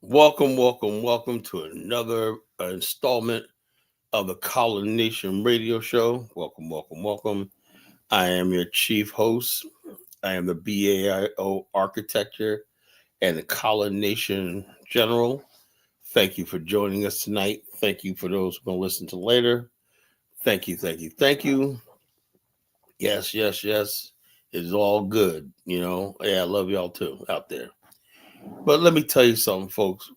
Welcome to another installment of the Colin Nation Radio Show. Welcome. I am your chief host. I am the BAIO Architecture and the Colin Nation General. Thank you for joining us tonight. Thank you for those who are going to listen to later. Thank you. Yes. It's all good. I love y'all too out there. But let me tell you something, folks.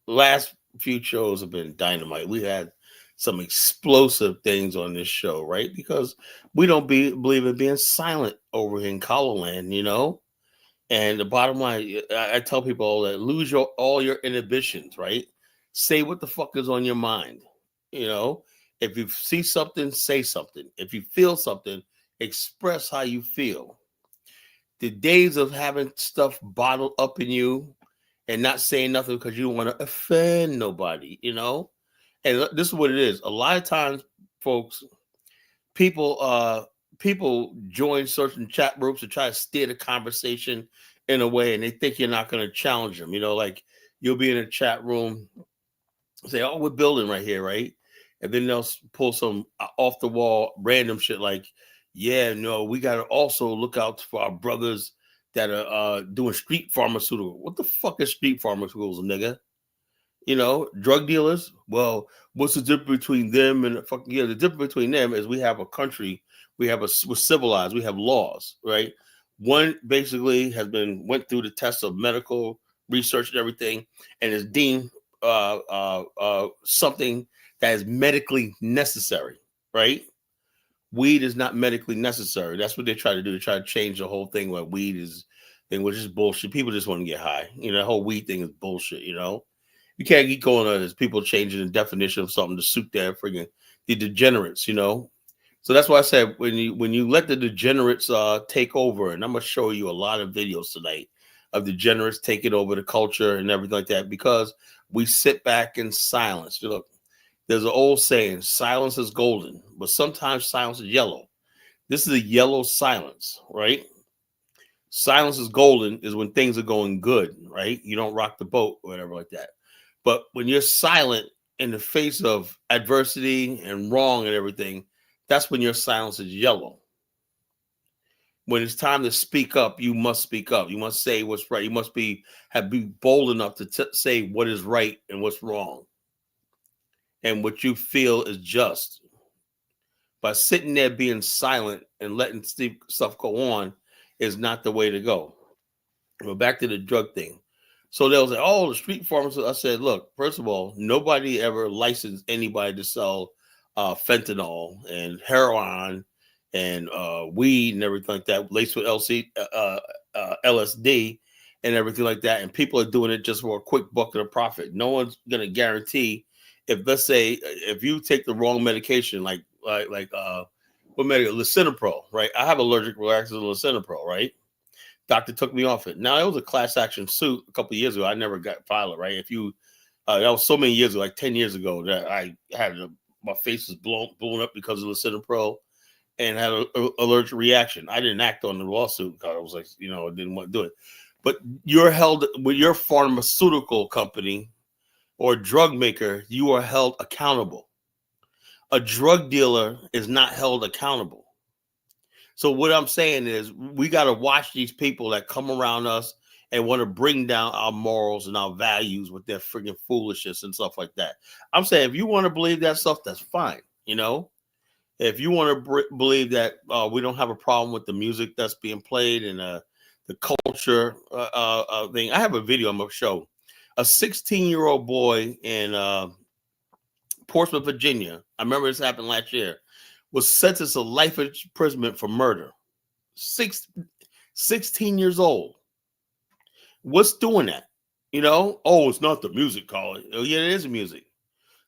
Last few shows have been dynamite. We had some explosive things on this show, right? Because we don't believe in being silent over here in Land. And the bottom line, I tell people all that lose all your inhibitions, right? Say what the fuck is on your mind. You know, if you see something, say something. If you feel something, express how you feel. The days of having stuff bottled up in you and not saying nothing because you don't want to offend nobody. And this is what it is. A lot of times, folks, people people join certain chat groups to try to steer the conversation in a way, and they think you're not going to challenge them. Like you'll be in a chat room, say, "Oh, we're building right here, right?" And then they'll pull some off the wall random shit like, "Yeah, no, we got to also look out for our brothers that are doing street pharmaceutical." What the fuck is street pharmaceuticals, nigga? Drug dealers. Well, what's the difference between them and fucking yeah? The difference between them is we have a country, we're civilized, we have laws, right? One basically went through the test of medical research and everything, and is deemed something that is medically necessary, right? Weed is not medically necessary. That's what they try to do. They try to change the whole thing where weed is thing, which is bullshit. People just want to get high. The whole weed thing is bullshit. You can't keep going on as people changing the definition of something to suit their friggin' the degenerates. So that's why I said when you let the degenerates take over, and I'm gonna show you a lot of videos tonight of degenerates taking over the culture and everything like that, because we sit back in silence. Look, there's an old saying, silence is golden, but sometimes silence is yellow. This is a yellow silence, right? Silence is golden is when things are going good, right? You don't rock the boat or whatever like that. But when you're silent in the face of adversity and wrong and everything, that's when your silence is yellow. When it's time to speak up, you must speak up. You must say what's right. You must be bold enough to say what is right and what's wrong, and what you feel is just. By sitting there being silent and letting stuff go on is not the way to go. But back to the drug thing. So they'll say, "Oh, the street pharmacists." I said, "Look, first of all, nobody ever licensed anybody to sell fentanyl and heroin and weed and everything like that, laced with LSD and everything like that. And people are doing it just for a quick bucket of profit. No one's going to guarantee if, let's say, if you take the wrong medication, what medication, lisinopril, right? I have allergic reactions to lisinopril, right? Doctor took me off it. Now it was a class action suit a couple of years ago. I never got filed it, right? If you that was so many years ago, like 10 years ago, that I had my face was blown up because of lisinopril and had an allergic reaction. I didn't act on the lawsuit because I was like, I didn't want to do it. But you're held with your pharmaceutical company or drug maker, you are held accountable. A drug dealer is not held accountable. So what I'm saying is we got to watch these people that come around us and want to bring down our morals and our values with their freaking foolishness and stuff like that. I'm saying if you want to believe that stuff, that's fine. If you want to believe that we don't have a problem with the music that's being played and the culture thing, I have a video I'm going to show. A 16-year-old boy in Portsmouth, Virginia, I remember this happened last year, was sentenced to life imprisonment for murder. 16 years old. What's doing that? Oh, it's not the music, Colin. Oh, yeah, it is music.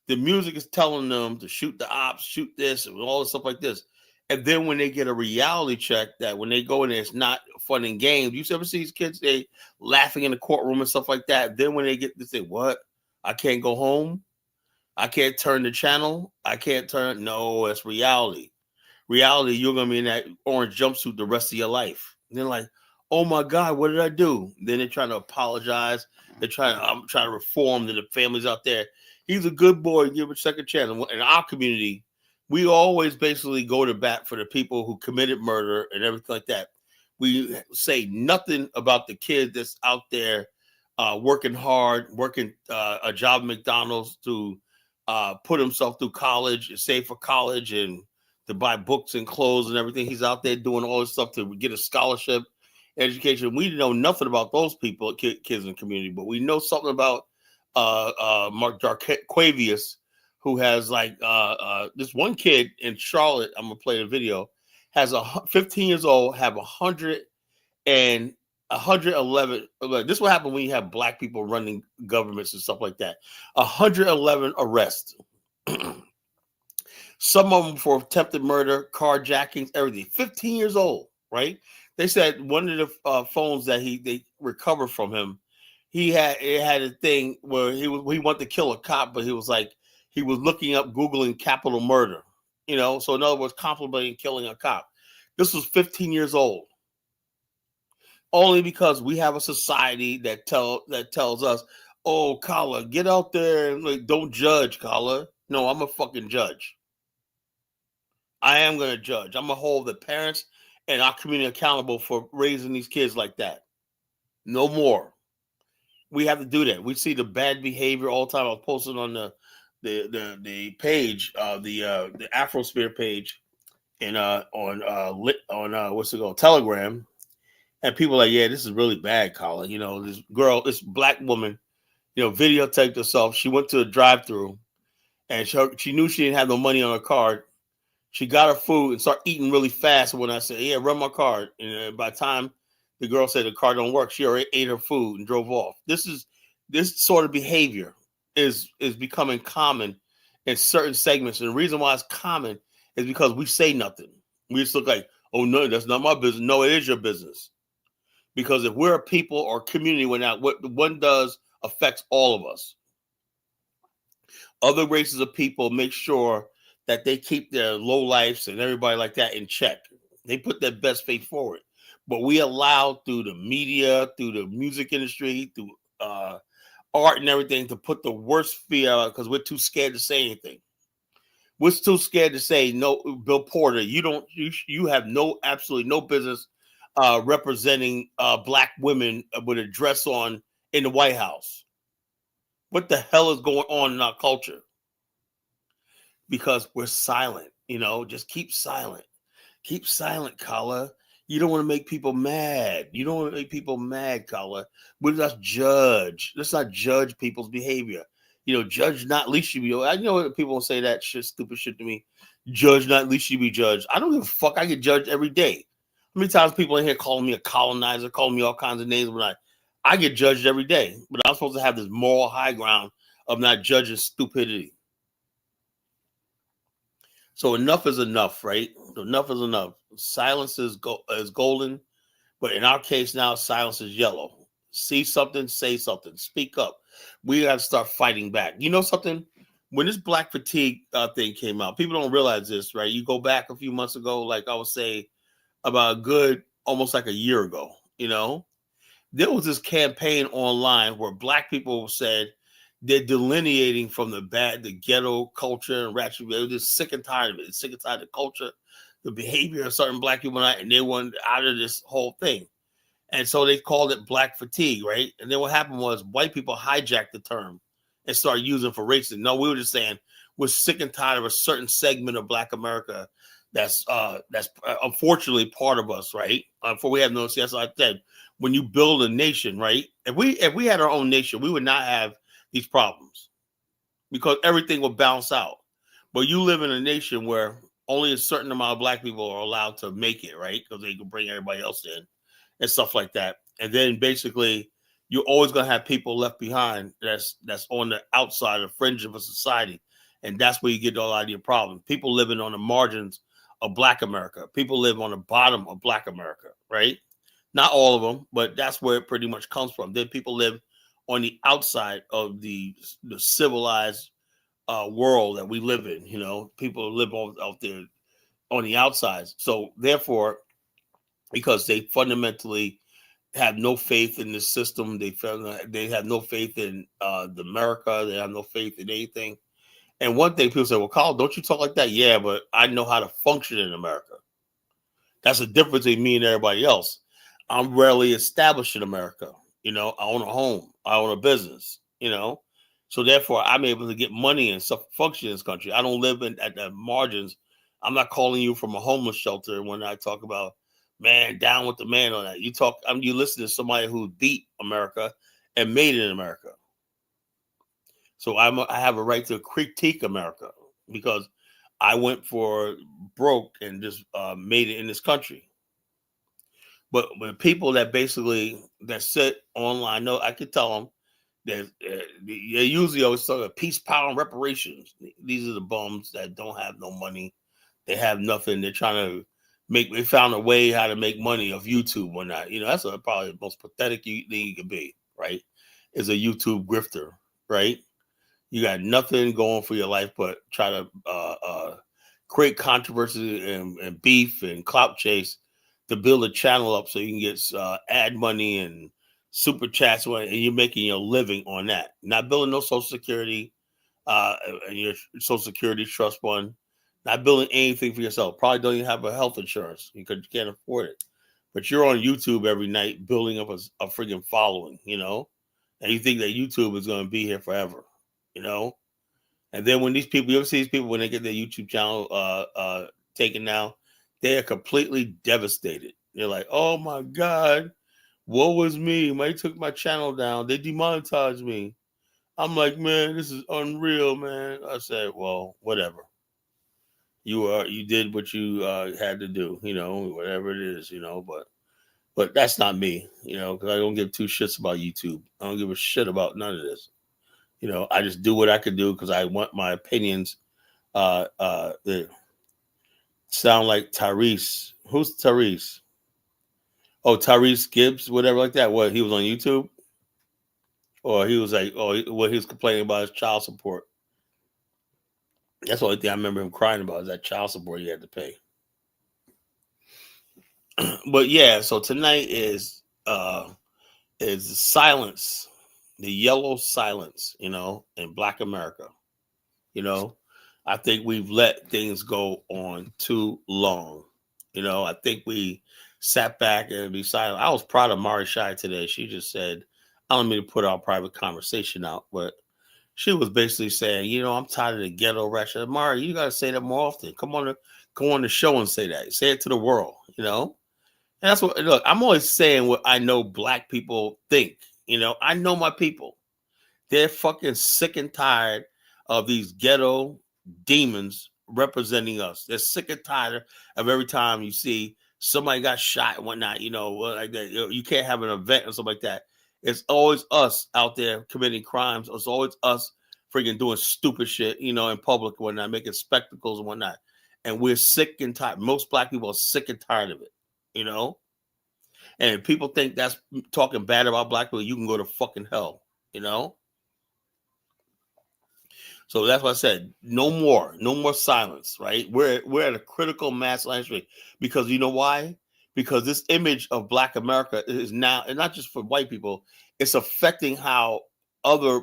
The music is telling them to shoot the ops, shoot this, and all this stuff like this. And then when they get a reality check, that when they go in there, it's not fun and games. You ever see these kids, they laughing in the courtroom and stuff like that. Then when they get to say, what? I can't go home? I can't turn the channel? I can't turn. No, it's reality. Reality, you're going to be in that orange jumpsuit the rest of your life. And they're like, oh my God, what did I do? Then they're trying to apologize. I'm trying to reform the families out there. He's a good boy. Give him a second chance. In our community, we always basically go to bat for the people who committed murder and everything like that. We say nothing about the kid that's out there working hard, working a job at McDonald's to put himself through college, save for college, and to buy books and clothes and everything. He's out there doing all this stuff to get a scholarship, education. We know nothing about those people, kids in the community, but we know something about Mark Darquavius, who has this one kid in Charlotte. I'm gonna play the video. Has 15 years old, have 111. This is what happened when you have black people running governments and stuff like that. 111 arrests. Some of them for attempted murder, carjackings, everything. 15 years old, right? They said one of the phones that they recovered from him, it had a thing where he wanted to kill a cop, but he was looking up, Googling capital murder, So in other words, contemplating killing a cop. This was 15 years old. Only because we have a society that tells us, oh, Kala, get out there and don't judge, Kala. No, I'm a fucking judge. I am going to judge. I'm going to hold the parents and our community accountable for raising these kids like that. No more. We have to do that. We see the bad behavior all the time. I was posting on the page, the Afrosphere page, and on what's it called, Telegram, and people are like, yeah, this is really bad, Colin. This black woman, videotaped herself. She went to a drive-through, and she knew she didn't have no money on her card. She got her food and started eating really fast. When I said, yeah, run my card. And by the time the girl said the card don't work, she already ate her food and drove off. This sort of behavior is becoming common in certain segments. And the reason why it's common is because we say nothing. We just look like, oh, no, that's not my business. No, it is your business. Because if we're a people or community, what one does affects all of us. Other races of people make sure that they keep their low lives and everybody like that in check. They put their best faith forward. But we allow through the media, through the music industry, through art and everything to put the worst fear out because we're too scared to say anything. We're too scared to say no. Bill Porter, you have absolutely no business representing black women with a dress on in the White House. What the hell is going on in our culture? Because we're silent, just keep silent. Keep silent, Kala. You don't want to make people mad. You don't want to make people mad, Kala. Let's judge. Let's not judge people's behavior. Judge not, least you be. I know people will say that stupid shit to me. Judge not, least you be judged. I don't give a fuck. I get judged every day. How many times people in here calling me a colonizer, calling me all kinds of names when I get judged every day. But I'm supposed to have this moral high ground of not judging stupidity. So enough is enough, right? Enough is enough. Silence is golden, but in our case now, silence is yellow. See something, say something, speak up. We got to start fighting back. You know something? When this black fatigue thing came out, people don't realize this, right? You go back a few months ago, like I would say about a good, almost like a year ago, there was this campaign online where black people said, they're delineating from the ghetto culture and ratchet. They're just sick and tired of it. Sick and tired of the culture, the behavior of certain black people, and they wanted out of this whole thing. And so they called it black fatigue, right? And then what happened was white people hijacked the term and started using it for racism. No, we were just saying we're sick and tired of a certain segment of Black America that's unfortunately part of us, right? For we have no, that's like I said, when you build a nation, right? If we had our own nation, we would not have these problems because everything will bounce out. But you live in a nation where only a certain amount of black people are allowed to make it, right? Because they can bring everybody else in and stuff like that. And then basically you're always going to have people left behind that's on the outside of fringe of a society. And that's where you get a lot of your problems. People living on the margins of Black America. People live on the bottom of Black America, right? Not all of them, but that's where it pretty much comes from. Then people live on the outside of the civilized world that we live in. People live out there on the outside. So therefore, because they fundamentally have no faith in the system. They feel they have no faith in the America. They have no faith in anything. And one thing people say, well, Carl, don't you talk like that? Yeah, but I know how to function in America. That's the difference between me and everybody else. I'm rarely established in America. You know, I own a home. I own a business, you know. So therefore, I'm able to get money and stuff function in this country. I don't live at the margins. I'm not calling you from a homeless shelter when I talk about man down with the man on that. You listen to somebody who beat America and made it in America. So I have a right to critique America because I went for broke and just made it in this country. But when people that basically that sit online, no, I could tell them that they usually always talk about peace, power, and reparations. These are the bums that don't have no money. They have nothing. They're trying to they found a way how to make money off YouTube or not. You know, that's probably the most pathetic thing you could be, right? Is a YouTube grifter, right? You got nothing going for your life but try to create controversy and beef and clout chase to build a channel up so you can get ad money and super chats, and you're making your living on that. Not building no Social Security, and your Social Security trust fund. Not building anything for yourself. Probably don't even have a health insurance because you can't afford it. But you're on YouTube every night building up a freaking following, you know, and you think that YouTube is going to be here forever, you know. And then when these people, you ever see these people when they get their YouTube channel taken down, they are completely devastated. They're like, "Oh my God, woe was me! They took my channel down. They demonetized me." I'm like, "Man, this is unreal, man." I said, "Well, whatever. You did what you had to do, you know, whatever it is, you know." But that's not me, you know, because I don't give two shits about YouTube. I don't give a shit about none of this. You know, I just do what I could do because I want my opinions. They sound like Tyrese. Who's Tyrese? Oh, Tyrese Gibbs, whatever like that. What, he was on YouTube? Or he was like, what he was complaining about his child support. That's the only thing I remember him crying about is that child support he had to pay. But yeah, so tonight is silence, the yellow silence, you know, in Black America. You know, I think we've let things go on too long. You know, I think we sat back and be silent. I was proud of Mari Shai today. She just said, I don't mean to put our private conversation out, but she was basically saying, you know, I'm tired of the ghetto rap. Mari, you got to say that more often. Come on the show and say that. Say it to the world, you know? And that's what, look, I'm always saying what I know Black people think. You know, I know my people. They're fucking sick and tired of these ghetto demons representing us. They're sick and tired of every time you see somebody got shot and whatnot, you know, like that. You can't have an event or something like that. It's always us out there committing crimes. It's always us freaking doing stupid shit, you know, in public and whatnot, making spectacles and whatnot. And we're sick and tired. Most Black people are sick and tired of it, you know? And if people think that's talking bad about Black people, you can go to fucking hell, you know? So that's what I said. No more silence, right? We're at a critical mass history because you know why? Because this image of Black America is now, and not just for white people, it's affecting how other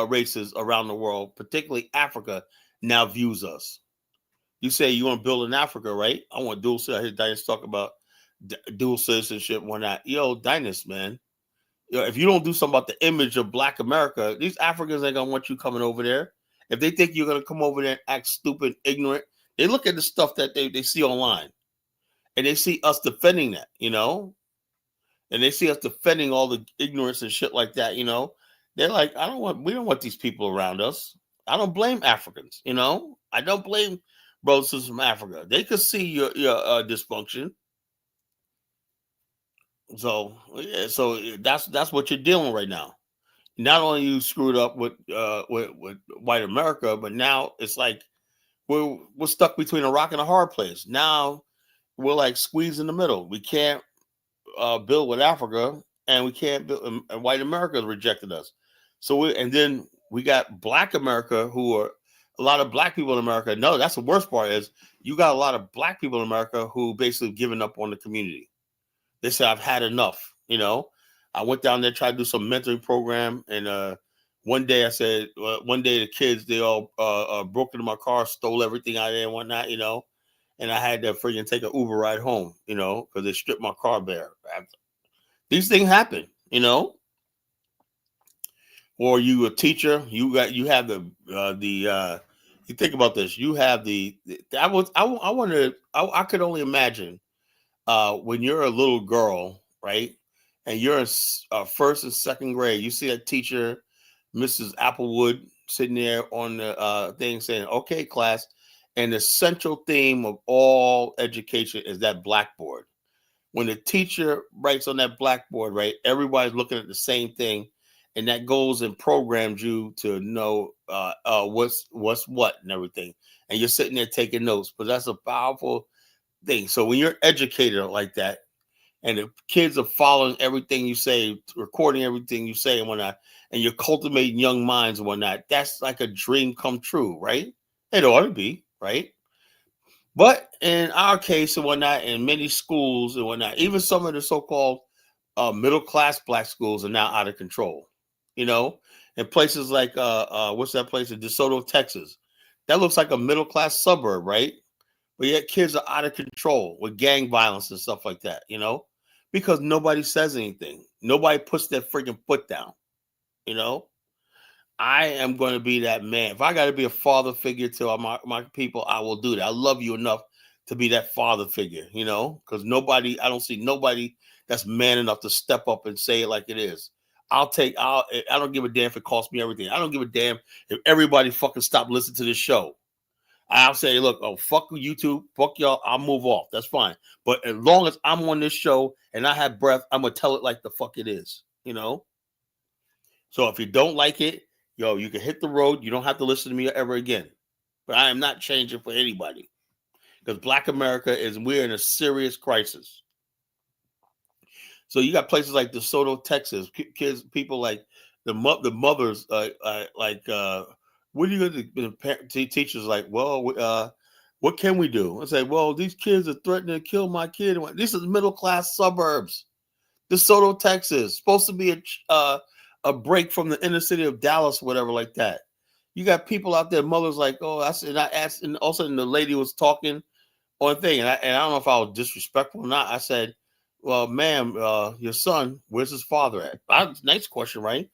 races around the world, particularly Africa, now views us. You say you want to build in Africa, right? I want dual citizenship. I hear Dynas talk about dual citizenship, whatnot. Yo, Dynas, man. Yo, if you don't do something about the image of Black America, these Africans ain't gonna want you coming over there. If they think you're gonna come over there and act stupid, ignorant, they look at the stuff that they see online, and they see us defending that, you know, and they see us defending all the ignorance and shit like that, you know. They're like, we don't want these people around us. I don't blame Africans, you know. I don't blame brothers from Africa. They could see your dysfunction. So that's what you're dealing with right now. Not only you screwed up with white America, but now it's like we're stuck between a rock and a hard place. Now we're like squeezed in the middle. We can't build with Africa, and we can't build. And white America rejected us. And then we got Black America, who are a lot of Black people in America. No, that's the worst part is you got a lot of Black people in America who basically given up on the community. They say I've had enough, you know. I went down there, tried to do some mentoring program, and one day I said, one day the kids, they all broke into my car, stole everything out of there and whatnot, and I had to freaking take an Uber ride home, because they stripped my car bare. These things happen. Or you a teacher, you have you think about this, you have I wonder, I could only imagine when you're a little girl, right, and you're in first and second grade, you see that teacher, Mrs. Applewood, sitting there on the thing saying, "Okay, class," and the central theme of all education is that blackboard. When the teacher writes on that blackboard, right, everybody's looking at the same thing, and that goes and programs you to know what's what and everything. And you're sitting there taking notes, but that's a powerful thing. So when you're educated like that, and the kids are following everything you say, recording everything you say and whatnot, and you're cultivating young minds and whatnot, that's like a dream come true, right? It ought to be, right? But in our case and whatnot, in many schools and whatnot, even some of the so-called middle class black schools are now out of control. You know, in places like what's that place in DeSoto, Texas? That looks like a middle class suburb, right? But yet kids are out of control with gang violence and stuff like that. Because nobody says anything. Nobody puts their freaking foot down. You know, I am going to be that man. If I got to be a father figure to my people, I will do that. I love you enough to be that father figure, because I don't see nobody that's man enough to step up and say it like it is. I don't give a damn if it costs me everything. I don't give a damn if everybody fucking stop listening to this show. I'll say, look, fuck YouTube, fuck y'all, I'll move off. That's fine. But as long as I'm on this show and I have breath, I'm going to tell it like the fuck it is, So if you don't like it, you can hit the road. You don't have to listen to me ever again. But I am not changing for anybody. Because Black America we're in a serious crisis. So you got places like DeSoto, Texas, kids, people like the mothers, what are you going to do? Teachers like, well, what can we do? I say, well, these kids are threatening to kill my kid. This is middle class suburbs. DeSoto, Texas, supposed to be a break from the inner city of Dallas, whatever like that. You got people out there, mothers like, oh, I asked, and all of a sudden the lady was talking on a thing, and I don't know if I was disrespectful or not. I said, well, ma'am, your son, where's his father at? Nice question, right?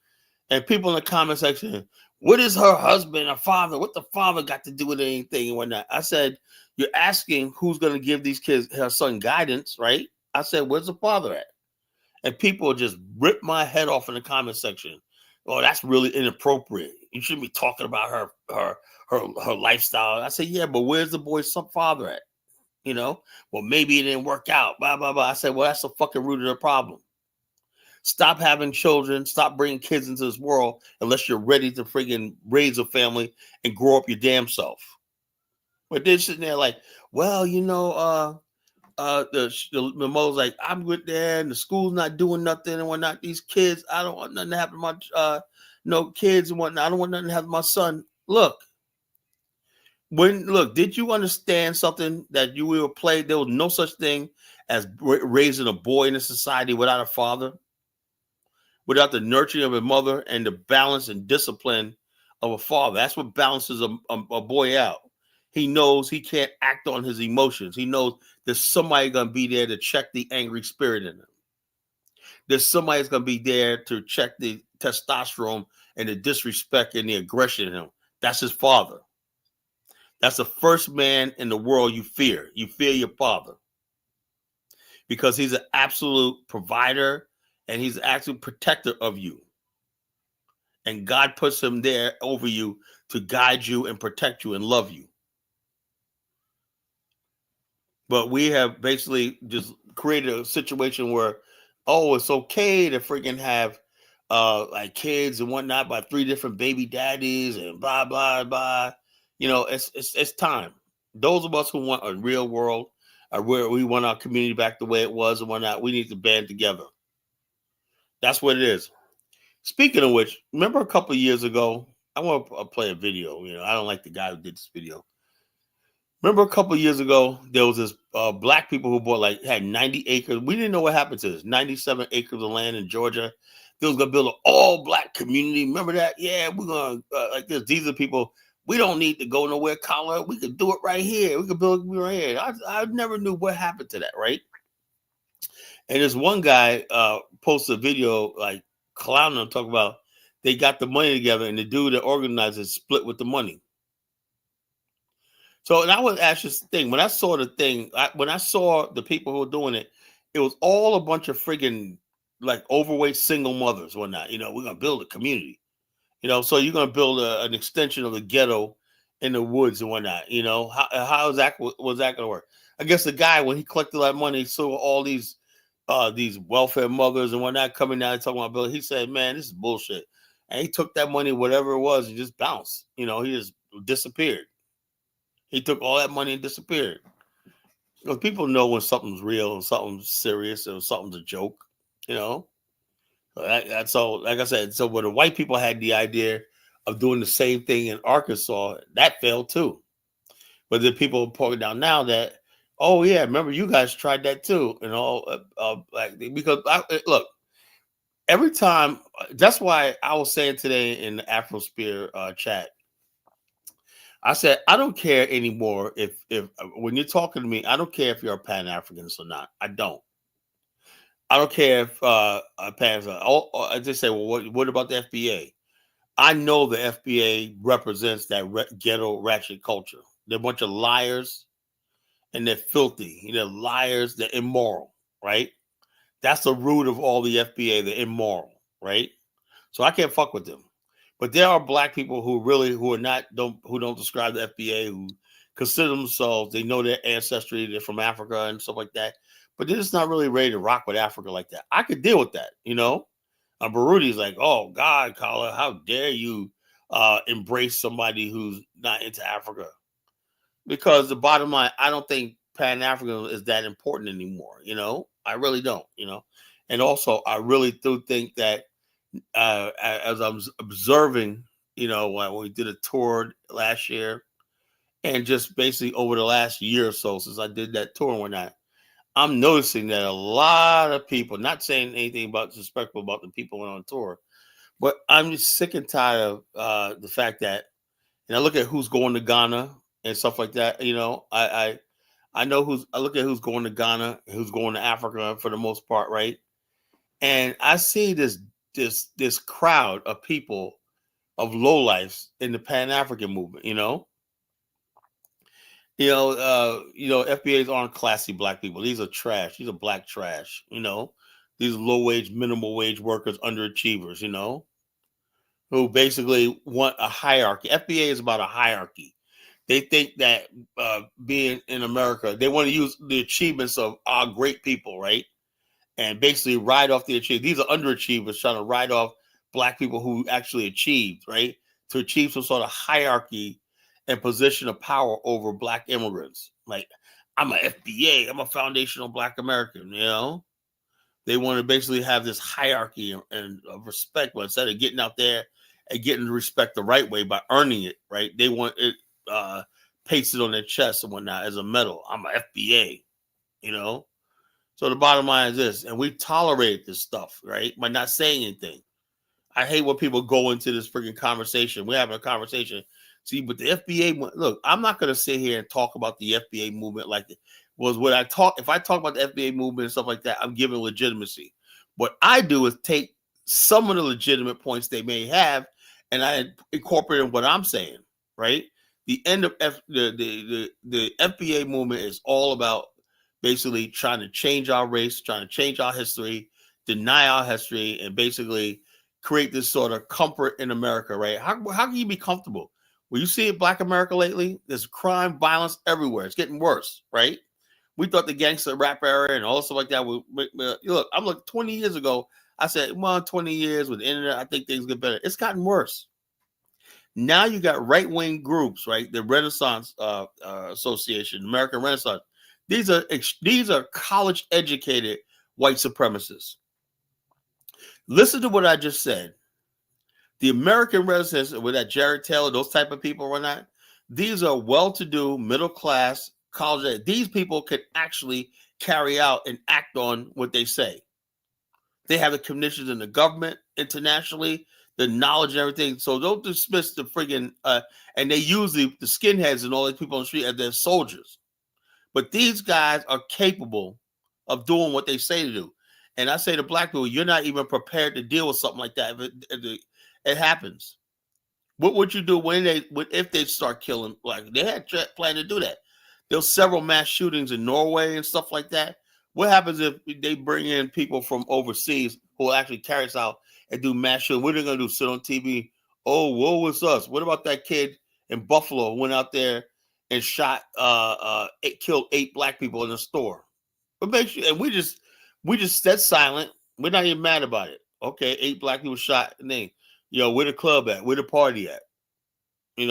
And people in the comment section, what is her husband, her father? What the father got to do with anything and whatnot? I said, you're asking who's going to give these kids, her son, guidance, right? I said, where's the father at? And people just rip my head off in the comment section. Oh, that's really inappropriate. You shouldn't be talking about her lifestyle. I said, yeah, but where's the boy's father at? Well, maybe it didn't work out. Blah, blah, blah. I said, well, that's the fucking root of the problem. Stop having children. Stop bringing kids into this world unless you're ready to friggin' raise a family and grow up your damn self. But they're sitting there like, well, the mother's like, I'm good there, and the school's not doing nothing and whatnot. These kids, I don't want nothing to happen to my no kids and whatnot. I don't want nothing to happen to my son. Look, did you understand something that you will play? There was no such thing as raising a boy in a society without a father, without the nurturing of a mother and the balance and discipline of a father. That's what balances a boy out. He knows he can't act on his emotions. He knows there's somebody going to be there to check the angry spirit in him. There's somebody that's going to be there to check the testosterone and the disrespect and the aggression in him. That's his father. That's the first man in the world you fear. You fear your father because he's an absolute provider and he's an absolute protector of you. And God puts him there over you to guide you and protect you and love you. But we have basically just created a situation where, it's okay to freaking have like kids and whatnot by 3 different baby daddies and blah, blah, blah. It's time. Those of us who want a real world, where we want our community back the way it was and whatnot, we need to band together. That's what it is. Speaking of which, remember a couple of years ago, I want to play a video. I don't like the guy who did this video. Remember a couple of years ago, there was this black people who bought had 90 acres. We didn't know what happened to this 97 acres of land in Georgia. They was gonna build an all black community. Remember that? Yeah, we're gonna like this. These are people. We don't need to go nowhere, Collar. We could do it right here. We could build it right here. I never knew what happened to that, right? And this one guy posted a video like clowning them, talking about they got the money together, and the dude that organized it split with the money. So, and I was actually thing when I saw the thing, when I saw the people who were doing it, it was all a bunch of friggin' like overweight single mothers, whatnot. We're gonna build a community. So you're gonna build an extension of the ghetto in the woods and whatnot. How is that was that gonna work? I guess the guy, when he collected that money, he saw all these welfare mothers and whatnot coming down and talking about building. He said, "Man, this is bullshit," and he took that money, whatever it was, and just bounced. He just disappeared. He took all that money and disappeared. Because people know when something's real and something's serious and something's a joke. That's all. Like I said, so when the white people had the idea of doing the same thing in Arkansas, that failed too. But the people are pointing out now that, oh yeah, remember you guys tried that too, and all because look, every time. That's why I was saying today in the Afrosphere chat. I said, I don't care anymore if when you're talking to me, I don't care if you're a Pan-Africanist or not. I don't. I don't care if I just say, well, what about the FBA? I know the FBA represents that ghetto ratchet culture. They're a bunch of liars, and they're filthy. They're liars. They're immoral, right? That's the root of all the FBA. They're immoral, right? So I can't fuck with them. But there are black people who don't describe the FBA, who consider themselves, they know their ancestry, they're from Africa and stuff like that. But they're just not really ready to rock with Africa like that. I could deal with that, Barudi's like, oh God, Collar, how dare you embrace somebody who's not into Africa? Because the bottom line, I don't think Pan-African is that important anymore. I really don't. And also, I really do think that as I'm observing, when we did a tour last year, and just basically over the last year or so since I did that tour and whatnot, I'm noticing that a lot of people, not saying anything about disrespectful about the people on tour, but I'm just sick and tired of the fact that, and I look at who's going to Ghana and stuff like that. I know I look at who's going to Ghana, who's going to Africa for the most part, right? And I see this crowd of people, of lowlifes in the Pan-African movement. FBAs aren't classy black people. These are trash. These are black trash. These are low wage, minimal wage workers, underachievers. Who basically want a hierarchy. FBA is about a hierarchy. They think that being in America, they want to use the achievements of our great people, right? And basically ride off the achievements. These are underachievers trying to ride off black people who actually achieved, right? To achieve some sort of hierarchy and position of power over black immigrants. Like, I'm a FBA, I'm a foundational black American, They want to basically have this hierarchy and respect, but instead of getting out there and getting the respect the right way by earning it, right? They want it pasted on their chest and whatnot as a medal. I'm a FBA, So the bottom line is this, and we tolerate this stuff, right? By not saying anything. I hate when people go into this freaking conversation. We're having a conversation. See, but the FBA, look, I'm not going to sit here and talk about the FBA movement like it was what I talk. If I talk about the FBA movement and stuff like that, I'm giving legitimacy. What I do is take some of the legitimate points they may have, and I incorporate in what I'm saying, right? The end of the FBA movement is all about basically trying to change our race, trying to change our history, deny our history, and basically create this sort of comfort in America, right? How can you be comfortable? Well, you see in Black America lately, there's crime, violence everywhere. It's getting worse, right? We thought the gangster rap era and all stuff like that. Look, I'm like 20 years ago, I said, well, 20 years with the internet, I think things get better. It's gotten worse. Now you got right-wing groups, right? The Renaissance Association, American Renaissance. These are college-educated white supremacists. Listen to what I just said. The American Renaissance, with that Jared Taylor, those type of people or not, These are well-to-do, middle-class, college. These people can actually carry out and act on what they say. They have the connections in the government, internationally, the knowledge and everything. So don't dismiss the friggin' and they use the skinheads and all these people on the street as their soldiers. But these guys are capable of doing what they say to do. And I say to black people, you're not even prepared to deal with something like that if it happens. What would you do if they start killing? Like they had planned to do that. There's several mass shootings in Norway and stuff like that. What happens if they bring in people from overseas who will actually carry us out and do mass shooting? What are they going to do? Sit on TV? Oh, woe is us. What about that kid in Buffalo who went out there and killed 8 black people in a store? What makes you? And we just stayed silent. We're not even mad about it. Okay, 8 black people shot. Name. Where the club at? Where the party at? This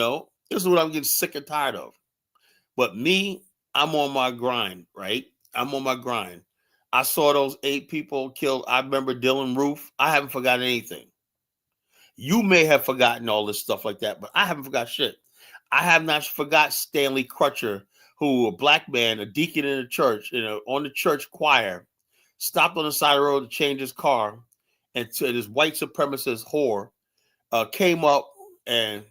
is what I'm getting sick and tired of. But me, I'm on my grind, right? I'm on my grind. I saw those 8 people killed. I remember Dylan Roof. I haven't forgotten anything. You may have forgotten all this stuff like that, but I haven't forgot shit. I have not forgot Stanley Crutcher, who a black man, a deacon in the church, on the church choir, stopped on the side of the road to change his car, and to this white supremacist whore came up and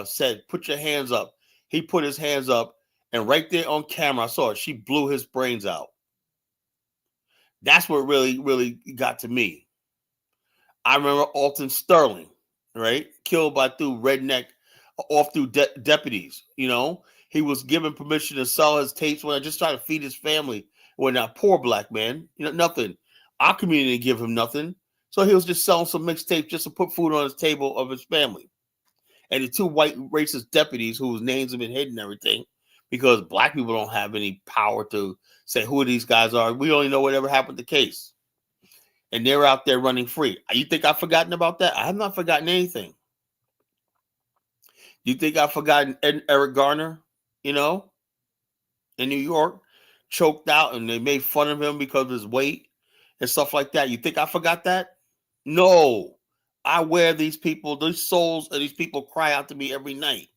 said, "Put your hands up." He put his hands up, and right there on camera, I saw it. She blew his brains out. That's what really, really got to me. I remember Alton Sterling, right, killed by deputies. He was given permission to sell his tapes when I just tried to feed his family. When that poor black man, nothing. Our community didn't give him nothing. So he was just selling some mixtapes just to put food on his table of his family. And the 2 white racist deputies whose names have been hidden and everything, because black people don't have any power to say who these guys are. We only know whatever happened to the case. And they're out there running free. You think I've forgotten about that? I have not forgotten anything. You think I've forgotten Eric Garner, in New York, choked out, and they made fun of him because of his weight and stuff like that? You think I forgot that? No. I wear these souls of these people cry out to me every night.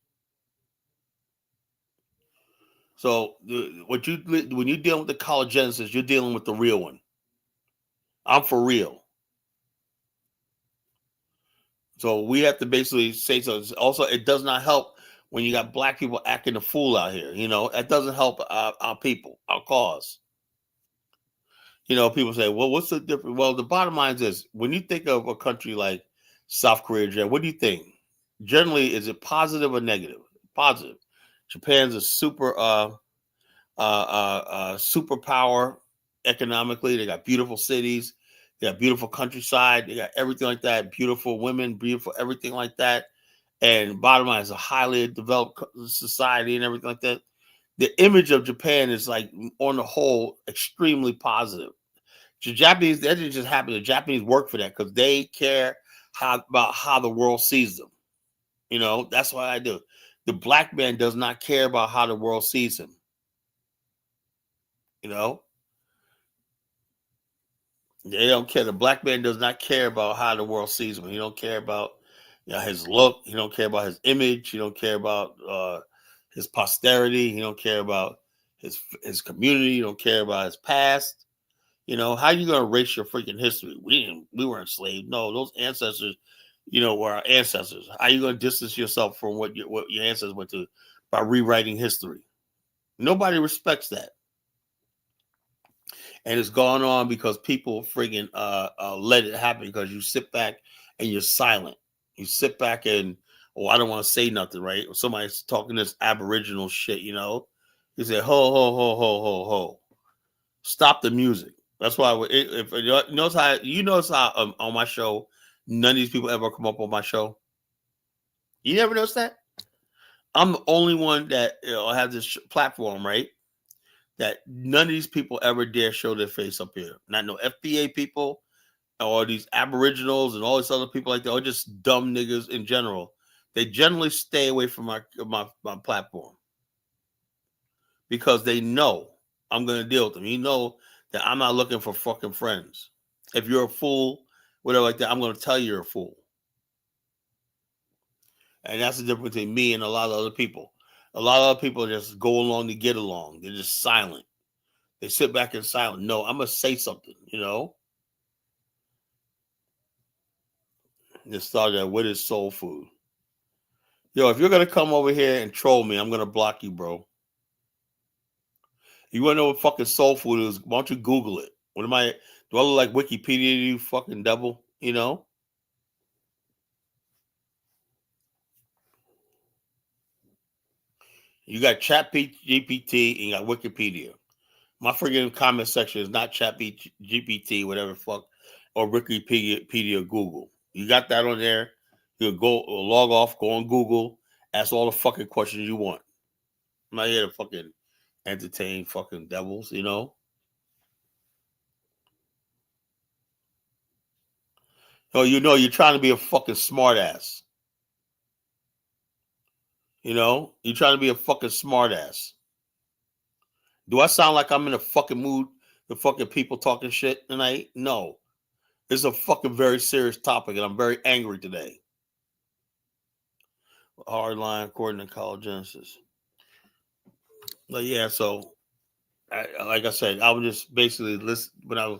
So when you're dealing with the college genesis, you're dealing with the real one. I'm for real. So we have to basically say so. Also, it does not help when you got black people acting a fool out here. That doesn't help our people, our cause. People say, well, what's the difference? Well, the bottom line is when you think of a country like South Korea, what do you think? Generally, is it positive or negative? Positive. Japan's a superpower economically. They got beautiful cities. They got beautiful countryside. They got everything like that. Beautiful women, beautiful everything like that. And bottom line, is a highly developed society and everything like that. The image of Japan is like, on the whole, extremely positive. The Japanese, that didn't just happen. The Japanese work for that because they care about how the world sees them. That's what I do. The black man does not care about how the world sees him. They don't care. The black man does not care about how the world sees him. He don't care about his look. He don't care about his image. He don't care about his posterity. He don't care about his community. He don't care about his past. How are you going to erase your freaking history? We weren't enslaved. No, those ancestors, were our ancestors. How are you going to distance yourself from what your ancestors went to by rewriting history? Nobody respects that. And it's gone on because people friggin' let it happen because you sit back and you're silent. You sit back and, I don't want to say nothing, right? Or somebody's talking this Aboriginal shit, you say, ho, ho, ho, ho, ho, ho. Stop the music. That's why if you notice how on my show, none of these people ever come up on my show. You never notice that? I'm the only one that has this platform, right? That none of these people ever dare show their face up here. Not no FBA people or these Aboriginals and all these other people like that, or just dumb niggas in general. They generally stay away from my platform because they know I'm going to deal with them. You know that I'm not looking for fucking friends. If you're a fool, whatever like that, I'm going to tell you you're a fool. And that's the difference between me and a lot of other people. A lot of other people just go along to get along. They're just silent. They sit back in silence. No, I'm gonna say something. Just start that. What is soul food? Yo, if you're gonna come over here and troll me, I'm gonna block you, bro. You wanna know what fucking soul food is? Why don't you Google it? What am I? Do I look like Wikipedia to you, fucking devil? You got Chat GPT and you got Wikipedia. My freaking comment section is not Chat GPT, whatever fuck, or Wikipedia, Google. You got that on there. You go log off, go on Google, ask all the fucking questions you want. I'm not here to fucking entertain fucking devils. Oh, you're trying to be a fucking smartass. You're trying to be a fucking smartass. Do I sound like I'm in a fucking mood? The fucking people talking shit tonight? No. It's a fucking very serious topic, and I'm very angry today. Hard line according to College Genesis. But yeah, so like I said, I was just basically listen when I'm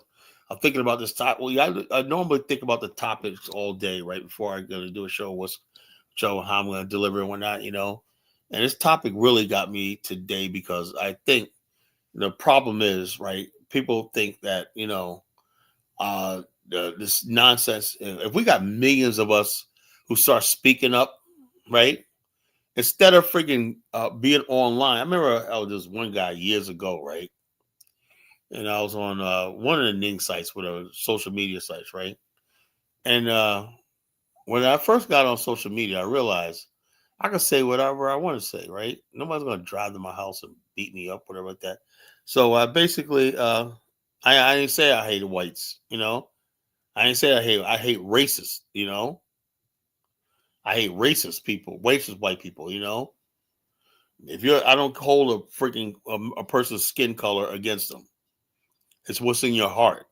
thinking about this topic. Well, yeah, I normally think about the topics all day right before I'm going to do a show. How I'm going to deliver and whatnot, And this topic really got me today because I think the problem is right. People think that this nonsense. If we got millions of us who start speaking up, right? Instead of freaking being online. I remember I was this one guy years ago, right? And I was on one of the Ning sites, whatever social media sites, right? And when I first got on social media, I realized I could say whatever I want to say, right? Nobody's gonna drive to my house and beat me up, whatever like that. So I basically, I didn't say I hated whites. I didn't say I hate racists. I hate racist people, racist white people. I don't hold a freaking a person's skin color against them. It's what's in your heart.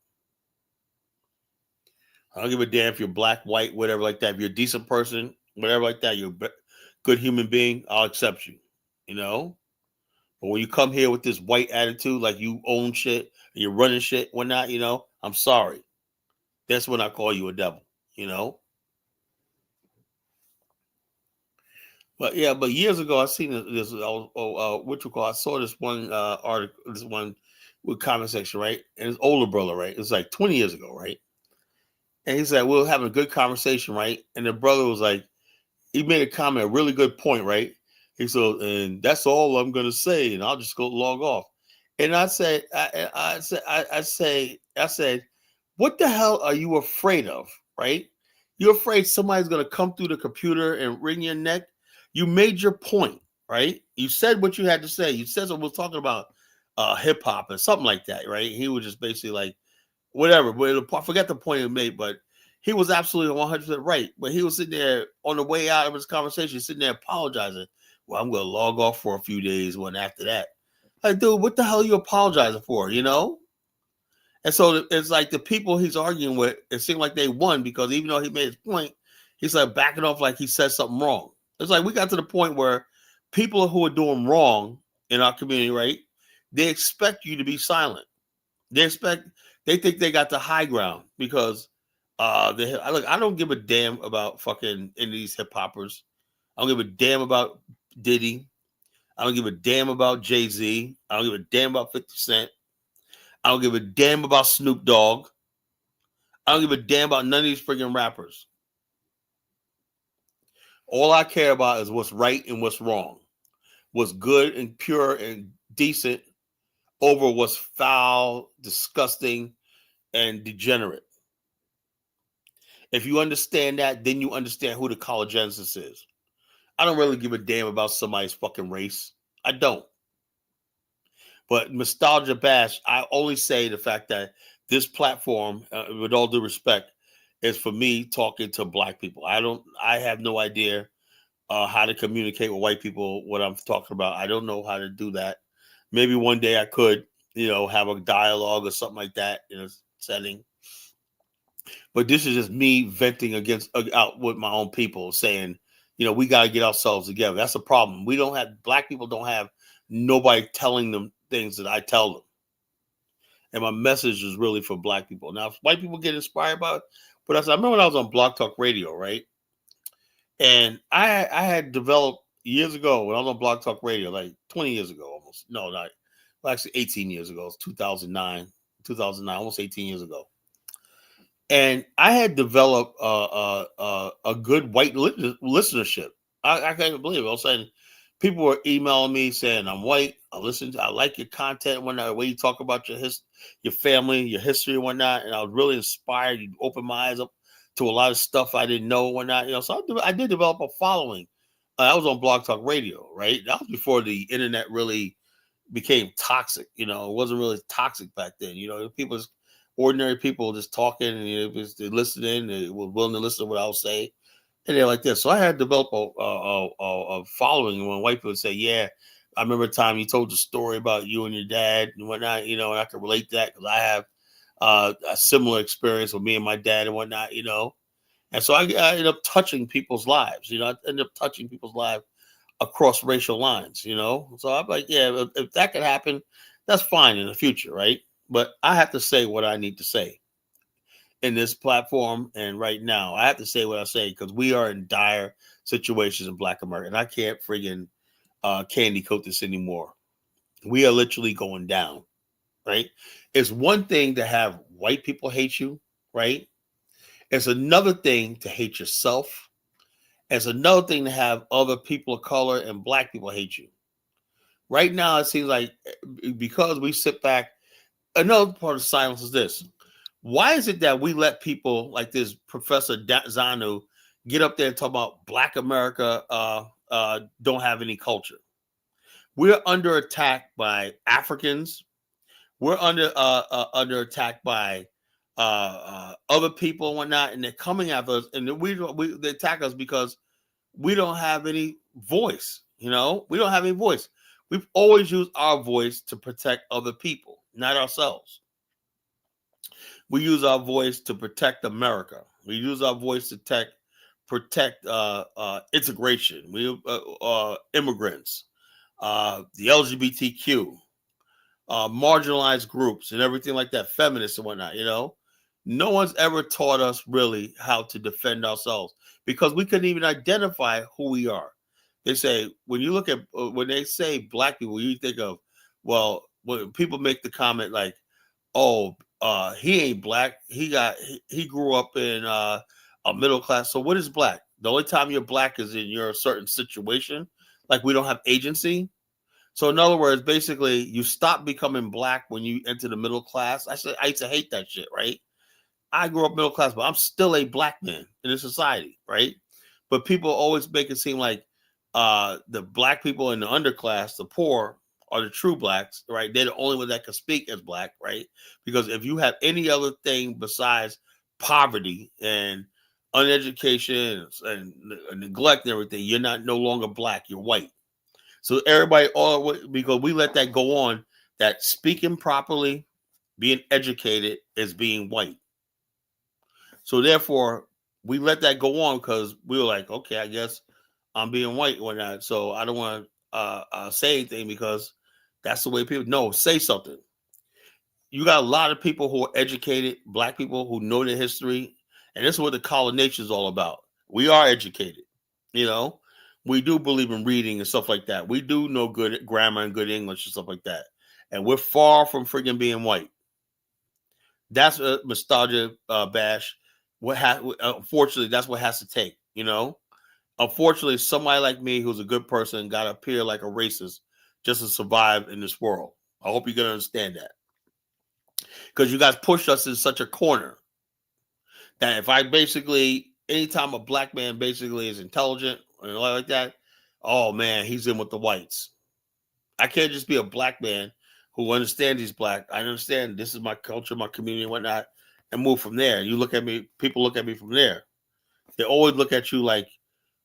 I don't give a damn if you're black, white, whatever like that. If you're a decent person, whatever like that, you're a good human being, I'll accept you. You know? But when you come here with this white attitude, like you own shit and you're running shit, whatnot, I'm sorry. That's when I call you a devil. But yeah, but years ago I seen this what you call I saw this one article, this one with comment section, right? And his older brother, right? It's like 20 years ago, right? And he said, we were having a good conversation, right? And the brother was like, he made a comment, a really good point, right? He said, and that's all I'm gonna say, and I'll just go log off. And I said, I said, what the hell are you afraid of, right? You're afraid somebody's gonna come through the computer and wring your neck. You made your point, right? You said what you had to say. You said something, was talking about hip hop and something like that, right? He was just basically like, whatever. But I forget the point he made, but he was absolutely 100% right. But he was sitting there on the way out of his conversation, sitting there apologizing. Well, I'm going to log off for a few days. When after that, like, dude, what the hell are you apologizing for? And so it's like the people he's arguing with, it seemed like they won because even though he made his point, he's like backing off like he said something wrong. It's like we got to the point where people who are doing wrong in our community, right? They expect you to be silent. They think they got the high ground because look, I don't give a damn about fucking any of these hip hoppers. I don't give a damn about Diddy. I don't give a damn about Jay-Z. I don't give a damn about 50 Cent. I don't give a damn about Snoop Dogg. I don't give a damn about none of these freaking rappers. All I care about is what's right and what's wrong. What's good and pure and decent over what's foul, disgusting, and degenerate. If you understand that, then you understand who the College Genesis is. I don't really give a damn about somebody's fucking race. I don't. But Nostalgia Bash, I only say the fact that this platform, with all due respect, is for me talking to black people. I have no idea how to communicate with white people what I'm talking about. I don't know how to do that. Maybe one day I could, have a dialogue or something like that in a setting. But this is just me venting out with my own people, saying, we got to get ourselves together. That's the problem. Black people don't have nobody telling them things that I tell them. And my message is really for black people. Now, if white people get inspired by it, but I remember when I was on Blog Talk Radio, right? And I had developed years ago when I was on Blog Talk Radio, like 20 years ago almost. No, not actually 18 years ago. It's 2009, almost 18 years ago. And I had developed a good white listenership. I can't believe it. All of a sudden, people were emailing me saying, I'm white. I like your content and whatnot, the way you talk about your family, your history and whatnot. And I was really inspired. You opened my eyes up to a lot of stuff I didn't know and whatnot. So I did develop a following. I was on Blog Talk Radio, right? That was before the internet really became toxic. It wasn't really toxic back then. Ordinary people just talking and they listening. They were willing to listen to what I was saying. And they're like this. So I had developed a following when white people say, yeah, I remember a time you told the story about you and your dad and whatnot, and I can relate to that because I have a similar experience with me and my dad and whatnot, And so I ended up touching people's lives, I ended up touching people's lives across racial lines, So I'm like, yeah, if that could happen, that's fine in the future, right? But I have to say what I need to say in this platform. And right now, I have to say what I say because we are in dire situations in Black America. And I can't friggin' candy coat this anymore. We are literally going down, right? It's one thing to have white people hate you, right? It's another thing to hate yourself. It's another thing to have other people of color and Black people hate you. Right now, it seems like because we sit back, another part of silence is this. Why is it that we let people like this Professor Zanu get up there and talk about Black America don't have any culture? We're under attack by Africans. We're under attack by other people and whatnot, and they're coming at us, and they attack us because we don't have any voice. We don't have any voice. We've always used our voice to protect other people, not ourselves. We use our voice to protect America. We use our voice to protect integration. We immigrants, the LGBTQ, marginalized groups, and everything like that, feminists and whatnot. No one's ever taught us really how to defend ourselves because we couldn't even identify who we are. They say when you look at when they say Black people, you think of when people make the comment like, "Oh, he ain't Black. He grew up in a middle class. So what is Black? The only time you're Black is in your certain situation. Like we don't have agency. So in other words, basically, you stop becoming Black when you enter the middle class. I used to hate that shit, right? I grew up middle class, but I'm still a Black man in a society, right? But people always make it seem like the Black people in the underclass, the poor, are the true Blacks, right? They're the only one that can speak as Black, right? Because if you have any other thing besides poverty and uneducation and neglect and everything, you're no longer Black, you're white. So everybody, because we let that go on, that speaking properly, being educated is being white. So therefore, we let that go on because we were like, okay, I guess I'm being white or not. So I don't want to say anything because that's the way people. No, say something. You got a lot of people who are educated, Black people who know their history, and this is what the colonization is all about. We are educated, We do believe in reading and stuff like that. We do know good grammar and good English and stuff like that. And we're far from freaking being white. That's a nostalgia bash. Unfortunately, that's what has to take, Unfortunately, somebody like me who's a good person got to appear like a racist just to survive in this world. I hope you can understand that. Because you guys pushed us in such a corner that if I basically, anytime a Black man basically is intelligent and all like that, oh man, he's in with the whites. I can't just be a Black man who understands he's Black. I understand this is my culture, my community, and whatnot, and move from there. You look at me, people look at me from there. They always look at you like,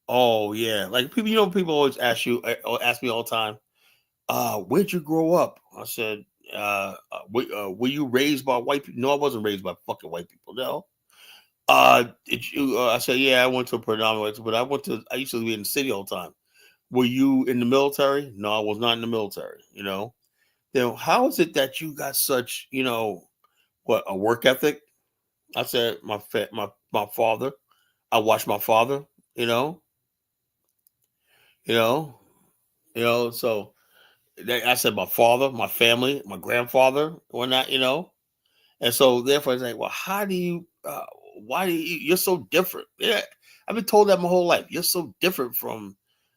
oh yeah, like people. People always ask me all the time, where'd you grow up? I said, were you raised by white people? No, I wasn't raised by fucking white people. No, I said, yeah, I went to a predominant, but I used to be in the city all the time. Were you in the military? No, I was not in the military. Then how is it that you got such, what, a work ethic? I said, my father. I watched my father. You know, you know, So I said, my father, my family, my grandfather, or not. And so therefore, it's like, well, how do you? Why do you're so different? Yeah, I've been told that my whole life. You're so different from.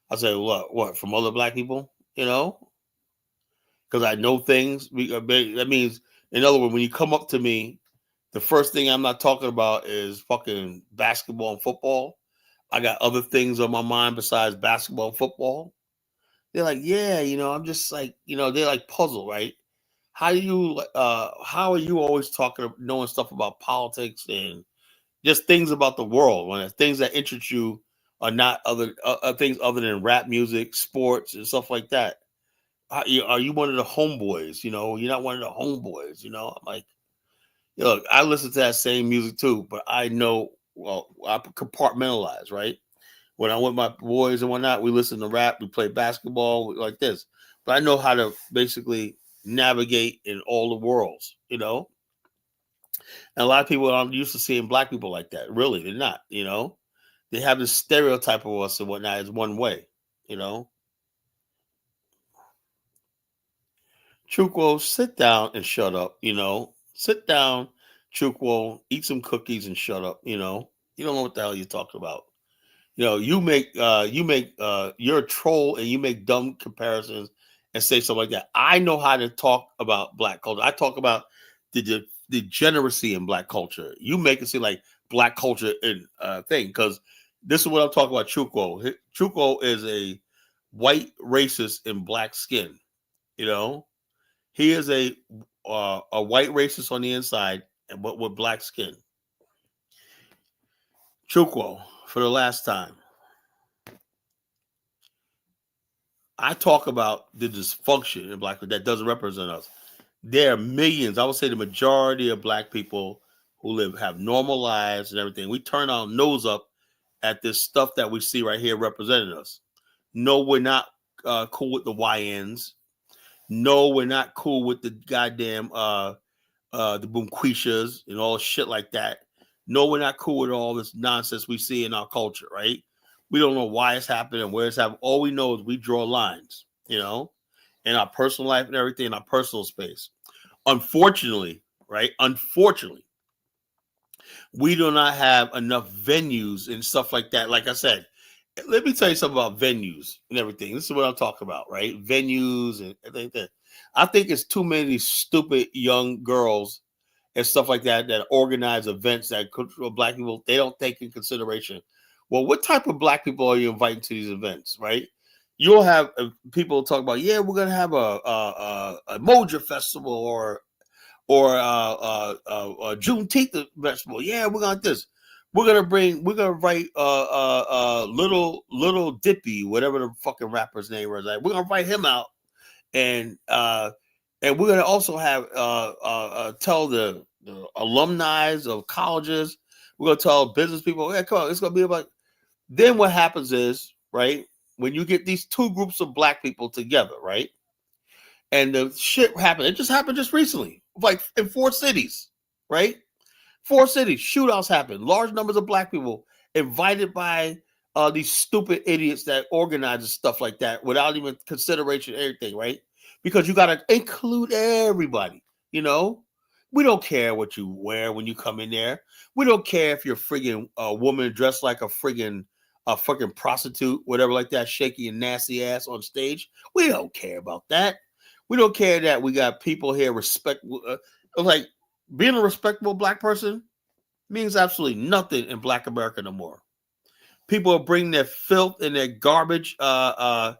I said, what from other black people? Because I know things. That means, in other words, when you come up to me, the first thing I'm not talking about is fucking basketball and football. I got other things on my mind besides basketball and football. They're like, yeah, I'm just like, they're like puzzled, right? How are you always talking, knowing stuff about politics and just things about the world when things that interest you are not other things other than rap music, sports, and stuff like that? Are you one of the homeboys? You're not one of the homeboys. I'm like, look, I listen to that same music too, but I know, well, I compartmentalize, right? When I'm with my boys and whatnot, we listen to rap, we play basketball like this. But I know how to basically navigate in all the worlds. And a lot of people aren't used to seeing black people like that. Really, they're not. They have this stereotype of us and whatnot as one way. Chukwo, sit down and shut up. Sit down, Chukwo, eat some cookies and shut up. You don't know what the hell you're talking about. You're a troll and you make dumb comparisons and say something like that. I know how to talk about black culture. I talk about the degeneracy in black culture. You make it seem like black culture in thing, because this is what I'm talking about. Chukwo is a white racist in black skin. You know, he is a white racist on the inside, but with black skin. Chukwo, for the last time, I talk about the dysfunction in black that doesn't represent us. There are millions. I would say the majority of black people who have normal lives and everything. We turn our nose up at this stuff that we see right here representing us. No, we're not cool with the YNs. No, we're not cool with the goddamn the Boomquishas and all shit like that. No, we're not cool with all this nonsense we see in our culture, right? We don't know why it's happening and where it's happening. All we know is we draw lines, in our personal life and everything, in our personal space. Unfortunately, right? Unfortunately, we do not have enough venues and stuff like that. Like I said, let me tell you something about venues and everything. This is what I'm talking about, right? Venues and everything. I think it's too many stupid young girls and stuff like that organize events that black people, they don't take in consideration. Well, what type of black people are you inviting to these events, right? You'll have people talk about, yeah, we're gonna have a Moja festival or Juneteenth festival. Yeah, we're gonna this. We're gonna write little Dippy, whatever the fucking rapper's name is. Like, we're gonna write him out, and we're gonna also have tell the alumni of colleges. We're gonna tell business people, yeah, come on, it's gonna be about. Then what happens is, right, when you get these two groups of black people together, right, and the shit happened. It just happened just recently, like in 4 cities, right? 4 cities, shootouts happen. Large numbers of black people invited by these stupid idiots that organizes stuff like that without even consideration of anything, right? Because you got to include everybody. You know, we don't care what you wear when you come in there. We don't care if you're a friggin' woman dressed like a fucking prostitute, whatever like that, shaking your nasty ass on stage. We don't care about that. We don't care that we got people here like being a respectable black person means absolutely nothing in Black America no more. People are bringing their filth and their garbage, their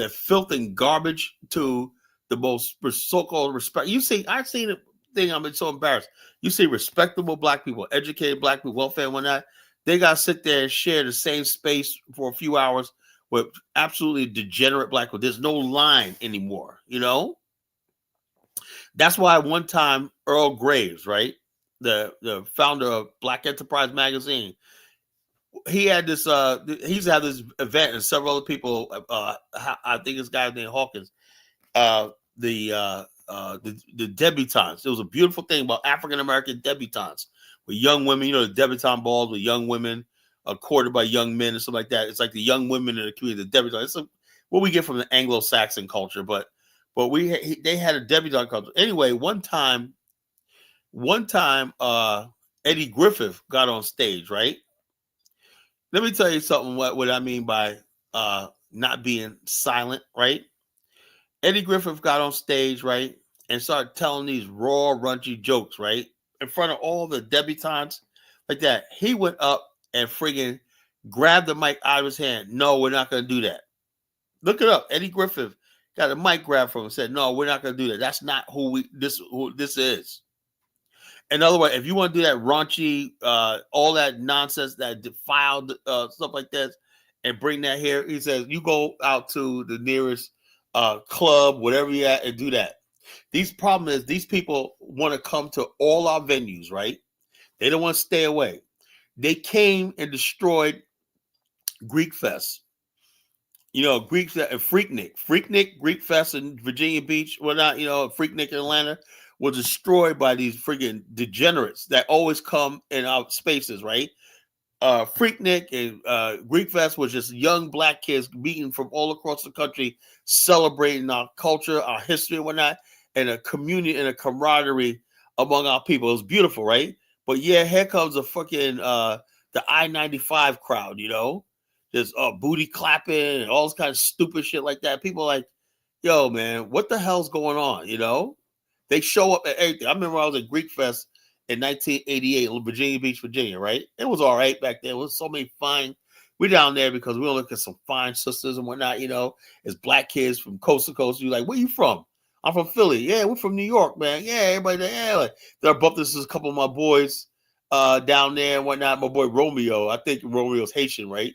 filth and garbage to the most so-called respect. I've seen a thing. I'm so embarrassed. You see respectable black people, educated black people, welfare and whatnot. They got to sit there and share the same space for a few hours with absolutely degenerate black people. There's no line anymore. That's why one time Earl Graves, right? the founder of Black Enterprise Magazine, he had this. He used to have this event, and several other people. I think this guy named Hawkins. Uh, the debutantes. It was a beautiful thing about African American debutantes with young women. You know, the debutante balls with young women, courted by young men and stuff like that. It's like the young women in the community, the debutantes. It's what we get from the Anglo-Saxon culture, but they had a debutante culture. Anyway, one time, Eddie Griffith got on stage, right? Let me tell you something. What I mean by not being silent, right? Eddie Griffith got on stage, right, and started telling these raw, raunchy jokes, right, in front of all the debutantes, like that. He went up and friggin' grabbed the mic out of his hand. No, we're not going to do that. Look it up. Eddie Griffith got a mic grab from him and said, "No, we're not going to do that. That's not who this is." In other words, if you want to do that raunchy, all that nonsense, that defiled stuff like that, and bring that here, he says, you go out to the nearest club, whatever you're at, and do that. These problem is these people want to come to all our venues, right? They don't want to stay away. They came and destroyed Greek Fest. You know, Greek Freaknik, Greek Fest in Virginia Beach, whatnot, you know, Freaknik in Atlanta was destroyed by these friggin' degenerates that always come in our spaces, right? Freaknik and Greek Fest was just young black kids meeting from all across the country, celebrating our culture, our history, and whatnot, and a community and a camaraderie among our people. It was beautiful, right? But yeah, here comes a fucking the I-95 crowd, you know, just booty clapping and all this kind of stupid shit like that. People are like, yo, man, what the hell's going on? You know, they show up at everything. I remember I was at Greek Fest in 1988, Virginia Beach, Virginia, right? It was all right back then. It was so many fine. We're down there because we look at some fine sisters and whatnot, you know, as black kids from coast to coast. You're like, where you from? I'm from Philly. Yeah, we're from New York, man. Yeah, everybody there. Yeah, like, there are bumped. This is a couple of my boys down there and whatnot. My boy Romeo. I think Romeo's Haitian, right?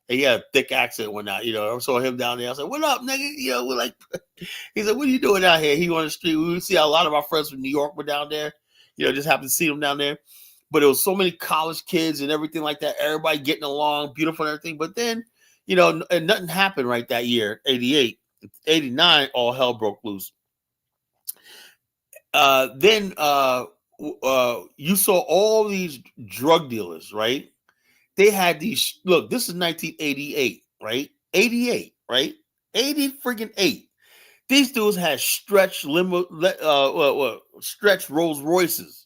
And he had a thick accent and whatnot, you know. I saw him down there. I said, what up, nigga? You know, we're like, he said, what are you doing out here? He on the street. We see a lot of our friends from New York were down there. You know, just happened to see them down there. But it was so many college kids and everything like that. Everybody getting along, beautiful and everything. But then, you know, and nothing happened right that year, 88. 89, all hell broke loose. Then you saw all these drug dealers, right? They had these, look, this is 1988, right? 88, right? 80 freaking 8. These dudes had stretch stretch Rolls Royces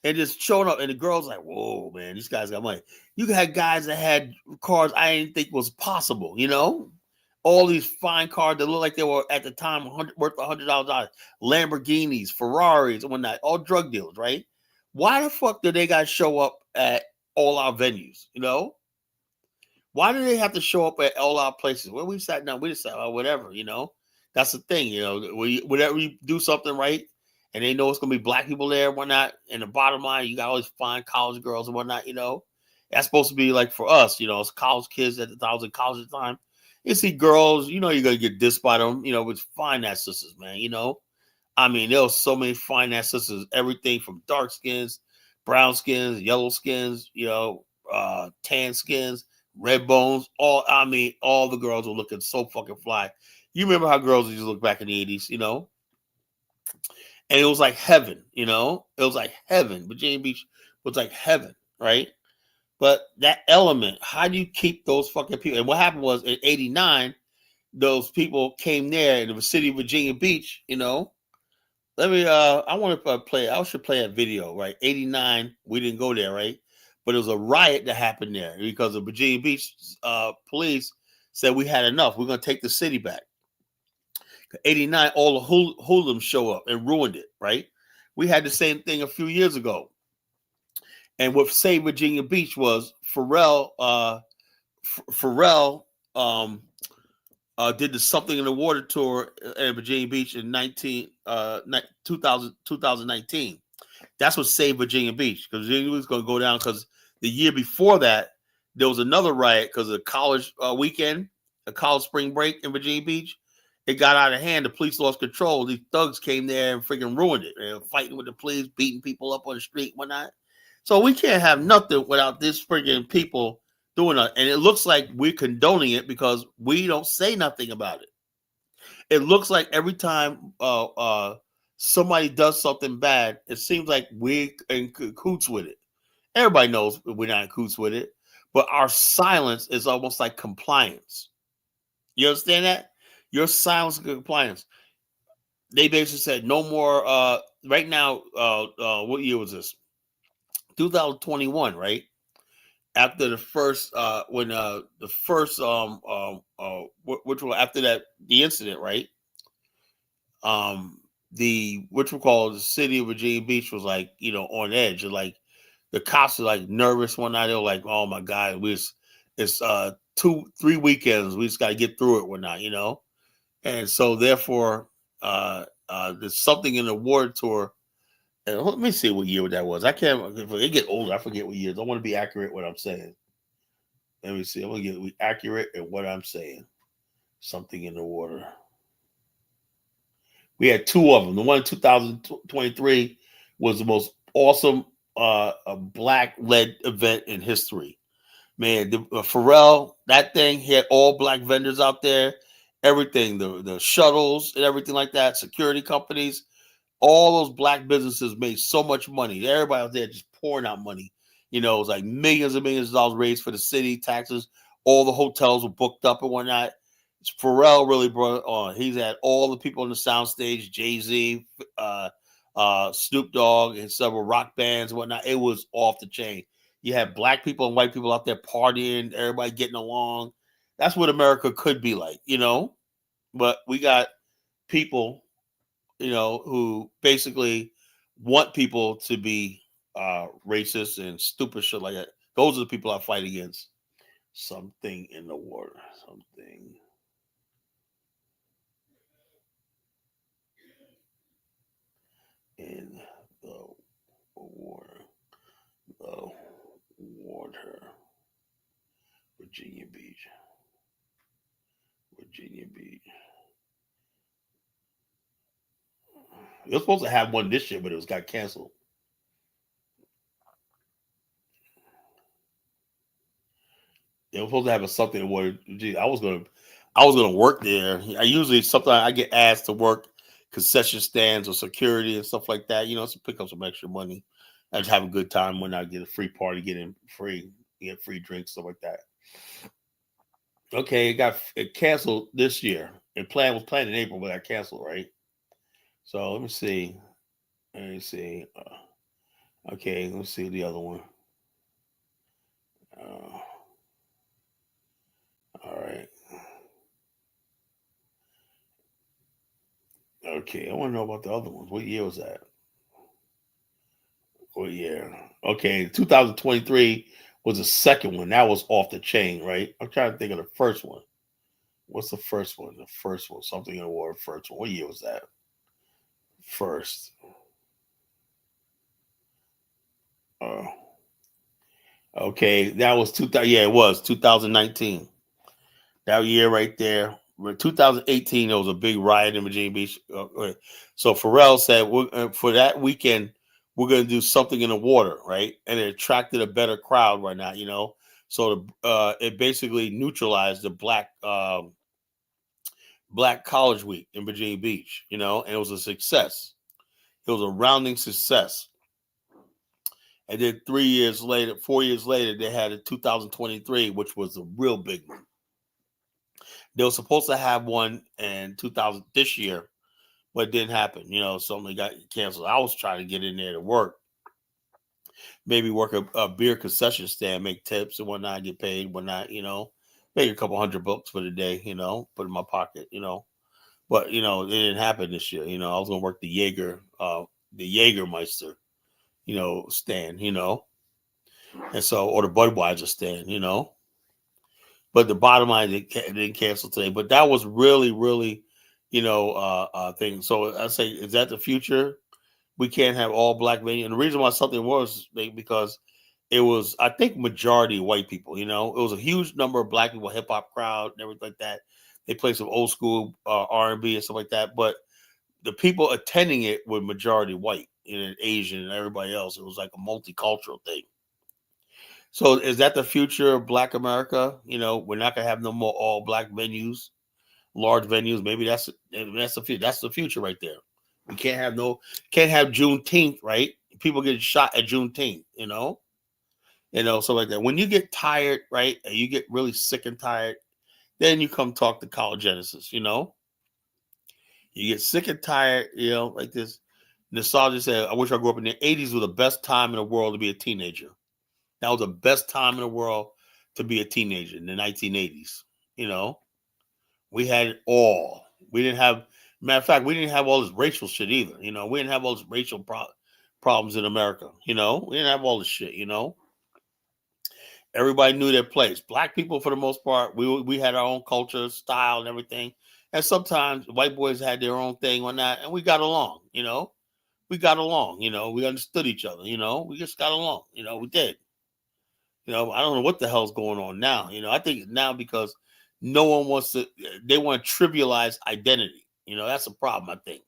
and just showing up. And the girls like, whoa, man, these guys got money. You had guys that had cars I didn't think was possible, you know? All these fine cars that looked like they were at the time worth $100, Lamborghinis, Ferraris, and whatnot, all drug dealers, right? Why the fuck did they guys show up at all our venues, you know? Why do they have to show up at all our places? Well, we sat down, we just said, whatever, you know? That's the thing, you know, whenever you do something right and they know it's going to be black people there and whatnot, and the bottom line, you got all these fine college girls and whatnot, you know? That's supposed to be like for us, you know, as college kids at the time, I was in college at the time. You see girls, you know, you're going to get dissed by them, you know, with fine ass sisters, man, you know? I mean, there was so many fine ass sisters, everything from dark skins, brown skins, yellow skins, you know, tan skins, red bones, all the girls were looking so fucking fly. You remember how girls used to look back in the 80s, you know? And it was like heaven, you know? It was like heaven. Virginia Beach was like heaven, right? But that element, how do you keep those fucking people? And what happened was in 89, those people came there in the city of Virginia Beach, you know? I want to play, I should play a video, right? 89, we didn't go there, right? But it was a riot that happened there because the Virginia Beach police said we had enough. We're going to take the city back. 89, all the hoodlums show up and ruined it, right? We had the same thing a few years ago. And what saved Virginia Beach was Pharrell did the Something in the Water tour in Virginia Beach in 2019. That's what saved Virginia Beach, because Virginia was going to go down because the year before that, there was another riot because of the college weekend, a college spring break in Virginia Beach. it got out of hand. The police lost control. These thugs came there and freaking ruined it. They were fighting with the police, beating people up on the street, whatnot. So we can't have nothing without this freaking people doing it. And it looks like we're condoning it because we don't say nothing about it. It looks like every time somebody does something bad, it seems like we're in cahoots with it. Everybody knows we're not in cahoots with it, but our silence is almost like compliance. You understand that? Your silence and compliance. They basically said no more. Right now, what year was this? 2021, right? After the first, when the first, which was after that the incident, right? The which we call the city of Virginia Beach was like on edge, and like the cops were like nervous one night. They were like, "Oh my God, it's 2-3 weekends. We just got to get through it, whatnot." And so therefore, there's something in the water tour. And let me see what year that was. I can't. If they get older, I forget what years. I want to be accurate what I'm saying. Let me see. I'm gonna get accurate at what I'm saying. Something in the water. We had two of them. The one in 2023 was the most awesome black-led event in history. Man, the Pharrell, that thing had all black vendors out there, everything, the shuttles and everything like that, security companies, all those black businesses made so much money. Everybody was there just pouring out money. It was like millions and millions of dollars raised for the city, taxes. All the hotels were booked up and whatnot. Pharrell really brought it on. He's had all the people on the soundstage, Jay-Z, Snoop Dogg, and several rock bands and whatnot. It was off the chain. You had black people and white people out there partying, everybody getting along. That's what America could be like, But we got people, who basically want people to be racist and stupid shit like that. Those are the people I fight against. Something in the water. Something. In the water. The water. Virginia Beach. Virginia Beach. It was supposed to have one this year, but it got canceled. They were supposed to have something where, gee, I was gonna work there. I usually sometimes I get asked to work concession stands or security and stuff like that. To pick up some extra money. I just have a good time when I get a free party, get free drinks, stuff like that. Okay, it canceled this year. It was planned in April, but it got canceled, right? So let me see. Okay, let's see the other one. All right. Okay, I want to know about the other ones. What year was that? What year? Okay, 2023 was the second one. That was off the chain, right? I'm trying to think of the first one. What's the first one? The first one, something in the water. First one. What year was that? First. Okay, that was 2000. Yeah, it was 2019. That year right there. 2018, there was a big riot in Virginia Beach. So Pharrell said, for that weekend, we're going to do something in the water, right? And it attracted a better crowd right now, So it basically neutralized the Black College Week in Virginia Beach, and it was a success. It was a rounding success. And then 4 years later, they had a 2023, which was a real big one. They were supposed to have one in 2000 this year, but it didn't happen. Something got canceled. I was trying to get in there to work, maybe work a beer concession stand, make tips and whatnot, get paid, whatnot. Make a couple $100 for the day. Put in my pocket. But it didn't happen this year. I was gonna work the Jägermeister, stand. And so, or the Budweiser stand. But the bottom line, it didn't cancel today. But that was really, really, thing. So I say, is that the future? We can't have all black venues. And the reason why something was because it was, I think, majority white people. It was a huge number of black people, hip hop crowd, and everything like that. They play some old school R&B and stuff like that. But the people attending it were majority white and Asian and everybody else. It was like a multicultural thing. So is that the future of Black America? We're not gonna have no more all black venues, large venues. Maybe that's the future right there. We can't have Juneteenth, right? People get shot at Juneteenth, so like that. When you get tired, right, and you get really sick and tired, then you come talk to College Genesis, You get sick and tired, like this. Nostalgia said, I wish I grew up in the 80s was the best time in the world to be a teenager. That was the best time in the world to be a teenager in the 1980s. We had it all. We didn't have, matter of fact, we didn't have all this racial shit either. We didn't have all this racial problems in America. We didn't have all this shit. Everybody knew their place. Black people, for the most part, we had our own culture, style, and everything. And sometimes white boys had their own thing on that, and we got along. We got along. We understood each other. We just got along. We did. I don't know what the hell's going on now. I think now because no one wants to, they want to trivialize identity. That's a problem, I think.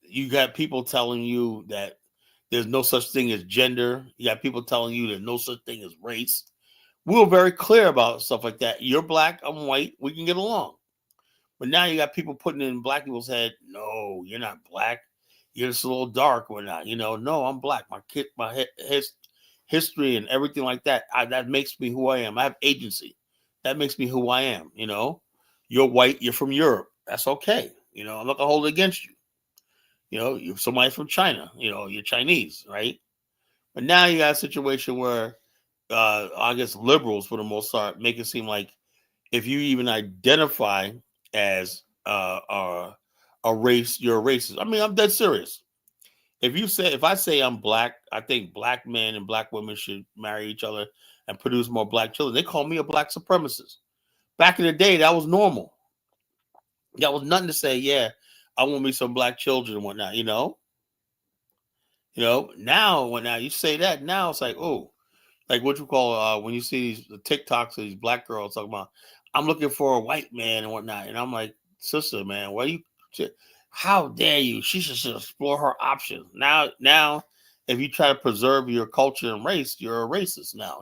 You got people telling you that there's no such thing as gender. You got people telling you there's no such thing as race. We were very clear about stuff like that. You're black, I'm white, we can get along. But now you got people putting in black people's head, no, you're not black. You're just a little dark or not. No, I'm black. My history and everything like that, that makes me who I am. I have agency. That makes me who I am. You're white, you're from Europe. That's okay. I'm not gonna hold it against you. You're somebody from China, you're Chinese, right? But now you got a situation where I guess liberals, for the most part, make it seem like if you even identify as a race, you're a racist. I mean, I'm dead serious. If I say I'm black, I think black men and black women should marry each other and produce more black children. They call me a black supremacist. Back in the day, that was normal. That was nothing to say, yeah, I want me some black children and whatnot, Now when you say that, now it's like, oh, like what you call when you see these TikToks of these black girls talking about, I'm looking for a white man and whatnot. And I'm like, sister, man, how dare you? She should explore her options. Now, if you try to preserve your culture and race, you're a racist now,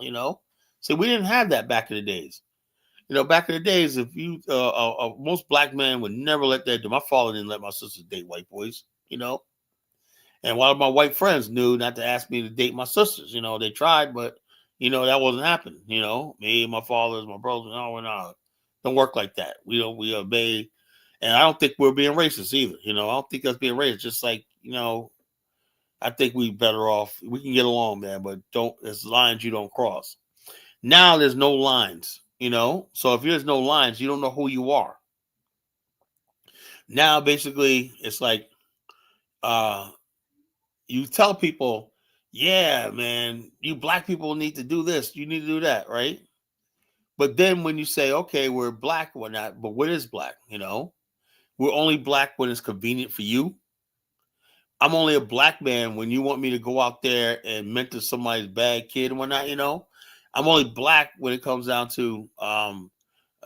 See, we didn't have that back in the days. Back in the days, if you, most black men would never let that do. My father didn't let my sisters date white boys, And a lot of my white friends knew not to ask me to date my sisters. They tried, but, that wasn't happening. Me, my fathers, my brothers, no, we're not. Don't work like that. We obey. And I don't think we're being racist either. I don't think that's being racist. Just like, I think we better off. We can get along, man, but there's lines you don't cross. Now there's no lines. So if there's no lines, you don't know who you are. Now, basically, it's like you tell people, yeah, man, you black people need to do this, you need to do that, right? But then when you say, okay, we're black or whatnot, but what is black? We're only black when it's convenient for you. I'm only a black man when you want me to go out there and mentor somebody's bad kid and whatnot, I'm only black when it comes down to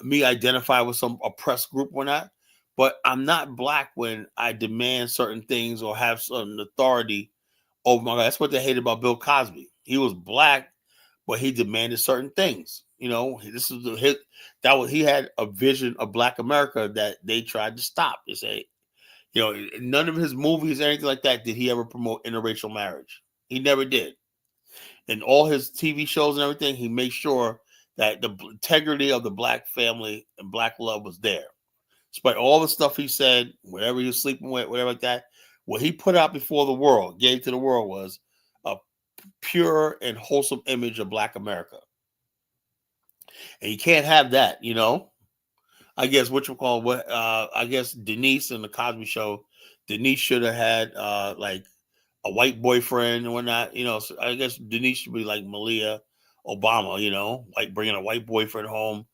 me identify with some oppressed group or not, but I'm not black when I demand certain things or have some authority over my life. That's what they hated about Bill Cosby. He was black, but he demanded certain things. This is he had a vision of Black America that they tried to stop. They say, none of his movies or anything like that did he ever promote interracial marriage. He never did. In all his TV shows and everything, he made sure that the integrity of the black family and black love was there. Despite all the stuff he said, whatever he was sleeping with, whatever like that, what he put out before the world, gave to the world, was a pure and wholesome image of Black America. And you can't have that, I guess I guess Denise in the Cosby Show, Denise should have had like a white boyfriend and whatnot, So I guess Denise should be like Malia Obama, like bringing a white boyfriend home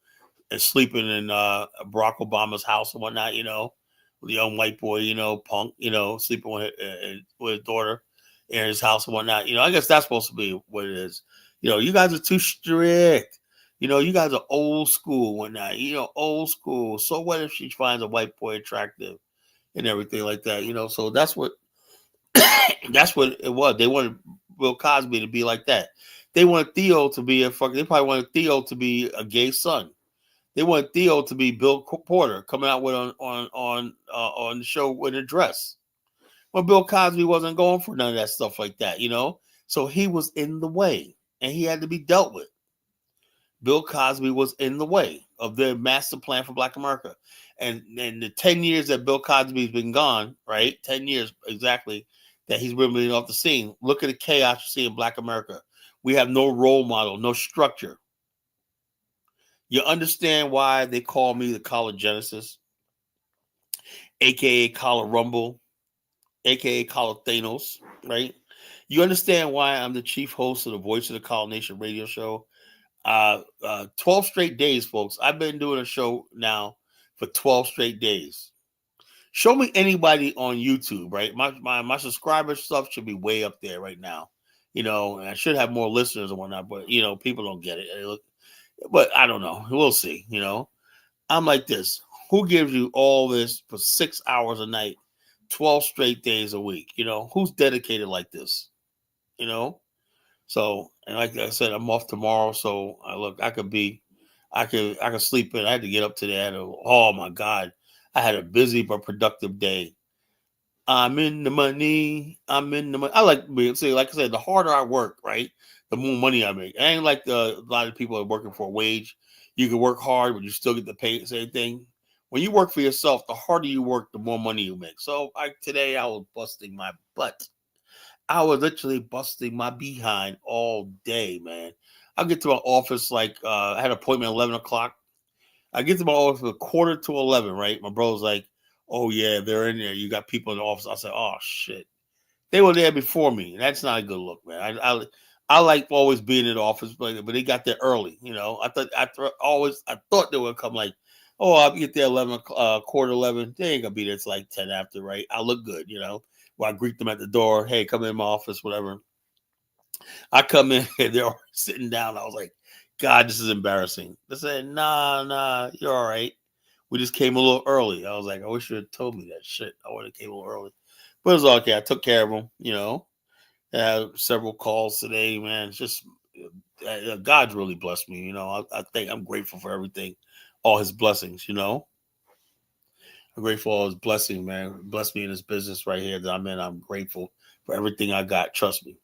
and sleeping in Barack Obama's house and whatnot, with a young white boy, punk, sleeping with his daughter in his house and whatnot. I guess that's supposed to be what it is. You guys are too strict. You guys are old school when that, old school. So what if she finds a white boy attractive and everything like that? So that's what that's what it was. They wanted Bill Cosby to be like that. They wanted Theo to be a fucking. They probably wanted Theo to be a gay son. They wanted Theo to be Bill Porter coming out with on the show with a dress. Well, Bill Cosby wasn't going for none of that stuff like that. So he was in the way, and he had to be dealt with. Bill Cosby was in the way of the master plan for Black America. And the 10 years that Bill Cosby's been gone, right? 10 years exactly that he's been off the scene. Look at the chaos you see in Black America. We have no role model, no structure. You understand why they call me the Collar Genesis, aka Collar Rumble, aka Collar Thanos, right? You understand why I'm the chief host of the Voice of the Collar Nation radio show? 12 straight days, folks. I've been doing a show now for 12 straight days. Show me anybody on YouTube, right? My subscriber stuff should be way up there right now. And I should have more listeners and whatnot, but people don't get it. But I don't know. We'll see. I'm like this. Who gives you all this for 6 hours a night, 12 straight days a week? Who's dedicated like this? So, and like I said, I'm off tomorrow. So I could sleep in. I had to get up today. Oh my God. I had a busy but productive day. I'm in the money. I'm in the money. I like like I said, the harder I work, right, the more money I make. I ain't like a lot of people are working for a wage. You can work hard, but you still get the pay. Same thing. When you work for yourself, the harder you work, the more money you make. So today I was busting my butt. I was literally busting my behind all day, man. I get to my office I had an appointment at 11 o'clock. I get to my office at 11:15, right? My brother's like, oh, yeah, they're in there. You got people in the office. I said, oh, shit. They were there before me. That's not a good look, man. I like always being in the office, but they got there early. I thought they would come oh, I'll get there 11, 11:15. They ain't gonna be there till 10 after, right? I look good. Well, I greet them at the door. Hey, come in my office, whatever. I come in, they're already sitting down. I was like, God, this is embarrassing. They said, nah, you're all right. We just came a little early. I was like, I wish you had told me that shit. I would have came a little early. But it was okay. I took care of them. I had several calls today, man. It's just God's really blessed me. I think I'm grateful for everything, all his blessings. I'm grateful for all his blessings, man. Bless me in this business right here that I'm in. I'm grateful for everything I got. Trust me.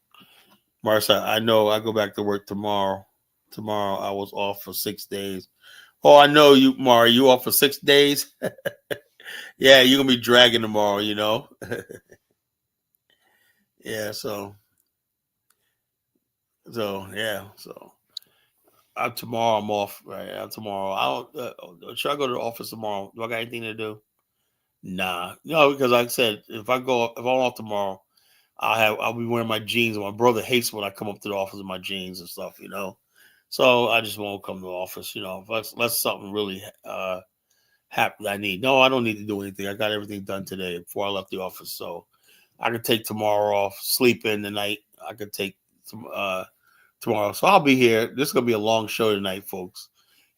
Marcia, I know I go back to work tomorrow. Tomorrow I was off for 6 days. Oh, I know you, Mara. You off for 6 days? Yeah, you're gonna be dragging tomorrow. Yeah, yeah, tomorrow I'm off. Right, tomorrow I don't. Should I go to the office tomorrow? Do I got anything to do? Nah, no, because like I said, if I'm off tomorrow, I'll be wearing my jeans. And my brother hates when I come up to the office in my jeans and stuff. So I just won't come to the office. Unless something really happen I need. No, I don't need to do anything. I got everything done today before I left the office. So I could take tomorrow off, sleep in the night. I could take tomorrow. So I'll be here. This is gonna be a long show tonight, folks,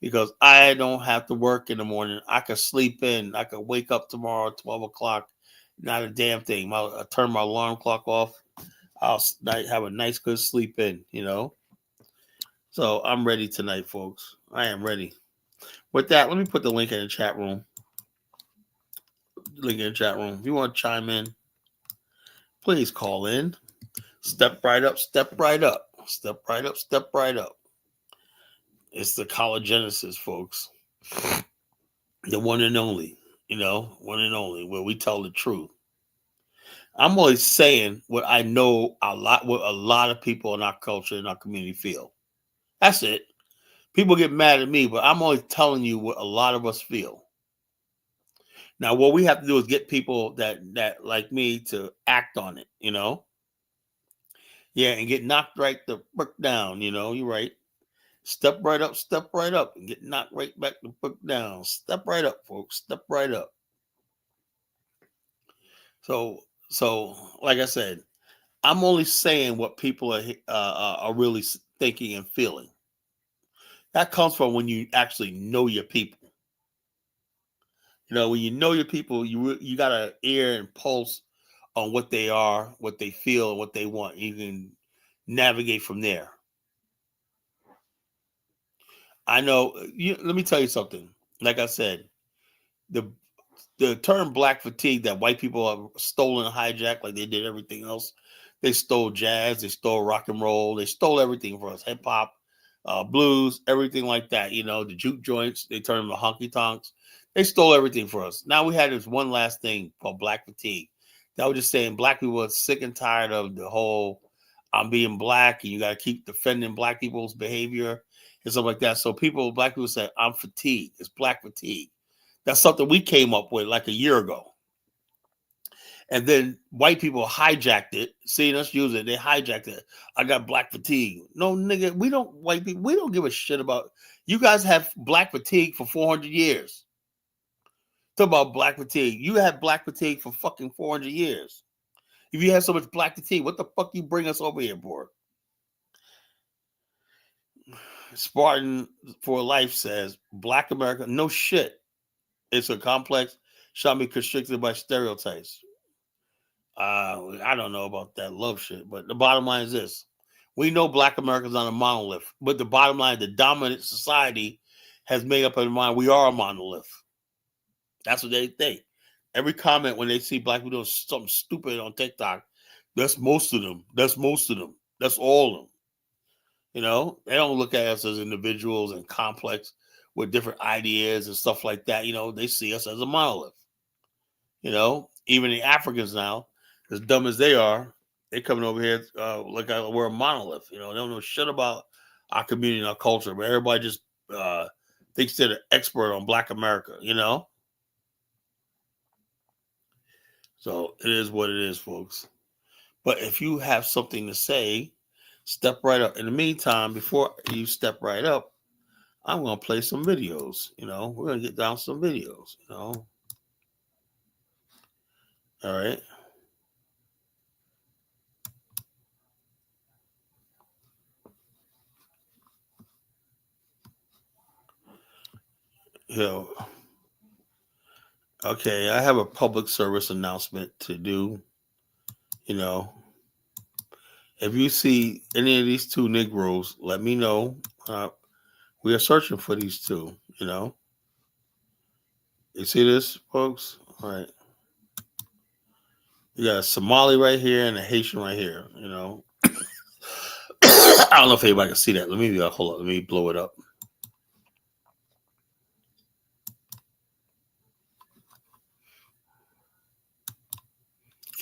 because I don't have to work in the morning. I could sleep in. I could wake up tomorrow at 12 o'clock. Not a damn thing. I turn my alarm clock off. I'll have a nice, good sleep in. So I'm ready tonight, folks. I am ready. With that, let me put the link in the chat room. If you want to chime in, please call in. Step right up, step right up, step right up, step right up. It's the Collar Genesis, folks. The one and only, one and only, where we tell the truth. I'm always saying what I know what a lot of people in our culture, in our community feel. That's it. People get mad at me, but I'm always telling you what a lot of us feel. Now, what we have to do is get people that like me to act on it, Yeah, and get knocked right the fuck down, you're right. Step right up, and get knocked right back the fuck down. Step right up, folks. Step right up. So, like I said, I'm only saying what people are really thinking and feeling. That comes from when you actually know your people. When you know your people, you got an ear and pulse on what they are, what they feel, and what they want. You can navigate from there. I know. Let me tell you something. Like I said, the the term black fatigue that white people have stolen and hijacked like they did everything else. They stole jazz, they stole rock and roll, they stole everything for us, hip hop, blues, everything like that. The juke joints, they turned them to honky tonks. They stole everything for us. Now we had this one last thing called black fatigue. That was just saying black people are sick and tired of the whole I'm being black and you got to keep defending black people's behavior and stuff like that. So black people say, I'm fatigued. It's black fatigue. That's something we came up with like a year ago. And then white people hijacked it. Seeing us use it, they hijacked it. I got black fatigue. No, nigga, white people, we don't give a shit about. You guys have black fatigue for 400 years. Talk about black fatigue. You had black fatigue for fucking 400 years. If you have so much black fatigue, what the fuck you bring us over here for? Spartan for Life says, Black America, no shit. It's a complex, shall be constricted by stereotypes. I don't know about that love shit, but the bottom line is this. We know black America's on a monolith, but the bottom line, the dominant society has made up their mind we are a monolith. That's what they think. Every comment when they see black people doing something stupid on TikTok, that's most of them. That's most of them. That's all of them. They don't look at us as individuals and complex with different ideas and stuff like that. They see us as a monolith. Even the Africans now, as dumb as they are, they coming over here like we're a monolith. They don't know shit about our community and our culture, but everybody just thinks they're the expert on Black America. So it is what it is, folks. But if you have something to say, step right up. In the meantime, before you step right up, I'm gonna play some videos. We're gonna get down some videos. All right. Okay, I have a public service announcement to do. If you see any of these two Negroes, let me know. We are searching for these two. You see this, folks? All right. You got a Somali right here and a Haitian right here. I don't know if anybody can see that. Let me hold on. Let me blow it up.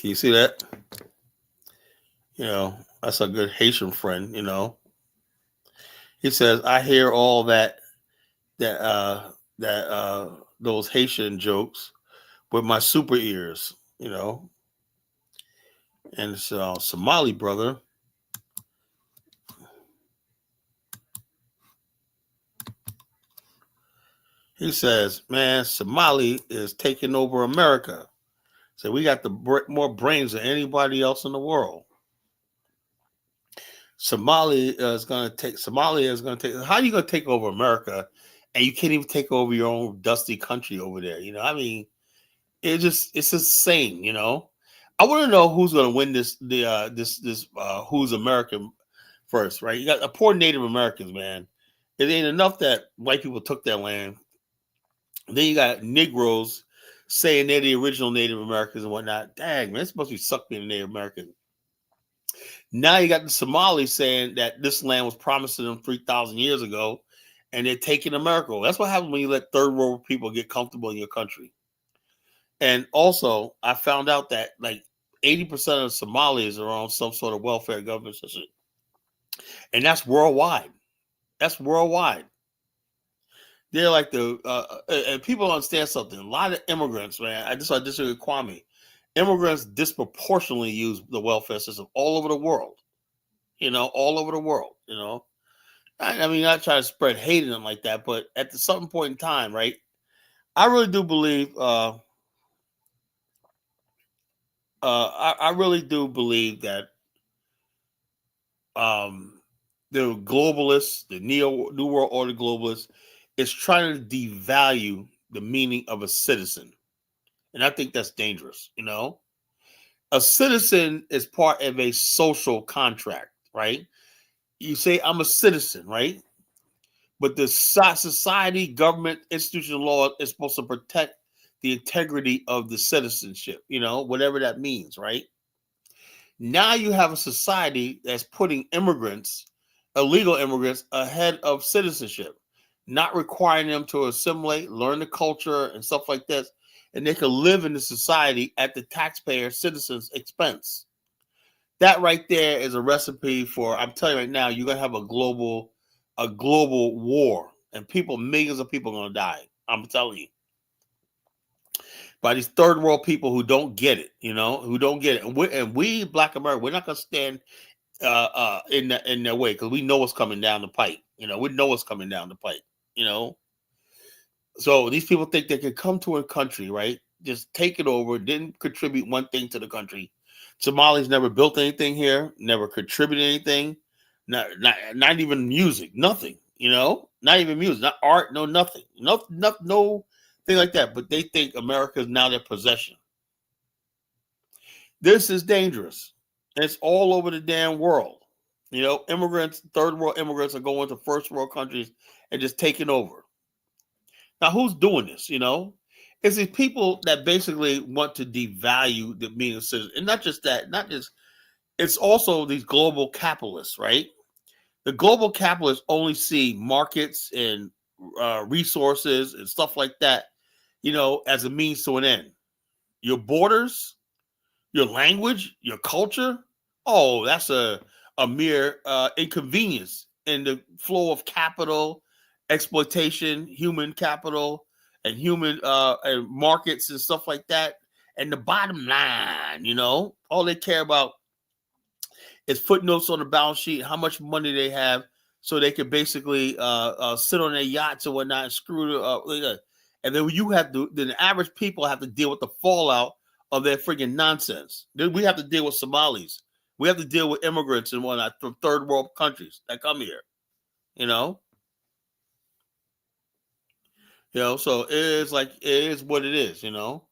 Can you see that? That's a good Haitian friend. He says, "I hear all that those Haitian jokes with my super ears." And it's Somali brother. He says, "Man, Somali is taking over America. So we got more brains than anybody else in the world. Somalia is going to take. How are you going to take over America, and you can't even take over your own dusty country over there? It's insane. I want to know who's going to win this. Who's American first, right? You got the poor Native Americans, man. It ain't enough that white people took their land. Then you got Negroes saying they're the original Native Americans and whatnot. Dang, man, it's supposed to be suck being a Native American. Now you got the Somalis saying that this land was promised to them 3,000 years ago, and they're taking America. That's what happens when you let third world people get comfortable in your country. And also, I found out that like 80% of Somalis are on some sort of welfare government system, and that's worldwide. That's worldwide. They're like and people understand something. A lot of immigrants, man. I disagree with Kwame. Immigrants disproportionately use the welfare system all over the world. All over the world. I mean, not trying to spread hate in them like that, but at some point in time, right? I really do believe. I really do believe that the globalists, the New World Order globalists, is trying to devalue the meaning of a citizen. And I think that's dangerous, you know? A citizen is part of a social contract, right? You say, I'm a citizen, right? But the society, government, institutional law is supposed to protect the integrity of the citizenship, you know, whatever that means, right? Now you have a society that's putting immigrants, illegal immigrants, ahead of citizenship, not requiring them to assimilate, learn the culture, and stuff like this. And they can live in the society at the taxpayer citizens' expense. That right there is a recipe for, I'm telling you right now, you're gonna have a global war, and people, millions of people are gonna die. I'm telling you. By these third world people who don't get it, you know, who don't get it. And we Black America, we're not gonna stand in their way, because we know what's coming down the pipe. You know, we know what's coming down the pipe. You know, so these people think they can come to a country, right? Just take it over, didn't contribute one thing to the country. Somalis never built anything here, never contributed anything, not even music, nothing. You know, not even music, not art, no nothing, no thing like that. But they think America is now their possession. This is dangerous. It's all over the damn world. You know, immigrants, third world immigrants are going to first world countries and just taking over. Now, who's doing this? You know, it's these people that basically want to devalue the meaning of citizen. And not just that, not just, it's also these global capitalists, right? The global capitalists only see markets and resources and stuff like that, you know, as a means to an end. Your borders, your language, your culture, oh, that's a mere inconvenience in the flow of capital, exploitation, human capital, and human and markets and stuff like that. And the bottom line, you know, all they care about is footnotes on the balance sheet, how much money they have, so they can basically sit on their yachts and whatnot and screw the. And then you have to, then the average people have to deal with the fallout of their freaking nonsense. Then we have to deal with Somalis. We have to deal with immigrants and whatnot from third world countries that come here. You know, so it is like it is what it is. You know,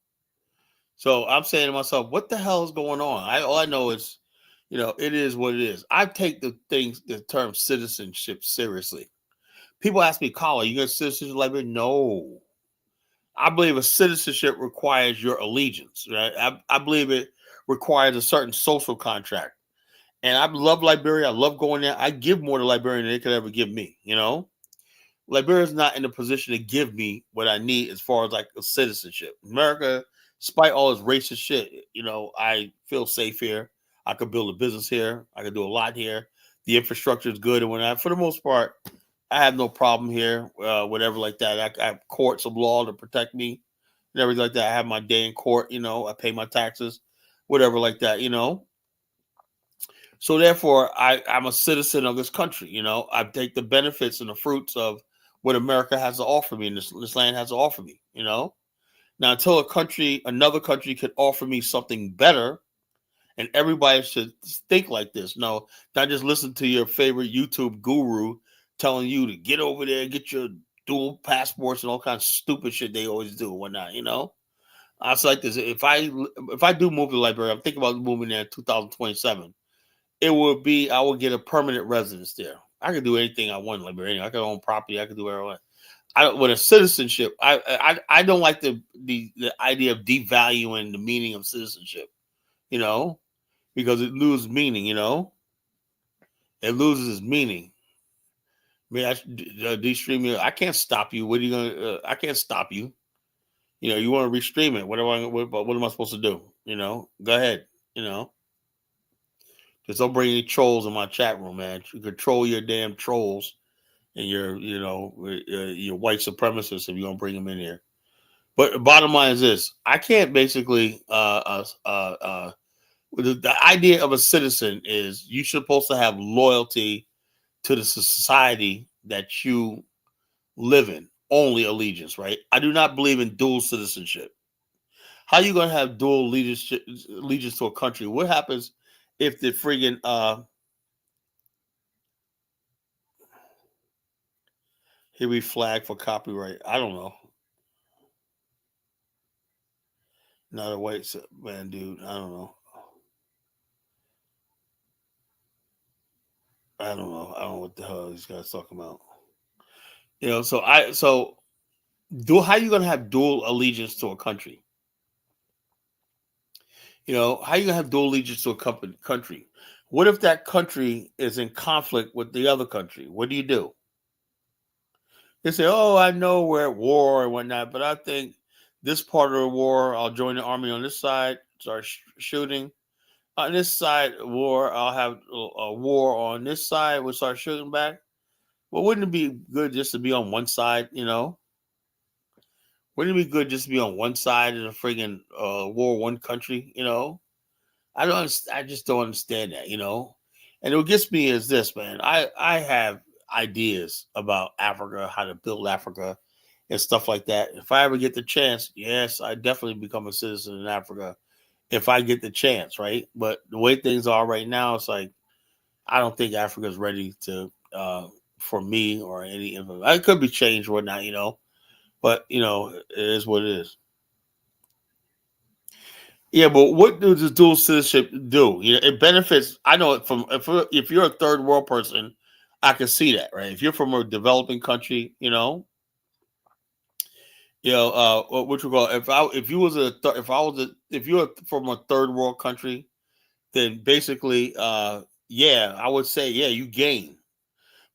so I'm saying to myself, what the hell is going on? All I know is, it is what it is. I take the term citizenship seriously. People ask me, Carl, are you a citizenship librarian? No. I believe a citizenship requires your allegiance, right? I believe it requires a certain social contract. And I love Liberia. I love going there. I give more to Liberia than they could ever give me, you know? Liberia's not in a position to give me what I need as far as like a citizenship. America, despite all this racist shit, I feel safe here. I could build a business here. I could do a lot here. The infrastructure is good, and for the most part, I have no problem here. Whatever like that. I have courts of law to protect me and everything like that. I have my day in court. I pay my taxes, whatever like that. So therefore, I'm a citizen of this country. I take the benefits and the fruits of what America has to offer me, and this land has to offer me. Now until another country could offer me something better, and everybody should think like this. No, not just listen to your favorite YouTube guru telling you to get over there, get your dual passports and all kinds of stupid shit they always do and whatnot. I was like this. If I do move to Liberia, I'm thinking about moving there in 2027. It would be, I would get a permanent residence there. I could do anything I want in Liberia. I could own property. I could do whatever I want. With a citizenship, I don't like the idea of devaluing the meaning of citizenship. Because it loses meaning. It loses its meaning. I mean, de-stream you. I can't stop you. What are you gonna? I can't stop you. You want to restream it. What am I supposed to do? Go ahead. Just don't bring any trolls in my chat room, man. You control your damn trolls and your white supremacists if you don't bring them in here. But the bottom line is this: I can't basically. The idea of a citizen is you're supposed to have loyalty to the society that you live in. Only allegiance, right? I do not believe in dual citizenship. How you gonna have dual allegiance to a country? What happens if the friggin' He'll be flagged for copyright. I don't know. Not a white man, dude. I don't know. I don't know. I don't know what the hell these guys talking about. So do how you gonna have dual allegiance to a country? How you gonna have dual allegiance to a country? What if that country is in conflict with the other country? What do? They say, "Oh, I know we're at war and whatnot, but I think this part of the war, I'll join the army on this side, start shooting. On this side of war, I'll have a war on this side, we'll start shooting back." Well, wouldn't it be good just to be on one side? Wouldn't it be good just to be on one side of the friggin' war, one country? I just don't understand that. And what gets me is this, man. I have ideas about Africa, how to build Africa, and stuff like that. If I ever get the chance, yes, I definitely become a citizen in Africa if I get the chance, right? But the way things are right now, it's like I don't think Africa is ready to for me or any. It could be changed or whatnot. But it is what it is. Yeah, but what does this dual citizenship do? It benefits. I know it from if you're a third world person, I can see that, right? If you're from a developing country, what you call if you was a if I was a if you're from a third world country, then basically, yeah, I would say yeah, you gain.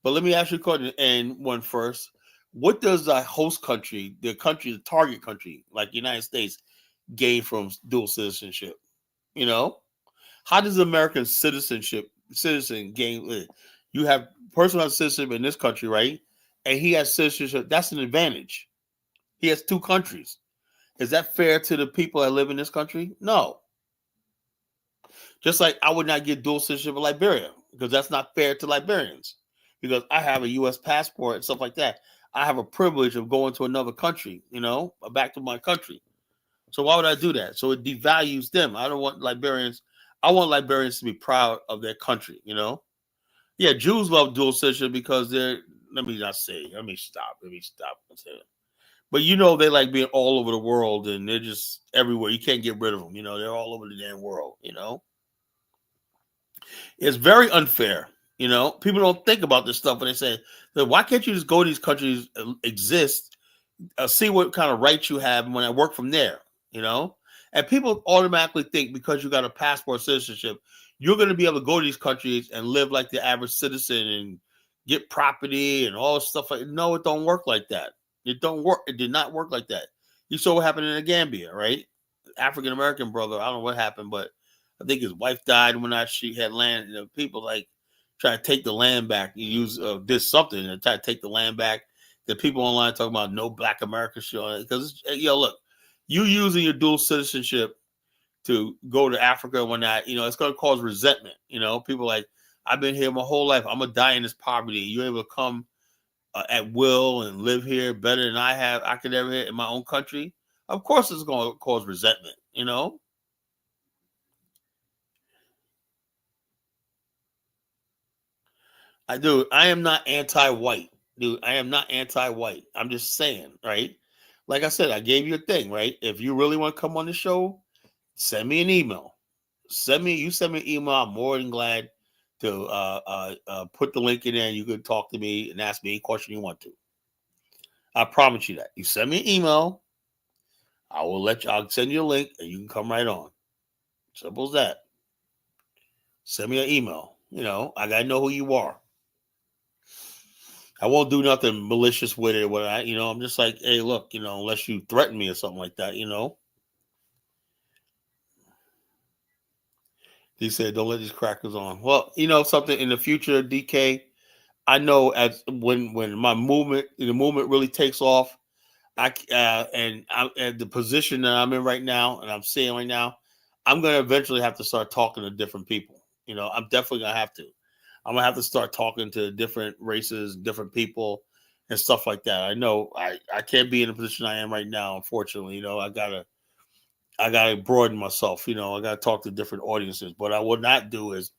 But let me ask you a question and one first. What does the host country, the target country, like the United States, gain from dual citizenship? You know, how does American citizen gain? You have personal citizenship in this country, right? And he has citizenship. That's an advantage. He has two countries. Is that fair to the people that live in this country? No. Just like I would not get dual citizenship in Liberia because that's not fair to Liberians. Because I have a U.S. passport and stuff like that. I have a privilege of going to another country, back to my country. So why would I do that? So it devalues them. I don't want Liberians. I want Liberians to be proud of their country. Yeah, Jews love dual citizenship because they're. Let me not say. Let me stop. But they like being all over the world and they're just everywhere. You can't get rid of them. They're all over the damn world. It's very unfair. People don't think about this stuff when they say, why can't you just go to these countries exist, see what kind of rights you have when I work from there, And people automatically think because you got a passport citizenship, you're going to be able to go to these countries and live like the average citizen and get property and all stuff like that. No, it don't work like that. It don't work. It did not work like that. You saw what happened in the Gambia, right? African American brother. I don't know what happened, but I think his wife died when she had land. People like try to take the land back. You use did something and try to take the land back. The people online talking about no Black American shit because look, you using your dual citizenship to go to Africa and whatnot. It's going to cause resentment. People like I've been here my whole life. I'm gonna die in this poverty. You're able to come at will and live here better than I could ever in my own country. Of course, it's going to cause resentment. I am not anti-white, dude. I am not anti-white. I'm just saying, right? Like I said, I gave you a thing, right? If you really want to come on the show, send me an email. Send me an email. I'm more than glad to put the link in there and you can talk to me and ask me any question you want to. I promise you that. You send me an email, I'll send you a link and you can come right on. Simple as that. Send me an email. I gotta know who you are. I won't do nothing malicious with it. I'm just like, hey, look, unless you threaten me or something like that. He said, don't let these crackers on. Well, something in the future, DK. I know as when the movement really takes off, and the position that I'm in right now, and I'm seeing right now, I'm going to eventually have to start talking to different people. I'm definitely going to have to. I'm going to have to start talking to different races, different people, and stuff like that. I know I can't be in the position I am right now, unfortunately. I gotta broaden myself. I gotta talk to different audiences. What I will not do is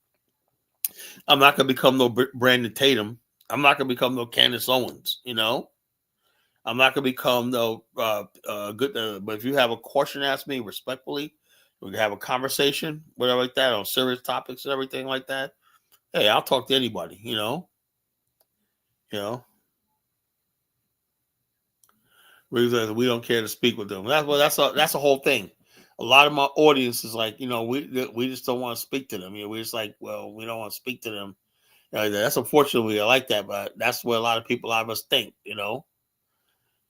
I'm not gonna become no Brandon Tatum. I'm not gonna become no Candace Owens, you know. I'm not gonna become no good. But if you have a question, ask me respectfully. We can have a conversation, whatever like that, on serious topics and everything like that. Hey, I'll talk to anybody, you know. You know, we don't care to speak with them. That's a whole thing. A lot of my audience is like, you know, we just don't want to speak to them. You know, we're just like, well, we don't want to speak to them. That's unfortunately I like that, but that's what a lot of people out of us think. You know,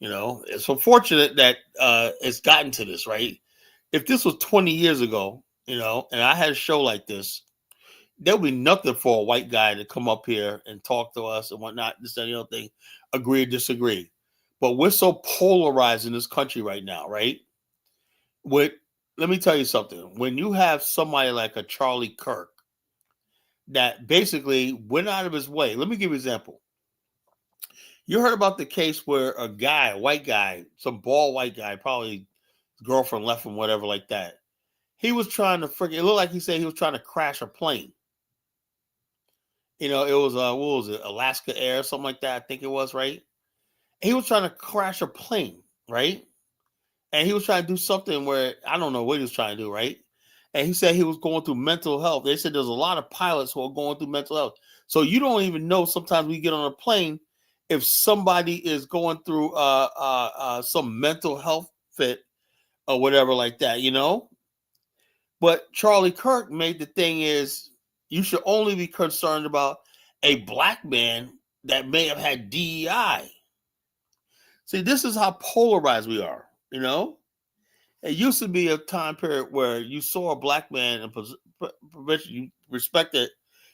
it's unfortunate that it's gotten to this, right? If this was 20 years ago, you know, and I had a show like this, there would be nothing for a white guy to come up here and talk to us and whatnot, this and the other thing, agree or disagree. But we're so polarized in this country right now, right? Let me tell you something. When you have somebody like a Charlie Kirk that basically went out of his way, let me give you an example. You heard about the case where a guy, a white guy, some bald white guy, probably his girlfriend left him, whatever like that. He was trying to it looked like he said he was trying to crash a plane. You know, it was what was it, Alaska Air, or something like that, I think it was, right? He was trying to crash a plane, right? And he was trying to do something where I don't know what he was trying to do, right? And he said he was going through mental health. They said there's a lot of pilots who are going through mental health. So you don't even know sometimes we get on a plane if somebody is going through some mental health fit or whatever like that, you know? But Charlie Kirk made the thing is you should only be concerned about a black man that may have had DEI. See, this is how polarized we are, you know? It used to be a time period where you saw a black man and you respected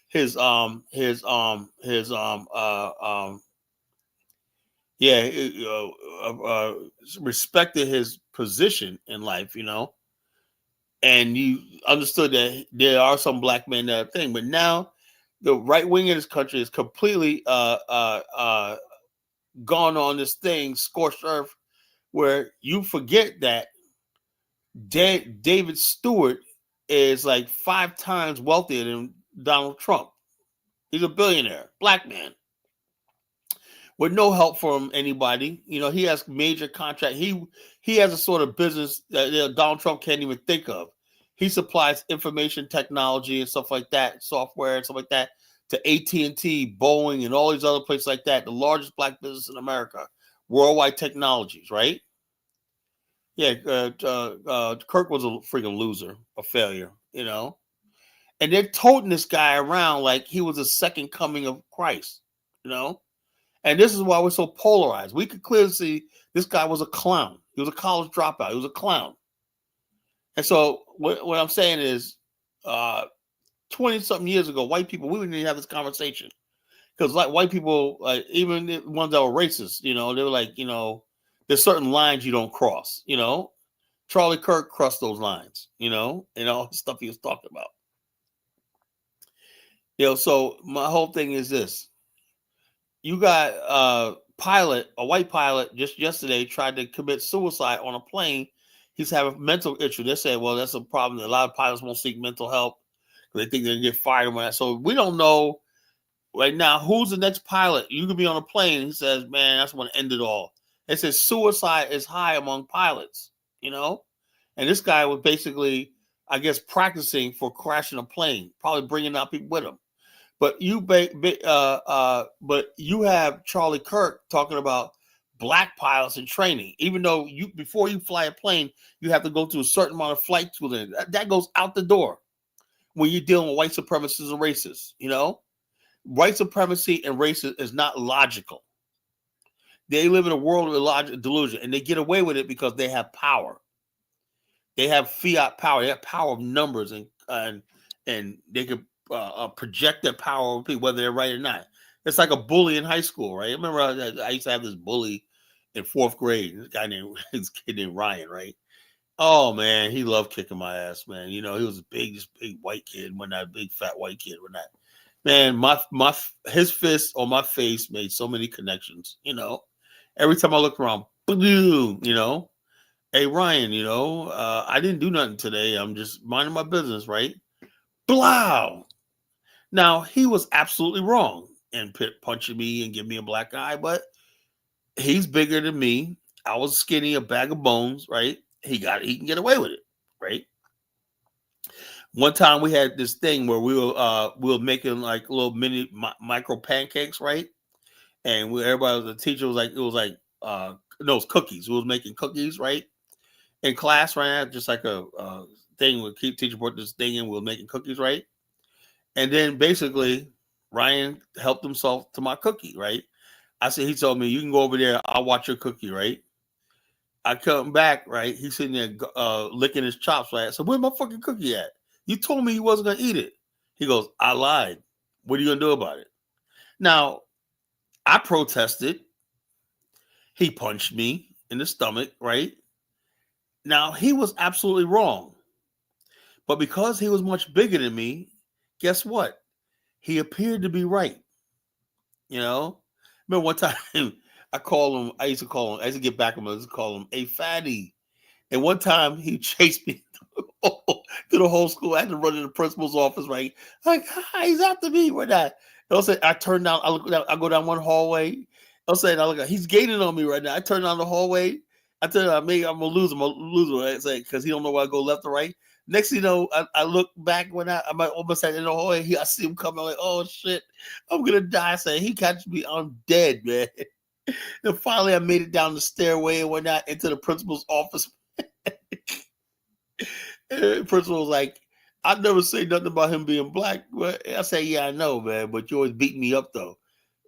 his respected his position in life, you know, and you understood that there are some black men that thing. But now the right wing of this country is completely gone on this thing, scorched earth, where you forget that David Stewart is like 5 times wealthier than Donald Trump. He's a billionaire, black man, with no help from anybody. You know, he has major contract. He has a sort of business that Donald Trump can't even think of. He supplies information technology and stuff like that, software and stuff like that, to AT&T, Boeing, and all these other places like that. The largest black business in America, Worldwide Technologies, right? Yeah, Kirk was a freaking loser, a failure, you know. And they're toting this guy around like he was a second coming of Christ, you know. And this is why we're so polarized. We could clearly see this guy was a clown. He was a college dropout. He was a clown. And so what I'm saying is 20-something years ago, white people, we wouldn't even have this conversation. Because like white people, like even the ones that were racist, you know, they were like, you know, there's certain lines you don't cross, you know. Charlie Kirk crossed those lines, you know, and all the stuff he was talking about. You know, so my whole thing is this. You got a white pilot just yesterday tried to commit suicide on a plane. He's having a mental issue. They say, well, that's a problem. A lot of pilots won't seek mental help because they think they're going to get fired and that. So we don't know right now who's the next pilot. You could be on a plane. He says, man, that's going to end it all. It says suicide is high among pilots, you know? And this guy was basically, I guess, practicing for crashing a plane, probably bringing out people with him. But you have Charlie Kirk talking about black pilots in training. Even though before you fly a plane, you have to go through a certain amount of flight schooling. That goes out the door when you're dealing with white supremacists and racists. You know, white supremacy and racism is not logical. They live in a world of illogical delusion, and they get away with it because they have power. They have fiat power. They have power of numbers, and they could project their power over people, whether they're right or not. It's like a bully in high school, right? I remember I used to have this bully in 4th grade. This kid named Ryan, right? Oh man, he loved kicking my ass, man. You know, he was this big white kid, not big fat white kid, not. Man, his fist on my face made so many connections. You know, every time I look around, boom, you know. Hey Ryan, you know, I didn't do nothing today. I'm just minding my business, right? Blow. Now he was absolutely wrong. and punching me and giving me a black eye, but he's bigger than me. I was skinny, a bag of bones, right? He can get away with it, right? One time we had this thing where we were making like little micro pancakes, right? And the teacher was like, no, it was cookies. We was making cookies, right? In class, right? Just like a thing. We keep teacher brought this thing and we were making cookies, right? And then basically Ryan helped himself to my cookie, right? He told me, you can go over there. I'll watch your cookie, right? I come back, right? He's sitting there licking his chops, right? So where's my fucking cookie at? You told me you wasn't going to eat it. He goes, I lied. What are you going to do about it? Now, I protested. He punched me in the stomach, right? Now, he was absolutely wrong. But because he was much bigger than me, guess what? He appeared to be right. You know? Remember one time I used to get back at him, I used to call him a fatty. And one time he chased me through the whole school. I had to run to the principal's office, right? Like, he's after me. Where that? I turn down, I go down one hallway. He's gaining on me right now. I turn down the hallway. I tell you, I'm gonna lose him. Right? Because he don't know where I go left or right. Next thing you know, I look back when I'm almost at the hallway. I see him coming. I'm like, oh shit, I'm gonna die. I say he catches me, I'm dead, man. And finally, I made it down the stairway and whatnot into the principal's office. And the principal was like, I never say nothing about him being black. But I say, yeah, I know, man, but you always beat me up though.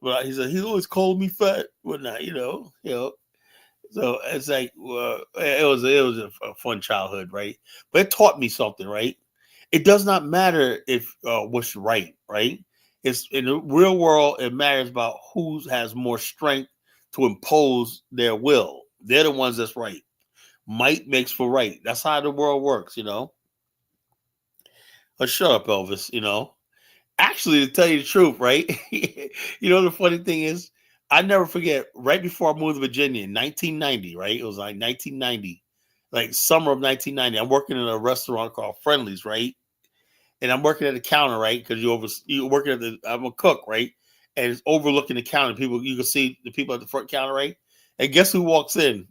But he said he always called me fat, whatnot, you know. So it's like it was a fun childhood, right? But it taught me something, right? It does not matter if what's right, right? It's in the real world. It matters about who has more strength to impose their will. They're the ones that's right. Might makes for right. That's how the world works, you know. But shut up, Elvis. You know. Actually, to tell you the truth, right? The funny thing is, I never forget. Right before I moved to Virginia in 1990, right? It was like 1990, like summer of 1990. I'm working in a restaurant called Friendly's, right? And I'm working at the counter, right? Because you're working I'm a cook, right? And it's overlooking the counter. You can see the people at the front counter, right? And guess who walks in?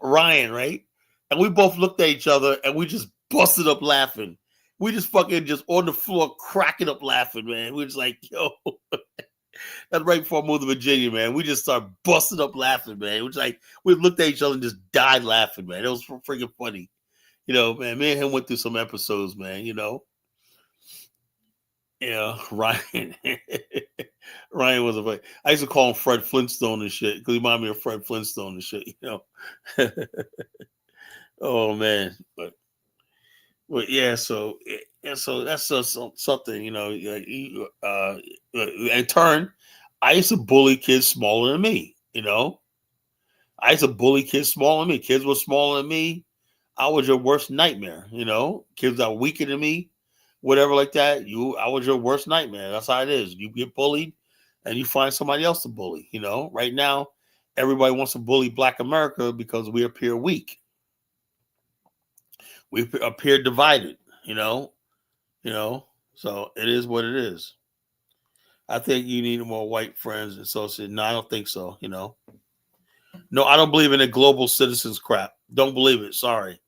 Ryan, right? And we both looked at each other and we just busted up laughing. We just fucking just on the floor cracking up laughing, man. We just like, yo, that's right before I moved to Virginia, man. We just started busting up laughing, man. We looked at each other and just died laughing, man. It was freaking funny. Man, me and him went through some episodes, man, Yeah, Ryan. Ryan was I used to call him Fred Flintstone and shit because he reminded me of Fred Flintstone and shit, Oh man, but yeah, so that's just something, in turn, I used to bully kids smaller than me, I used to bully kids smaller than me. Kids were smaller than me. I was your worst nightmare, Kids that were weaker than me, whatever like that. I was your worst nightmare. That's how it is. You get bullied and you find somebody else to bully, Right now, everybody wants to bully Black America because we appear weak. We appear divided, so it is what it is. I think you need more white friends and associates. No, I don't think so, No, I don't believe in a global citizens crap. Don't believe it. Sorry.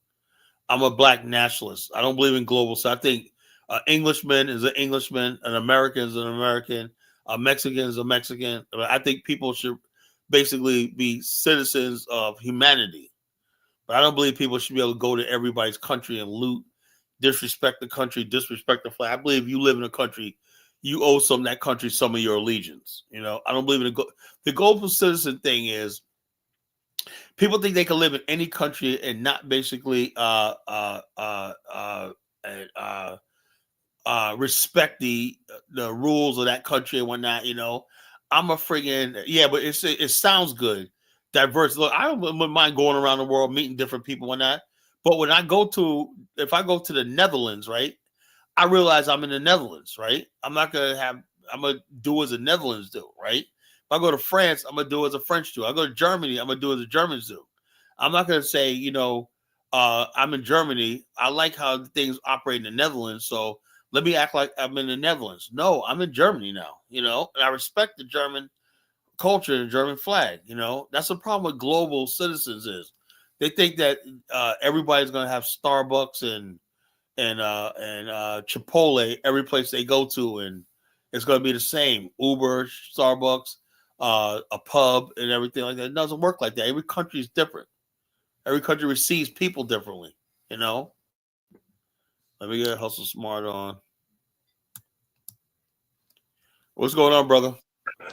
I'm a Black nationalist. I don't believe in global. So I think an Englishman is an Englishman, an American is an American, a Mexican is a Mexican. I think people should basically be citizens of humanity. But I don't believe people should be able to go to everybody's country and loot, disrespect the country, disrespect the flag. I believe you live in a country, you owe that country some of your allegiance. I don't believe in the global citizen thing is people think they can live in any country and not basically respect the rules of that country and whatnot. I'm a friggin' but it sounds good. Diverse. Look, I don't mind going around the world, meeting different people and that. But if I go to the Netherlands, right, I realize I'm in the Netherlands, right? I'm gonna do as the Netherlands do, right? If I go to France, I'm gonna do as the French do. I go to Germany, I'm gonna do as the Germans do. I'm not gonna say, I'm in Germany. I like how things operate in the Netherlands, so Let me act like I'm in the Netherlands. No, I'm in Germany now, you know, and I respect the German culture and German flag. You know, that's the problem with global citizens is they think that everybody's going to have Starbucks and Chipotle every place they go to, and it's going to be the same Uber, Starbucks, a pub, and everything like that. It doesn't work like that. Every country is different. Every country receives people differently. You know. Let me get Hustle Smart on. What's going on, brother?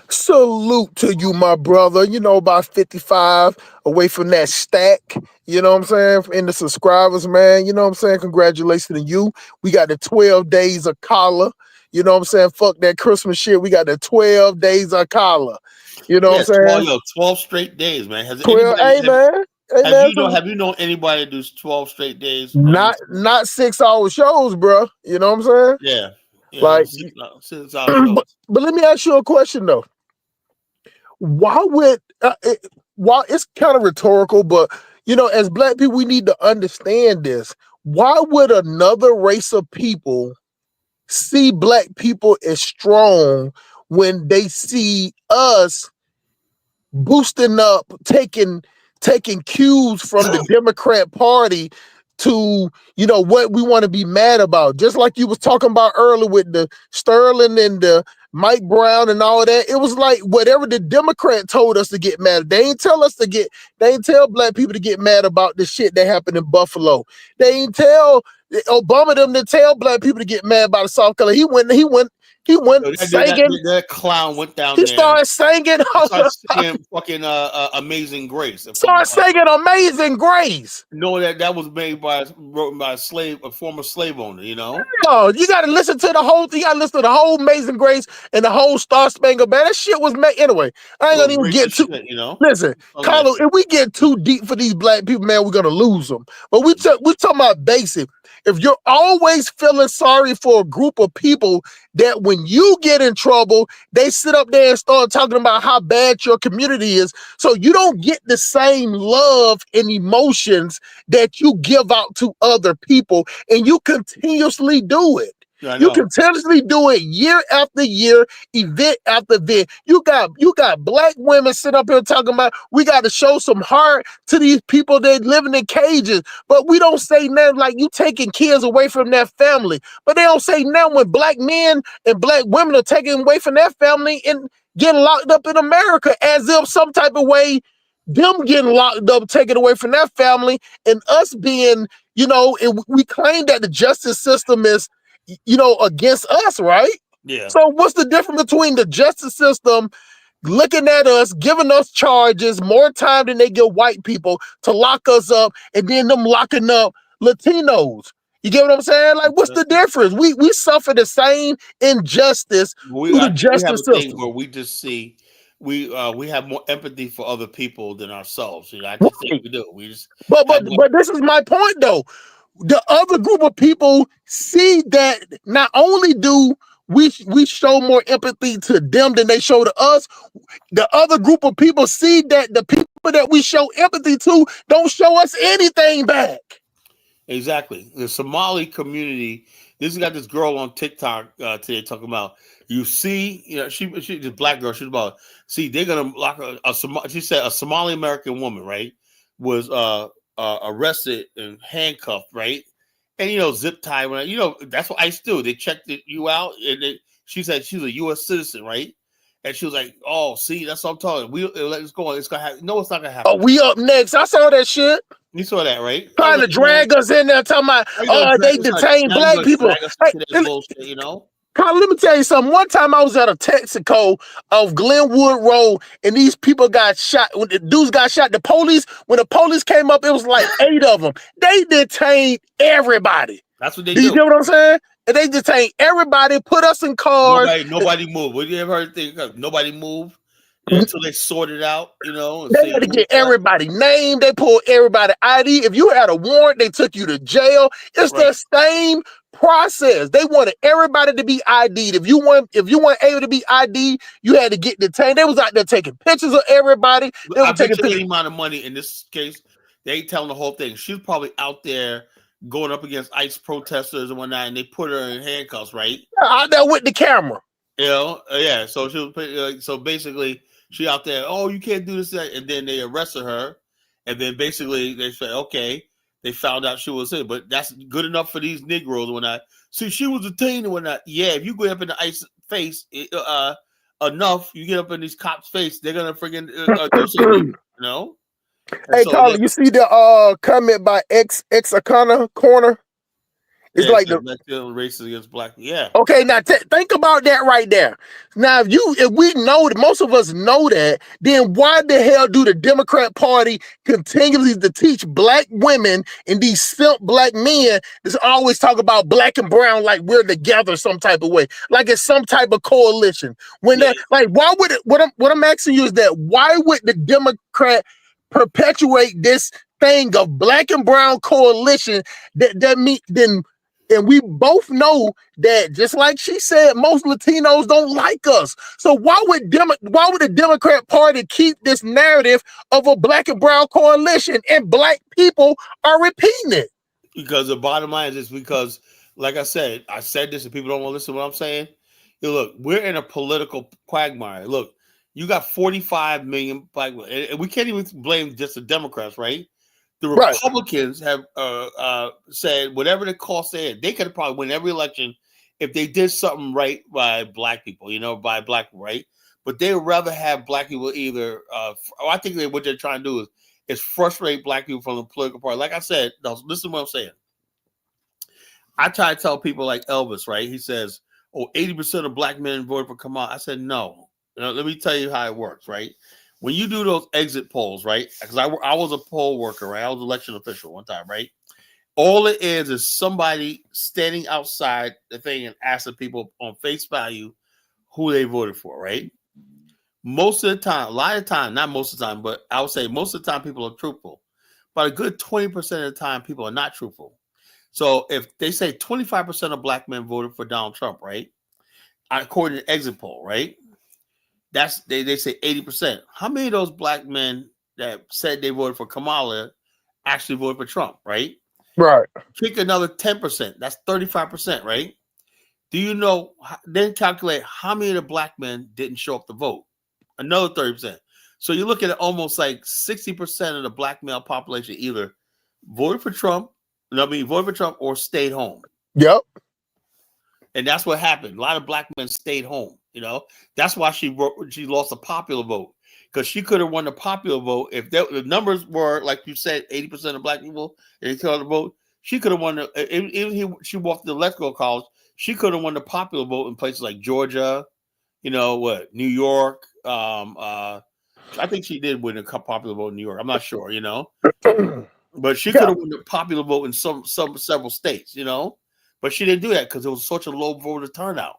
Salute to you, my brother. You know, about 55 away from that stack. You know what I'm saying? In the subscribers, man. You know what I'm saying? Congratulations to you. We got the 12 days of collar. You know what I'm saying? Fuck that Christmas shit. We got the 12 days of collar. You know what I'm saying? 12 straight days, man. Has 12, anybody hey, man. Hey, man. have you known anybody that does 12 straight days? Not 6-hour shows, bro. You know what I'm saying? Yeah. Like, 6 hour shows. But let me ask you a question, though. Why would while it's kind of rhetorical, but you know, as black people, we need to understand this. Why would another race of people see black people as strong when they see us boosting up, taking cues from the Democrat Party to, you know, what we want to be mad about? Just like you was talking about earlier with the Sterling and the Mike Brown and all that. It was like whatever the Democrat told us to get mad. They ain't tell black people to get mad about the shit that happened in Buffalo. They ain't tell Obama them to tell black people to get mad about the South Carolina. He went singing. That clown went down he there. Started singing fucking Amazing Grace. Started singing Amazing Grace. No, that was written by a former slave owner, you know? No, you gotta listen to the whole thing. You gotta listen to the whole Amazing Grace and the whole Star Spangled Banner. That shit was made anyway. I ain't gonna even get too shit, you know. Listen, Carlo, if we get too deep for these black people, man, we're gonna lose them. But we talking about basic. If you're always feeling sorry for a group of people that when you get in trouble, they sit up there and start talking about how bad your community is, so you don't get the same love and emotions that you give out to other people, and you continuously do it. You continuously do it year after year, event after event. You got black women sitting up here talking about we got to show some heart to these people that living in cages, but we don't say nothing like you taking kids away from their family. But they don't say nothing when black men and black women are taken away from their family and getting locked up in America, as if some type of way them getting locked up, taken away from their family, and us being, you know, we claim that the justice system is, you know, against us, right? Yeah. So what's the difference between the justice system looking at us, giving us charges, more time than they give white people to lock us up, and then them locking up Latinos? You get what I'm saying? Like, what's the difference? We suffer the same injustice through the justice system. Where we just see we have more empathy for other people than ourselves. You know, I just think we do. We just but this is my point though. The other group of people see that not only do we show more empathy to them than they show to us, the other group of people see that the people that we show empathy to don't show us anything back. Exactly. The Somali community, this got this girl on TikTok today talking about, you see, you know, she's a black girl. She's about, see, they're going to lock she said a Somali American woman, right, was arrested and handcuffed, right? And, you know, zip tie, you know, that's what ICE do. They checked you out, and she said she's a U.S. citizen, right? And she was like, "Oh, see, that's what I'm talking. Let's go on. It's gonna happen. No, it's not gonna happen." Oh, we up next. I saw that shit. You saw that, right? Trying to drag us in there, talking about, they detain black people. Bullshit, you know. Carl, let me tell you something. One time I was at a Texaco of Glenwood Road, and these people got shot. When the dudes got shot, when the police came up, it was like 8 of them. They detained everybody. That's what they do. You get what I'm saying? And they detained everybody, put us in cars. Nobody moved. What you ever heard think? Nobody moved until they sorted out, you know. They had to get everybody name. They pulled everybody ID. If you had a warrant, they took you to jail. It's the same process. They wanted everybody to be ID'd. If you weren't able to be ID'd, you had to get detained. They was out there taking pictures of everybody. They were taking any amount of money in this case. They ain't telling the whole thing. She was probably out there going up against ICE protesters and whatnot, and they put her in handcuffs, right? Out there with the camera. You know, yeah. So she was so basically she out there. Oh, you can't do this, that. And then they arrested her, and then basically they said, okay, they found out she was in, but that's good enough for these Negroes when I see she was detained and whatnot. Yeah, if you go up in the ICE face enough, you get up in these cops' face, they're gonna freaking do something, you know. And Hey, so Carla, you see the comment by X Corner? It's yeah, like the racist against black. Yeah. okay. Now think about that right there. Now, if we know that most of us know that, then why the hell do the Democrat Party continually to teach black women and these simp black men that's always talk about black and brown like we're together some type of way, like it's some type of coalition? When that, like, why would it? What I'm asking you is that why would the Democrat perpetuate this thing of black and brown coalition that mean then? And we both know that, just like she said, most Latinos don't like us. So why would the Democrat Party keep this narrative of a black and brown coalition, and black people are repeating it? Because the bottom line is because, like I said this, and people don't want to listen to what I'm saying. Look, we're in a political quagmire. Look, you got 45 million black, and we can't even blame just the Democrats, right? The Republicans have said whatever the cost they could probably win every election if they did something right by black people, by black people, right? But they would rather have black people either. I think what they're trying to do is frustrate black people from the political party. Like I said, listen to what I'm saying. I try to tell people like Elvis, right? He says, "Oh, 80% of black men voted for Kamala." I said, "No. Let me tell you how it works, right? When you do those exit polls, right? Because I was a poll worker, right? I was an election official one time, right? All it is somebody standing outside the thing and asking people on face value who they voted for, right? Most of the time, a lot of the time, not most of the time, but I would say most of the time people are truthful. But a good 20% of the time, people are not truthful. So if they say 25% of black men voted for Donald Trump, right? According to the exit poll, right? That's they say 80%. How many of those black men that said they voted for Kamala actually voted for Trump, right? Right. Kick another 10%. That's 35%, right? Do you know? Then calculate how many of the black men didn't show up to vote. Another 30%. So you look at almost like 60% of the black male population either voted for Trump, voted for Trump or stayed home. Yep. And that's what happened. A lot of black men stayed home. That's why she lost the popular vote, because she could have won the popular vote if the numbers were like you said, 80% of black people and they tell her to vote. She could have won she walked the electoral college. She could have won the popular vote in places like Georgia, New York. I think she did win a popular vote in New York. I'm not sure, but she could have won the popular vote in several states, but she didn't do that because it was such a low voter turnout,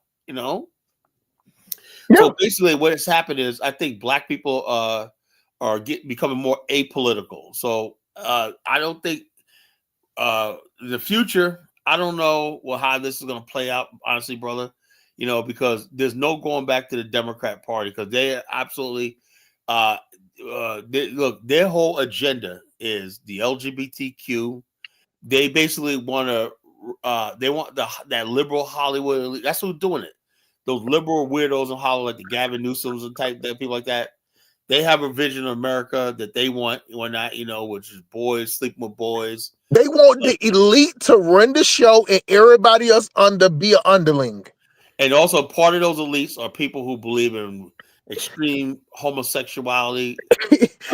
So basically, what has happened is I think black people are becoming more apolitical. So I don't think the future. I don't know how this is going to play out, honestly, brother. Because there's no going back to the Democrat Party because they absolutely their whole agenda is the LGBTQ. They basically want to. They want that liberal Hollywood elite. That's who's doing it. Those liberal weirdos in Hollywood, like the Gavin Newsoms and people like that. They have a vision of America that they want, which is boys sleeping with boys. They want the elite to run the show and everybody else be an underling. And also, part of those elites are people who believe in extreme homosexuality,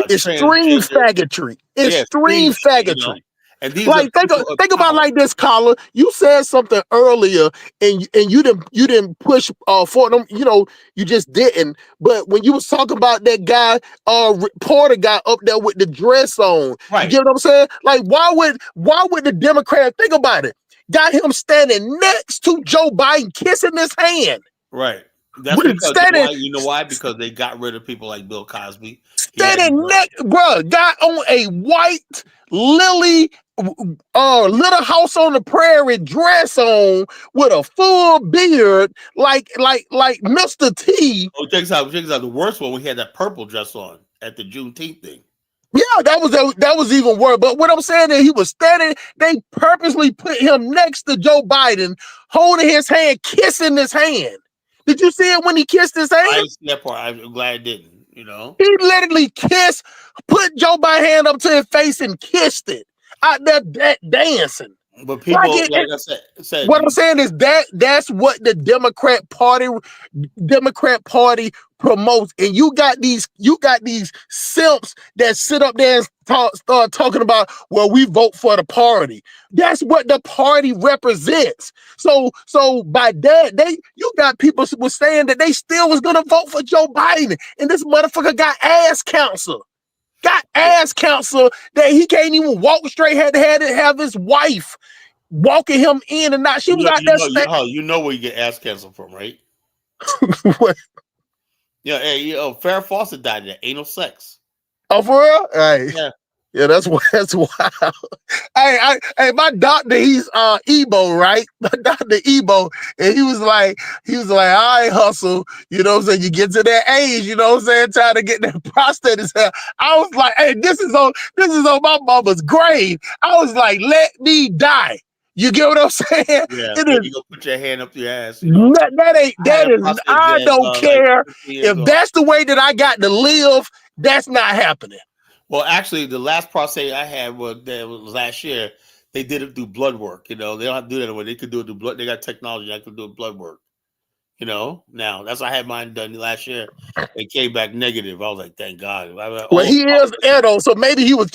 extreme faggotry, extreme faggotry. And these like think about it like this, Carla. You said something earlier, and you didn't push for them. You just didn't. But when you was talking about that guy, Porter guy up there with the dress on, right? You get what I'm saying? Like, why would the Democrat think about it? Got him standing next to Joe Biden, kissing his hand. Right. That's because you know why? Because they got rid of people like Bill Cosby. Standing next, bro, got on a white Lily Little House on the Prairie dress on with a full beard, like Mr. T. Oh, check this out. The worst one, we had that purple dress on at the Juneteenth thing. Yeah, that was even worse. But what I'm saying is he was standing, they purposely put him next to Joe Biden, holding his hand, kissing his hand. Did you see it when he kissed his I hand? didn't see that part. I'm glad I didn't. You know. He literally kissed, put Joe Biden hand up to his face and kissed it out there dancing. But people, Like like I said, what I'm saying is that's what the Democrat Party promotes, and you got these simps that sit up there and start talking about, well, we vote for the party. That's what the party represents. So by that, you got people was saying that they still was gonna vote for Joe Biden, and this motherfucker got ass cancer. Got ass cancer that he can't even walk straight. Had to have his wife walking him in and out. She was out there. You know where you get ass cancer from, right? What? Yeah, hey, Farrah Fawcett died of that anal sex. Oh, for real? Hey. Yeah. Yeah, that's wild. Hey, my doctor, he's Ebo, right? My doctor Ebo, and he was like, all right, hustle. You know what I'm saying? You get to that age, you know what I'm saying? Trying to get that prostate. I was like, hey, this is on my mama's grave. I was like, let me die. You get what I'm saying? Yeah, you go put your hand up your ass. You know? I don't care if that's the way that I got to live. That's not happening. Well, actually, the last prostate I had was last year. They did it through blood work. You know, they don't have to do that anymore. They could do it through blood. They got technology that could do blood work. You know, now that's why I had mine done last year. It came back negative. I was like, thank God. Well, he is Edo, so maybe he was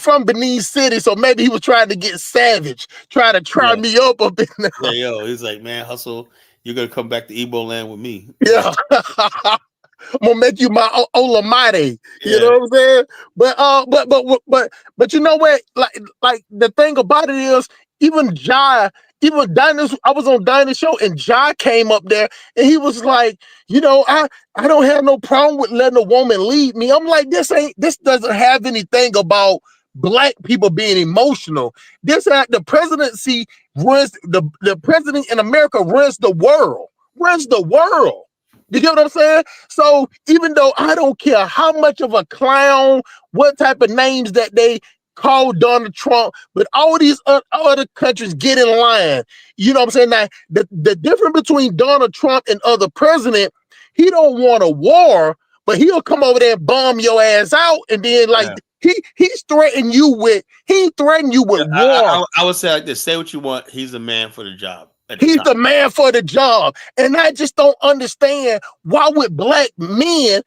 from Benin City, so maybe he was trying to get savage, trying to try me up in there. Yeah, he's like, man, hustle. You're gonna come back to Igbo land with me. Yeah. I'm gonna make you my Olamide. You know what I'm saying? But you know what? Like the thing about it is, even Dinah's, I was on Dinah's show, and Jai came up there and he was like, I don't have no problem with letting a woman lead me. I'm like, this doesn't have anything about Black people being emotional. The presidency runs the president in America runs the world. You get what I'm saying? So even though I don't care how much of a clown, what type of names that they call Donald Trump, but all these other countries get in line. You know what I'm saying? Now, the difference between Donald Trump and other presidents, he don't want a war, but he'll come over there and bomb your ass out, and then he's threatening you with war. I would say like this: say what you want. He's the man for the job. He's the man for the job. And I just don't understand why would Black men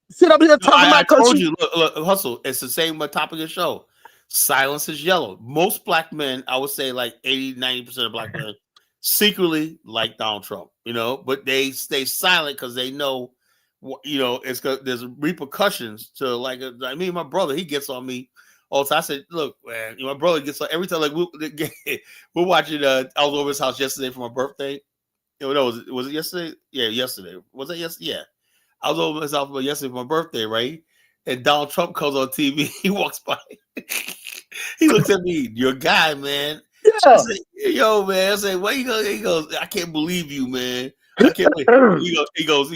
sit up here talking about. I told you, look, hustle. It's the same topic of the show. Silence is yellow. Most Black men, I would say like 80-90% of Black men secretly like Donald Trump, but they stay silent because they know, there's repercussions to like me and my brother, he gets on me. Also, I said, look, man, my brother gets every time. Like we're watching. I was over his house yesterday for my birthday. Was it yesterday? Yeah, yesterday. Was it yesterday? Yeah, I was over his house yesterday for my birthday, right? And Donald Trump comes on TV. He walks by. He looks at me. You're a guy, man. Yeah. I say, yo, man. I say, where you go? He goes, I can't believe you, man. I can't believe. He goes.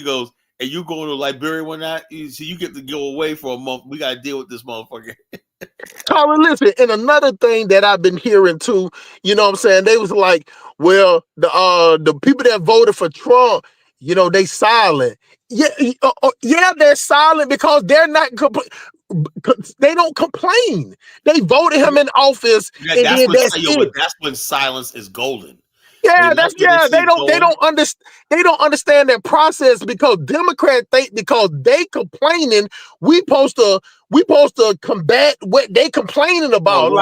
And you going to Liberia one night? So you get to go away for a month. We got to deal with this motherfucker. Colin, listen, and another thing that I've been hearing too, you know what I'm saying? They was like, well, the people that voted for Trump, they silent. Yeah, they're silent because they're not they don't complain. They voted him in office, that's when silence is golden. Yeah, they don't understand that process because Democrats think because they complaining, we supposed to combat what they complaining about.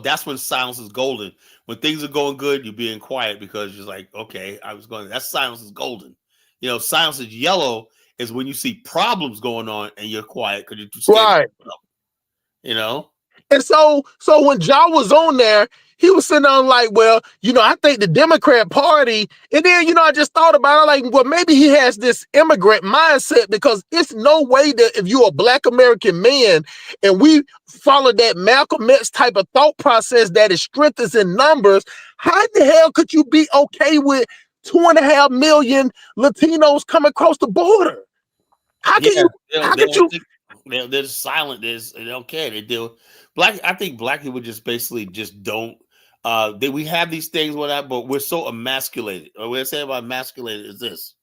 That's when silence is golden. When things are going good, you're being quiet because you're like, okay, that silence is golden. Silence is yellow is when you see problems going on and you're quiet because you're too scared. Right. And so when John was on there, he was sitting on like, well, I think the Democrat Party, and then, I just thought about it, like, well, maybe he has this immigrant mindset because it's no way that if you're a Black American man and we follow that Malcolm X type of thought process that is strength is in numbers, how the hell could you be okay with 2.5 million Latinos come across the border? They're just silent. They don't care. They do black. I think black people just basically just don't. We have these things, whatever, but we're so emasculated. What we're saying about emasculated is this: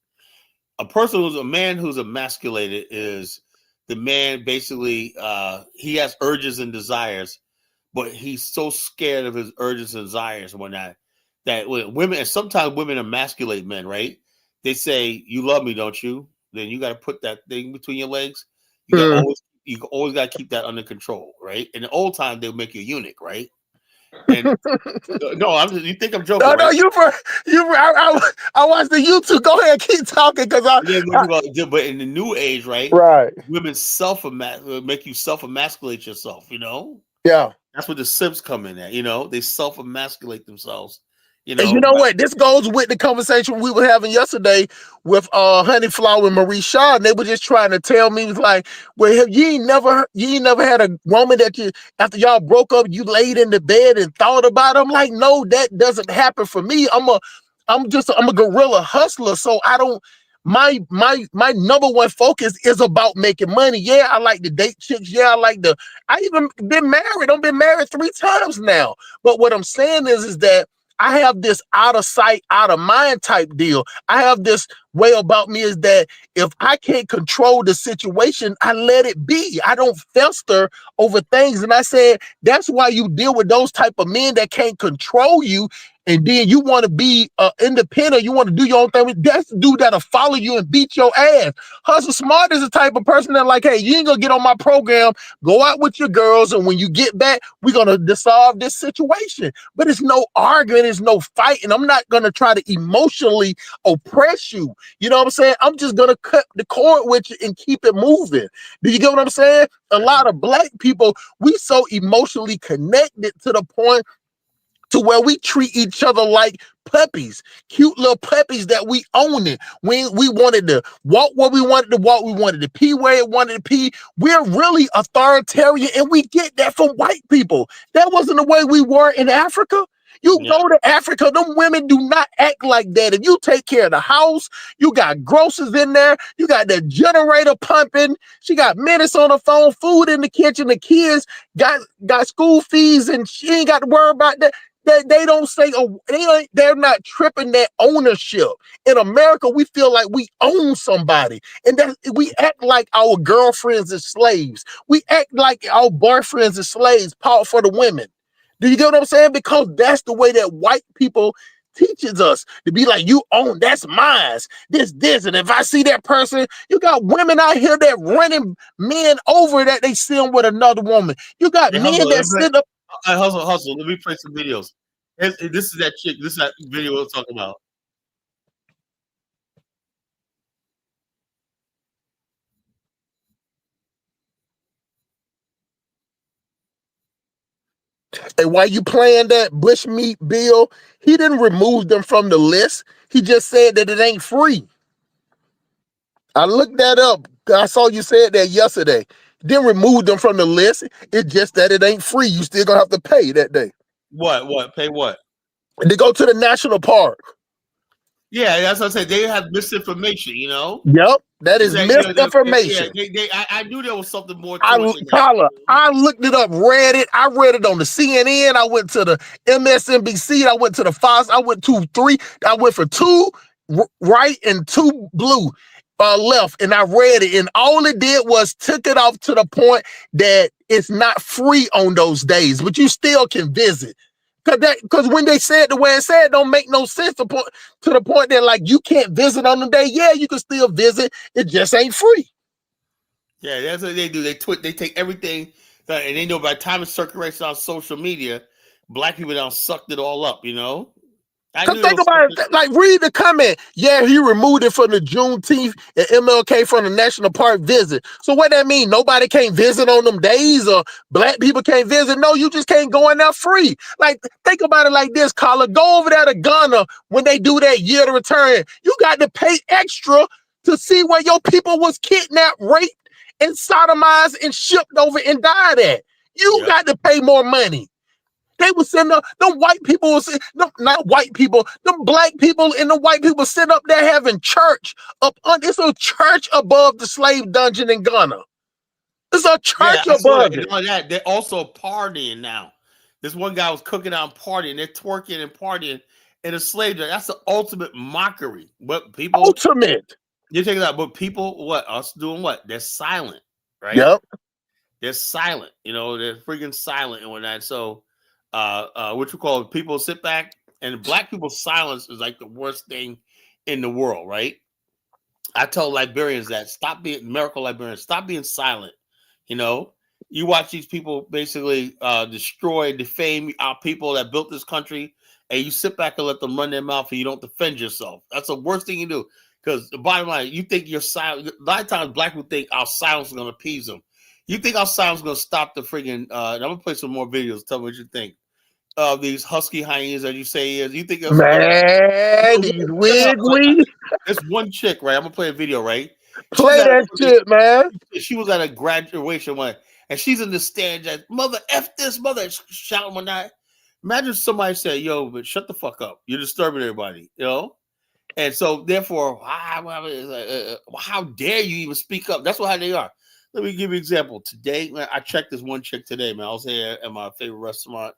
a man who's emasculated is the man basically. He has urges and desires, but he's so scared of his urges and desires when that when women, and sometimes women emasculate men, right? They say, "You love me, don't you?" Then you got to put that thing between your legs. You always got to keep that under control, right? In the old time, they'll make you a eunuch, right? And no, you think I'm joking? No, right? I watched the YouTube. Go ahead, keep talking, because but in the new age, right? Right. Women make you self-emasculate yourself. You know, Yeah. that's where the simps come in at. You know, they self-emasculate themselves. You And you know what? This goes with the conversation we were having yesterday with Honey Flower and Marie Shaw, and they were just trying to tell me, was like, well, you ain't never had a woman that you, after y'all broke up, you laid in the bed and thought about it. I'm like, no, that doesn't happen for me. I'm a guerrilla hustler, so I don't. My number one focus is about making money. Yeah, I like to date chicks. Yeah, I even been married. I've been married 3 times now. But what I'm saying is that I have this out of sight, out of mind type deal. I have this way about me is that if I can't control the situation, I let it be. I don't fester over things. And I said, that's why you deal with those type of men that can't control you. And then you want to be independent. You want to do your own thing. That's the dude that'll follow you and beat your ass. Hustle Smart is the type of person that like, hey, you ain't going to get on my program. Go out with your girls. And when you get back, we're going to dissolve this situation. But it's no arguing. It's no fighting. I'm not going to try to emotionally oppress you. You know what I'm saying? I'm just going to cut the cord with you and keep it moving. Do you get what I'm saying? A lot of black people, we so emotionally connected to the point to where we treat each other like puppies, cute little puppies that we own it. We wanted to walk where we wanted to walk. We wanted to pee where it wanted to pee. We're really authoritarian, and we get that from white people. That wasn't the way we were in Africa. You go to Africa, them women do not act like that. If you take care of the house, you got groceries in there, you got the generator pumping, she got minutes on the phone, food in the kitchen, the kids got school fees, and she ain't got to worry about that. They don't say, oh, they're not tripping that ownership. In America, we feel like we own somebody, and that we act like our girlfriends are slaves. We act like our boyfriends are slaves, power for the women. Do you get what I'm saying? Because that's the way that white people teaches us to be like, you own, that's mine. This. And if I see that person, you got women out here that running men over that they see them with another woman. You got men that sit up. Hustle. Let me play some videos. This is that chick. This is that video we're talking about. And while you playing that Bushmeat bill, he didn't remove them from the list. He just said that it ain't free. I looked that up. I saw you said that yesterday. Didn't remove them from the list. It's just that it ain't free. You still gonna have to pay that day. What? Pay what? They go to the national park. Yeah, that's what I said. They have misinformation, you know? Yep, that is misinformation. I knew there was something more to it. Tyler, I looked it up, read it. I read it on the CNN. I went to the MSNBC. I went to the Fox. I went to 3. I went for 2 right and 2 blue left, and I read it. And all it did was took it off to the point that it's not free on those days, but you still can visit. Because when they said the way it said, it don't make no sense to the point that like you can't visit on the day. Yeah, you can still visit. It just ain't free. Yeah, that's what they do. They take everything, and they know by the time it circulates on social media, black people done sucked it all up. You know. Because think about it, like read the comment. Yeah, he removed it from the Juneteenth and MLK from the National Park visit. So what that mean? Nobody can't visit on them days, or black people can't visit? No, you just can't go in there free. Like think about it like this, Carla. Go over there to Ghana when they do that year to return. You got to pay extra to see where your people was kidnapped, raped, and sodomized and shipped over and died at. You got to pay more money. They would send them white people, not white people, them black people and the white people sit up there having church it's a church above the slave dungeon in Ghana. It's a Yeah, church I saw that. above And it. all that, they're also partying now. This one guy was cooking out and partying. They're twerking and partying in a slave trade. That's the ultimate mockery. But people, Ultimate. you take that, but people, what us doing? What they're silent, right? Yep. They're silent. You know, they're freaking silent and whatnot. So, what you call it, people sit back and black people's silence is like the worst thing in the world, right? I tell Liberians that stop being American Liberians, stop being silent. You know, you watch these people basically destroy, defame our people that built this country, and you sit back and let them run their mouth, and you don't defend yourself. That's the worst thing you do. Because the bottom line, you think you're silent. A lot of times, black people think our silence is going to appease them. You think our silence is going to stop the friggin'? I'm gonna play some more videos. Tell me what you think of these husky hyenas, as you say is. You think it's Man, these wiggly. there's one chick, right? I'm gonna play a video, right? She's Play at that shit, man. she was at a graduation one, and she's in the stand like, mother F this, mother shouting one night. Imagine somebody say, yo, but shut the fuck up. You're disturbing everybody, you know? And so therefore, how dare you even speak up? That's how they are. Let me give you an example. Today, man, I checked this one chick today, man. I was here at my favorite restaurant.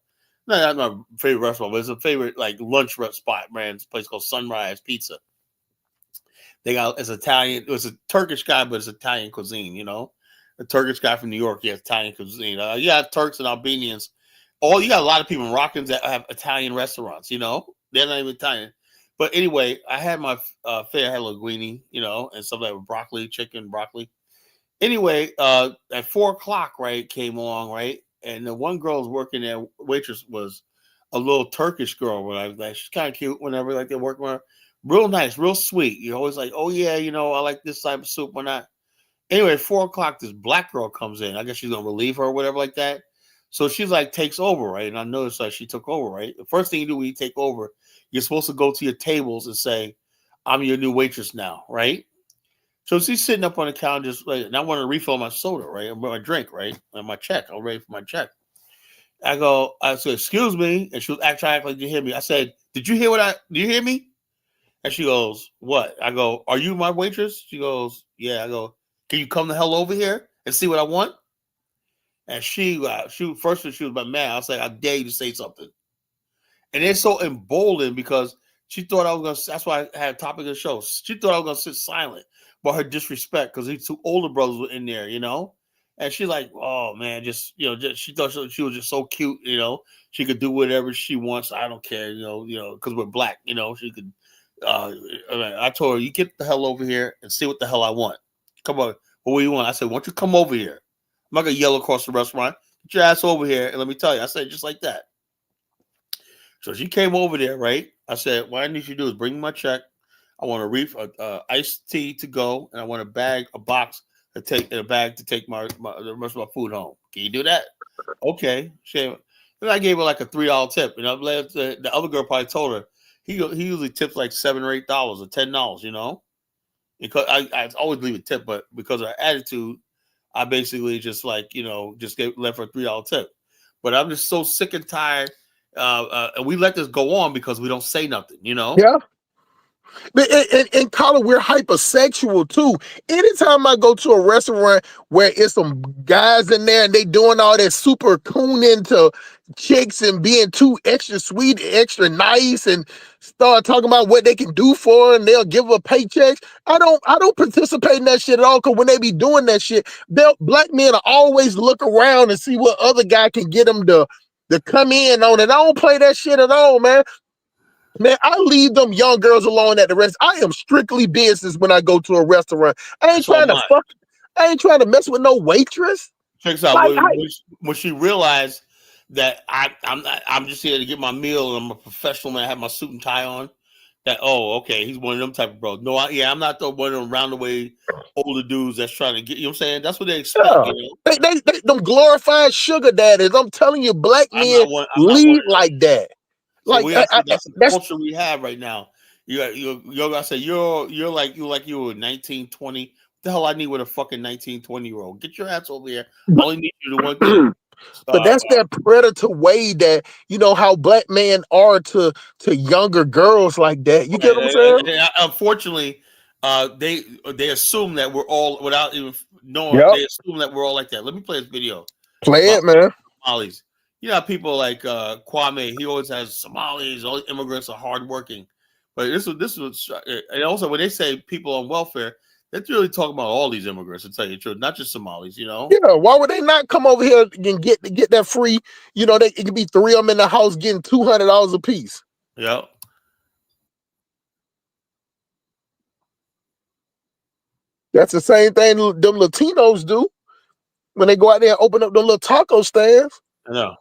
No, not my favorite restaurant, but it's a favorite like lunch spot, man. It's a place called Sunrise Pizza. They got it's Italian. It was a Turkish guy, but it's Italian cuisine. You know, a Turkish guy from New York. Yeah, Italian cuisine. You got Turks and Albanians. You got a lot of people Moroccans that have Italian restaurants. You know, they're not even Italian. But anyway, I had my fair had linguine, you know, and something like broccoli, chicken, broccoli. Anyway, at 4:00, right, came along, right, and the one girl was working there. Waitress was a little Turkish girl. When I was like, she's kind of cute. Whenever like they're working with her, real nice, real sweet. You're always like, oh yeah, you know, I like this type of soup or not. Anyway, 4:00, this black girl comes in. I guess she's gonna relieve her or whatever like that. So she's like takes over, right? And I noticed like she took over, right? The first thing you do when you take over, you're supposed to go to your tables and say, I'm your new waitress now, right? So she's sitting up on the counter just like, and I want to refill my soda, right? My drink, right? And my check. I'm ready for my check. I said, excuse me. And she was trying to act like you hear me. I said, do you hear me? And she goes, what? I go, are you my waitress? She goes, yeah. I go, can you come the hell over here and see what I want? And she first she was mad. I was like, I dare you to say something. And it's so emboldened because she thought I was going to, that's why I had a topic of the show. She thought I was going to sit silent about her disrespect because these two older brothers were in there, you know? And she's like, oh man, she thought she was just so cute, you know? She could do whatever she wants. I don't care, you know, because we're black, you know? She could, I told her, you get the hell over here and see what the hell I want. Come on, what do you want? I said, why don't you come over here? I'm not going to yell across the restaurant. Get your ass over here and let me tell you. I said, just like that. So she came over there, right? I said, what I need you to do is bring me my check. I want a iced tea to go, and I want a box to take, in a bag to take the rest of my food home. Can you do that? Okay. Then I gave her like a $3 tip, and the other girl probably told her he usually tips like $7 or $8 or $10, you know, because I always leave a tip, but because of her attitude, I basically just like, you know, left her a $3 tip. But I'm just so sick and tired. And we let this go on because we don't say nothing, you know? Yeah. In college, we're hypersexual too. Anytime I go to a restaurant where it's some guys in there and they doing all that super cooning to chicks and being too extra sweet, extra nice, and start talking about what they can do for her and they'll give her paychecks. I don't participate in that shit at all. Cause when they be doing that shit, black men will always look around and see what other guy can get them to come in on it. I don't play that shit at all, man. Man, I leave them young girls alone at the rest. I am strictly business when I go to a restaurant. I ain't trying to mess with no waitress. Checks out when she realized that I'm just here to get my meal and I'm a professional man. I have my suit and tie on. That okay, he's one of them type of bros. No, I'm not one of them round the way older dudes that's trying to get. You know what I'm saying? That's what they expect. Yeah. You know? They them glorified sugar daddies. I'm telling you, black men lead like that. So that's the culture we have right now. I say you're like you were 19, 20. What the hell I need with a fucking 19, 20-year-old? Get your ass over here. I only need you to one thing. But that's that predator way that, you know, how black men are to younger girls like that. You get what I'm saying? Unfortunately, They assume that we're all, without even knowing, Yep. they assume that we're all like that. Let me play this video Play about it, man. Somalis. You know, how people like Kwame, he always has Somalis, all immigrants are hardworking. But this was, and also when they say people on welfare, they're really talking about all these immigrants, to tell you the truth, not just Somalis, you know? Yeah, why would they not come over here and get that free? You know, it could be 3 of them in the house getting $200 a piece. Yeah. That's the same thing them Latinos do when they go out there and open up the little taco stands. I know.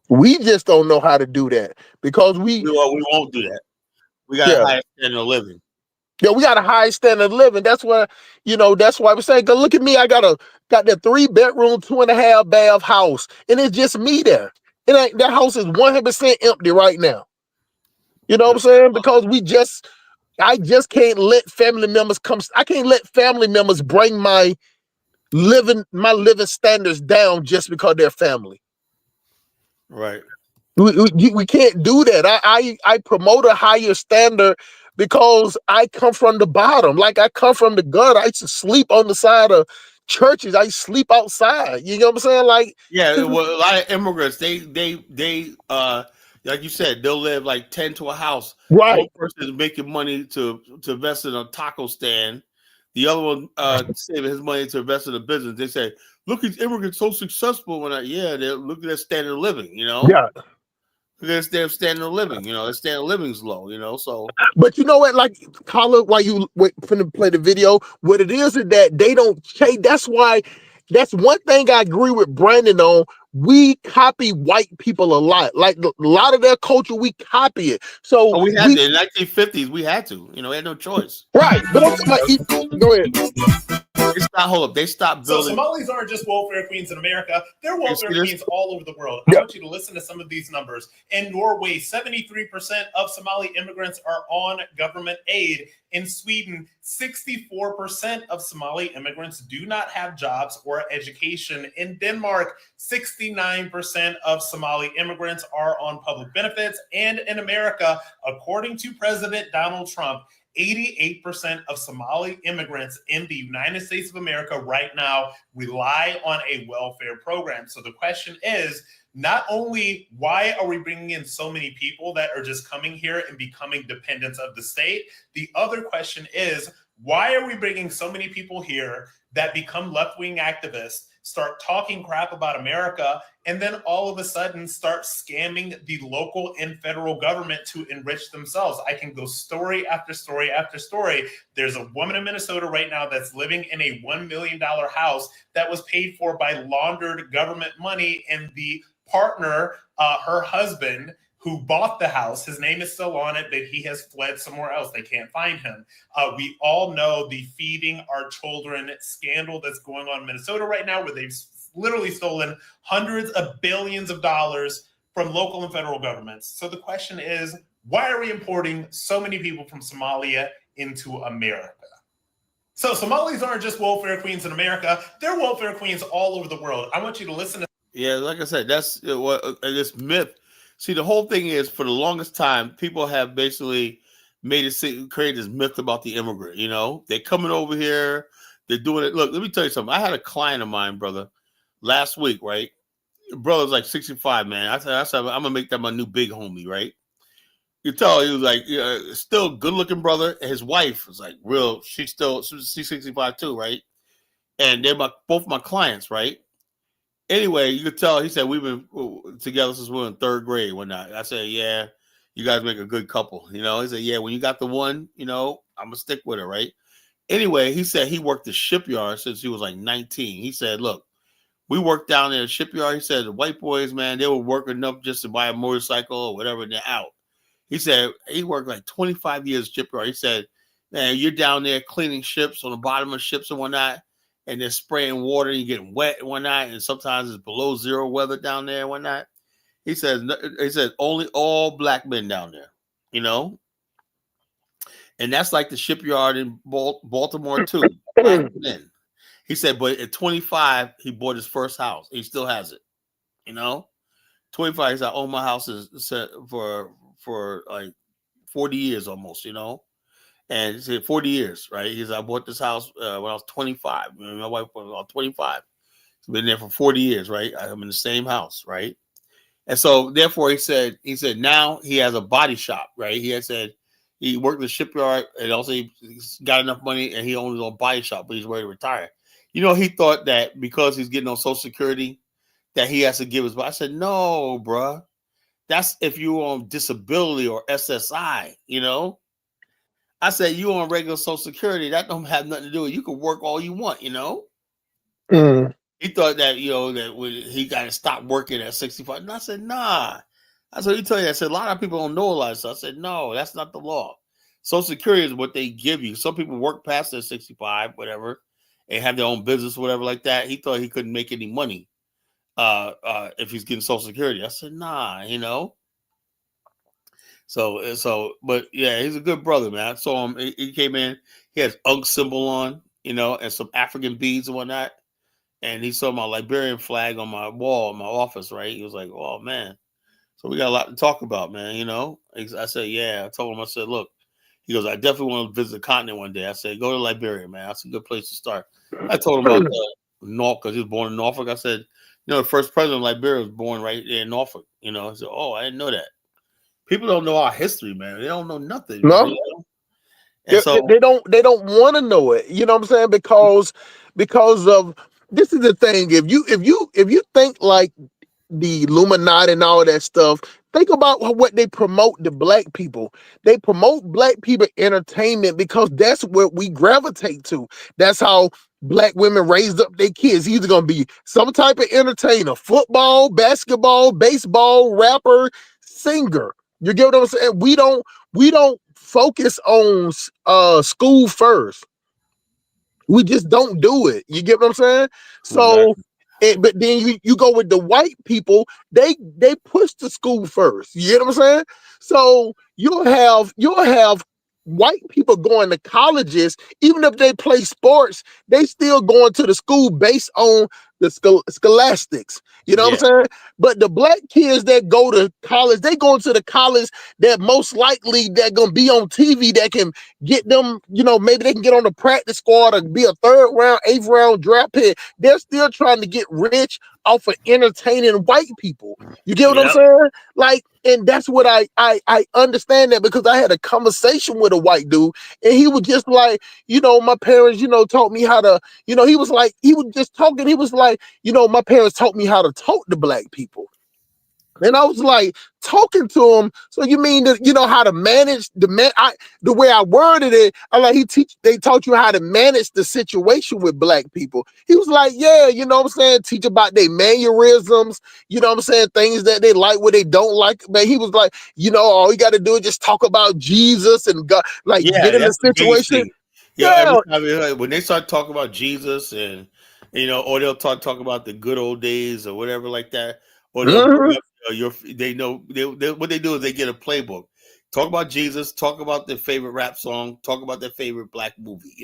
We just don't know how to do that because we won't do that. We got a high standard of living. Yeah, we got a high standard of living. That's why, that's why we say, 'cause look at me. I got that 3-bedroom, 2.5 bath house, and it's just me there. It ain't, that house is 100% empty right now. You know what I'm saying? Because I just can't let family members come. I can't let family members bring my living standards down just because they're family. Right. We can't do that. I promote a higher standard because I come from the bottom. Like I come from the gutter. I used to sleep on the side of churches. I sleep outside. You know what I'm saying? Like, yeah, well, a lot of immigrants, they like you said, they'll live like 10 to a house. Right. One person is making money to invest in a taco stand. The other one saving his money to invest in a business. They say, look, these immigrants so successful. When they're looking at their standard of living, Yeah. Their standard of living, their standard of living's low, so. But you know what, like, Carla, while you finna play the video, what it is that they don't change. That's one thing I agree with Brandon on. We copy white people a lot. Like a lot of their culture, we copy it. So we had to. In the 1950s, we had to. We had no choice. Right. But I'm talking about, go ahead. They stopped building. So Somalis aren't just welfare queens in America. They're welfare queens all over the world. I want you to listen to some of these numbers. In Norway, 73% of Somali immigrants are on government aid. In Sweden, 64% of Somali immigrants do not have jobs or education. In Denmark, 69% of Somali immigrants are on public benefits. And in America, according to President Donald Trump, 88% of Somali immigrants in the United States of America right now rely on a welfare program. So the question is, not only why are we bringing in so many people that are just coming here and becoming dependents of the state? The other question is, why are we bringing so many people here that become left-wing activists, start talking crap about America, and then all of a sudden start scamming the local and federal government to enrich themselves? I can go story after story after story. There's a woman in Minnesota right now that's living in a $1 million house that was paid for by laundered government money, and the partner, her husband, who bought the house, his name is still on it, but he has fled somewhere else. They can't find him. We all know the feeding our children scandal that's going on in Minnesota right now, where they've literally stolen hundreds of billions of dollars from local and federal governments. So the question is, why are we importing so many people from Somalia into America? So Somalis aren't just welfare queens in America. They're welfare queens all over the world. I want you to listen to. Yeah, like I said, that's what this myth. See, the whole thing is, for the longest time, people have basically create this myth about the immigrant. They're coming over here, they're doing it. Look, let me tell you something. I had a client of mine, brother, last week, right? Brother's like 65, man. I said, I'm gonna make that my new big homie, right? You tell he was like, still good looking brother. And his wife was like, she's 65 too, right? And they're both my clients, right? Anyway, you could tell. He said we've been together since we were in 3rd grade. Whatnot. I said, yeah, you guys make a good couple. He said, yeah, when you got the one, I'm gonna stick with her, right? Anyway, he said he worked the shipyard since he was like 19. He said, look, we worked down there at the shipyard. He said the white boys, man, they were working up just to buy a motorcycle or whatever, and they're out. He said he worked like 25 years at shipyard. He said, man, you're down there cleaning ships on the bottom of ships and whatnot, and they're spraying water and you're getting wet and whatnot, and sometimes it's below zero weather down there and whatnot. He said only all black men down there, and that's like the shipyard in Baltimore too. Black men. He said, but at 25, he bought his first house. He still has it, 25 years. I own my house for like 40 years almost, And he said 40 years, right? He said, I bought this house when I was 25. My wife was 25. It's been there for 40 years, right? I'm in the same house, right? And so therefore he said now he has a body shop, right? He had said he worked in the shipyard and also he got enough money and he owns his own body shop, but he's ready to retire. He thought that because he's getting on Social Security that he has to give his body. I said, no, bruh. That's if you're on disability or SSI, I said, you on regular Social Security, that don't have nothing to do with it. You can work all you want, Mm. He thought that, that when he got to stop working at 65. And I said, nah. That's what he told you. I said, a lot of people don't know a lot of stuff. I said, no, that's not the law. Social Security is what they give you. Some people work past their 65, whatever, and have their own business, whatever like that. He thought he couldn't make any money if he's getting Social Security. I said, nah, But yeah, he's a good brother, man. I saw him. He came in. He has UGG symbol on, and some African beads and whatnot. And he saw my Liberian flag on my wall in my office, right? He was like, oh, man. So we got a lot to talk about, man, I said, yeah. I told him, I said, look. He goes, I definitely want to visit the continent one day. I said, go to Liberia, man. That's a good place to start. I told him about Norfolk because he was born in Norfolk. I said, the first president of Liberia was born right there in Norfolk. He said, oh, I didn't know that. People don't know our history, man. They don't know nothing. No. Man, And so they don't want to know it. You know what I'm saying? Because of this is the thing. If you think like the Illuminati and all that stuff, think about what they promote to black people. They promote black people entertainment because that's what we gravitate to. That's how black women raised up their kids. Either gonna be some type of entertainer, football, basketball, baseball, rapper, singer. You get what I'm saying? We don't focus on school first. We just don't do it. You get what I'm saying? So but then you go with the white people, they push the school first. You get what I'm saying? So you'll have white people going to colleges, even if they play sports, they still going to the school based on the scholastics. You know what I'm saying? But the black kids that go to college, they going to the college that most likely they're gonna be on TV that can get them, maybe they can get on the practice squad or be a 3rd round, 8th round draft pick. They're still trying to get rich off of entertaining white people. You get what I'm saying? Like, and that's what I understand that because I had a conversation with a white dude and he was just like, my parents, taught me how to, he was just talking. He was like, my parents taught me how to talk to black people. And I was like talking to him. So you mean that how to manage the way I worded it? I'm like, they taught you how to manage the situation with black people. He was like, yeah, what I'm saying? Teach about their mannerisms, what I'm saying? Things that they like, what they don't like. Man, he was like, all you got to do is just talk about Jesus and God, like get in the situation. When they start talking about Jesus and or they'll talk about the good old days or whatever like that, or they'll they know what they do is they get a playbook, talk about Jesus, talk about their favorite rap song, talk about their favorite black movie,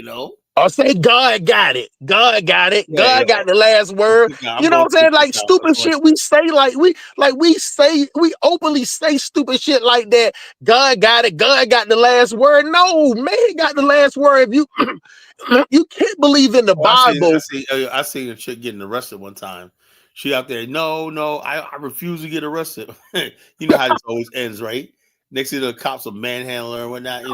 I'll say God got it. God got it. God got the last word. You know what I'm saying? Like stupid shit we say, we openly say stupid shit like that. God got it. God got the last word. No, man got the last word. If you you can't believe in the Bible. I seen a chick getting arrested one time. She out there, no, I refuse to get arrested. You know how this always ends, right? Next thing the cops will manhandle her and whatnot,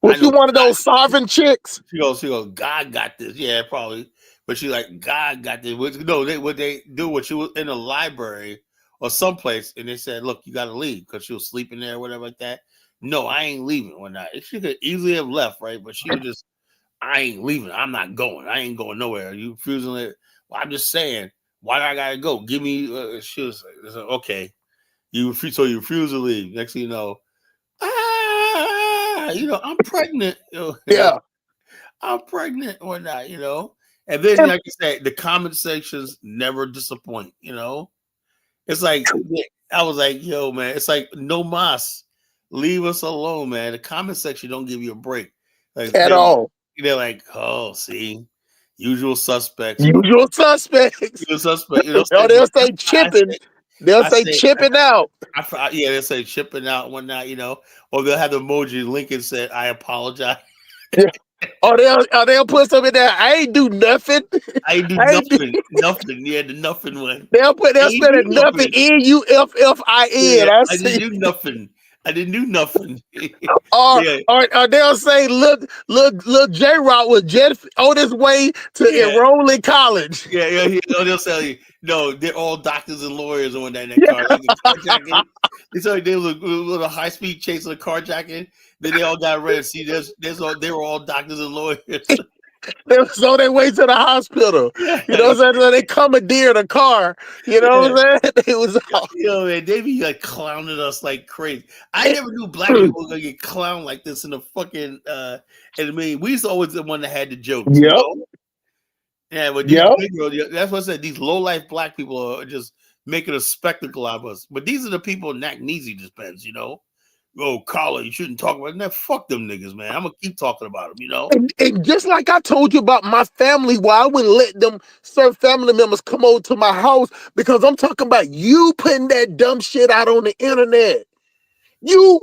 Was she one of those sovereign chicks? She goes, God got this. Yeah, probably. But she like, God got this. No, what they do when she was in a library or someplace and they said, look, you got to leave because she was sleeping there or whatever like that. No, I ain't leaving or not. She could easily have left, right? But she was just, I ain't leaving. I'm not going. I ain't going nowhere. You refusing it? Well, I'm just saying, why do I got to go? Give me, she was like, okay. You refuse to leave. Next thing you know, I'm pregnant. Yeah. I'm pregnant or not, And then, like you said, the comment sections never disappoint, It's like, I was like, yo, man, it's like, no mas. Leave us alone, man. The comment section don't give you a break. Like, at all. They're like, oh, see, usual suspects. Usual suspects. Usual suspects. They'll say chipping. They'll I say say, chipping out. yeah, they say chipping out one night, or they'll have the emoji. Lincoln said, "I apologize." Yeah. They'll put something in there. I ain't do nothing. I ain't do I ain't do, nothing. Yeah, the nothing one. they'll I ain't spell do it nothing. nothing. Nuffin. Yeah, I I didn't see. do nothing. I didn't do nothing. Or, Yeah, or they'll say, look, J Rock was just on his way to yeah, enroll in college. yeah. Oh, they'll tell you, no, they're all doctors and lawyers on that Yeah. car, like a carjacking. They tell you they was a little high speed chase of a carjacking. Then they all got red. See, they were all doctors and lawyers. They was on their way to the hospital. Yeah, You know what I'm saying? So they commandeered a car. You know yeah. what I'm saying? They was all, Man, they be like clowning us like crazy. I never knew black people were gonna get clowned like this in the fucking. And I mean, we used to always the one that had the jokes. Yep. Yeah, but these Yep. that's what I said. These low life black people are just making a spectacle out of us. But these are the people Nack Neezy dispense. Oh, Carla, you shouldn't talk about that. Fuck them niggas, man. I'm gonna keep talking about them. And just like I told you about my family, why I wouldn't let them certain family members come over to my house, because I'm talking about you putting that dumb shit out on the internet. You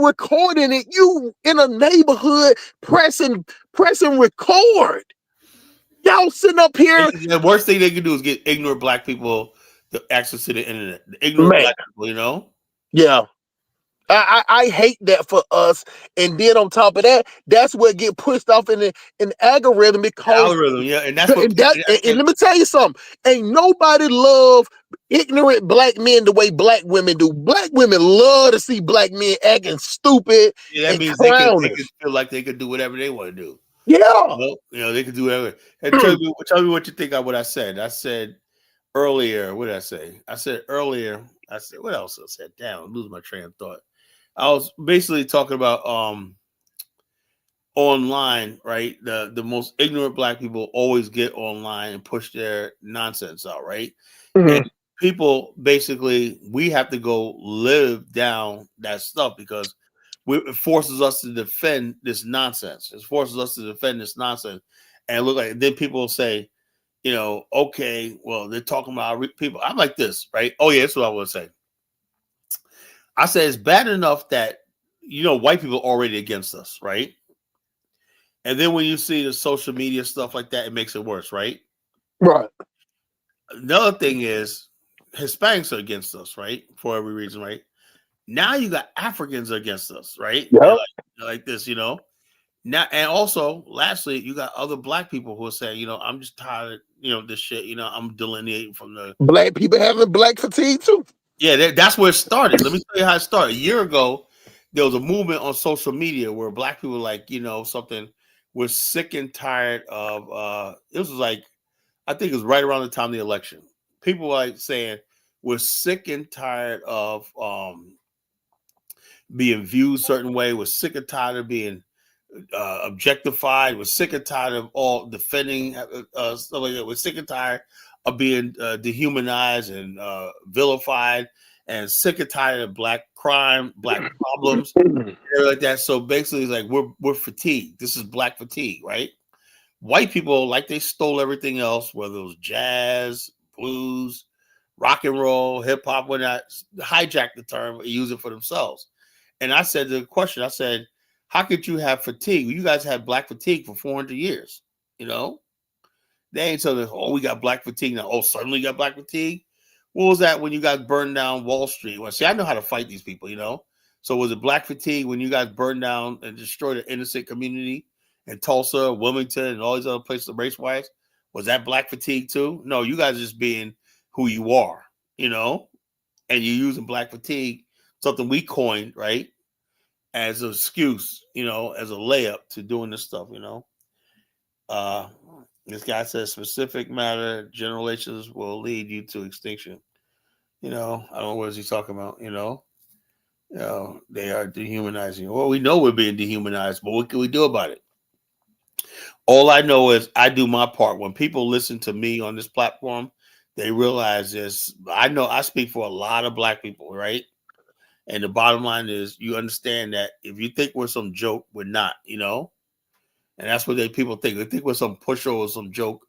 recording it, you in a neighborhood pressing record. Y'all sitting up here, And the worst thing they can do is get ignorant black people the access to the internet. The ignorant man. black people. Yeah. I hate that for us. And then on top of that, that's what get pushed off in the algorithm, The because algorithm, yeah, and that's what. and let me tell you something. Ain't nobody love ignorant black men the way black women do. Black women love to see black men acting stupid Yeah, that and means they can clownish. feel like they could do whatever they want to do. Yeah. They can do whatever. And tell me what you think of what I said. I said earlier. What did I say? I said earlier. I said what else? I said, damn, I'm losing my train of thought. I was basically talking about online, right? The most ignorant black people always get online and push their nonsense out, right? Mhm. And people basically, we have to go live down that stuff because it forces us to defend this nonsense. It forces us to defend this nonsense. And look like then people will say, okay, well, they're talking about people. I'm like this, right? Oh, yeah, that's what I would say. I said it's bad enough that white people are already against us, right? And then when you see the social media stuff like that, it makes it worse, right? Right. Another thing is Hispanics are against us, right? For every reason, right? Now you got Africans against us, right? Yep. Like this, Now and also, lastly, you got other black people who are saying, I'm just tired of, this shit. I'm delineating from the Black people having black fatigue too. Yeah, that's where it started. Let me tell you how it started. A year ago, there was a movement on social media where black people something. We're sick and tired of this was like, I think it was right around the time of the election. People were like saying we're sick and tired of being viewed a certain way. We're sick and tired of being objectified. We're sick and tired of all defending stuff like that. We're sick and tired of being dehumanized and vilified, and sick and tired of black crime, black problems, like that. So basically, it's like we're fatigued. This is black fatigue, right? White people, like, they stole everything else, whether it was jazz, blues, rock and roll, hip hop, whatnot, hijack the term and use it for themselves. And I said the question, I said, how could you have fatigue? You guys had black fatigue for 400 years, They ain't telling us, oh, we got black fatigue now. Oh, suddenly you got black fatigue? What was that when you guys burned down Wall Street? Well, see, I know how to fight these people, So was it black fatigue when you guys burned down and destroyed an innocent community in Tulsa, Wilmington, and all these other places, race-wise? Was that black fatigue too? No, you guys just being who you are, and you're using black fatigue, something we coined, right, as an excuse, as a layup to doing this stuff, This guy says specific matter, generations will lead you to extinction. I don't know what is he talking about, they are dehumanizing. Well, we know we're being dehumanized, but what can we do about it? All I know is I do my part. When people listen to me on this platform, they realize this. I know I speak for a lot of black people, right? And the bottom line is you understand that if you think we're some joke, we're not, And that's what people think. They think we're some pusher or some joke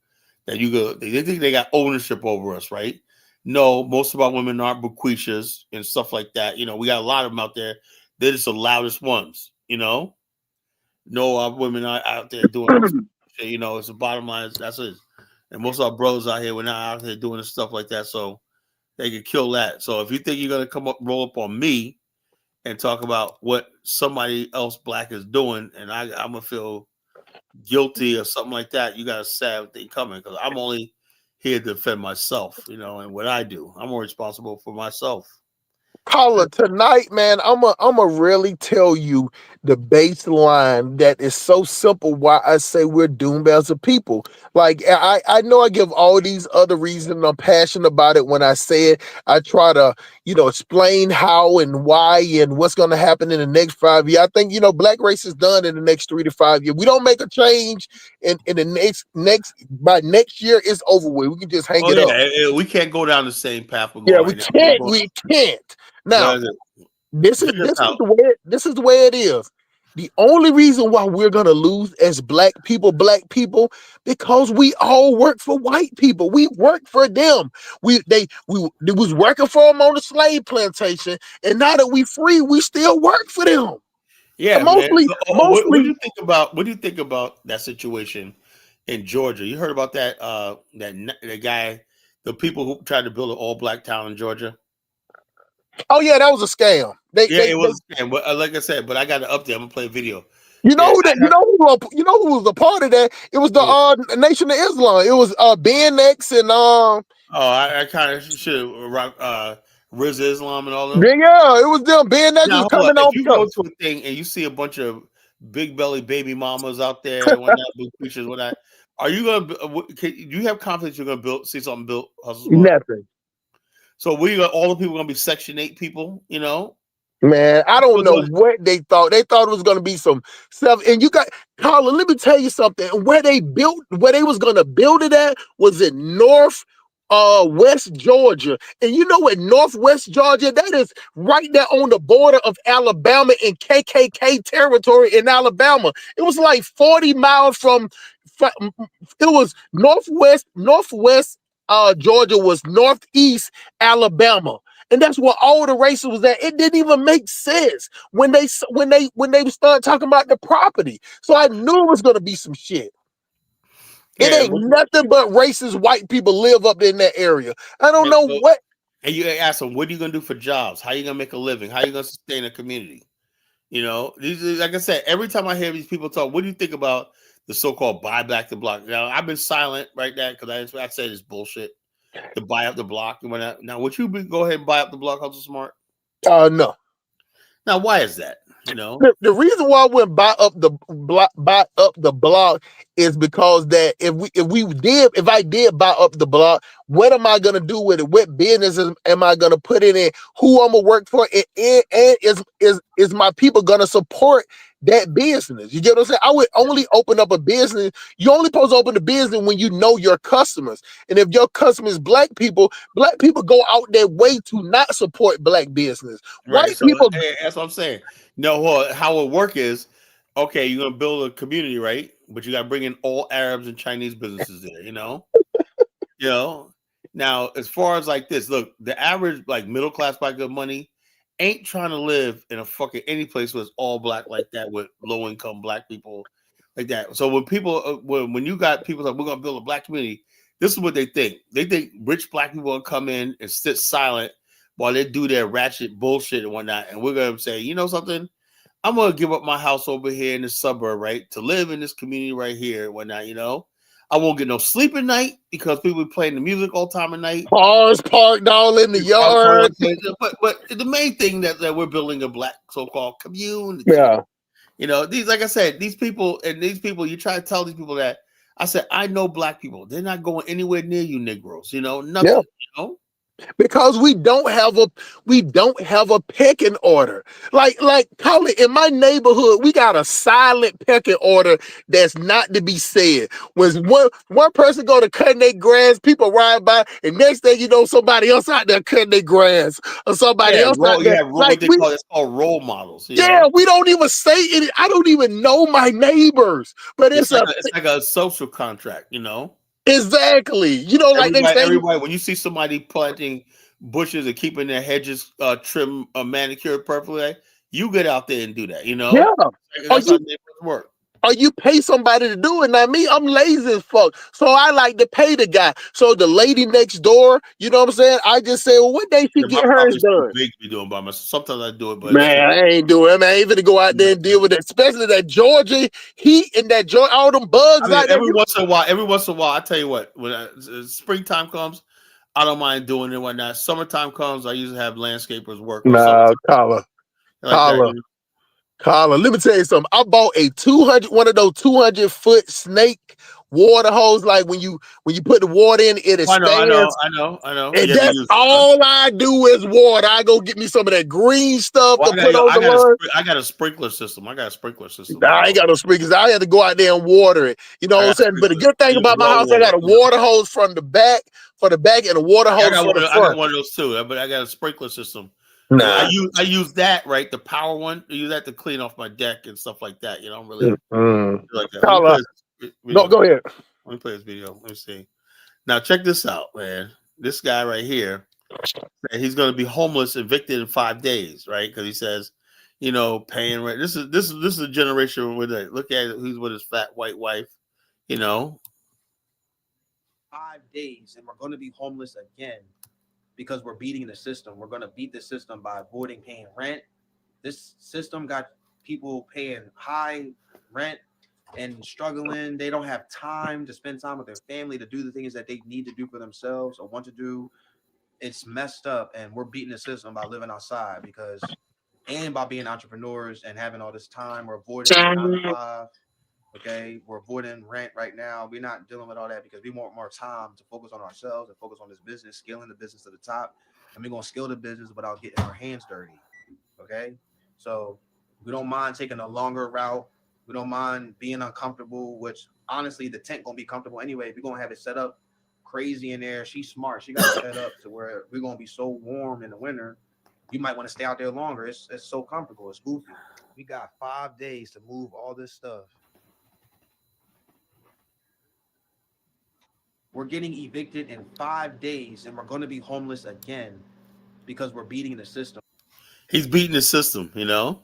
that they think they got ownership over us, right? No, most of our women aren't bequeathers and stuff like that. You know, we got a lot of them out there. They're just the loudest ones. You know, no, our women are out there doing. You know, it's the bottom line. That's it. And most of our brothers out here, we're not out here doing stuff like that. So they can kill that. So if you think you're gonna come up, roll up on me, and talk about what somebody else black is doing, and I'm gonna feel guilty or something like that, you got a sad thing coming because I'm only here to defend myself, you know, and what I do. I'm more responsible for myself. Caller, tonight, man, I'm a really tell you the baseline that is so simple why I say we're doomed as a people. Like I know I give all these other reasons I'm passionate about it when I say it. I try to, explain how and why and what's gonna happen in the next 5 years. I think, black race is done in the next 3 to 5 years. We don't make a change in the next by next year, it's over with. We can just hang it up. We can't go down the same path we're Yeah, going right now. we can't. Now, this is the way it is. The only reason why we're gonna lose as black people, because we all work for white people. We work for them. We was working for them on the slave plantation, and now that we free, we still work for them. Yeah, mostly. What do you think about? What do you think about that situation in Georgia? You heard about that? That guy, the people who tried to build an all-black town in Georgia. Oh yeah, that was a scam. It was a scam. But like I said, but I got an update. I'm gonna play a video. You know who was a part of that? It was the Nation of Islam. It was Ben X and I kind of should Riz Islam and all them. Yeah, it was them. Ben X was coming on. If you go to a thing and you see a bunch of big belly baby mamas out there, whatnot, are you gonna? Do you have confidence you're gonna see something built? Nothing. So all the people gonna be Section 8 people, you know? Man, I don't know what they thought. They thought it was gonna be some stuff. And you got Colin, let me tell you something. Where they was gonna build it at was in West Georgia. And you know what, Northwest Georgia, that is right there on the border of Alabama and KKK territory in Alabama. It was like 40 miles from it was Northwest Georgia was northeast Alabama, and that's where all the races was at. It didn't even make sense when they started talking about the property. So I knew it was going to be some shit. It ain't nothing but racist white people live up in that area. I don't know what. And you ask them, what are you going to do for jobs? How are you going to make a living? How are you going to sustain a community? You know, like I said, every time I hear these people talk, what do you think about the so-called buy back the block? Now, I've been silent right now because I said it's bullshit to buy up the block and whatnot. Now, would you go ahead and buy up the block, Hustle Smart? No. Now, why is that? You know, the reason why I wouldn't buy up the block is because that if I did buy up the block, what am I gonna do with it? What business am I gonna put it in? Who I'm gonna work for? And is my people gonna support that business? You get what I'm saying? I would only open up a business. You only supposed to open a business when you know your customers. And if your customers black people go out their way to not support black business. Right. White people. That's what I'm saying. No, how it work is, okay, you're gonna build a community, right? But you gotta bring in all Arabs and Chinese businesses there, you know. Now, as far as like this, look, the average like middle class black good money ain't trying to live in a fucking any place where it's all black like that with low income black people like that. So when people when you got people like we're gonna build a black community, this is what they think. They think rich black people will come in and sit silent while they do their ratchet bullshit and whatnot. And we're going to say, you know something? I'm going to give up my house over here in the suburb, right? To live in this community right here and whatnot, you know? I won't get no sleep at night because people be playing the music all time of night. Cars parked all in the yard. But the main thing that we're building a black so-called community. Yeah. You know, these, like I said, these people, you try to tell these people that, I said, I know black people. They're not going anywhere near you Negroes, you know? Nothing, you know? Because we don't have a pecking order. Like Colin, in my neighborhood, we got a silent pecking order that's not to be said. When one person go to cutting their grass, people ride by, and next thing you know, somebody else out there cutting their grass, or somebody else out there. It's called role models. Yeah, we don't even say it. I don't even know my neighbors, but it's like a social contract, you know. Exactly. You know, like they say. Everybody, when you see somebody planting bushes and keeping their hedges trim, manicured perfectly, you get out there and do that. You know, Yeah. that's how neighbors work. Or you pay somebody to do it. Now me, I'm lazy as fuck. So I like to pay the guy. So the lady next door, you know what I'm saying? I just say, well, what day she get hers done? Big to be doing by myself. Sometimes I do it, but man, I ain't doing it, man. I ain't finna go out there and deal with it, especially that Georgia heat and that all them bugs out there. Every once in a while, I tell you what, when springtime comes, I don't mind doing it. When that summertime comes, I usually have landscapers work. Nah, Collar. Collar, let me tell you something. I bought a 200, one of those 200-foot snake water hose. Like when you put the water in, it expands. I know. And that's all I do is water. I go get me some of that green stuff to put on the lawn. I got a sprinkler system. I ain't got no sprinklers. I had to go out there and water it. You know what I'm saying? But the good thing about my house, I got a water hose from the back, and a water hose for the front. I got one of those too, but I got a sprinkler system. Nah. I use that, right? The power one. I use that to clean off my deck and stuff like that. You know, I'm really like that. No, go ahead. Let me play this video. Let me see. Now check this out, man. This guy right here, he's going to be homeless, evicted in 5 days, right? Because he says, you know, paying rent. This is a generation where they look at it. He's with his fat white wife, you know. 5 days, and we're going to be homeless again. Because we're beating the system. We're going to beat the system by avoiding paying rent. This system got people paying high rent and struggling. They don't have time to spend time with their family to do the things that they need to do for themselves or want to do. It's messed up, and we're beating the system by living outside and by being entrepreneurs and having all this time. We're avoiding 9 to 5. Okay, we're avoiding rent right now. We're not dealing with all that because we want more time to focus on ourselves and focus on this business, scaling the business to the top. And we're going to scale the business without getting our hands dirty. Okay, so we don't mind taking a longer route. We don't mind being uncomfortable, which honestly, the tent going to be comfortable anyway. We're going to have it set up crazy in there. She's smart. She got it set up to where we're going to be so warm in the winter. You might want to stay out there longer. It's so comfortable. It's goofy. We got 5 days to move all this stuff. We're getting evicted in 5 days, and we're going to be homeless again because we're beating the system. He's beating the system, you know.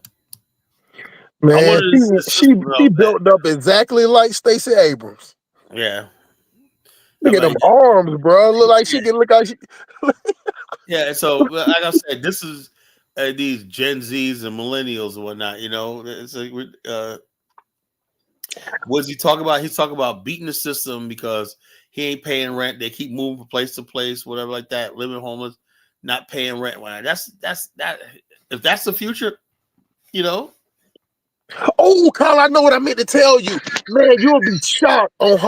Man, she built up exactly like Stacey Abrams. Yeah. Look at them arms, bro. Look like she can look like she. Yeah. So, like I said, this is these Gen Zs and millennials and whatnot. You know, it's like, what's he talking about? He's talking about beating the system because he ain't paying rent. They keep moving from place to place, whatever like that, living homeless, not paying rent. That's that. If that's the future, you know. Oh, Carl, I know what I meant to tell you. Man, you'll be shocked on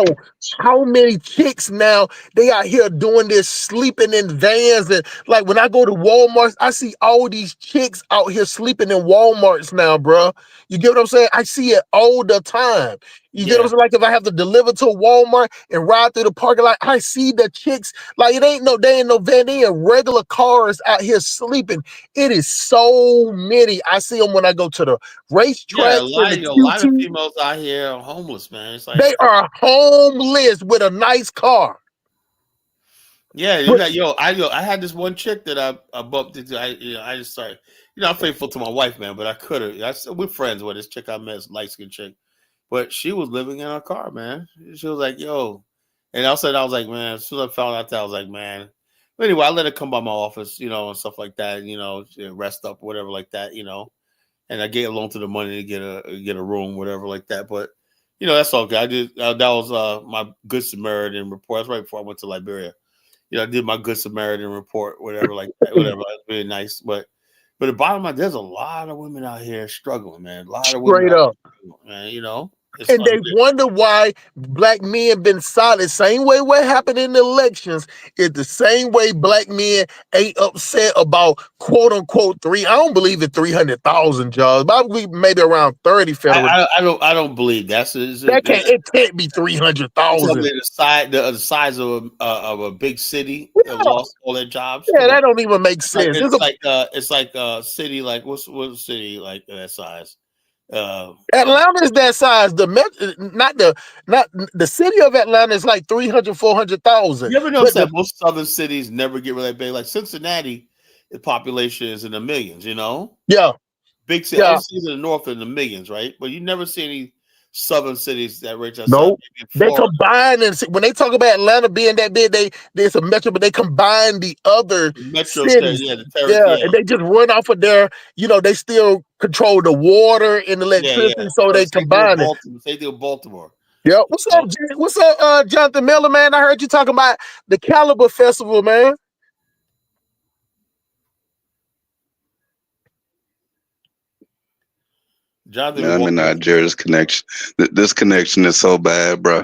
how many chicks now they out here doing this, sleeping in vans. And like when I go to Walmart, I see all these chicks out here sleeping in Walmarts now, bro. You get what I'm saying? I see it all the time. You get what I'm saying? Like if I have to deliver to a Walmart and ride through the parking lot, I see the chicks. Like they ain't no van, they in regular cars out here sleeping. It is so many. I see them when I go to the racetrack. Yeah, a lot of females out here are homeless, man. It's like they are homeless with a nice car. Yeah, I had this one chick that I bumped into. I just started, I'm faithful to my wife, man, but I could have. We're friends with this chick I met, this light-skinned chick. But she was living in her car, man. She was like, yo. And all of a sudden, I was like, man, as soon as I found out that, I was like, man. But anyway, I let her come by my office, and stuff like that, rest up, whatever like that, And I gave a loan to the money to get a room, whatever like that. But, that's all good. That was my Good Samaritan report. That's right before I went to Liberia. I did my Good Samaritan report, whatever like that, whatever. It's really nice. But the bottom line, there's a lot of women out here struggling, man. A lot of women straight up, man, and they wonder why black men been solid. Same way what happened in the elections is the same way black men ain't upset about quote unquote I don't believe in 300,000 jobs. Probably maybe around 30 federal. I don't believe it can't be 300,000. The size of a big city that lost all their jobs. Yeah, that don't even make sense. It's like a city like what's a city like that size? Atlanta is that size. Not the city of Atlanta is like 300, 400,000. You ever notice that most southern cities never get really big? Like Cincinnati, the population is in the millions. You know, yeah, big city. yeah. All cities in the north are in the millions, right? But you never see any southern cities that rich. No, they combine, and when they talk about Atlanta being that big, there's a metro, but they combine the other metro cities. And they just run off of their, they still control the water and electricity, so they combine it. They do Baltimore. Yeah, what's up? What's up, Jonathan Miller, man? I heard you talking about the Caliber Festival, man. Jonathan, I'm in Nigeria. This connection is so bad, bro.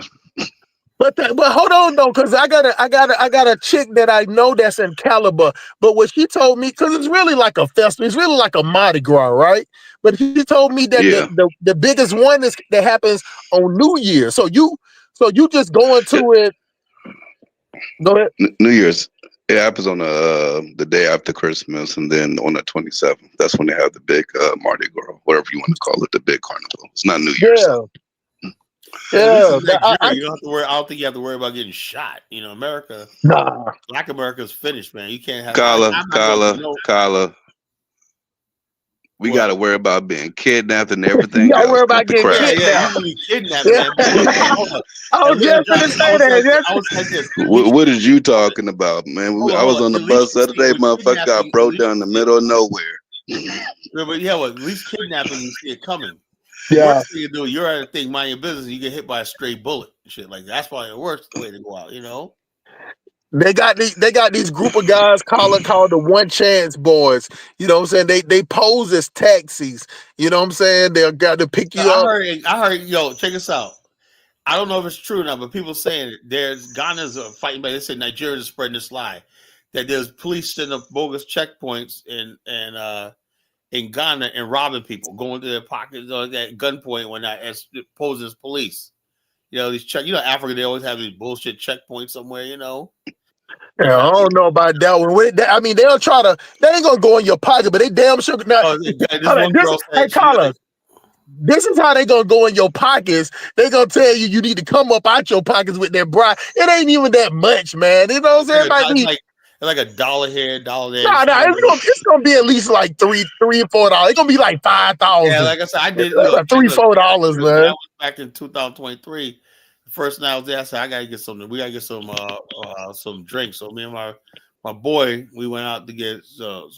But hold on though, because I got a chick that I know that's in Caliber. But what she told me, because it's really like a festival, it's really like a Mardi Gras, right? But she told me that the biggest one is that happens on New Year. So you just go into it. Go ahead. New Year's. It happens on the day after Christmas, and then on the 27th, that's when they have the big Mardi Gras, whatever you want to call it, the big carnival. It's not New Year's. Yeah. You don't have to worry. I don't think you have to worry about getting shot. You know, America. Nah. Black America's finished, man. You can't have. Kyla. We got to worry about being kidnapped and everything. Y'all worry about getting kidnapped. Man. I was just going to say that. What is you talking about, man? I was on the bus the other day. Motherfucker got broke down in the middle of nowhere. But at least kidnapping, you see it coming. Yeah. Worst thing you do, you're at a thing, mind your business, you get hit by a stray bullet and shit. Like that's probably the worst way to go out, you know. They got these group of guys called the One Chance Boys. You know what I'm saying? They pose as taxis. You know what I'm saying? They're got to pick you up. I heard, yo, check this out. I don't know if it's true now, but people saying there's Ghana's fighting back. They say Nigeria is spreading this lie that there's police setting up bogus checkpoints in Ghana and robbing people, going to their pockets or at gunpoint when that poses police. You know, Africa, they always have these bullshit checkpoints somewhere, you know. Yeah, I don't know about that one. I mean, they ain't gonna go in your pocket, but they damn sure now. Hey, Carlos, this is how they gonna go in your pockets. They gonna tell you need to come up out your pockets with their bribe. It ain't even that much, man. You know what I'm saying? Like $1 here, $1 there. Nah, it's gonna be at least like $3 or $4. It's gonna be like $5,000. Yeah, like I said, I did $3 or $4, man. I was back in 2023. The first night I was there, I said I gotta get something. We gotta get some drinks. So me and my boy, we went out to get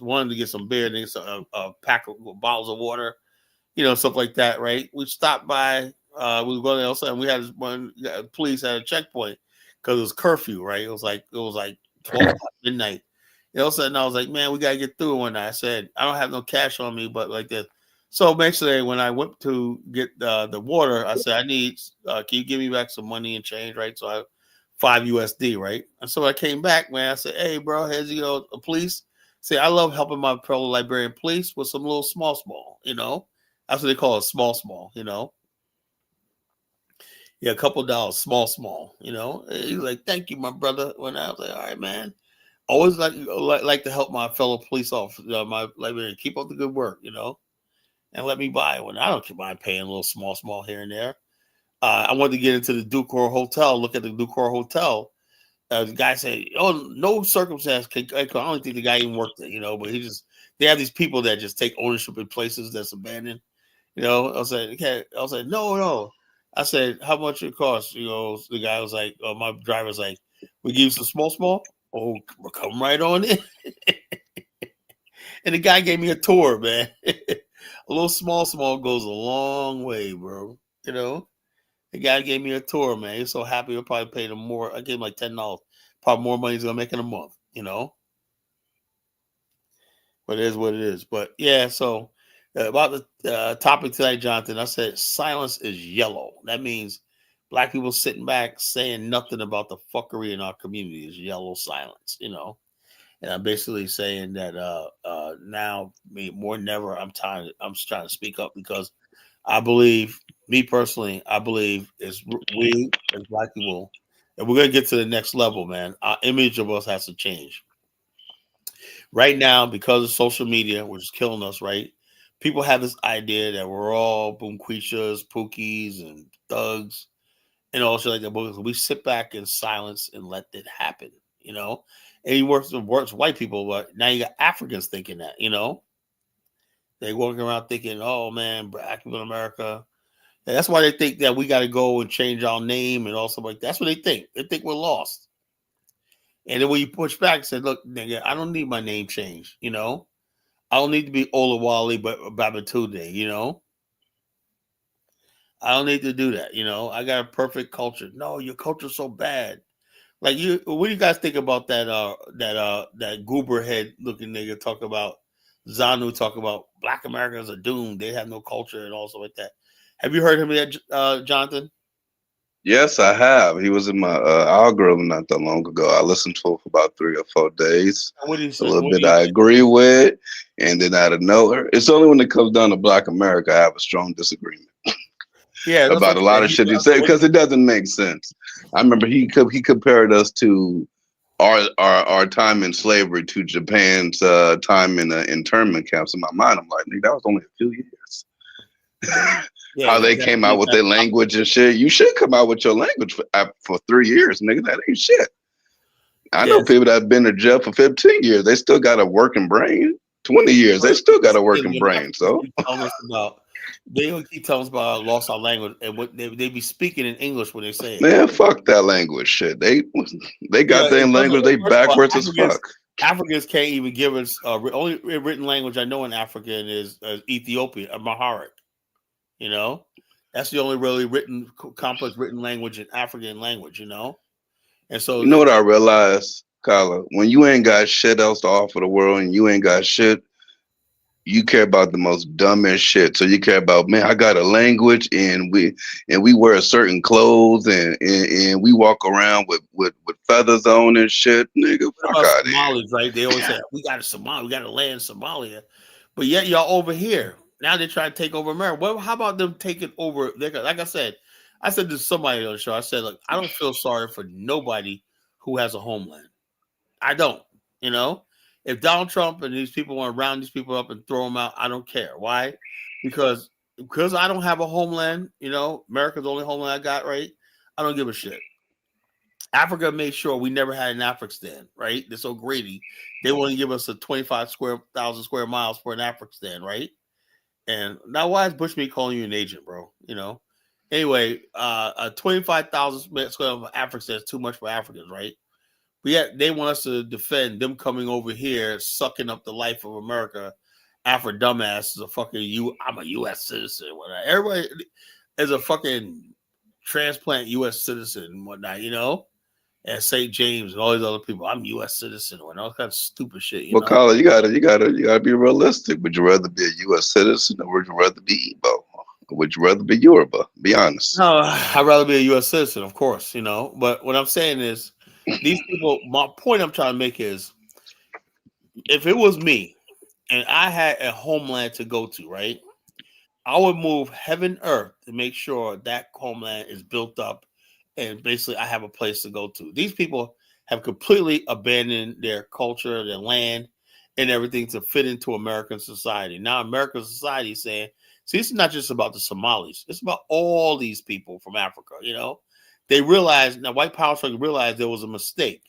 wanted to get some beer, and a pack of bottles of water, you know, stuff like that. Right? We stopped by. We were going outside, and we had one police at a checkpoint because it was curfew. Right? It was like 12 midnight. You know, all of a sudden I was like, man, we gotta get through it one night. I said, I don't have no cash on me, but like this. So basically, when I went to get the water, I said, I need, can you give me back some money and change, right? So I have $5 USD, right? And so I came back, man. I said, hey, bro, here's a police. Say, I love helping my fellow Liberian police with some little small, you know. That's what they call it, small, you know. Yeah, a couple dollars, small, you know. He was like, thank you, my brother. When I was like, all right, man. Always like to help my fellow police officers, my Liberian, keep up the good work, you know, and let me buy one. I don't mind paying a little small here and there. I wanted to get into the Ducor Hotel, look at the Ducor Hotel. The guy said, oh, no circumstance. I don't think the guy even worked there, you know, but they have these people that just take ownership in places that's abandoned. You know, I was like, okay. I was like, no. I said, how much it costs? You know, the guy was like, my driver's like, we give you some small. Oh, come right on in. And the guy gave me a tour, man. A little small goes a long way, bro. You know, the guy gave me a tour, man. He's so happy. He'll probably pay him more. I gave him like $10. Probably more money he's gonna make in a month, you know. But it is what it is. But yeah, so about the topic tonight, Jonathan, I said silence is yellow. That means Black people sitting back saying nothing about the fuckery in our community is yellow silence, you know. And I'm basically saying that now, more than ever, I'm trying to speak up because I believe, me personally, is we as Black people, and we're gonna get to the next level, man. Our image of us has to change. Right now, because of social media, which is killing us, right? people have this idea that we're all boomquishas, pookies, and thugs, and all shit like that. But we sit back in silence and let it happen, you know. And he works with white people, but now you got Africans thinking that, you know. They walking around thinking, "Oh man, black people in America." And that's why they think that we got to go and change our name and all stuff like that. That's what they think. They think we're lost. And then when you push back and say, "Look, nigga, I don't need my name changed, you know. I don't need to be Olawale Babatunde, you know. I don't need to do that, you know. I got a perfect culture." No, your culture's so bad. Like you, what do you guys think about that? That goober head looking nigga talk about Zanu talk about Black Americans are doomed. They have no culture and all stuff like that. Have you heard him that, Jonathan? Yes, I have. He was in my algorithm not that long ago. I listened to it for about 3 or 4 days. What do you A say? little bit I agree with, and then out of nowhere, it's only when it comes down to Black America I have a strong disagreement about a lot of shit he said because it doesn't make sense. I remember he compared us to our time in slavery to Japan's time in internment camps. In my mind, I'm like, nigga, that was only a few years. How they came out with their language and shit. You should come out with your language for 3 years, nigga. That ain't shit. I know people that have been to jail for 15 years. They still got a working brain. 20 years, they still got a working brain. So they don't keep telling us about lost our language and what they be speaking in English when they say it. Man, fuck that language shit. They got their language. They backwards as fuck. Africans can't even give us only written language I know in African is Ethiopian, Amharic. You know, that's the only really complex written language in African language. You know, and so you know what I realized, Kyla, when you ain't got shit else to offer the world and you ain't got shit, you care about the most dumbest shit. So you care about, man, I got a language and we wear certain clothes and we walk around with feathers on and shit. Nigga, fuck out of here. Right? They always say we got to land Somalia, but yet y'all over here. Now they try to take over America. Well, how about them taking over? Like I said to somebody on the show, I said, look, I don't feel sorry for nobody who has a homeland. I don't, you know. If Donald Trump and these people want to round these people up and throw them out, I don't care. Why? Because I don't have a homeland, you know, America's the only homeland I got, right? I don't give a shit. Africa made sure we never had an Afghanistan, right? They're so greedy. They want to give us a 25,000 square miles for an Afghanistan, right? And now why is Bushmeat calling you an agent, bro? You know? Anyway, 25,000 square of Africa is too much for Africans, right? But yet they want us to defend them coming over here, sucking up the life of America. Afro dumbass is a fucking I'm a U.S. citizen. Whatnot. Everybody is a fucking transplant U.S. citizen and whatnot, you know? And St. James and all these other people. I'm U.S. citizen and all kind of stupid shit. You know? Carla, you gotta be realistic. Would you rather be a U.S. citizen or would you rather be Igbo? Or would you rather be Yoruba? Be honest. No, I'd rather be a U.S. citizen, of course, you know. But what I'm saying is, these people, my point I'm trying to make is, if it was me and I had a homeland to go to, right, I would move heaven and earth to make sure that homeland is built up and basically I have a place to go to. These people have completely abandoned their culture, their land, and everything to fit into American society. Now American society is saying, see, it's not just about the Somalis. It's about all these people from Africa, you know. They realized, now white power structure realized there was a mistake.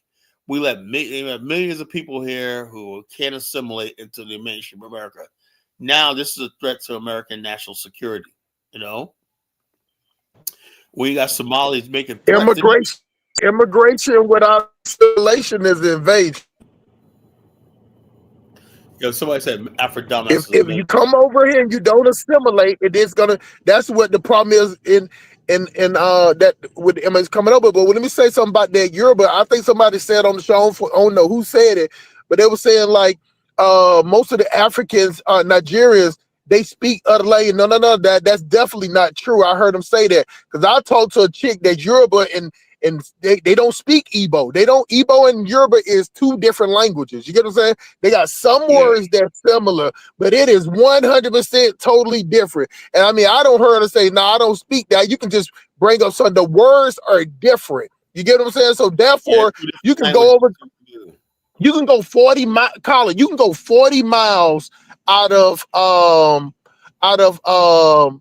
We let millions of people here who can't assimilate into the mainstream of America. Now this is a threat to American national security, you know. We got Somalis making threats. Immigration without assimilation is invasion. Yo, somebody said Afro. If you come over here and you don't assimilate, it is gonna. That's what the problem is in that with the image coming over. But let me say something about that Yoruba. I think somebody said on the show, I don't know who said it, but they were saying like most of the Africans, Nigerians, they speak other language. No, that's definitely not true. I heard them say that because I talked to a chick that's Yoruba and they don't speak Igbo. Igbo and Yoruba is two different languages. You get what I'm saying? They got some words that's similar, but it is 100% totally different. And I mean, I don't hear her say, no, I don't speak that. You can just bring up something. The words are different. You get what I'm saying? So therefore, you can go over, you can go 40 miles, Colin, you can go 40 miles out of Asaba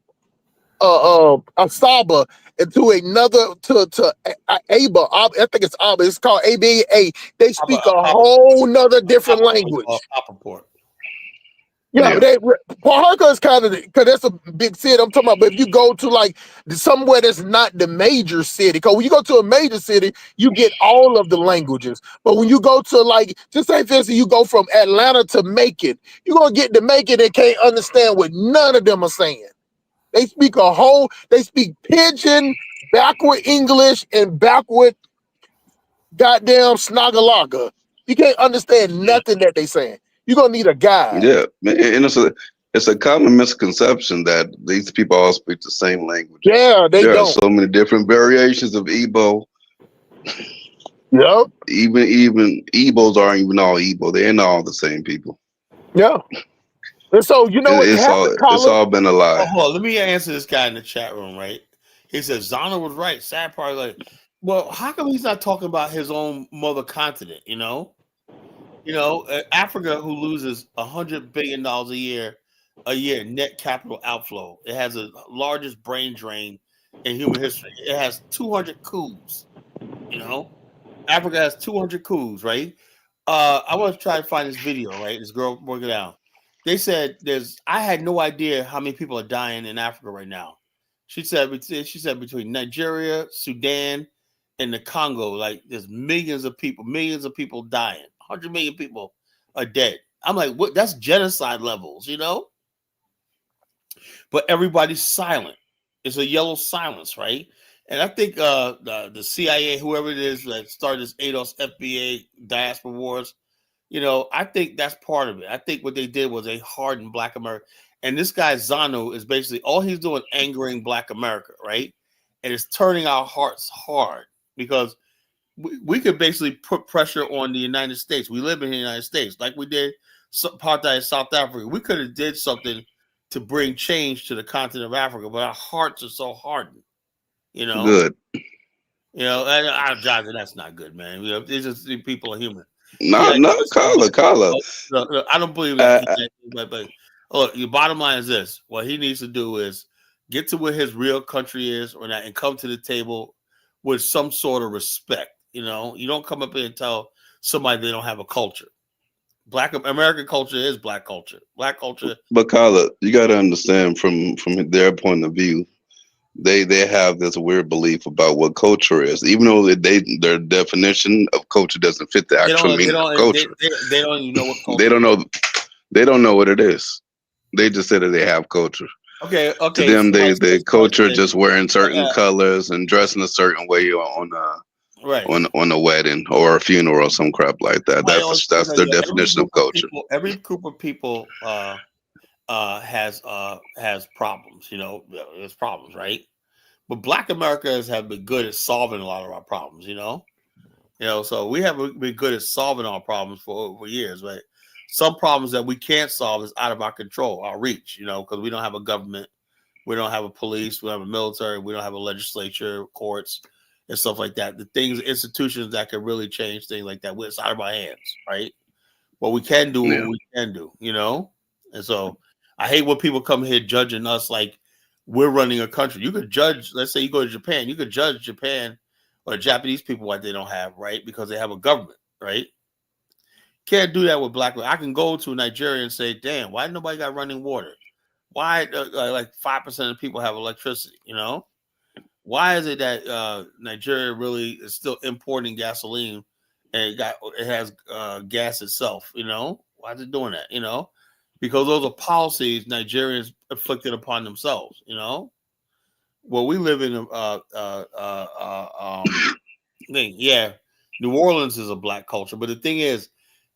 into another to Aba. I think it's Aba. It's called ABA. They speak a whole nother different language. Yeah, Port Harcourt is kind of because that's a big city. I'm talking about, but if you go to like somewhere that's not the major city, because when you go to a major city, you get all of the languages. But when you go to like, just say for instance, you go from Atlanta to Macon, you're gonna get to Macon and can't understand what none of them are saying. They speak pidgin, backward English, and backward goddamn Snagalaga. You can't understand nothing that they saying. You're gonna need a guide. Yeah, and it's a common misconception that these people all speak the same language. Yeah, there are so many different variations of Igbo. Yep. Even Igbos aren't even all Igbo. They're not all the same people. Yeah. And so you know what happened, it's all been a lie. Hold on, let me answer this guy in the chat room, right? He says Zana was right. Sad part, like, well, how come he's not talking about his own mother continent? You know, Africa, who loses $100 billion a year net capital outflow. It has the largest brain drain in human history. It has 200 coups. You know, Africa has 200 coups, right? I want to try to find this video, right? This girl working out. They said I had no idea how many people are dying in Africa right now. She said between Nigeria, Sudan, and the Congo, like there's millions of people dying. 100 million people are dead. I'm like, what? That's genocide levels, you know? But everybody's silent. It's a yellow silence, right? And I think the CIA, whoever it is that started this ADOS FBA diaspora wars, I think that's part of it. I think what they did was they hardened Black America. And this guy Zanu is basically all he's doing angering Black America, right? And it's turning our hearts hard because we could basically put pressure on the United States. We live in the United States like we did apartheid in South Africa. We could have did something to bring change to the continent of Africa, but our hearts are so hardened. Good. That's not good, man. It's just people are human. No, Kala. No, I don't believe that. But look, the bottom line is this: what he needs to do is get to where his real country is, and come to the table with some sort of respect. You don't come up here and tell somebody they don't have a culture. Black American culture is Black culture. Black culture. But Kala, you got to understand from their point of view, they have this weird belief about what culture is, even though their definition of culture doesn't fit the actual meaning of culture. They don't even know what culture. They don't know what it is. They just say that they have culture. Okay. To them, the culture just wearing certain colors and dressing a certain way on a wedding or a funeral or some crap like that. That's their definition of culture. Every group of people has problems. There's problems, right? But Black Americans have been good at solving a lot of our problems. So we have been good at solving our problems for years, right? Some problems that we can't solve is out of our control, our reach. Because we don't have a government, we don't have a police, we don't have a military, we don't have a legislature, courts, and stuff like that. The institutions that can really change things like that, it's out of our hands, right? What we can do, what we can do, And so I hate when people come here judging us like we're running a country. You could judge, let's say you go to Japan, you could judge Japan or Japanese people what they don't have, right? Because they have a government, right? Can't do that with Black people. I can go to Nigeria and say, damn, why nobody got running water? Why like 5% of people have electricity, Why is it that Nigeria really is still importing gasoline and it has gas itself, Why is it doing that, Because those are policies Nigerians inflicted upon themselves, Well, we live in New Orleans is a Black culture, but the thing is,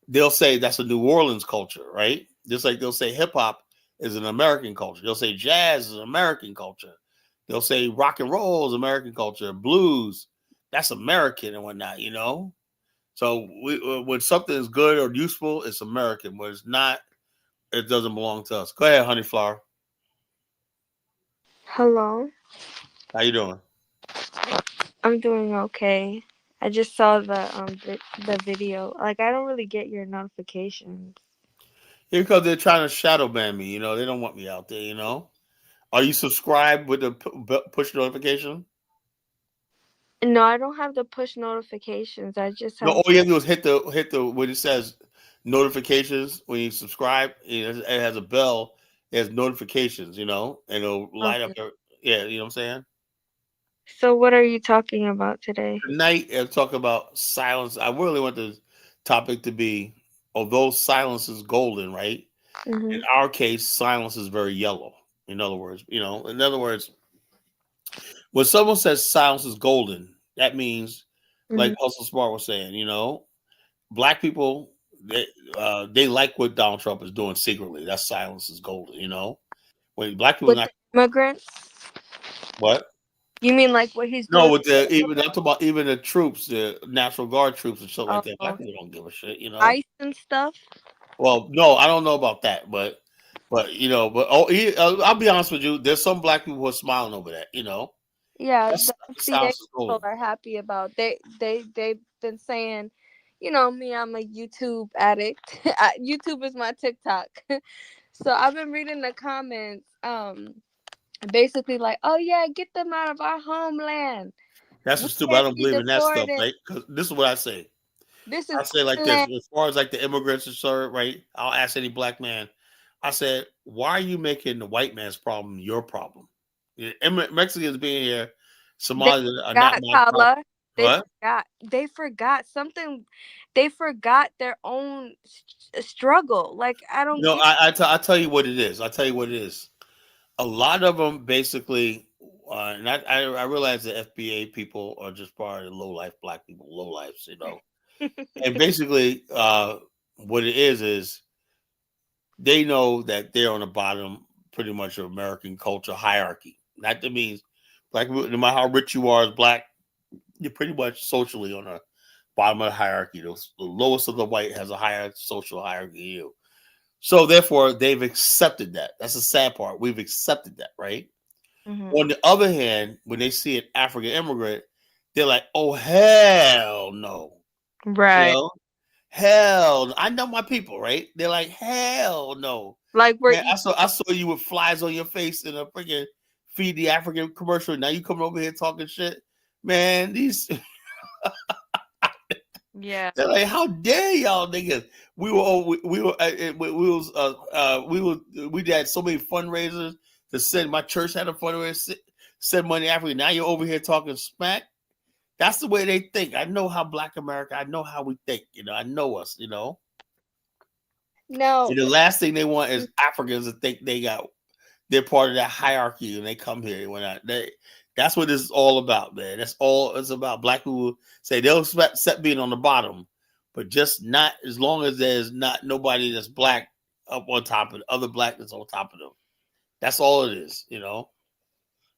they'll say that's a New Orleans culture, right? Just like they'll say hip hop is an American culture. They'll say jazz is an American culture. They'll say rock and roll is American culture. Blues, that's American and whatnot, So when something is good or useful, it's American. When it's not, it doesn't belong to us. Go ahead, Honey Flower. Hello. How you doing? I'm doing okay. I just saw the video. Like, I don't really get your notifications. Because they're trying to shadow ban me. You know, they don't want me out there. You know, are you subscribed with the push notification? No, I don't have the push notifications. I just No, have. all you have to do is hit the when it says notifications when you subscribe. It has a bell. It has notifications. You know, and it'll light up. Okay. Yeah, you know what I'm saying. So what are you talking about today? Tonight, I'm talking about silence. I really want the topic to be, although silence is golden, right? Mm-hmm. In our case, silence is very yellow. In other words, when someone says silence is golden, that means, like Hustle Smart was saying, black people they like what Donald Trump is doing secretly. That silence is golden. When black people With not the immigrants? what. You mean like what he's No, doing? with I'm talking about even the troops, the National Guard troops and stuff like that. Black Oh, people don't give a shit, ICE and stuff? Well, no, I don't know about that, but I'll be honest with you. There's some black people who are smiling over that. Yeah, That's the sounds FBA cool. people are happy about. They've been saying, me, I'm a YouTube addict. YouTube is my TikTok. So I've been reading the comments, basically like, oh yeah, get them out of our homeland. That's We what's stupid. I can't don't be believe in that stuff, deported. right? Because this is what I say. This I is say like this: homeland. as far as like the immigrants are concerned, right? I'll ask any black man. I said, why are you making the white man's problem your problem? Mexicans being here, Somalis are not my problem. They forgot something. They forgot their own struggle. Like I don't get. I tell you what it is. I tell you what it is. A lot of them basically, and I realize the FBA people are just part of the low life black people, low lives, and basically, what it is they know that they're on the bottom, pretty much of American culture hierarchy. That means black people, no matter how rich you are as black, you're pretty much socially on the bottom of the hierarchy. The lowest of the white has a higher social hierarchy than you. So therefore, they've accepted that. That's the sad part. We've accepted that, right? Mm-hmm. On the other hand, when they see an African immigrant, they're like, "Oh hell no!" Right. Hell, I know my people, right? They're like, "Hell no!" Like we're Man, I saw you with flies on your face in a freaking Feed the African commercial. Now you coming over here talking shit, man. These yeah. They're like, how dare y'all niggas? We had so many fundraisers to send. My church had a fundraiser, send money to Africa. Now you're over here talking smack. That's the way they think. I know how Black America. I know how we think. I know us. No. And the last thing they want is Africans to think they're part of that hierarchy and they come here. That's what this is all about, man. That's all it's about. Black people say they'll accept being on the bottom, but just not as long as there's not nobody that's black up on top of the other black that's on top of them. That's all it is,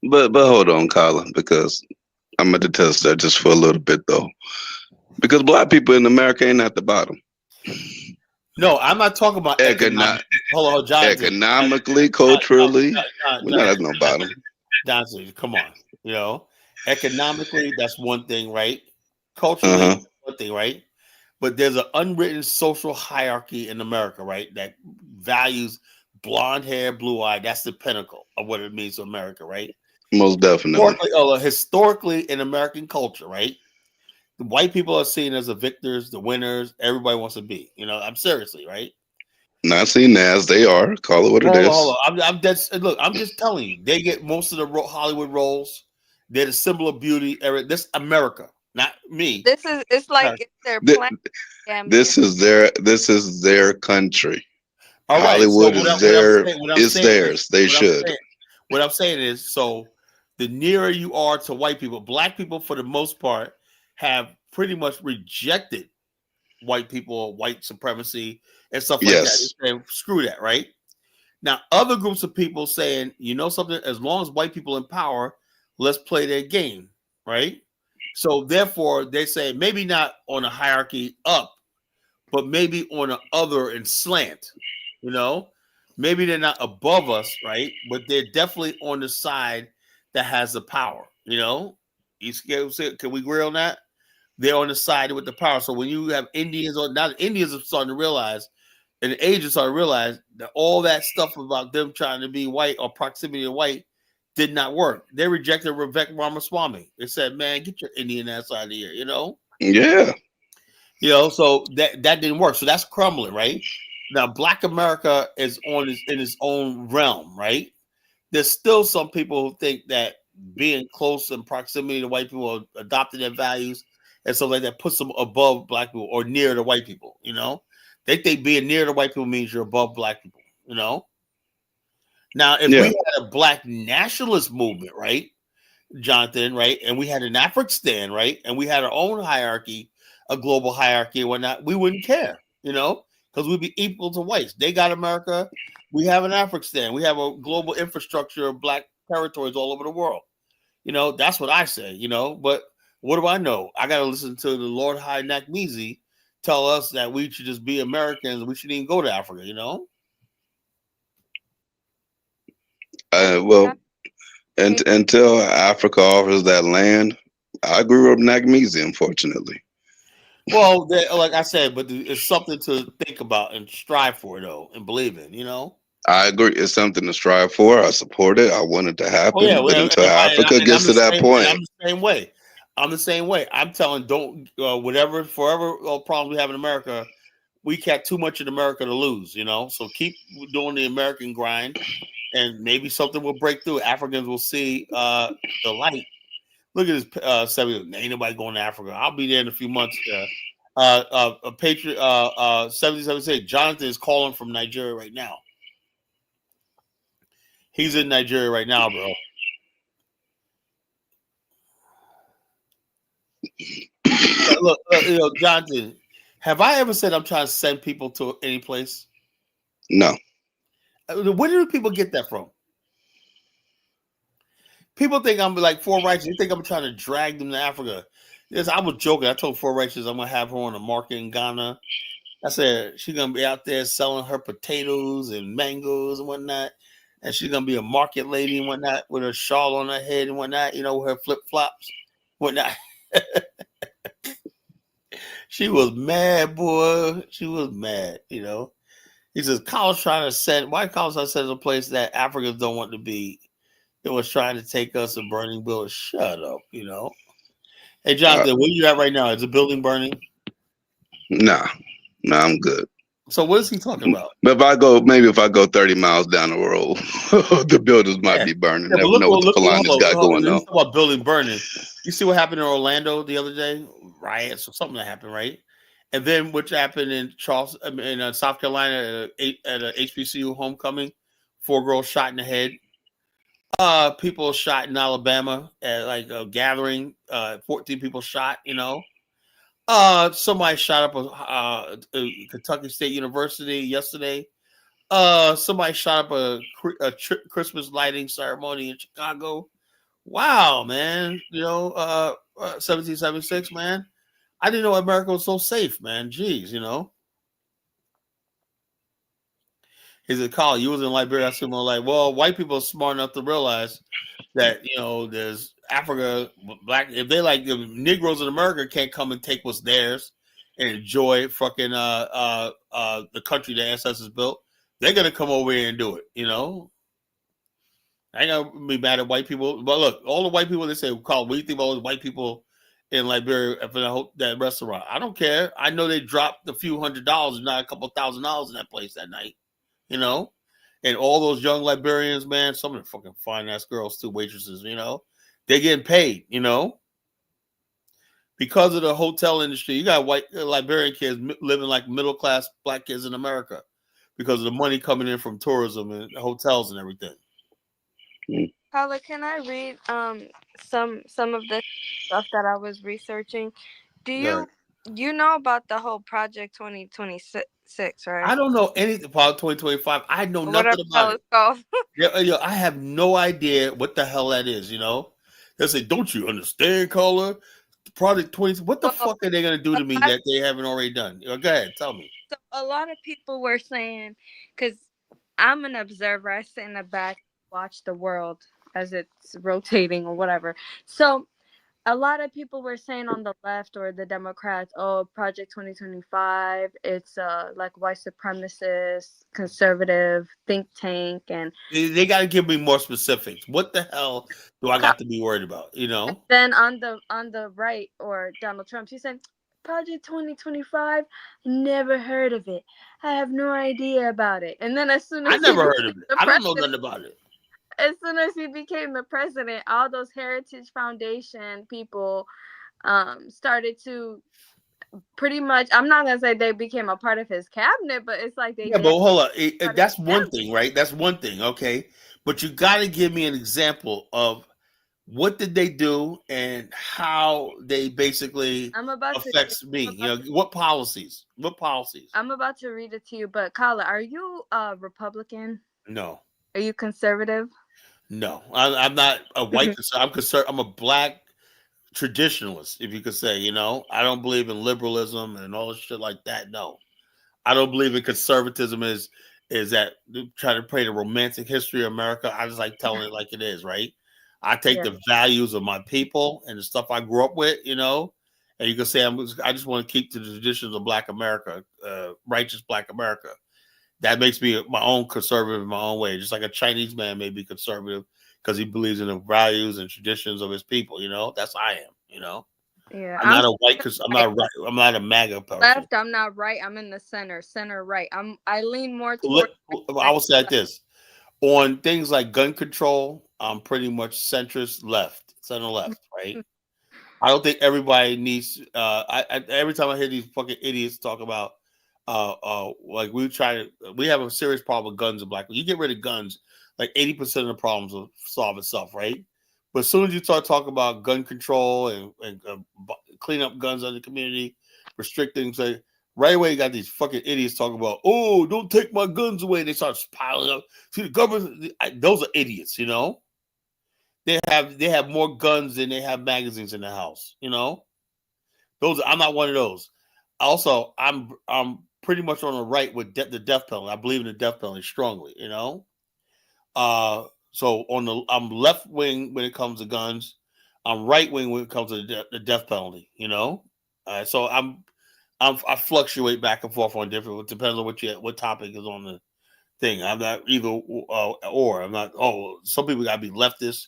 But hold on, Colin, because I'm going to test that just for a little bit though, because black people in America ain't at the bottom. No, I'm not talking about hold on, Jonathan. Economically, culturally, we're not at no bottom. Johnson, come on. Economically, that's one thing, right? Culturally, one thing, right? But there's an unwritten social hierarchy in America, right? That values blonde hair, blue eye. That's the pinnacle of what it means to America, right? Most definitely. Historically in American culture, right? The white people are seen as the victors, the winners. Everybody wants to be. I'm seriously, right? Not seen as they are. Call it what it is. Hold on. I'm look, I'm just telling you, they get most of the Hollywood roles. They're the symbol of beauty. This America, not me. It's like their plan. This is their country. All right. Hollywood is theirs. They should. What I'm saying is, so the nearer you are to white people, black people for the most part have pretty much rejected white people, white supremacy, and stuff like that. Saying, screw that, right? Now, other groups of people saying, something, as long as white people in power, let's play their game, right? So therefore, they say maybe not on a hierarchy up, but maybe on an other and slant, Maybe they're not above us, right? But they're definitely on the side that has the power, You can we agree on that? They're on the side with the power. So when you have Indians, or now the Indians are starting to realize And the agents started to realize that all that stuff about them trying to be white or proximity to white did not work. They rejected Vivek Ramaswamy. They said, "Man, get your Indian ass out of here," you know? Yeah. You know, so that didn't work. So that's crumbling, right? Now, Black America is in its own realm, right? There's still some people who think that being close in proximity to white people, or adopting their values and stuff like that, puts them above Black people or near the white people. You know, they think being near the white people means you're above Black people. You know. Now, if we had a Black nationalist movement, right, Jonathan, right, and we had an Afghanistan, right, and we had our own hierarchy, a global hierarchy and whatnot, we wouldn't care, you know, because we'd be equal to whites. They got America, we have an Afghanistan, we have a global infrastructure of Black territories all over the world. You know, that's what I say, you know, but what do I know? I got to listen to the Lord High Nakmizi tell us that we should just be Americans. We shouldn't even go to Africa, you know? Well, until Africa offers that land, I grew up Nakmizi, unfortunately. Well, like I said, but it's something to think about and strive for, though, and believe in, you know? I agree. It's something to strive for. I support it. I want it to happen. Oh, yeah, but until Africa gets to that point. I'm the same way. I'm the same way. I'm telling, don't, forever problems we have in America, we got too much in America to lose, you know? So keep doing the American grind, and maybe something will break through. Africans will see the light. Look at this 70. Ain't nobody going to Africa. I'll be there in a few months. A Patriot 77 Jonathan is calling from Nigeria right now. He's in Nigeria right now, bro. Look, you know, Jonathan, have I ever said I'm trying to send people to any place? No. Where do people get that from? People think I'm like Four Righteous. They think I'm trying to drag them to Africa. Yes, I was joking. I told Four Righteous I'm gonna have her on a market in Ghana. I said she's gonna be out there selling her potatoes and mangoes and whatnot, and she's gonna be a market lady and whatnot with her shawl on her head and whatnot. You know, with her flip flops, whatnot. She was mad, boy. She was mad. You know, he says Kyle's trying to send. Why Kyle's trying to send a place that Africans don't want to be? It was trying to take us a burning building. Shut up, you know. Hey, Jonathan, where you at right now? Is the building burning? Nah, I'm good. So what is he talking about? But if I go 30 miles down the road, the buildings might be burning. Yeah, Never know what the Falanas got going on. About building burning. You see what happened in Orlando the other day? Riots or something that happened, right? And then what happened in South Carolina at a HBCU homecoming? 4 girls shot in the head. People shot in Alabama at like a gathering. 14 people shot. You know. Somebody shot up a Kentucky State University yesterday. Somebody shot up a Christmas lighting ceremony in Chicago. Wow, man. You know, 1776, man. I didn't know America was so safe, man. Jeez, you know. He said, Carl, you was in Liberia. I said, well, like, well, white people are smart enough to realize that, you know, there's Africa, black, if Negroes in America can't come and take what's theirs and enjoy fucking the country their ancestors built, they're gonna come over here and do it, you know. I ain't gonna be mad at white people, but look, all the white people they say, Carl, what do you think about all the white people in Liberia for that restaurant? I don't care. I know they dropped a few $100s, not a couple $1,000s in that place that night. You know, and all those young Liberians, man, some of the fucking fine ass girls, too, waitresses, you know, they're getting paid, you know, because of the hotel industry. You got white Liberian kids living like middle class black kids in America because of the money coming in from tourism and hotels and everything. Paula, can I read some of the stuff that I was researching? Do you know about the whole Project 2026, right? I don't know anything about 2025. I know nothing about it. I have no idea what the hell that is, you know? They say, don't you understand, caller? Project 20. What the fuck are they going to do to me that they haven't already done? Go ahead, tell me. So a lot of people were saying, because I'm an observer, I sit in the back, watch the world as it's rotating or whatever. So a lot of people were saying on the left or the Democrats, oh, Project 2025, it's like white supremacist, conservative think tank, and they got to give me more specifics. What the hell do I got to be worried about? You know. Then on the right or Donald Trump, he said, Project 2025, never heard of it. I have no idea about it. And then as soon as I never heard of it. I don't know nothing about it. As soon as he became the president, all those Heritage Foundation people started to pretty much, I'm not gonna say they became a part of his cabinet, but it's like they but hold on. That's one thing, right? That's one thing, okay. But you got to give me an example of what did they do and how they basically affects me. You know, what policies? What policies? I'm about to read it to you, but Kala, are you Republican? No. Are you conservative? No, I'm not a white. I'm a black traditionalist, if you could say. You know, I don't believe in liberalism and all this shit like that. No, I don't believe in conservatism. Is that trying to paint a romantic history of America? I just like telling it like it is, right? I take the values of my people and the stuff I grew up with, you know, and you can say I just want to keep the traditions of Black America, righteous Black America. That makes me my own conservative in my own way. Just like a Chinese man may be conservative because he believes in the values and traditions of his people. You know, that's I am. You know, yeah. I'm not a white because I'm not right. I'm not a MAGA person. Left, I'm not right. I'm in the center right. I lean more toward. I will say like this on things like gun control. I'm pretty much center left, right? I don't think everybody needs. Every time I hear these fucking idiots talk about. Like we have a serious problem with guns in Black. You get rid of guns, like 80% of the problems will solve itself, right? But as soon as you start talking about gun control and clean up guns in the community, restricting, say right away you got these fucking idiots talking about, oh, don't take my guns away. They start piling up. See the government, those are idiots, you know. They have more guns than they have magazines in the house, you know. I'm not one of those. Also, I'm pretty much on the right with the death penalty. I believe in the death penalty strongly, you know. So I'm left wing when it comes to guns. I'm right wing when it comes to the death penalty, you know. So I fluctuate back and forth on different. It depends on what topic is on the thing. I'm not either or. I'm not. Oh, some people got to be leftist,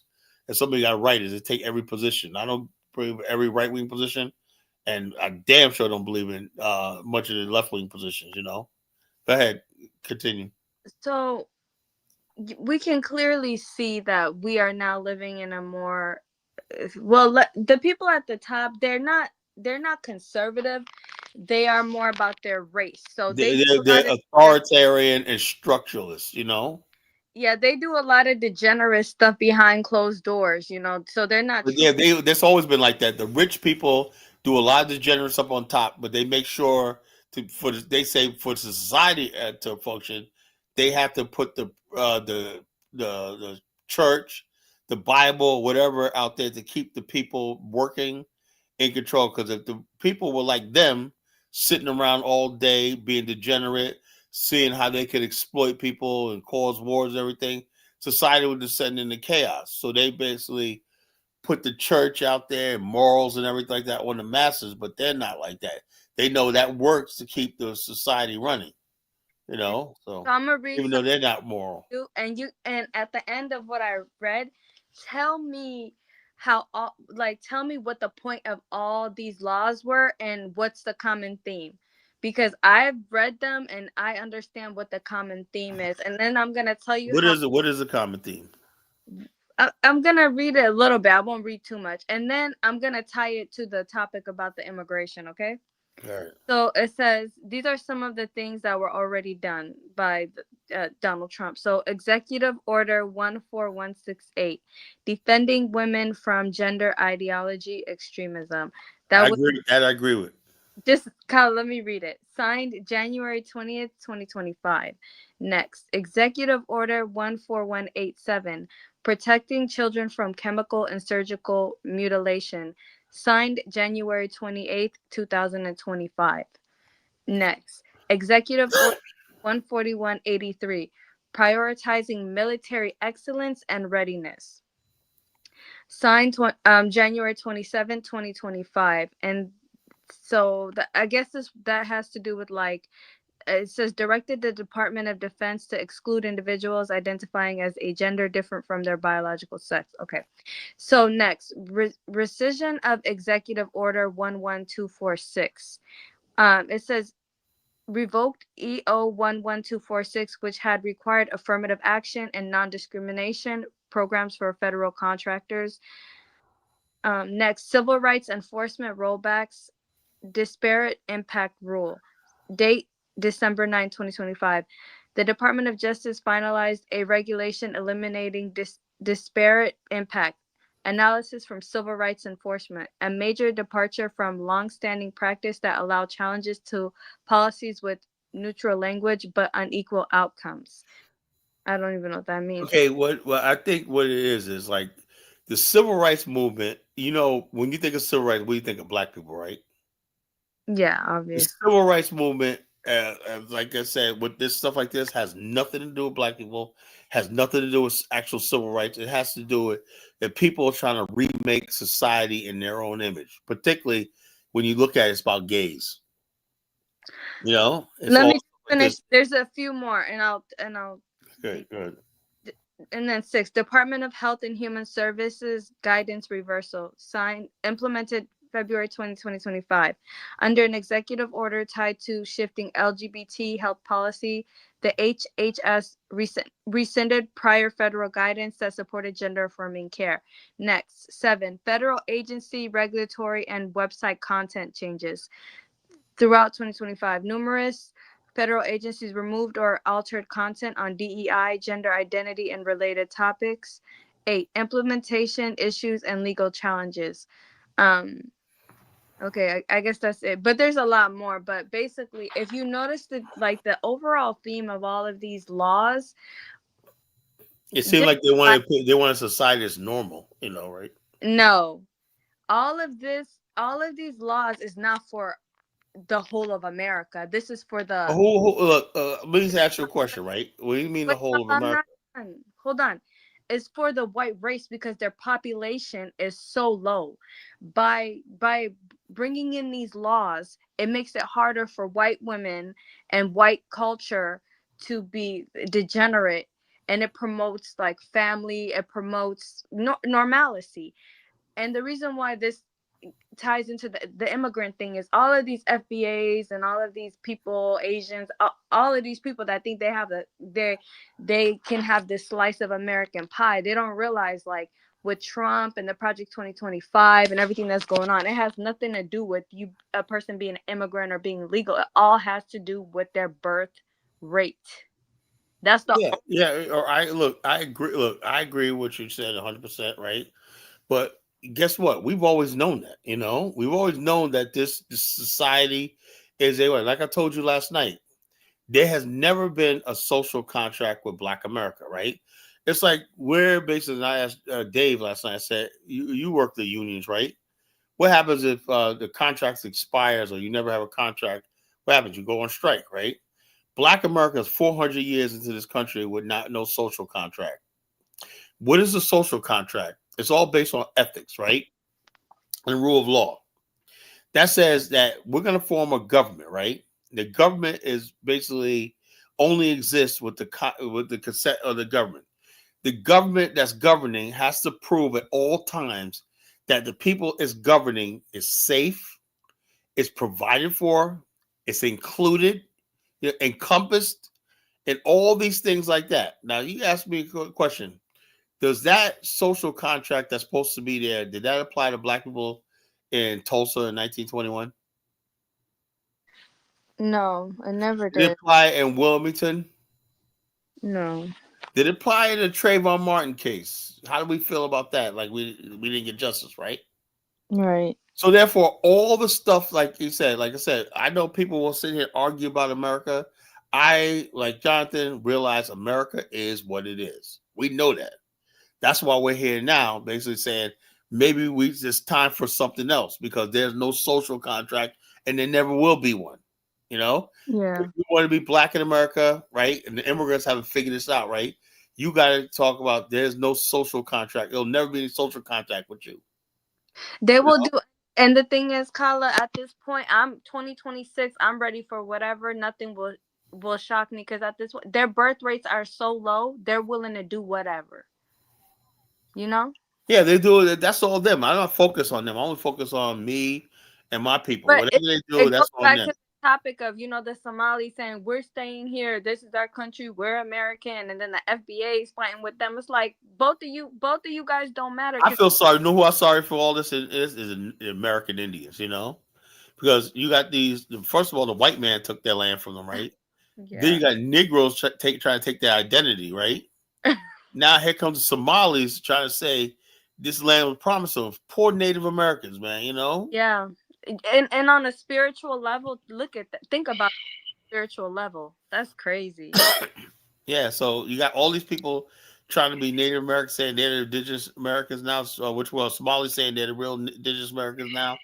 and some people got rightist. They take every position. I don't believe every right wing position. And I damn sure don't believe in much of the left wing positions, you know. Go ahead, continue. So we can clearly see that we are now living in a more the people at the top, they're not conservative. They are more about their race. So they're authoritarian and structuralist, you know. Yeah, they do a lot of degenerate stuff behind closed doors, you know. So they're not. Yeah, there's always been like that. The rich people do a lot of degenerate stuff on top, but they make sure for the society to function, they have to put the church, the Bible, whatever out there to keep the people working in control. Because if the people were like them, sitting around all day being degenerate, seeing how they could exploit people and cause wars and everything, society would descend into chaos. So they basically put the church out there and morals and everything like that on the masses, but they're not like that. They know that works to keep the society running, you know. So I'm gonna read, even though they're not moral. And at the end of what I read, tell me tell me what the point of all these laws were and what's the common theme. Because I've read them and I understand what the common theme is, and then I'm gonna tell you what is it. What is the common theme? I'm going to read it a little bit. I won't read too much. And then I'm going to tie it to the topic about the immigration, okay? All right. So it says, these are some of the things that were already done by Donald Trump. So Executive Order 14168, defending women from gender ideology extremism. I agree with. Just, Kyle, let me read it. Signed January 20th, 2025. Next, Executive Order 14187, protecting children from chemical and surgical mutilation. Signed January 28th, 2025. Next, Executive Order 14183, prioritizing military excellence and readiness. signed January 27, 2025. And so I guess that has to do with like, it says directed the Department of Defense to exclude individuals identifying as a gender different from their biological sex. Okay. So next, rescission of Executive Order 11246. It says revoked EO 11246, which had required affirmative action and non-discrimination programs for federal contractors. Next, civil rights enforcement rollbacks, disparate impact rule. Date December 9, 2025. The Department of Justice finalized a regulation eliminating disparate impact analysis from civil rights enforcement, a major departure from long-standing practice that allowed challenges to policies with neutral language but unequal outcomes. I don't even know what that means. Okay, well, I think what it is like the civil rights movement. You know, when you think of civil rights, what do you think of black people, right? Yeah, obviously. The civil rights movement, like I said, with this stuff like this, has nothing to do with black people. Has nothing to do with actual civil rights. It has to do with that people are trying to remake society in their own image. Particularly when you look at it, it's about gays. You know, let me finish. There's a few more, and I'll. Good. And then 6, Department of Health and Human Services guidance reversal, implemented February 20, 2025. Under an executive order tied to shifting LGBT health policy, the HHS rescinded prior federal guidance that supported gender-affirming care. Next, 7, federal agency regulatory and website content changes. Throughout 2025, numerous federal agencies removed or altered content on DEI, gender identity, and related topics. 8, implementation issues and legal challenges. Okay, I guess that's it. But there's a lot more. But basically, if you notice the overall theme of all of these laws, it seems like they want a society that's normal, you know, right? No, all of these laws is not for the whole of America. This is for the look. Let me ask you a question, right? What do you mean the whole of America? Hold on. It's for the white race because their population is so low. By bringing in these laws, it makes it harder for white women and white culture to be degenerate, and it promotes like family. It promotes normalcy. And the reason why this ties into the immigrant thing is all of these FBAs and all of these people, Asians, all of these people that think they have they can have this slice of American pie. They don't realize, like, with Trump and the Project 2025 and everything that's going on, it has nothing to do with a person being an immigrant or being legal. It all has to do with their birth rate. That's the I agree. Look, I agree with what you said 100%, right? But guess what? We've always known that, you know, we've always known that this society is a way. Like I told you last night, there has never been a social contract with Black America, right? It's like we're basically, I asked Dave last night, I said, you work the unions, right? What happens if the contract expires or you never have a contract? What happens? You go on strike, right? Black America is 400 years into this country with no social contract. What is a social contract? It's all based on ethics, right? And rule of law. That says that we're going to form a government, right? The government is basically only exists with the consent of the government. The government that's governing has to prove at all times that the people it's governing is safe, is provided for, it's included, encompassed, and all these things like that. Now, you ask me a question. Does that social contract that's supposed to be there, did that apply to Black people in Tulsa in 1921? No, it never did. Did it apply in Wilmington? No. Did it apply in the Trayvon Martin case? How do we feel about that? Like we didn't get justice, right? Right. So therefore, all the stuff, like you said, like I said, I know people will sit here and argue about America. I, like Jonathan, realize America is what it is. We know that. That's why we're here now, basically saying maybe it's time for something else because there's no social contract and there never will be one. You know? Yeah. If you want to be Black in America, right? And the immigrants haven't figured this out, right? you got to talk about there's no social contract. There'll never be any social contract with you. They will do. And the thing is, Kala, at this point, I'm 2026. I'm ready for whatever. Nothing will shock me because at this point, their birth rates are so low. They're willing to do whatever. You know? Yeah, they do it. That's all them. I don't focus on them. I only focus on me and my people. But Whatever they do, that's on them. To the topic of, you know, the Somalis saying we're staying here. This is our country. We're American, and then the FBA is fighting with them. It's like both of you guys don't matter. I feel sorry. You know who I'm sorry for all this is the American Indians. You know, because you got these. First of all, the white man took their land from them, right? Yeah. Then you got Negroes trying to take their identity, right? Now here comes the Somalis trying to say this land was promised to them. Poor Native Americans, man. You know? Yeah. And on a spiritual level, look at that. Think about spiritual level. That's crazy. Yeah, so you got all these people trying to be Native Americans saying they're the indigenous Americans now, which was Somalis saying they're the real indigenous Americans now.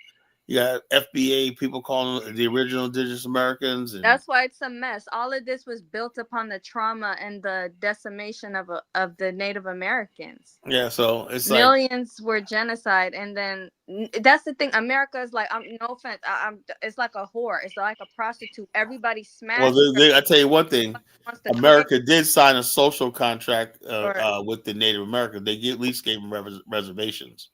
You got FBA people calling them the original indigenous Americans. And that's why it's a mess. All of this was built upon the trauma and the decimation of the Native Americans. Yeah, so it's millions were genocide, and then that's the thing. America is like, no offense, it's like a whore. It's like a prostitute. Everybody smashed. Well, I tell you one thing. America did sign a social contract with the Native Americans. They at least gave them reservations.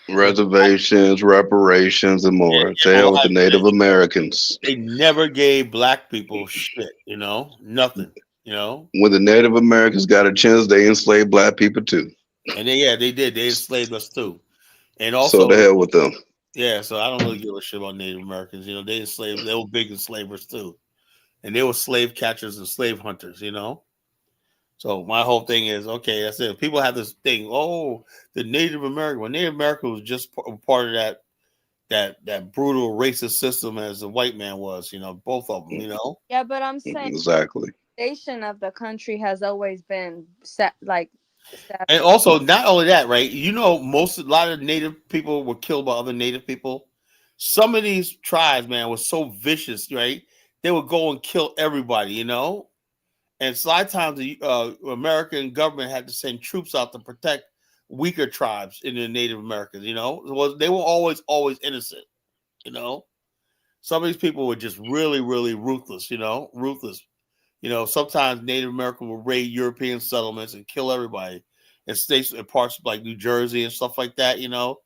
Reservations, reparations, and more. Tell with the Native Americans. They never gave black people shit, you know, nothing, you know. When the Native Americans got a chance, they enslaved black people too. And they did. They enslaved us too. And also, so the hell with them. Yeah, so I don't really give a shit about Native Americans. You know, they were big enslavers too, and they were slave catchers and slave hunters. You know. So my whole thing is, okay, that's it. People have this thing, oh, the Native American. Well, Native American was just part of that brutal racist system as the white man was, you know, both of them, you know? Yeah, but I'm saying exactly. The nation of the country has always been and also not only that, right? You know, a lot of Native people were killed by other Native people. Some of these tribes, man, were so vicious, right? They would go and kill everybody, you know? And so a lot of times the American government had to send troops out to protect weaker tribes in the Native Americans, you know? They were always innocent, you know? Some of these people were just really, really ruthless, you know? Ruthless. You know, sometimes Native Americans would raid European settlements and kill everybody in states and parts like New Jersey and stuff like that, you know?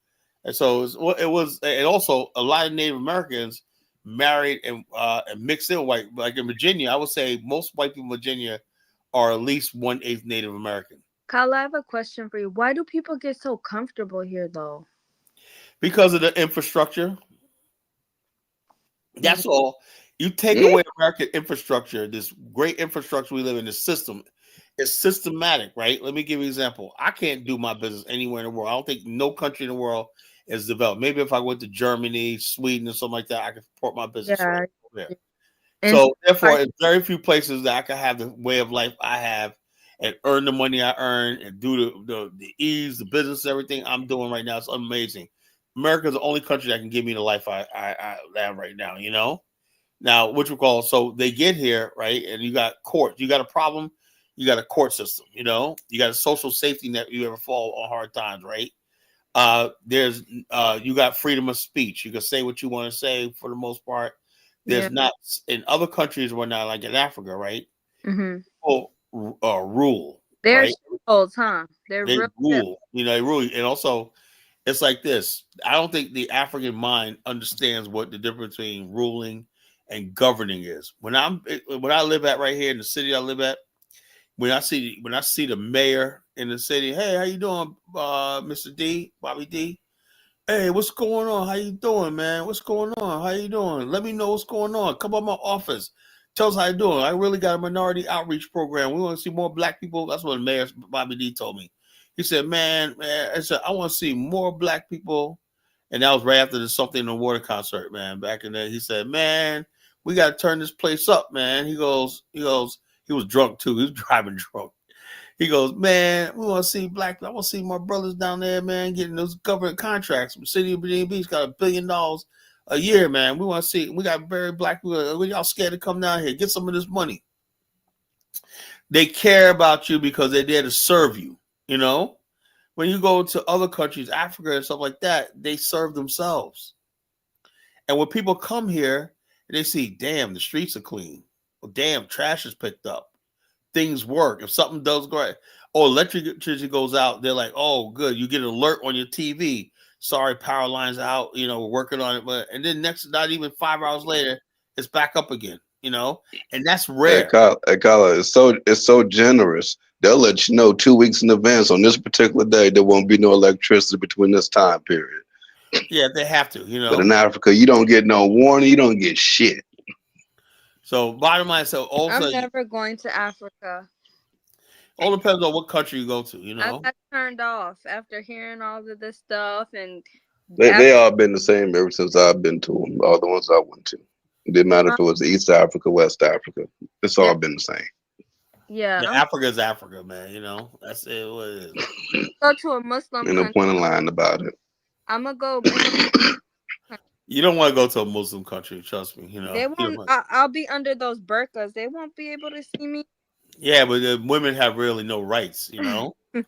And so it was and also a lot of Native Americans married and mixed in white, like in Virginia. I would say most white people in Virginia are at least 1/8 Native American. Kyle, I have a question for you. Why do people get so comfortable here, though? Because of the infrastructure. That's all. You take away American infrastructure, this great infrastructure we live in, the system. It's systematic, right? Let me give you an example. I can't do my business anywhere in the world. I don't think no country in the world is developed. Maybe if I went to Germany, Sweden, or something like that, I could support my business right over there. So therefore, in very few places that I can have the way of life I have and earn the money I earn and do the ease, the business, everything I'm doing right now. It's amazing. America is the only country that can give me the life I have right now, you know? Now, what you call, so they get here, right? And you got court. You got a problem, you got a court system, you know? You got a social safety net you ever fall on hard times, right? There's you got freedom of speech. You can say what you want to say for the most part. There's not in other countries we're not like in Africa, right? Mm-hmm. People rule. They're right? old, huh? They rule. You know, they rule. And also, it's like this. I don't think the African mind understands what the difference between ruling and governing is. When I live at right here in the city I live at, when I see the mayor in the city, hey, how you doing, Mr. D, Bobby D? Hey, what's going on? How you doing, man? What's going on? How you doing? Let me know what's going on. Come by my office. Tell us how you doing. I really got a minority outreach program. We want to see more black people. That's what Mayor Bobby D told me. He said, man, I said, I want to see more black people. And that was right after the Something in the Water concert, man. Back in there, he said, man, we got to turn this place up, man. He was drunk too. He was driving drunk. He goes, man, we want to see black people. I want to see my brothers down there, man, getting those government contracts. The city of Virginia Beach got $1 billion a year, man. We want to see. We got very black people. Y'all scared to come down here? Get some of this money. they care about you because they're there to serve you. You know, when you go to other countries, Africa and stuff like that, they serve themselves. And when people come here, they see, damn, the streets are clean. Well, damn, trash is picked up. Things work. If something does go right, or electricity goes out, they're like, oh, good. You get an alert on your TV. Sorry, power line's out. You know, we're working on it. But and then not even 5 hours later, it's back up again. You know, and that's rare. Hey, Carla, it's so generous. They'll let you know 2 weeks in advance on this particular day there won't be no electricity between this time period. Yeah, they have to, you know. But in Africa, you don't get no warning. You don't get shit. So bottom line, so also I'm never going to Africa. All depends on what country you go to, you know. I got turned off after hearing all of this stuff, and they all been the same ever since I've been to them. All the ones I went to. It didn't matter if it was East Africa, West Africa. It's all been the same. Yeah, Africa is Africa, man. You know, that's it. What it is. Go to a Muslim country. No point in lying about it. I'm gonna go. You don't want to go to a Muslim country, trust me. You know, they won't. I'll be under those burqas. They won't be able to see me. Yeah, but the women have really no rights, you know. And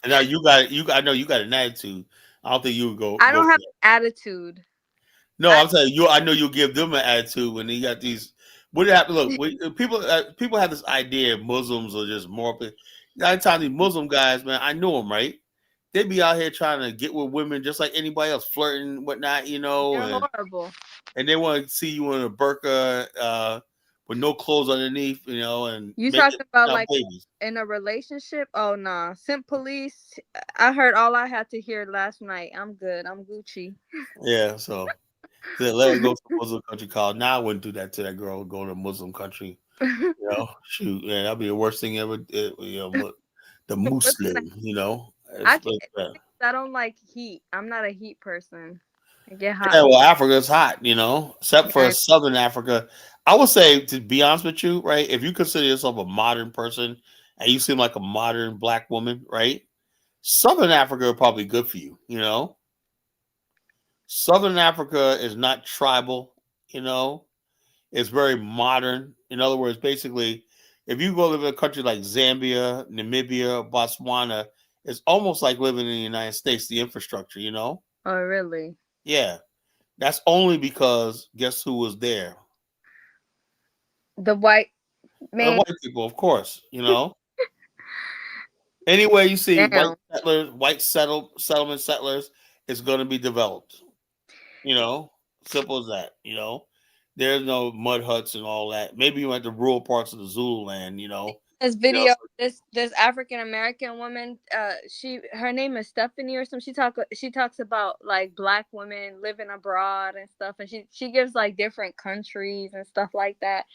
now I know you got an attitude. I don't think you would go. I don't have an attitude. No, I'm saying you. I know you'll give them an attitude when they got these. What happened? Look, people have this idea Muslims are just more. 9 times these Muslim guys, man, I know them, right? They be out here trying to get with women just like anybody else, flirting, whatnot, you know. They're horrible. And they want to see you in a burqa with no clothes underneath, you know. And you talking about like babies. In a relationship? Oh nah, Simp Police. I heard all I had to hear last night. I'm good. I'm Gucci. Yeah, so. Let her go to a Muslim country. Called now. I wouldn't do that to that girl going to a Muslim country. You know, shoot, man, that'd be the worst thing ever. You know, the Muslim. You know, I don't like heat. I'm not a heat person. I get hot. Yeah, well, Africa's hot. You know, except for Southern Africa. I would say, to be honest with you, right? If you consider yourself a modern person and you seem like a modern black woman, right? Southern Africa are probably good for you. You know. Southern Africa is not tribal, you know. It's very modern. In other words, basically, if you go live in a country like Zambia, Namibia, Botswana, it's almost like living in the United States, the infrastructure, you know. Oh, really? Yeah. That's only because guess who was there? The white man. The white people, of course, you know. Anyway, you see white settlement settlers, it's going to be developed. You know, simple as that. You know, there's no mud huts and all that. Maybe you went to rural parts of the Zululand. You know, this video, this African American woman, her name is Stephanie or something. She talks about like black women living abroad and stuff, and she gives like different countries and stuff like that.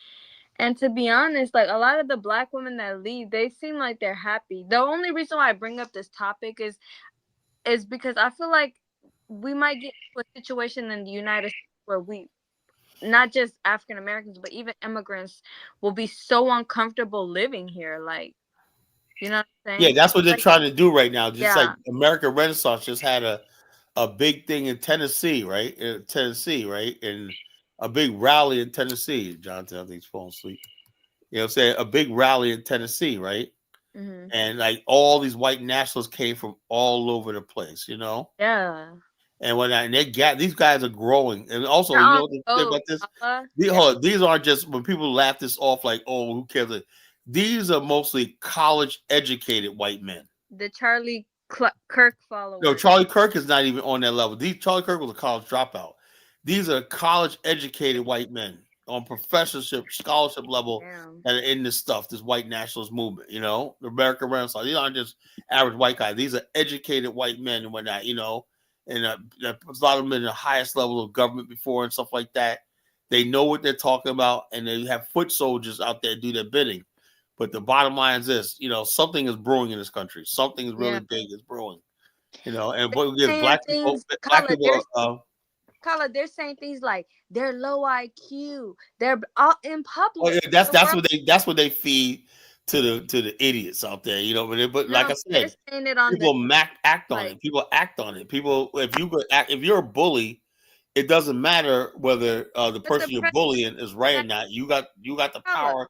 And to be honest, like a lot of the black women that leave, they seem like they're happy. The only reason why I bring up this topic is because I feel like we might get to a situation in the United States where we, not just African Americans, but even immigrants will be so uncomfortable living here. Like, you know what I'm saying? Yeah, that's what they're trying to do right now. Just like American Renaissance just had a big thing in Tennessee, right? And a big rally in Tennessee. Jonathan, I think he's falling asleep. You know what I'm saying? A big rally in Tennessee, right? Mm-hmm. And like all these white nationalists came from all over the place, you know? Yeah. And these guys are growing, and also you know the thing about this. These aren't just when people laugh this off like, oh, who cares? These are mostly college educated white men. The Charlie Kirk followers. No, Charlie Kirk is not even on that level. Charlie Kirk was a college dropout. These are college educated white men on professorship, scholarship level that are in this stuff, this white nationalist movement. You know, the American Renaissance. These aren't just average white guys. These are educated white men and whatnot. You know. And a lot of them in the highest level of government before and stuff like that. They know what they're talking about, and they have foot soldiers out there do their bidding. But the bottom line is this: you know, something is brewing in this country. Something is really big is brewing. You know, and what gives black people. Carla, they're saying things like they're low IQ. They're all in public. Oh, yeah, that's what they feed to the idiots out there, you know. But like I said, people act on it. People act on it. People, if you're a bully, it doesn't matter whether the person you're bullying is right or not. You got the power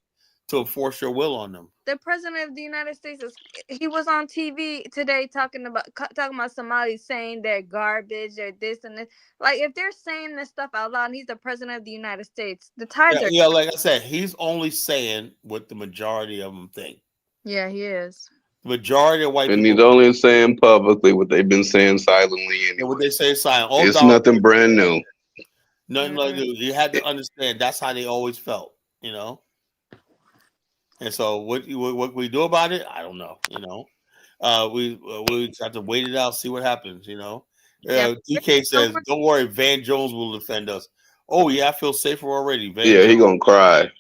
to enforce your will on them. The president of the United States he was on TV today talking about Somalis saying they're garbage or this and this. Like if they're saying this stuff out loud, and he's the president of the United States. The tides are like I said, he's only saying what the majority of them think. Yeah, he is. The majority of white and people, he's only saying publicly what they've been saying silently. Anyway. What they say silent. It's nothing brand new. Nothing like new. You had to understand that's how they always felt, you know. And so what we do about it, I don't know. You know, we have to wait it out, see what happens. You know, DK says, "Don't worry, Van Jones will defend us." Oh yeah, I feel safer already. Van Jones. He gonna cry.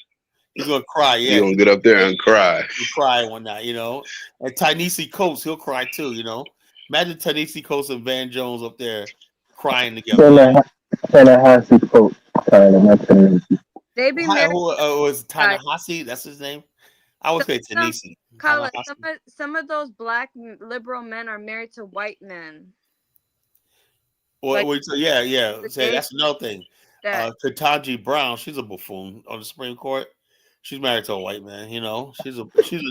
He's gonna cry. Yeah, he's gonna get up there and cry. He'll cry one night, you know. And Ta-Nehisi Coates, he'll cry too. You know, imagine Ta-Nehisi Coates and Van Jones up there crying together. Ta-Nehisi Coates, they be married. Was Ta-Nehisi? That's his name. I would say Ta-Nehisi. Some of those black liberal men are married to white men. Well, yeah. Say that's another thing. Ketanji Brown, she's a buffoon on the Supreme Court. She's married to a white man. You know, she's a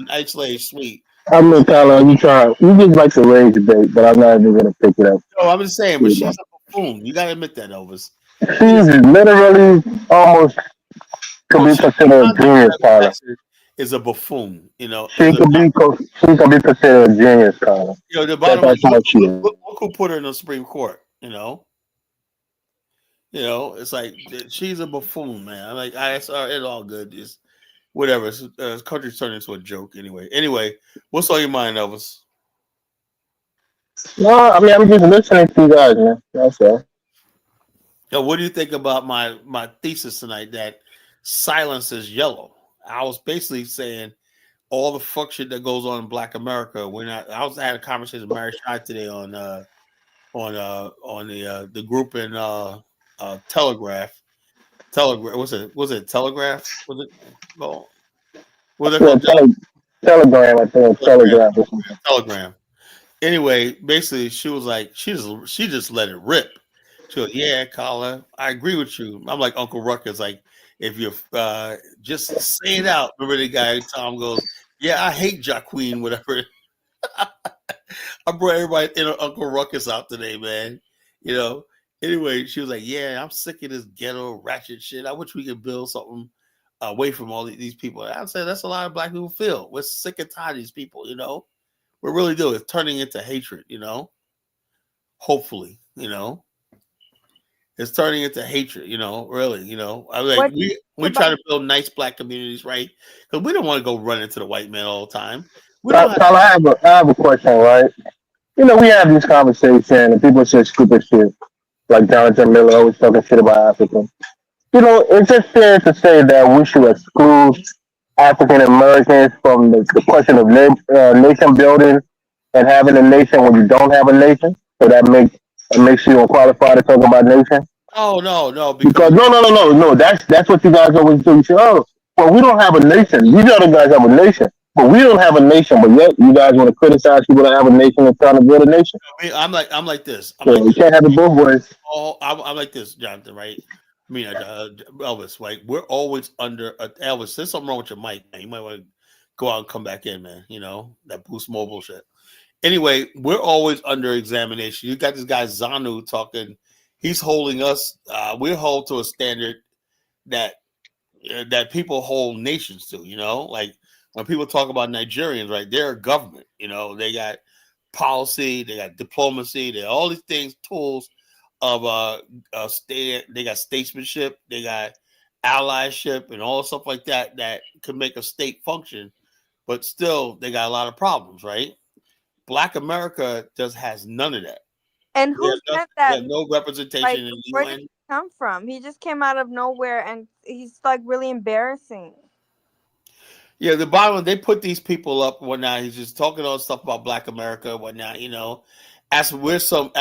nice lady, sweet. I mean, Tyler, you just like to raise debate, but I'm not even gonna pick it up. No, I'm just saying, but she's a buffoon. You gotta admit that, Elvis. She's literally almost could be considered a genius, Tyler. Is a buffoon, you know. She could be considered a genius, Tyler. You know, the bottom line, look who put her in the Supreme Court. You know, it's like she's a buffoon, man. I'm like, it's all good. It's whatever. This country's turned into a joke anyway. What's on your mind, Elvis? No, I mean I'm just listening to you guys, man. That's all. Now, what do you think about my thesis tonight that silence is yellow? I was basically saying all the fuck shit that goes on in Black America. I had a conversation with Mary Shai today on the group in Telegraph. Was it Telegraph? Was it? No. Was it Telegram? I think Telegraph. Telegram. Anyway, basically, she was like, she just let it rip. She goes, "Yeah, Carla, I agree with you." I'm like Uncle Ruckus, like, if you just say it out. Remember the guy, Tom goes, "Yeah, I hate Jacqueline," whatever. I brought everybody in Uncle Ruckus out today, man. You know. Anyway, she was like, "Yeah, I'm sick of this ghetto ratchet shit. I wish we could build something away from all these people." And I said, that's a lot of black people feel. We're sick and tired of these people, you know. We really do. It's turning into hatred, you know. Hopefully, you know. It's turning into hatred, you know, really, you know. I was like, we try to build nice black communities, right? Because we don't want to go run into the white man all the time. I have a question, right? You know, we have this conversation and people say stupid shit. Like Jonathan Miller always talking shit about Africans. You know, it's just fair to say that we should exclude African Americans from the question of nation building and having a nation when you don't have a nation. So that makes you unqualified to talk about nation. Oh no, because no. That's what you guys always do. You say, "Oh, well, we don't have a nation. These other guys have a nation, but we don't have a nation." But yet, you guys want to criticize people that have a nation and trying to build a nation. I mean, I'm like this. You can't have it both ways. Oh, I'm like this, Jonathan. Right? I mean, Elvis. Right? We're always under Elvis. There's something wrong with your mic, man. You might want to go out and come back in, man. You know that Boost Mobile shit. Anyway, we're always under examination. You got this guy Zanu talking. He's holding us. We're held to a standard that people hold nations to. You know, like when people talk about Nigerians, right? They're a government. You know, they got policy, they got diplomacy, they got all these things, tools of state. They got statesmanship, they got allyship, and all stuff like that that can make a state function. But still, they got a lot of problems, right? Black America just has none of that. And who said that? No representation in the UN. Where did he come from? He just came out of nowhere, and he's like really embarrassing. Yeah, the bottom, they put these people up and whatnot. He's just talking all stuff about Black America and whatnot, you know. As we're some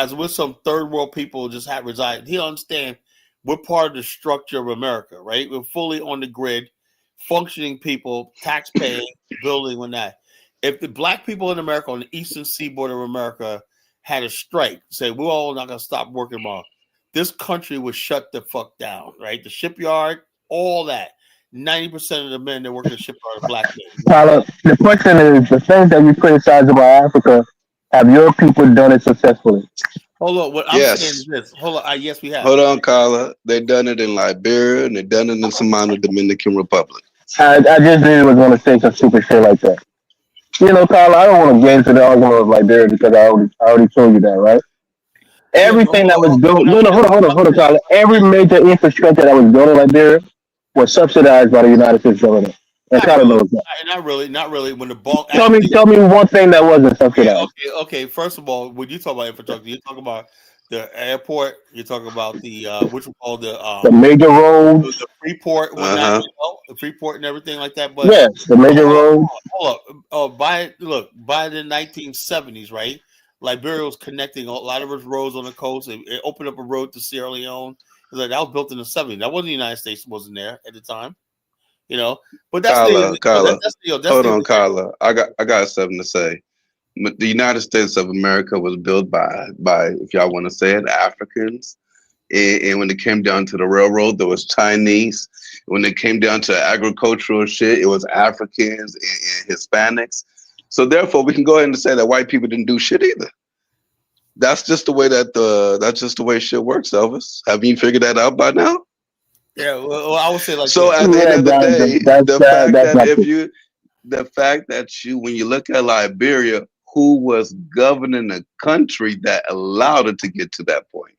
third world people just have reside. He understand we're part of the structure of America, right? We're fully on the grid, functioning people, taxpaying, building, whatnot. If the black people in America on the eastern seaboard of America had a strike, say we're all not gonna stop working tomorrow, this country would shut the fuck down, right? The shipyard, all that. 90% of the men that work in the ship are black men. Tyler, the question is, the things that we criticize about Africa, have your people done it successfully? Hold on. What I'm saying is this. Hold on. Yes, we have. Hold on, Carla. They done it in Liberia and they done it in Somalia, Dominican Republic. I just knew you was going to say some stupid shit like that. You know, Carla, I don't want to get into the argument of Liberia because I already told you that, right? Everything that was built. No, hold on, Carla. Every major infrastructure that was built in Liberia was subsidized by the United States government. And Carla knows that. Not really. When the ball. Tell me one thing that wasn't subsidized. Okay. First of all, when you talk about infrastructure, you talk about the airport. You talk about the which we call the major roads, the Freeport, the Freeport and everything like that. But yes, the major roads. Hold up. By the 1970s, right? Liberia was connecting a lot of its roads on the coast. It opened up a road to Sierra Leone. That was built in the 70s. That wasn't the United States. Wasn't there at the time. You know, but that's Carla. Hold on, Carla. I got something to say. The United States of America was built by if y'all want to say it, Africans. And when it came down to the railroad, there was Chinese. When it came down to agricultural shit, it was Africans and Hispanics. So therefore, we can go ahead and say that white people didn't do shit either. That's just the way that's just the way shit works, Elvis. Have you figured that out by now? Yeah, well, I would say like so. At the end of the day, the fact that you, when you look at Liberia, who was governing a country that allowed it to get to that point?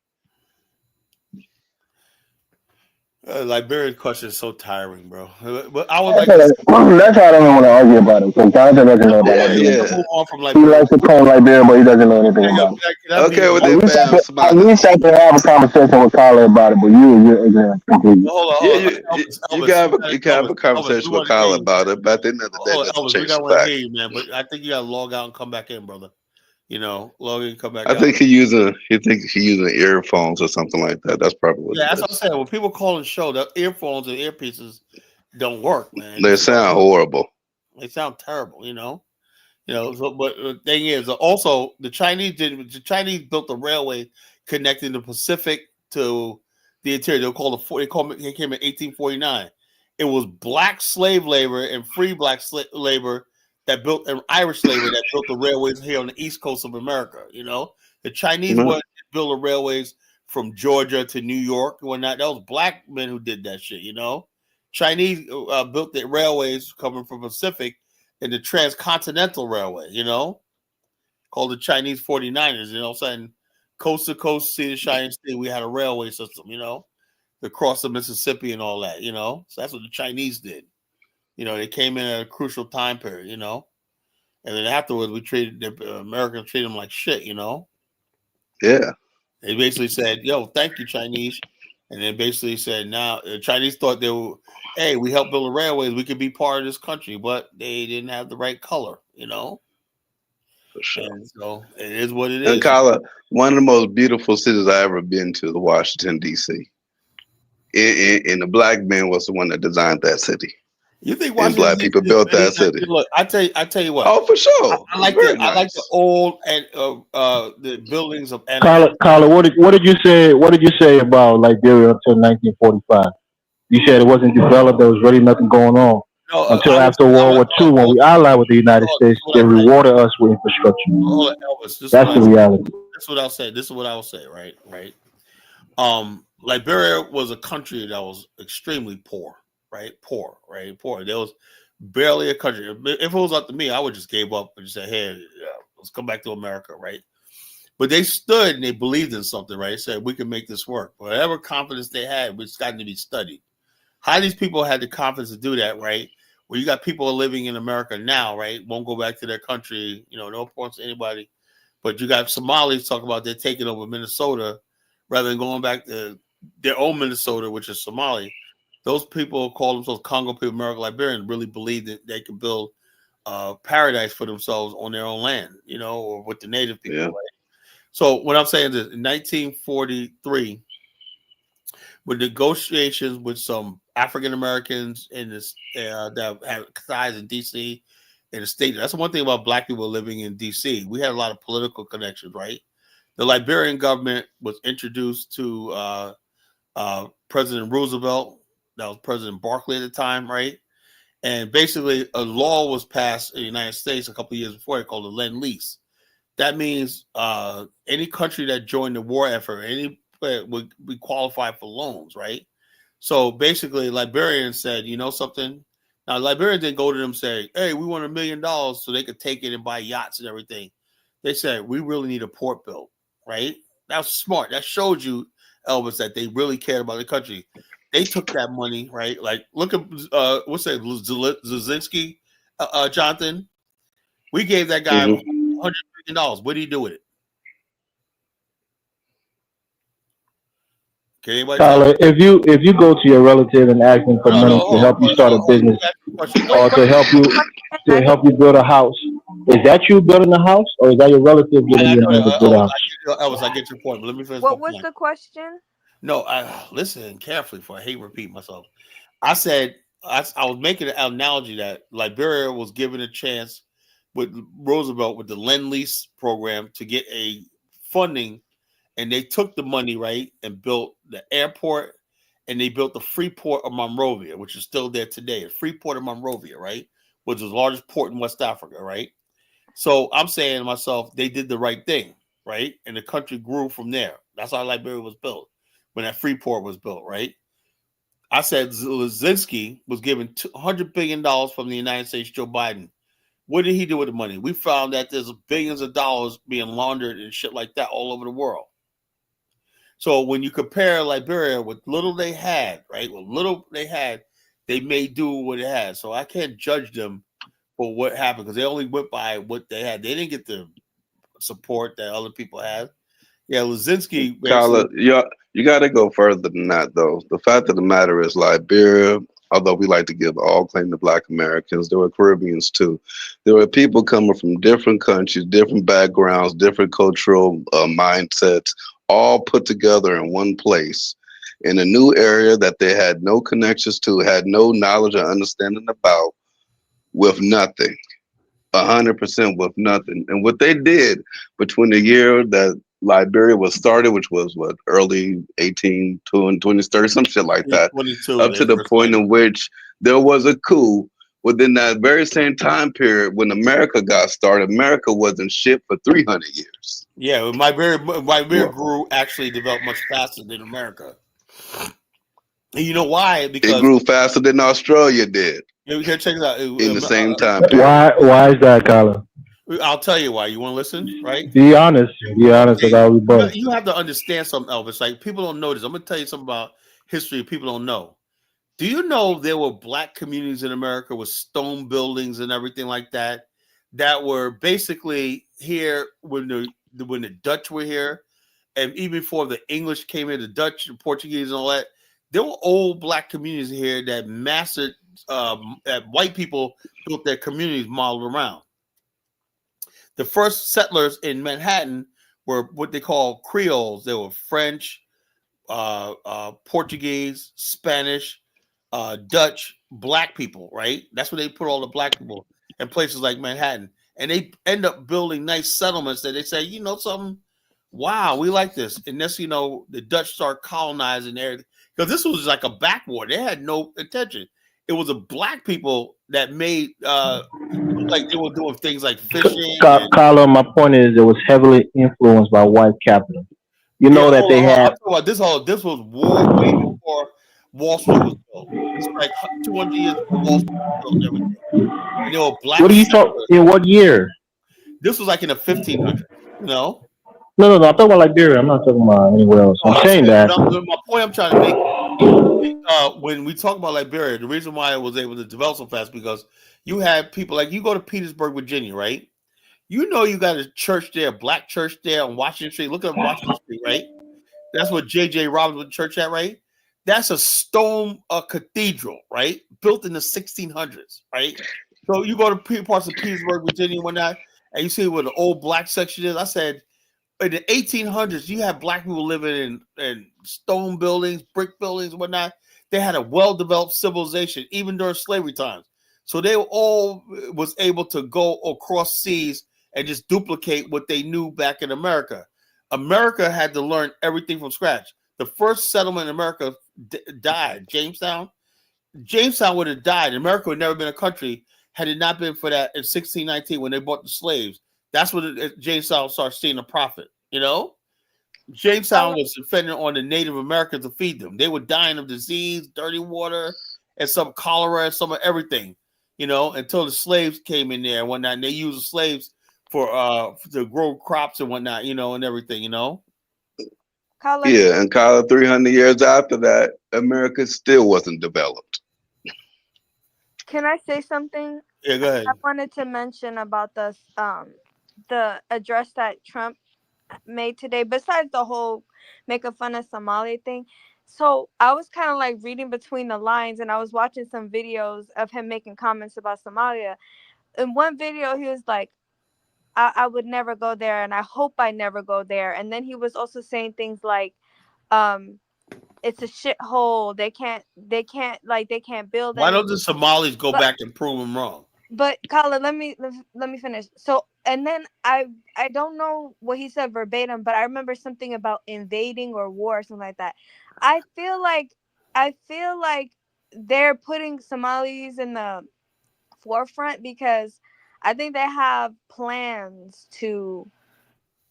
Liberian question is so tiring, bro. But I would that's why I don't want to argue about it because Jonathan doesn't know about Liberia. He likes to call Liberia, but he doesn't know anything about it. Okay, with at least I can have a conversation with Carla about it, but you're ignorant completely. You can have a conversation with Carla about it, but at the end of the day, Elvis, we got to hear you, man. But I think you got to log out and come back in, brother. You know, log in, come back. I think he thinks he using earphones or something like that. That's probably what. Yeah, that's what I'm saying. When people call and show, the earphones and earpieces don't work, man. They sound horrible. They sound terrible, you know. So, but the thing is, also the Chinese built a railway connecting the Pacific to the interior. They came in 1849. It was black slave labor and free black labor that built an Irish labor that built the railways here on the east coast of America. You know, the Chinese built the railways from Georgia to New York and whatnot. That was black men who did that shit. You know, Chinese built the railways coming from Pacific and the Transcontinental Railway. You know, called the Chinese 49ers. You know, saying coast to coast, sea to shining sea. We had a railway system. You know, across the Mississippi and all that. You know, so that's what the Chinese did. You know, they came in at a crucial time period, you know, and then afterwards Americans treated them like shit, you know. Yeah. They basically said, "Yo, thank you, Chinese," and then basically said, "Now the Chinese thought they were, hey, we helped build the railways, we could be part of this country, but they didn't have the right color, you know." For sure. And so it is what it is. And Carla, one of the most beautiful cities I ever been to, the Washington D.C. And the black man was the one that designed that city. You think black people built that city? Look, I tell you what. Oh, for sure. I like the old and the buildings of. Carla, what did you say? What did you say about Liberia until 1945? You said it wasn't developed. There was really nothing going on until after World War II, when we allied with the United States. They rewarded us with infrastructure. Elvis, that's the reality. That's what I'll say. This is what I will say. Right. Liberia was a country that was extremely poor. Poor. There was barely a country. If it was up to me, I would just give up and just say, "Hey, let's come back to America," right? But they stood and they believed in something, right? They said, "We can make this work." Whatever confidence they had, was starting to be studied. How these people had the confidence to do that, right? Where you got people living in America now, right? Won't go back to their country, no importance to anybody. But you got Somalis talking about they're taking over Minnesota rather than going back to their own Minnesota, which is Somali. Those people call themselves Congo people, American Liberians, really believe that they can build paradise for themselves on their own land, or with the native people. Yeah. Right? So what I'm saying is, in 1943, with negotiations with some African Americans in this that have ties in DC and the state. That's one thing about black people living in DC. We had a lot of political connections, right? The Liberian government was introduced to President Roosevelt. That was President Barkley at the time, right? And basically, a law was passed in the United States a couple of years before called the Lend-Lease. That means any country that joined the war effort, would be qualified for loans, right? So basically, Liberians said, you know something? Now, Liberians didn't go to them and say, hey, we want $1 million so they could take it and buy yachts and everything. They said, we really need a port built, right? That was smart. That showed you, Elvis, that they really cared about the country. They took that money, right? Like, look at, what's that, Zelensky, Jonathan? We gave that guy $100 million. What did he do with it? Tyler, if you go to your relative and ask them for money to help you start a business or to help you build a house, is that you building a house or is that your relative giving you money to build a house? Elvis, I get your point, but let me finish. What was the question? No, listen carefully, for I hate repeating myself. I said I was making an analogy that Liberia was given a chance with Roosevelt with the Lend-Lease program to get a funding, and they took the money, right, and built the airport, and they built the free port of Monrovia, which is still there today, the free port of Monrovia, right, which is the largest port in West Africa, right? So I'm saying to myself, they did the right thing, right? And the country grew from there. That's how Liberia was built, when that free port was built, right? I said Zelensky was given $100 billion from the United States, Joe Biden. What did he do with the money? We found that there's billions of dollars being laundered and shit like that all over the world. So when you compare Liberia with little they had, right? With little they had, they may do what it had. So I can't judge them for what happened because they only went by what they had. They didn't get the support that other people had. Yeah, Zelensky. Tyler, you got to go further than that, though. The fact of the matter is, Liberia, although we like to give all claim to Black Americans, there were Caribbeans too. There were people coming from different countries, different backgrounds, different cultural mindsets, all put together in one place in a new area that they had no connections to, had no knowledge or understanding about, with nothing. 100% with nothing. And what they did between the year that Liberia was started, which was early 2030, some shit like that, up to the point in which there was a coup. Within that very same time period, when America got started, America wasn't shit for 300 years. Yeah, Liberia grew, actually developed much faster than America. And you know why? Because it grew faster than Australia did. You can check it out. In the same time period. Why is that, Colin? I'll tell you why. You want to listen, right? Be honest. Be honest about we both. You have to understand something, Elvis. Like, people don't know this. I'm going to tell you something about history people don't know. Do you know there were Black communities in America with stone buildings and everything like that were basically here when the Dutch were here, and even before the English came here, the Dutch, the Portuguese, and all that? There were old Black communities here that mastered that white people built their communities modeled around. The first settlers in Manhattan were what they call Creoles. They were French, Portuguese, Spanish, Dutch, Black people, right? That's where they put all the Black people in places like Manhattan. And they end up building nice settlements that they say, you know something? Wow, we like this. And that's, the Dutch start colonizing there. Because this was like a backwater. They had no intention. It was a Black people that made like they were doing things like fishing. Carlo, my point is it was heavily influenced by white capital. You know that they had this was way before Wall Street was built. It's like 200 years before Wall Street was built and everything. And there were Black. What are you talking? In what year? This was like in the 1500s. No, I'm talking about Liberia. I'm not talking about anywhere else. I'm saying that. My point I'm trying to make. When we talk about Liberia, the reason why I was able to develop so fast because you had people like you go to Petersburg, Virginia, right? You got a church there, a Black church there on Washington Street. Look at Washington Street, right? That's what J.J. Robbins church at, right? That's a stone cathedral, right? Built in the 1600s, right? So you go to parts of Petersburg, Virginia, and whatnot, and you see where the old Black section is. I said, in the 1800s, you had Black people living in stone buildings, brick buildings, and whatnot. They had a well-developed civilization, even during slavery times. So they all was able to go across seas and just duplicate what they knew back in America. America had to learn everything from scratch. The first settlement in America died, Jamestown. Jamestown would have died. America would never been a country had it not been for that in 1619 when they bought the slaves. That's when Jamestown started seeing a profit. You know, Jamestown was dependent on the Native Americans to feed them. They were dying of disease, dirty water, and some cholera, and some of everything. You know, until the slaves came in there and whatnot. And they used the slaves for to grow crops and whatnot. You know, and everything. You know. Yeah, and 300 years after that, America still wasn't developed. Can I say something? Yeah, go ahead. I wanted to mention about the address that Trump made today, besides the whole making fun of Somalia thing. So I was kind of like reading between the lines, and I was watching some videos of him making comments about Somalia. In one video, he was like, I would never go there, and I hope I never go there. And then he was also saying things like, it's a shithole. They can't build. Why don't the Somalis go back and prove them wrong? But Colin, let me finish. So, and then I don't know what he said verbatim, but I remember something about invading or war or something like that. I feel like they're putting Somalis in the forefront because I think they have plans to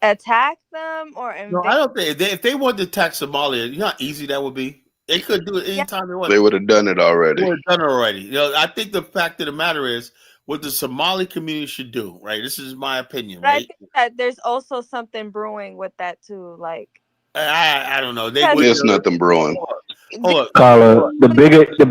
attack them or invade. No, I don't think if they wanted to attack Somalia, you know how easy that would be. They could do it anytime they want. They would have done it already. They would have done it already. You know, I think the fact of the matter is what the Somali community should do, right? This is my opinion, right? I think that there's also something brewing with that too. Like I don't know. There's nothing brewing. Carla, the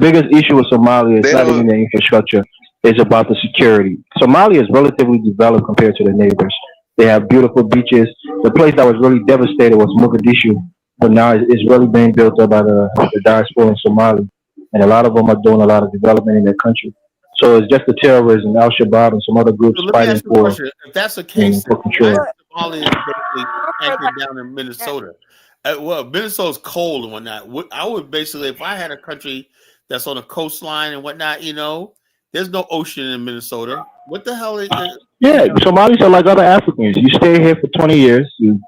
biggest issue with Somalia is not even the infrastructure. It's about the security. Somalia is relatively developed compared to their neighbors. They have beautiful beaches. The place that was really devastated was Mogadishu, but now it's really being built up by the diaspora in Somalia, and a lot of them are doing a lot of development in their country. So it's just the terrorism, Al Shabaab, and some other groups fighting for. If that's the case, for control. Somalia is basically anchored down in Minnesota. Well, Minnesota's cold and whatnot. I would basically, if I had a country that's on a coastline and whatnot, you know, there's no ocean in Minnesota. What the hell is it? Yeah, Somalis are like other Africans. You stay here for 20 years. You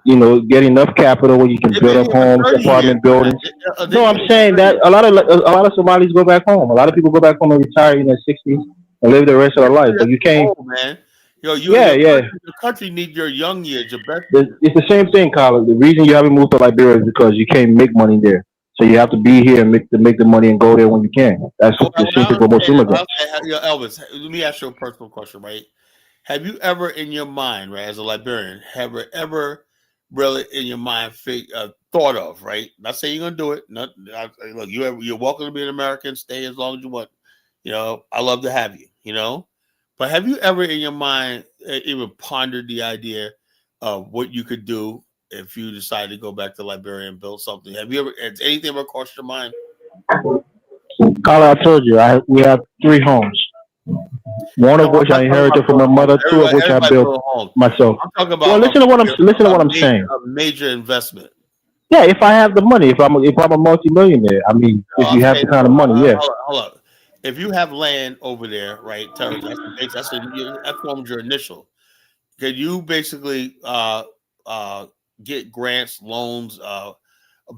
know, get enough capital where you can build up homes, apartment buildings. No, I'm saying that a lot of Somalis go back home. A lot of people go back home and retire in their 60s and live the rest of their life. But you can't. Oh, man. Yo, the country need your young years, your best. It's the same thing, Colin. The reason you haven't moved to Liberia is because you can't make money there. So you have to be here and make the money and go there when you can. That's the simple for most immigrants. Elvis, let me ask you a personal question, right? Have you ever in your mind, right, as a Liberian, ever really in your mind thought of, right? Not saying you're gonna do it. Look, you're welcome to be an American. Stay as long as you want. You know, I love to have you. You know, but have you ever in your mind even pondered the idea of what you could do if you decide to go back to Liberia and build something? Has anything ever crossed your mind? Carla, I told you, we have 3 homes. One of which I inherited from my mother, 2 of which I built myself. I'm talking about. Well, listen to what I'm saying. A major investment. Yeah, if I have the money, if I'm a multimillionaire, I mean, if you have the kind of money, yeah. Hold up. If you have land over there, right? That forms your initial. Can you basically get grants, loans,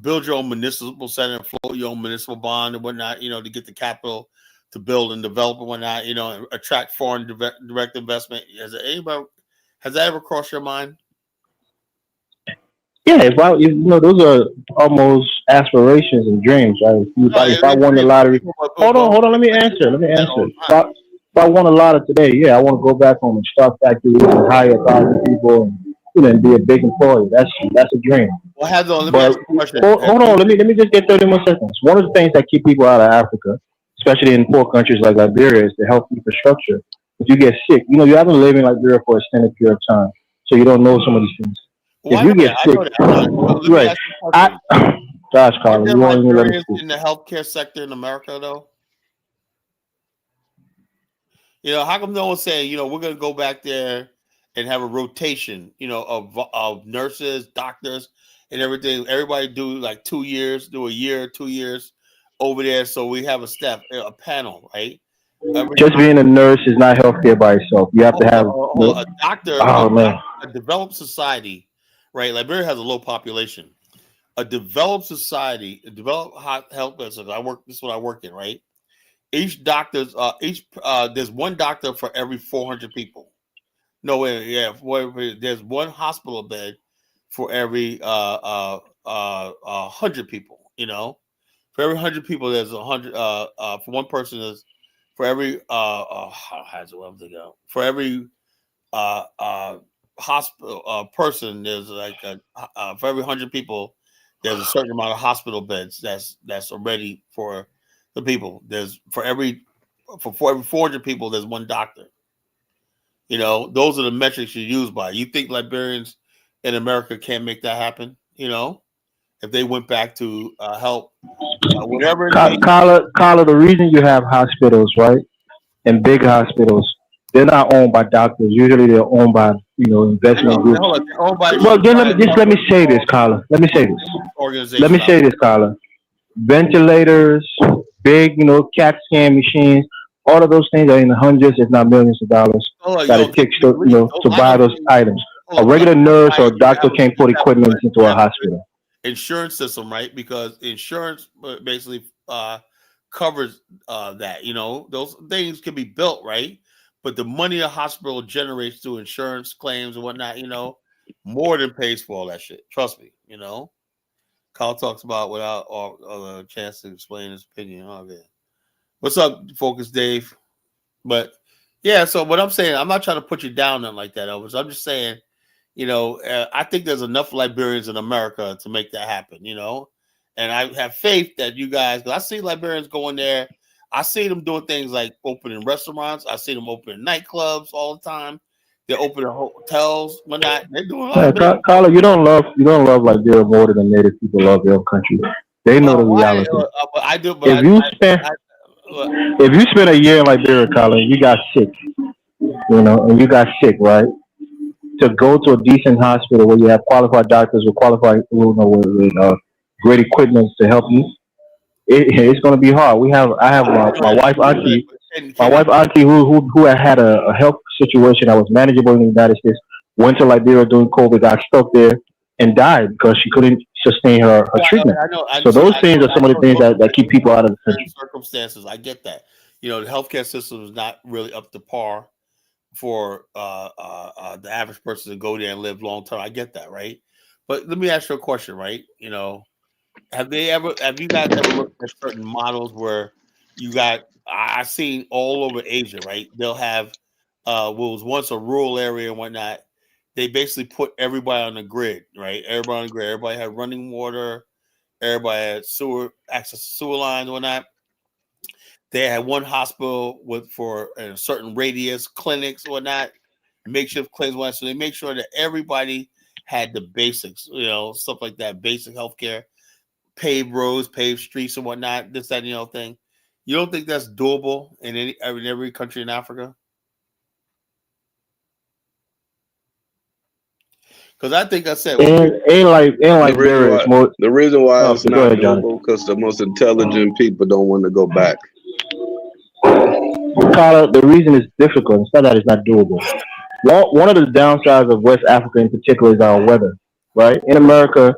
build your own municipal center, float your own municipal bond and whatnot, you know, to get the capital to build and develop and whatnot, you know, and attract foreign direct investment? Has that ever crossed your mind? Yeah, if those are almost aspirations and dreams, right? If I won the lottery, hold on, let me answer. If I won a lottery today, yeah, I want to go back home and start factories and hire 1,000 people and be a big employee. That's a dream. Well, let me ask you a question. Hold on, let me just get 30 more seconds. One of the things that keep people out of Africa, especially in poor countries like Liberia, is the health infrastructure. If you get sick, you haven't lived in Liberia for an extended period of time, so you don't know some of these things. If you get sick, right? Gosh, Colin, you want to let me speak. In the healthcare sector in America, though, how come no one's saying, we're going to go back there and have a rotation, of nurses, doctors, and everything. Everybody do like 2 years, do a year, 2 years over there, so we have a panel, right? Just being a nurse is not healthcare by itself. You have to have a doctor. A developed society. Right, Liberia has a low population. A developed society, a developed health business. This is what I work in, right? Each doctor's there's one doctor for every 400 people. No, there's one hospital bed for every 100 people. You know, for every 100 people, there's 100. For one person, is for every for every hospital person, there's like for every 100 people, there's a certain amount of hospital beds that's already for the people. There's for every 400 people, there's one doctor. You know, those are the metrics you use by. You think Liberians in America can't make that happen? You know, if they went back to help, whatever. Carla, the reason you have hospitals, right, and big hospitals, they're not owned by doctors. Usually, they're owned by investment groups. Well, let me say this, Carla. Let me say this, Carla. Ventilators, big, CAT scan machines. All of those things are in the hundreds, if not millions of dollars that it takes to buy those items. A regular nurse or a doctor can't put equipment into a hospital. Insurance system, right? Because insurance basically covers that. You know, those things can be built, right? But the money a hospital generates through insurance claims and whatnot, more than pays for all that shit. Trust me, Kyle talks about without a chance to explain his opinion. Oh, yeah. What's up, Focus Dave? But yeah, so what I'm saying, I'm not trying to put you down nothing like that, Elvis. I'm just saying, I think there's enough Liberians in America to make that happen, and I have faith that you guys, because I see Liberians going there. I see them doing things like opening restaurants. I see them opening nightclubs all the time. They're opening hotels, whatnot. They're doing Carla, you don't love Liberia more than the native people love their country. They know the reality. I do, but if you spend a year in Liberia, Carla, you got sick, and you got sick, right? To go to a decent hospital where you have qualified doctors with great equipment to help you, it's going to be hard. I have my wife auntie who had a health situation that was manageable in the United States, went to Liberia during COVID, got stuck there, and died because she couldn't sustain her treatment. So those things are some of the things that keep people out of the country. Circumstances, I get that. The healthcare system is not really up to par for the average person to go there and live long term. I get that, right? But let me ask you a question, right? Have you guys ever looked at certain models where I've seen all over Asia, right? They'll have what was once a rural area and whatnot. They basically put everybody on the grid, right? Everybody on the grid. Everybody had running water. Everybody had access to sewer lines and whatnot. They had one hospital for a certain radius, clinics and whatnot, makeshift clinics and whatnot. So they make sure that everybody had the basics, stuff like that, basic healthcare, paved roads, paved streets and whatnot, this, that, thing. You don't think that's doable in every country in Africa? Because I think I said the reason why it's not doable because the most intelligent people don't want to go back. Carla, the reason it's difficult, it's not that it's not doable. One of the downsides of West Africa in particular is our weather, right? In America,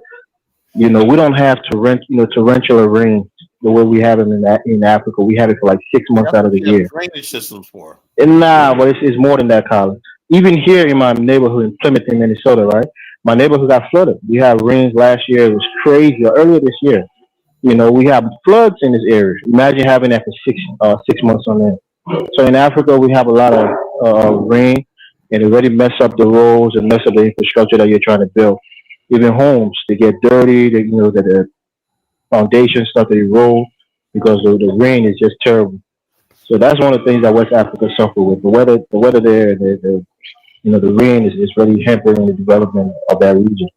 we don't have torrential rain the way we have them in Africa. We have it for like 6 months out of the year. Drainage systems for. But it's more than that, Carla. Even here in my neighborhood in Plymouth, in Minnesota, right? My neighborhood got flooded. We had rains last year. It was crazy. Earlier this year, we have floods in this area. Imagine having that for 6 months on end. So in Africa, we have a lot of rain, and it really mess up the roads and mess up the infrastructure that you're trying to build. Even homes, they get dirty. The foundation start to erode because the rain is just terrible. So that's one of the things that West Africa suffer with. The weather there, the rain is really hampering the development of that region.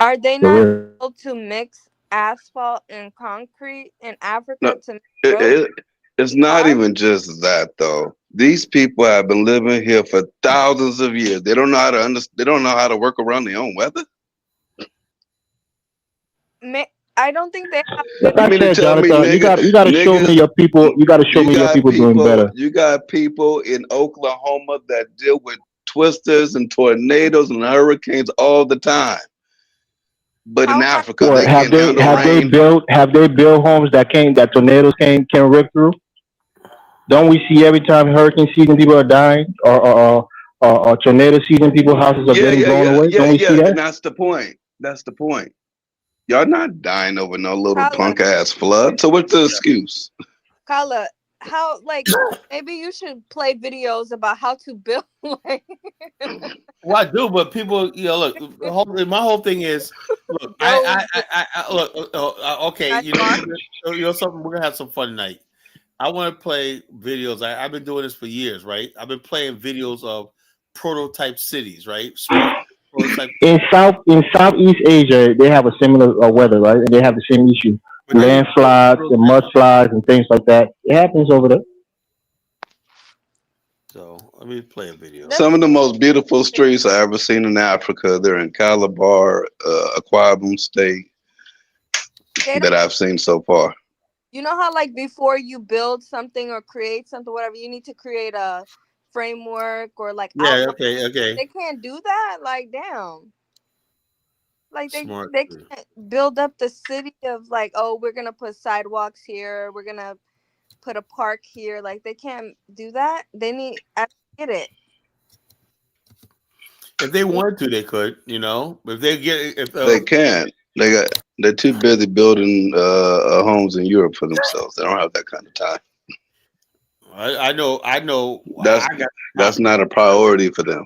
Are they not able to mix asphalt and concrete in Africa to make it's not even just that though. These people have been living here for thousands of years. They don't know how to they don't know how to work around their own weather. I don't think they have. Jonathan, you got to show me your people. You got to show me your people doing better. You got people in Oklahoma that deal with twisters and tornadoes and hurricanes all the time. But in Africa, have they built homes that tornadoes can rip through? Don't we see every time hurricane season people are dying, or tornado season people's houses are getting blown away? Don't we see that? And that's the point. That's the point. Y'all not dying over no little Kala, punk ass flood. So what's the excuse? Kala, how like maybe you should play videos about how to build. Like... Well, I do, but people, look. My whole thing is, look. Okay, something. We're gonna have some fun tonight. I want to play videos. I've been doing this for years, right? I've been playing videos of prototype cities, right? In Southeast Asia, they have a similar weather, right? And they have the same issue: landslides and mudslides and things like that. It happens over there. So let me play a video. Some of the most beautiful streets I ever seen in Africa. They're in Calabar, Akwa Ibom State, that I've seen so far. You know how like before you build something or create something, whatever, you need to create a framework or like okay. They can't do that. Like damn. Like they can't build up the city of like, oh, we're gonna put sidewalks here, we're gonna put a park here. Like they can't do that. They need I get it. If they wanted to, they could, If they get they can't. They're too busy building homes in Europe for themselves. They don't have that kind of time. I know. That's not a priority for them.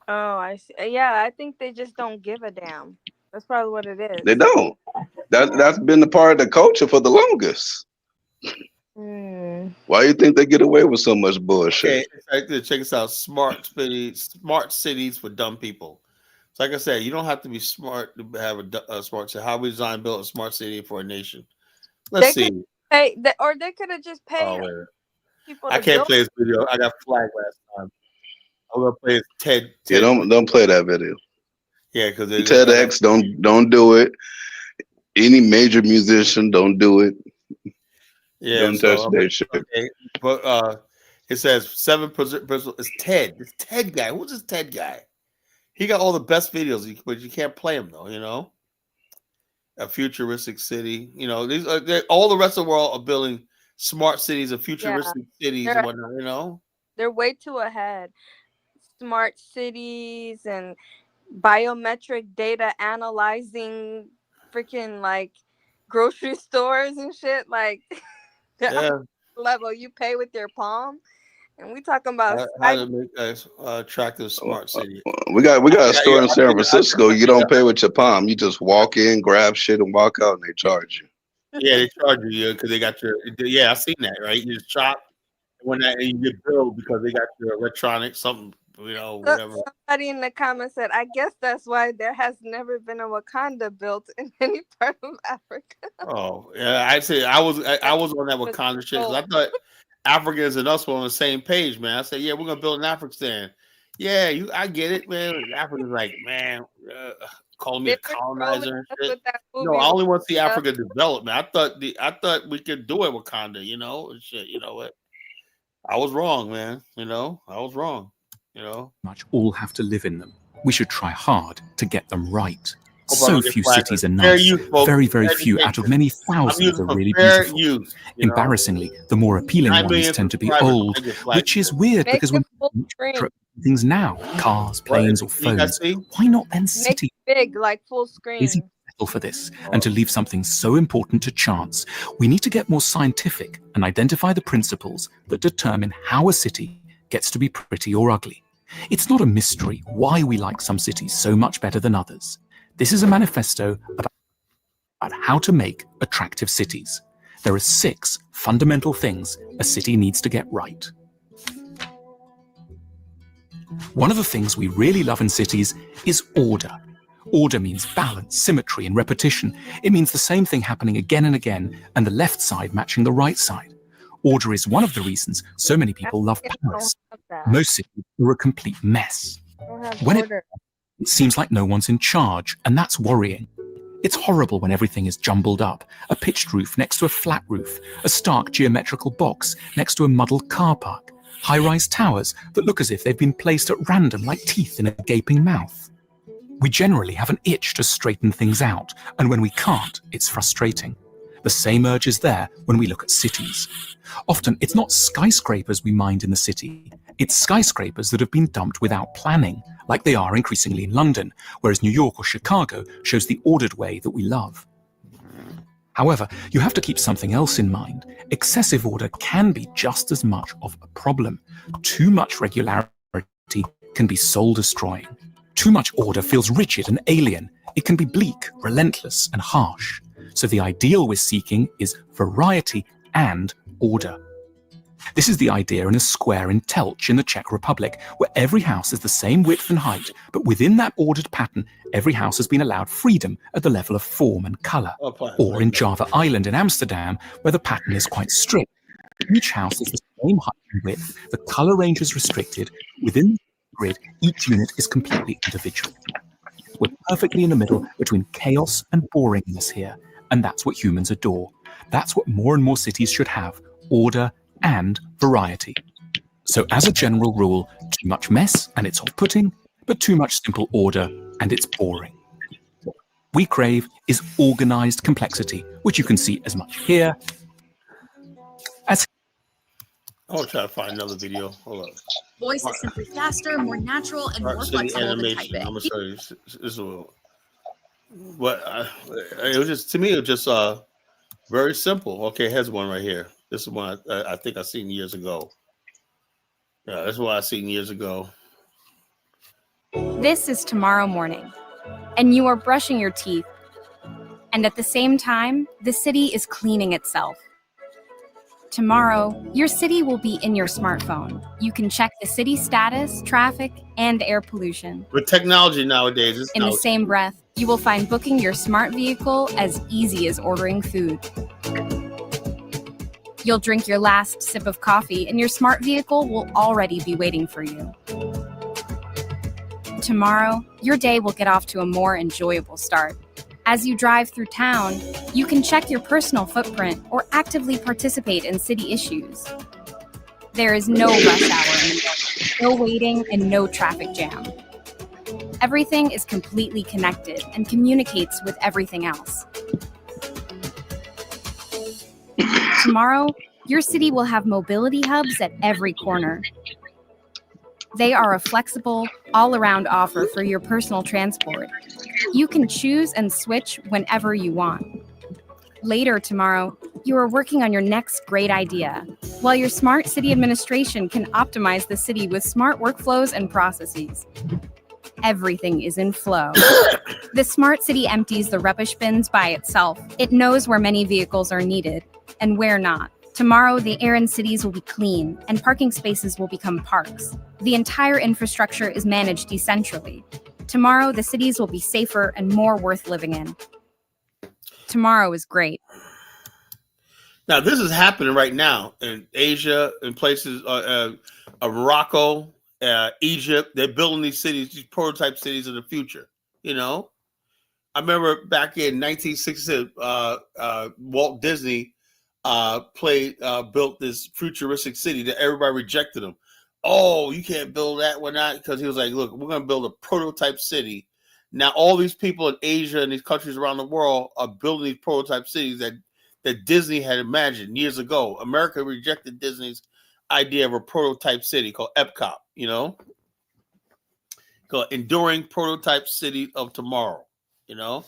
Oh, I see. Yeah, I think they just don't give a damn. That's probably what it is. They don't. That's been the part of the culture for the longest. Why do you think they get away with so much bullshit? Okay, check this out. Smart cities for dumb people. So like I said, you don't have to be smart to have a smart city. How we design and build a smart city for a nation. Let's see. Or they could have just paid people. I can't play this video. I got flagged last time. I'm gonna play Ted. Yeah, don't play that video. Yeah, because TEDx don't do it. Any major musician don't do it. Yeah, don't touch that shit. Okay. But it says 7%. It's Ted. It's Ted guy. Who's this Ted guy? He got all the best videos, but you can't play them though. A futuristic city. These all the rest of the world are building smart cities and futuristic cities and whatnot. They're way too ahead. Smart cities and biometric data analyzing, freaking like grocery stores and shit. Like level you pay with your palm. And we talking about how to make an attractive smart city. We got a store in San Francisco. You don't pay with your palm. You just walk in, grab shit, and walk out, and they charge you. Yeah, they charge you because they got your. Yeah, I've seen that. Right, you just shop and you get billed because they got your electronics, something. Whatever. Somebody in the comments said, "I guess that's why there has never been a Wakanda built in any part of Africa." Oh yeah, I said I was on that Wakanda shit because I thought Africans and us were on the same page, man. I said, yeah, we're gonna build an Afghanistan. Yeah, I get it, man. Africans like, man, calling me a colonizer and shit. No, I only want to see Africa develop, man. I thought we could do it, Wakanda, and shit. You know what? I was wrong, man. I was wrong. Much all have to live in them. We should try hard to get them right. So few cities are nice. Very, very few out of many thousands are really beautiful. Embarrassingly, the more appealing ones tend to be old, which is weird because when things now, cars, planes, or phones, why not then cities? Big, like full screen. Easy to settle for this and to leave something so important to chance. We need to get more scientific and identify the principles that determine how a city gets to be pretty or ugly. It's not a mystery why we like some cities so much better than others. This is a manifesto about how to make attractive cities. There are 6 fundamental things a city needs to get right. One of the things we really love in cities is order. Order means balance, symmetry, and repetition. It means the same thing happening again and again, and the left side matching the right side. Order is one of the reasons so many people love Paris. Most cities are a complete mess. When it seems like no one's in charge, and that's worrying. It's horrible when everything is jumbled up. A pitched roof next to a flat roof, a stark geometrical box next to a muddled car park, high-rise towers that look as if they've been placed at random like teeth in a gaping mouth. We generally have an itch to straighten things out, and when we can't, it's frustrating. The same urge is there when we look at cities. Often, it's not skyscrapers we mind in the city. It's skyscrapers that have been dumped without planning, like they are increasingly in London, whereas New York or Chicago shows the ordered way that we love. However, you have to keep something else in mind. Excessive order can be just as much of a problem. Too much regularity can be soul-destroying. Too much order feels rigid and alien. It can be bleak, relentless, and harsh. So the ideal we're seeking is variety and order. This is the idea in a square in Telch in the Czech Republic, where every house is the same width and height, but within that ordered pattern, every house has been allowed freedom at the level of form and colour. Or in Java Island in Amsterdam, where the pattern is quite strict. Each house is the same height and width, the colour range is restricted. Within the grid, each unit is completely individual. We're perfectly in the middle between chaos and boringness here, and that's what humans adore. That's what more and more cities should have, order and variety. So as a general rule, too much mess and it's off-putting, but too much simple order and it's boring. What we crave is organized complexity, which you can see as much here as... I'll try to find another video. Hold on. Voice is simply faster, more natural, and more flexible than typing. I'm gonna show you. This will. What it was just to me. It was just very simple. Okay, here's one right here. This is one I think I seen years ago. Yeah, that's what I seen years ago. This is tomorrow morning, and you are brushing your teeth, and at the same time, the city is cleaning itself. Tomorrow, your city will be in your smartphone. You can check the city status, traffic, and air pollution. With technology nowadays, it's in the same breath, you will find booking your smart vehicle as easy as ordering food. You'll drink your last sip of coffee, and your smart vehicle will already be waiting for you. Tomorrow, your day will get off to a more enjoyable start. As you drive through town, you can check your personal footprint or actively participate in city issues. There is no rush hour, no waiting, and no traffic jam. Everything is completely connected and communicates with everything else. Tomorrow, your city will have mobility hubs at every corner. They are a flexible, all-around offer for your personal transport. You can choose and switch whenever you want. Later tomorrow, you are working on your next great idea, while your smart city administration can optimize the city with smart workflows and processes. Everything is in flow. The smart city empties the rubbish bins by itself. It knows where many vehicles are needed and where not. Tomorrow, the air in cities will be clean, and parking spaces will become parks. The entire infrastructure is managed decentrally. Tomorrow, the cities will be safer and more worth living in. Tomorrow is great. Now, this is happening right now in Asia, in places, Morocco, Egypt. They're building these cities, these prototype cities of the future. You know, I remember back in 1960, Walt Disney built this futuristic city that everybody rejected him. Oh, you can't build that one out, because he was like, look, we're going to build a prototype city. Now, all these people in Asia and these countries around the world are building these prototype cities that Disney had imagined years ago. America rejected Disney's idea of a prototype city called Epcot, you know, called Enduring Prototype City of Tomorrow, you know,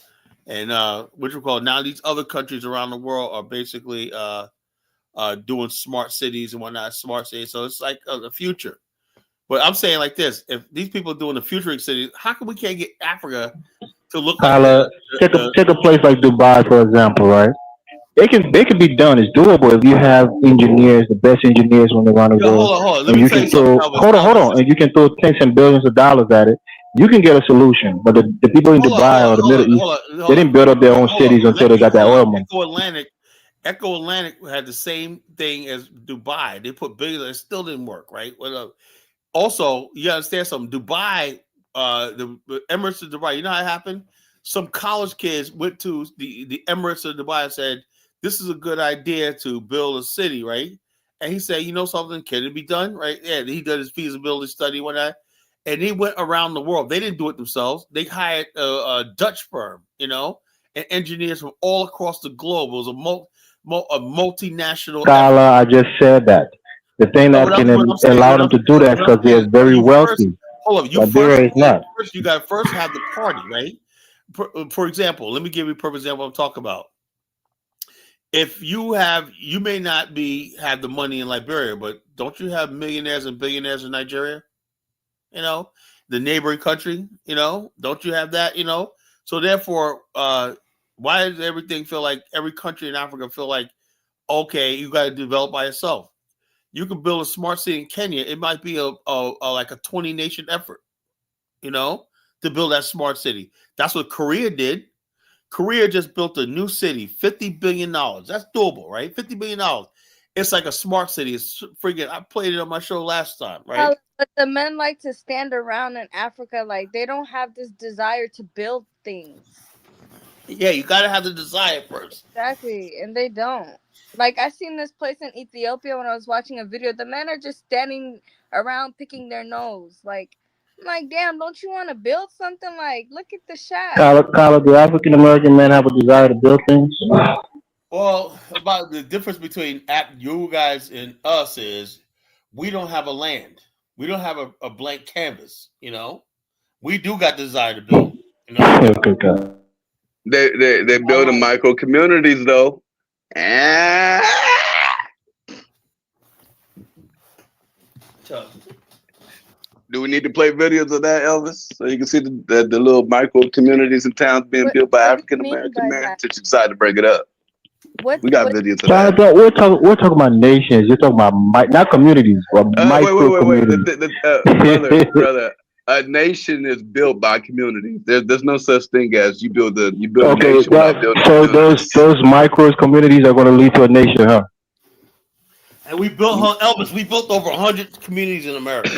and which we call now these other countries around the world are basically doing smart cities and whatnot, smart cities. So it's like the future. But I'm saying like this: if these people are doing the futuristic cities, how come we can't get Africa to look Tyler, like take a place like Dubai, for example, right? They can be done. It's doable if you have engineers, the best engineers when they run the world. Hold on. And you can throw hold on, and you can throw tens and billions of dollars at it. You can get a solution. But the people in Dubai or the Middle East, they didn't build up their own cities until they got that oil money. Echo Atlantic had the same thing as Dubai. They put billions, it still didn't work, right? Also, you understand something. Dubai, the Emirates of Dubai, you know how it happened? Some college kids went to the Emirates of Dubai and said, this is a good idea to build a city, right? And he said, you know something, can it be done, right? Yeah, he did his feasibility study, whatnot. And he went around the world. They didn't do it themselves. They hired a Dutch firm, you know, and engineers from all across the globe. It was a multinational. Carla, I just said that. The thing that can allow them to do that because they're very wealthy. Hold up, you got to first have the party, right? For example, let me give you a perfect example I'm talking about. If you may not have the money in Liberia, but don't you have millionaires and billionaires in Nigeria? You know, the neighboring country, you know, don't you have that, you know? So therefore, why does everything feel like every country in Africa feel like, okay, you got to develop by yourself? You can build a smart city in Kenya. It might be like a 20 nation effort, you know, to build that smart city. That's what Korea did. Korea just built a new city, $50 billion. That's doable, right? $50 billion. It's like a smart city. It's freaking, I played it on my show last time, right? But the men like to stand around in Africa, like they don't have this desire to build things. Yeah, you got to have the desire first. Exactly, and they don't. Like, I seen this place in Ethiopia when I was watching a video. The men are just standing around picking their nose. Like, I'm like, damn, don't you want to build something? Like, look at the shot. Carla, do African American men have a desire to build things? Well, about the difference between you guys and us is we don't have a land. We don't have a blank canvas, you know? We do got desire to build, you know? Okay. They building micro communities though. Do we need to play videos of that, Elvis, so you can see the little micro communities and towns being built by African American men? Since you decided to break it up, we got videos of that. Jonathan, we're talking about nations. You're talking about not communities, but micro communities. Brother. A nation is built by communities. There's no such thing as you build a nation without building. So those micro communities are going to lead to a nation, huh? And we built, Elvis. We built over 100 communities in America.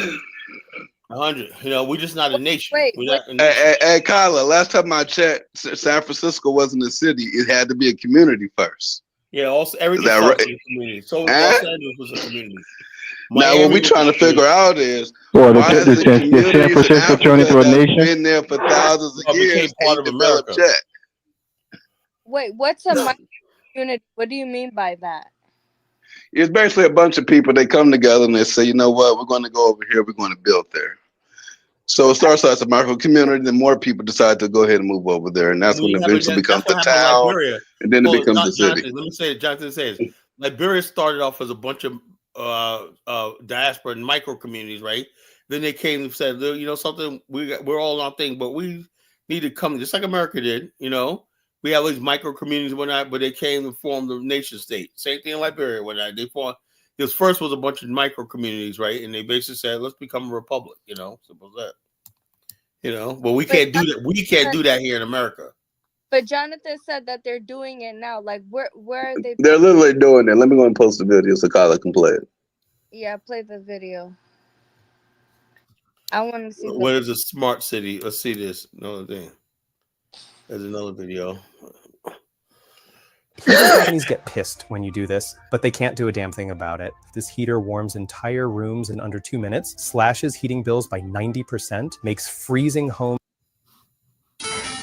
100. You know, we're just not a nation. Hey, Kyla. Last time I checked, San Francisco wasn't a city. It had to be a community first. Yeah. Also, everything was a community. So Los Angeles was a community. Now, what we're trying to figure out is why has the San Francisco turned into a nation? Been there for thousands of years. Part of America. Wait, what's a micro community? What do you mean by that? It's basically a bunch of people. They come together and they say, you know what, we're going to go over here. We're going to build there. So it starts as a micro community. Then more people decide to go ahead and move over there, and that's when eventually becomes the town, and then it becomes the city. Let me say it. Jonathan says Liberia started off as a bunch of diaspora and micro communities, right? Then they came and said, you know something, we're all on our thing, but we need to come just like America did, you know. We have these micro communities and whatnot, but they came and formed the nation state. Same thing in Liberia when they formed. This first was a bunch of micro communities, right? And they basically said, let's become a republic, you know, simple as that. You know, but we can't do that. We can't do that here in America. But Jonathan said that they're doing it now. Like, where are they? They're literally doing it. Let me go and post the video so Kyla can play it. Yeah, play the video. I want to see. What is a smart city? Let's see this. Another thing. There's another video. Heating companies get pissed when you do this, but they can't do a damn thing about it. This heater warms entire rooms in under 2 minutes, slashes heating bills by 90%, makes freezing home.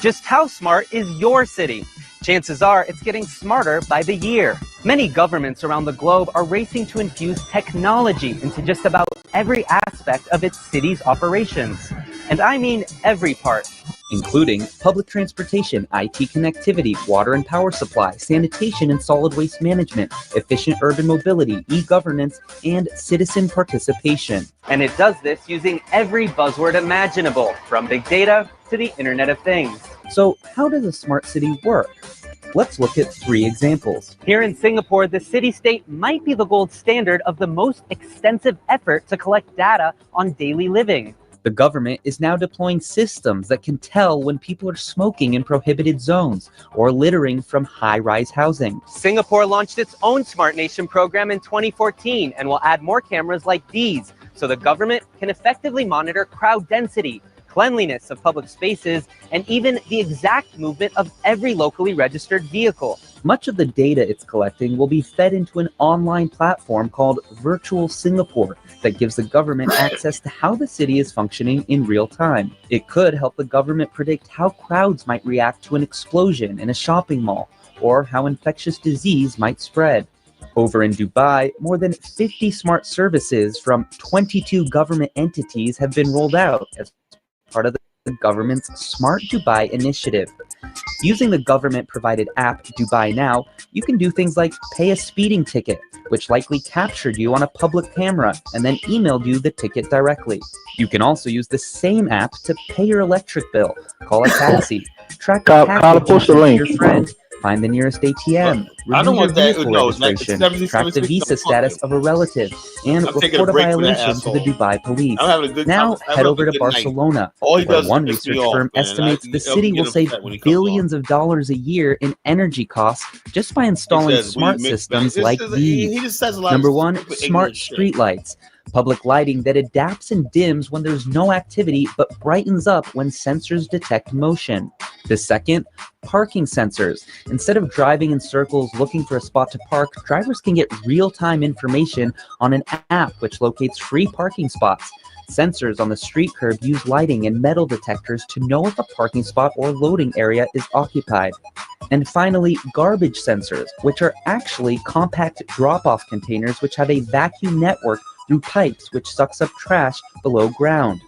Just how smart is your city? Chances are it's getting smarter by the year. Many governments around the globe are racing to infuse technology into just about every aspect of its city's operations. And I mean every part. Including public transportation, IT connectivity, water and power supply, sanitation and solid waste management, efficient urban mobility, e-governance, and citizen participation. And it does this using every buzzword imaginable, from big data to the Internet of Things. So how does a smart city work? Let's look at 3 examples. Here in Singapore, the city-state might be the gold standard of the most extensive effort to collect data on daily living. The government is now deploying systems that can tell when people are smoking in prohibited zones or littering from high-rise housing. Singapore launched its own Smart Nation program in 2014 and will add more cameras like these so the government can effectively monitor crowd density, cleanliness of public spaces, and even the exact movement of every locally registered vehicle. Much of the data it's collecting will be fed into an online platform called Virtual Singapore that gives the government access to how the city is functioning in real time. It could help the government predict how crowds might react to an explosion in a shopping mall, or how infectious disease might spread. Over in Dubai, more than 50 smart services from 22 government entities have been rolled out as part of the government's Smart Dubai initiative. Using the government-provided app Dubai Now, you can do things like pay a speeding ticket, which likely captured you on a public camera and then emailed you the ticket directly. You can also use the same app to pay your electric bill, call a taxi, track a package to your friend, find the nearest ATM, renew your vehicle registration, track the visa status of a relative, and report a violation to the Dubai police. Now head over to Barcelona, where one research firm estimates the city will save billions of dollars a year in energy costs just by installing smart systems like these. Number one, smart streetlights. Public lighting that adapts and dims when there's no activity but brightens up when sensors detect motion. The second, parking sensors. Instead of driving in circles looking for a spot to park, drivers can get real-time information on an app which locates free parking spots. Sensors on the street curb use lighting and metal detectors to know if a parking spot or loading area is occupied. And finally, garbage sensors, which are actually compact drop-off containers which have a vacuum network through pipes which sucks up trash below ground.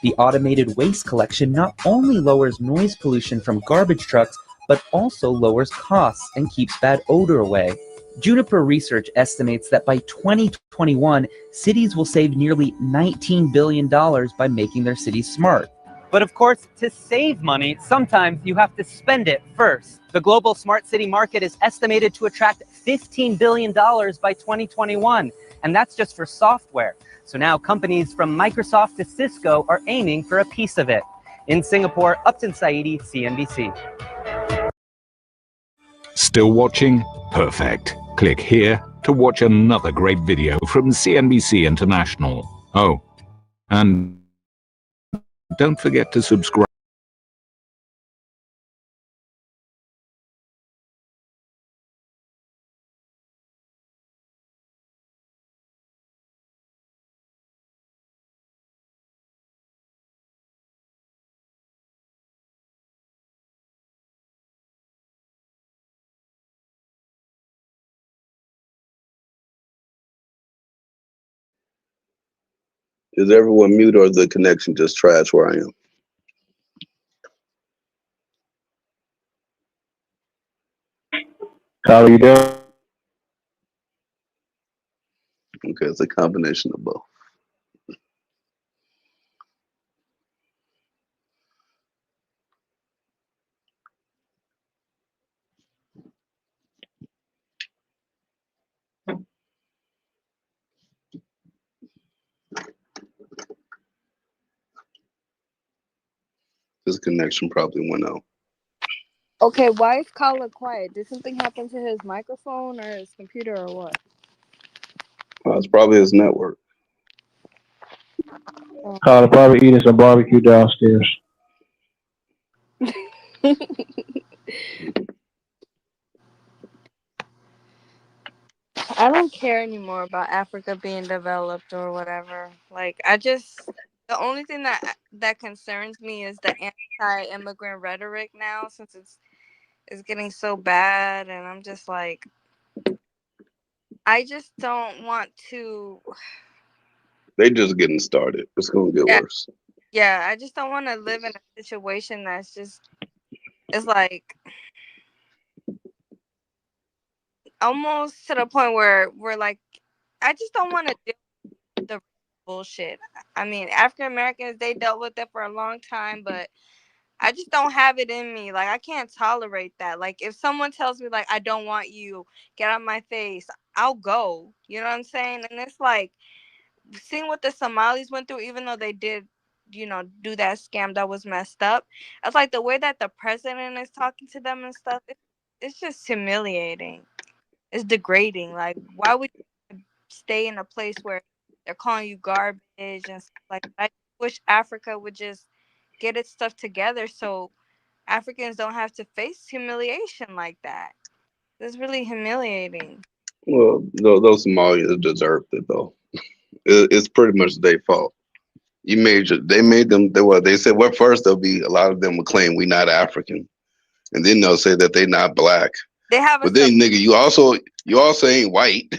The automated waste collection not only lowers noise pollution from garbage trucks, but also lowers costs and keeps bad odor away. Juniper Research estimates that by 2021, cities will save nearly $19 billion by making their cities smart. But of course, to save money, sometimes you have to spend it first. The global smart city market is estimated to attract $15 billion by 2021, and that's just for software. So now companies from Microsoft to Cisco are aiming for a piece of it. In Singapore, Upton Saidi, CNBC. Still watching? Perfect. Click here to watch another great video from CNBC International. Oh, and don't forget to subscribe. Is everyone mute or the connection just trash where I am? How are you doing? Okay, it's a combination of both. His connection probably went out. Okay, why is Kala quiet? Did something happen to his microphone or his computer or what? It's probably his network. Kyle probably eating some barbecue downstairs. I don't care anymore about Africa being developed or whatever. Like, the only thing that concerns me is the anti-immigrant rhetoric now, since it's getting so bad, and I'm just like, I just don't want to. They just getting started. It's gonna get worse. Yeah, I just don't want to live in a situation that's just, it's like almost to the point where we're like, I just don't want to deal with the bullshit. I mean, African Americans, they dealt with it for a long time, but I just don't have it in me. Like, I can't tolerate that. Like, if someone tells me, like, I don't want you, get out of my face, I'll go. You know what I'm saying? And it's like, seeing what the Somalis went through, even though they did, do that scam that was messed up. It's like the way that the president is talking to them and stuff, it's just humiliating. It's degrading. Like, why would you stay in a place where they're calling you garbage and stuff like that? I wish Africa would just get its stuff together so Africans don't have to face humiliation like that. It's really humiliating. Well, those Somalians deserved it though. It's pretty much their fault. They made them. They said, well, first they'll be a lot of them will claim we not African, and then they'll say that they not black. They have But then, nigga, you also ain't white.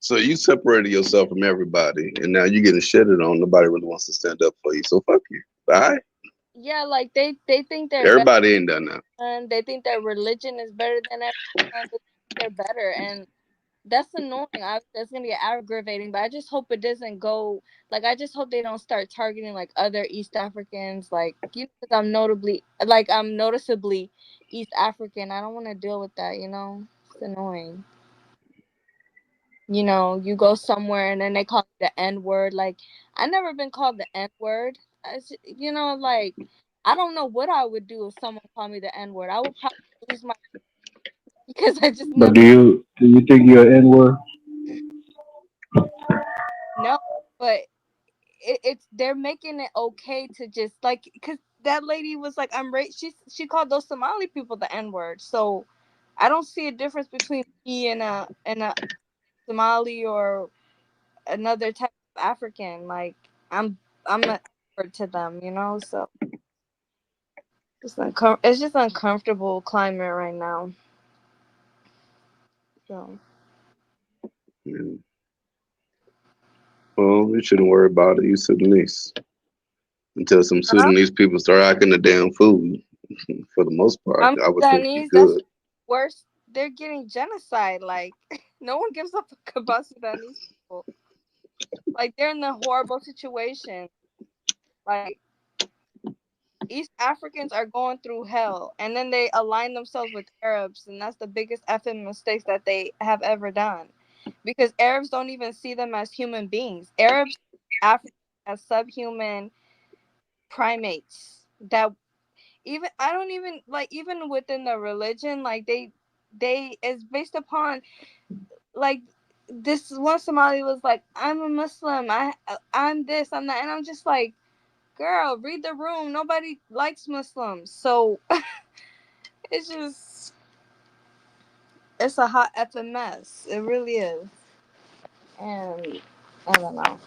So you separated yourself from everybody, and now you're getting shitted on. Nobody really wants to stand up for you. So fuck you. Bye. Yeah, like they think they're Everybody better, ain't done that. and they think their religion is better than everyone. They're better, and that's annoying. That's gonna get aggravating. But I just hope it doesn't go. Like, I just hope they don't start targeting like other East Africans. Like, because I'm noticeably East African. I don't want to deal with that. It's annoying. You go somewhere and then they call you the N-word. Like, I never been called the N-word. Like, I don't know what I would do if someone called me the N-word. I would probably lose my because I just But never do you think you're an N-word? know. But they're making it okay to just like, because that lady was like, I'm she called those Somali people the N-word. So I don't see a difference between me and a Somali or another type of African. Like, I'm an N-word to them, so it's just uncomfortable climate right now. So Yeah. Well, you shouldn't worry about it. You Sudanese. Until some Sudanese people start acting the damn food. For the most part, I would think you're Sudanese, that's good. worse. They're getting genocide. Like, no one gives a fuck about Sudanese people. Like, they're in a horrible situation. Like, East Africans are going through hell, and then they align themselves with Arabs, and that's the biggest effing mistakes that they have ever done. Because Arabs don't even see them as human beings. Arabs, Africans as subhuman primates. That even I don't even like, even within the religion, like they it's based upon, like, this one Somali was like, I'm a Muslim, I'm this, I'm that, and I'm just like, girl, read the room. Nobody likes Muslims. So it's a hot effing mess. It really is. And I don't know.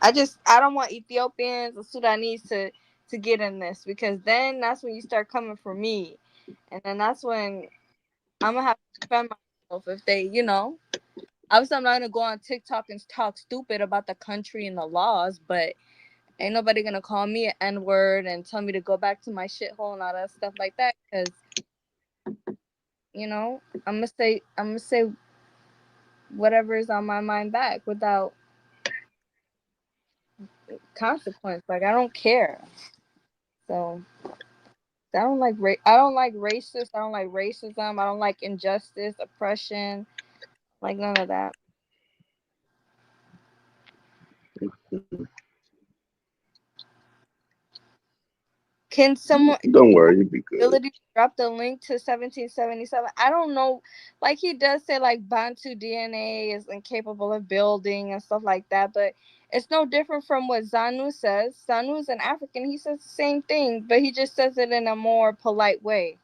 I don't want Ethiopians or Sudanese to get in this, because then that's when you start coming for me. And then that's when I'm going to have to defend myself if they, obviously I'm not going to go on TikTok and talk stupid about the country and the laws, but ain't nobody gonna call me an N-word and tell me to go back to my shithole and all that stuff like that, because I'm gonna say whatever is on my mind back without consequence. Like, I don't care. So I don't like racist. I don't like racism. I don't like injustice, oppression, like none of that. Can someone Don't worry, you'll be good. ability to drop the link to 1777? I don't know. Like, he does say like Bantu DNA is incapable of building and stuff like that, but it's no different from what Zanu says. Zanu's an African. He says the same thing, but he just says it in a more polite way.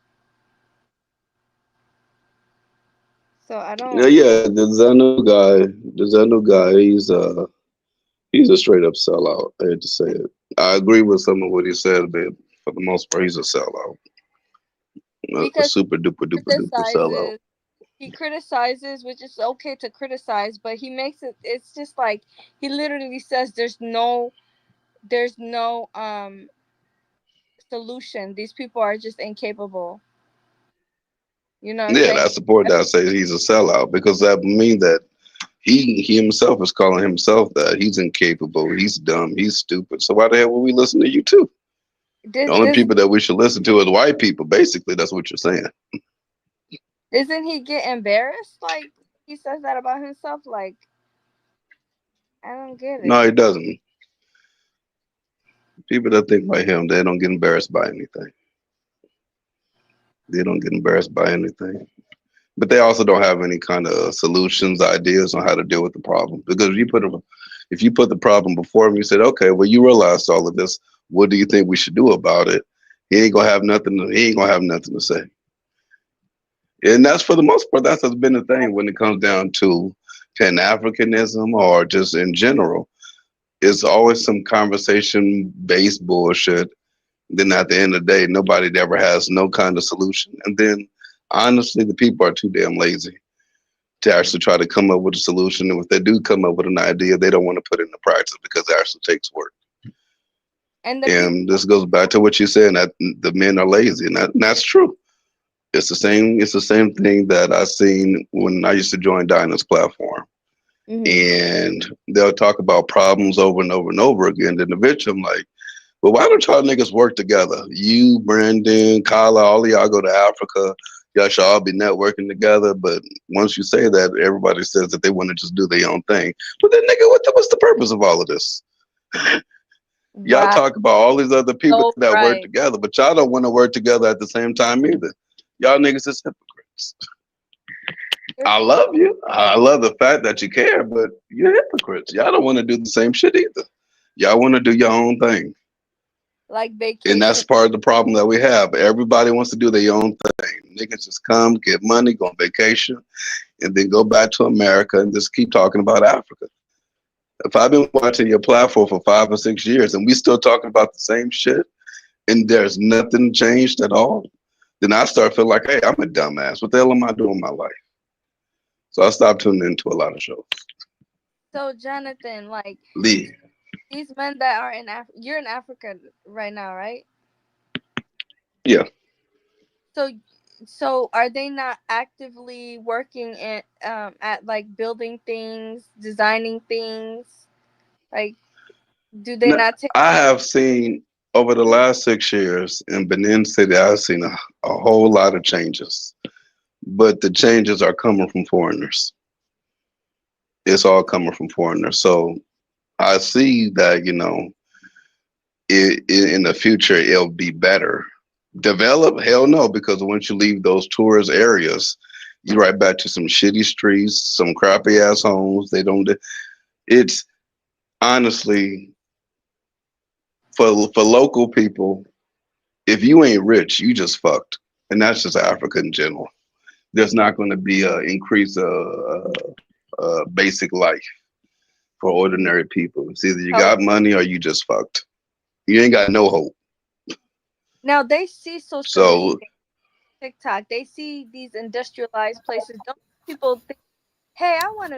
So I don't. Yeah, the Zanu guy, he's a straight up sellout. I hate to say it. I agree with some of what he said, but for the most part, he's a sellout. A super duper sellout. He criticizes, which is okay to criticize, but he makes it's just like, he literally says there's no solution. These people are just incapable. Yeah, that's the point that I say he's a sellout, because that means that he himself is calling himself that. He's incapable, he's dumb, he's stupid. So why the hell would we listen to you too? The only people that we should listen to is white people. Basically, that's what you're saying. Doesn't he get embarrassed? Like, he says that about himself? Like, I don't get it. No, he doesn't. People that think like him, they don't get embarrassed by anything. They don't get embarrassed by anything. But they also don't have any kind of solutions, ideas on how to deal with the problem. Because if you put the problem before him, you said, okay, well, you realized all of this. What do you think we should do about it? He ain't gonna have nothing to say. And that's for the most part, that's been the thing when it comes down to Pan-Africanism or just in general. It's always some conversation-based bullshit. Then at the end of the day, nobody ever has no kind of solution. And then, honestly, the people are too damn lazy to actually try to come up with a solution. And if they do come up with an idea, they don't want to put it into practice because it actually takes work. And this goes back to what you said, that the men are lazy, and that's true. It's the same. It's the same thing that I seen when I used to join Dinah's platform, and they'll talk about problems over and over and over again. Then eventually, I'm like, well, why don't y'all niggas work together? You, Brandon, Kyla, all of y'all go to Africa. Y'all should all be networking together. But once you say that, everybody says that they want to just do their own thing. But then, nigga, what's the purpose of all of this? Y'all talk about all these other people that work together, but y'all don't want to work together at the same time either. Y'all niggas is hypocrites. I love you. I love the fact that you care, but you're hypocrites. Y'all don't want to do the same shit either. Y'all want to do your own thing. Like vacation. And that's part of the problem that we have. Everybody wants to do their own thing. Niggas just come, get money, go on vacation, and then go back to America and just keep talking about Africa. If I've been watching your platform for 5 or 6 years and we still talking about the same shit and there's nothing changed at all, then I start feeling like, hey, I'm a dumbass. What the hell am I doing in my life? So I stopped tuning into a lot of shows. So Jonathan, like Lee. These men that are in Africa, you're in Africa right now, right? Yeah. So are they not actively working at like building things, designing things? Like, do they not take? I have seen over the last 6 years in Benin City, I've seen a whole lot of changes, but the changes are coming from foreigners. It's all coming from foreigners. So I see that, you know, in the future, it'll be better. Develop? Hell no, because once you leave those tourist areas, you're right back to some shitty streets, some crappy ass homes. It's honestly, for local people, if you ain't rich, you just fucked. And that's just Africa in general. There's not going to be an increase of basic life for ordinary people. It's either you got money or you just fucked. You ain't got no hope. Now they see social media, TikTok. They see these industrialized places. Don't people think, hey, I want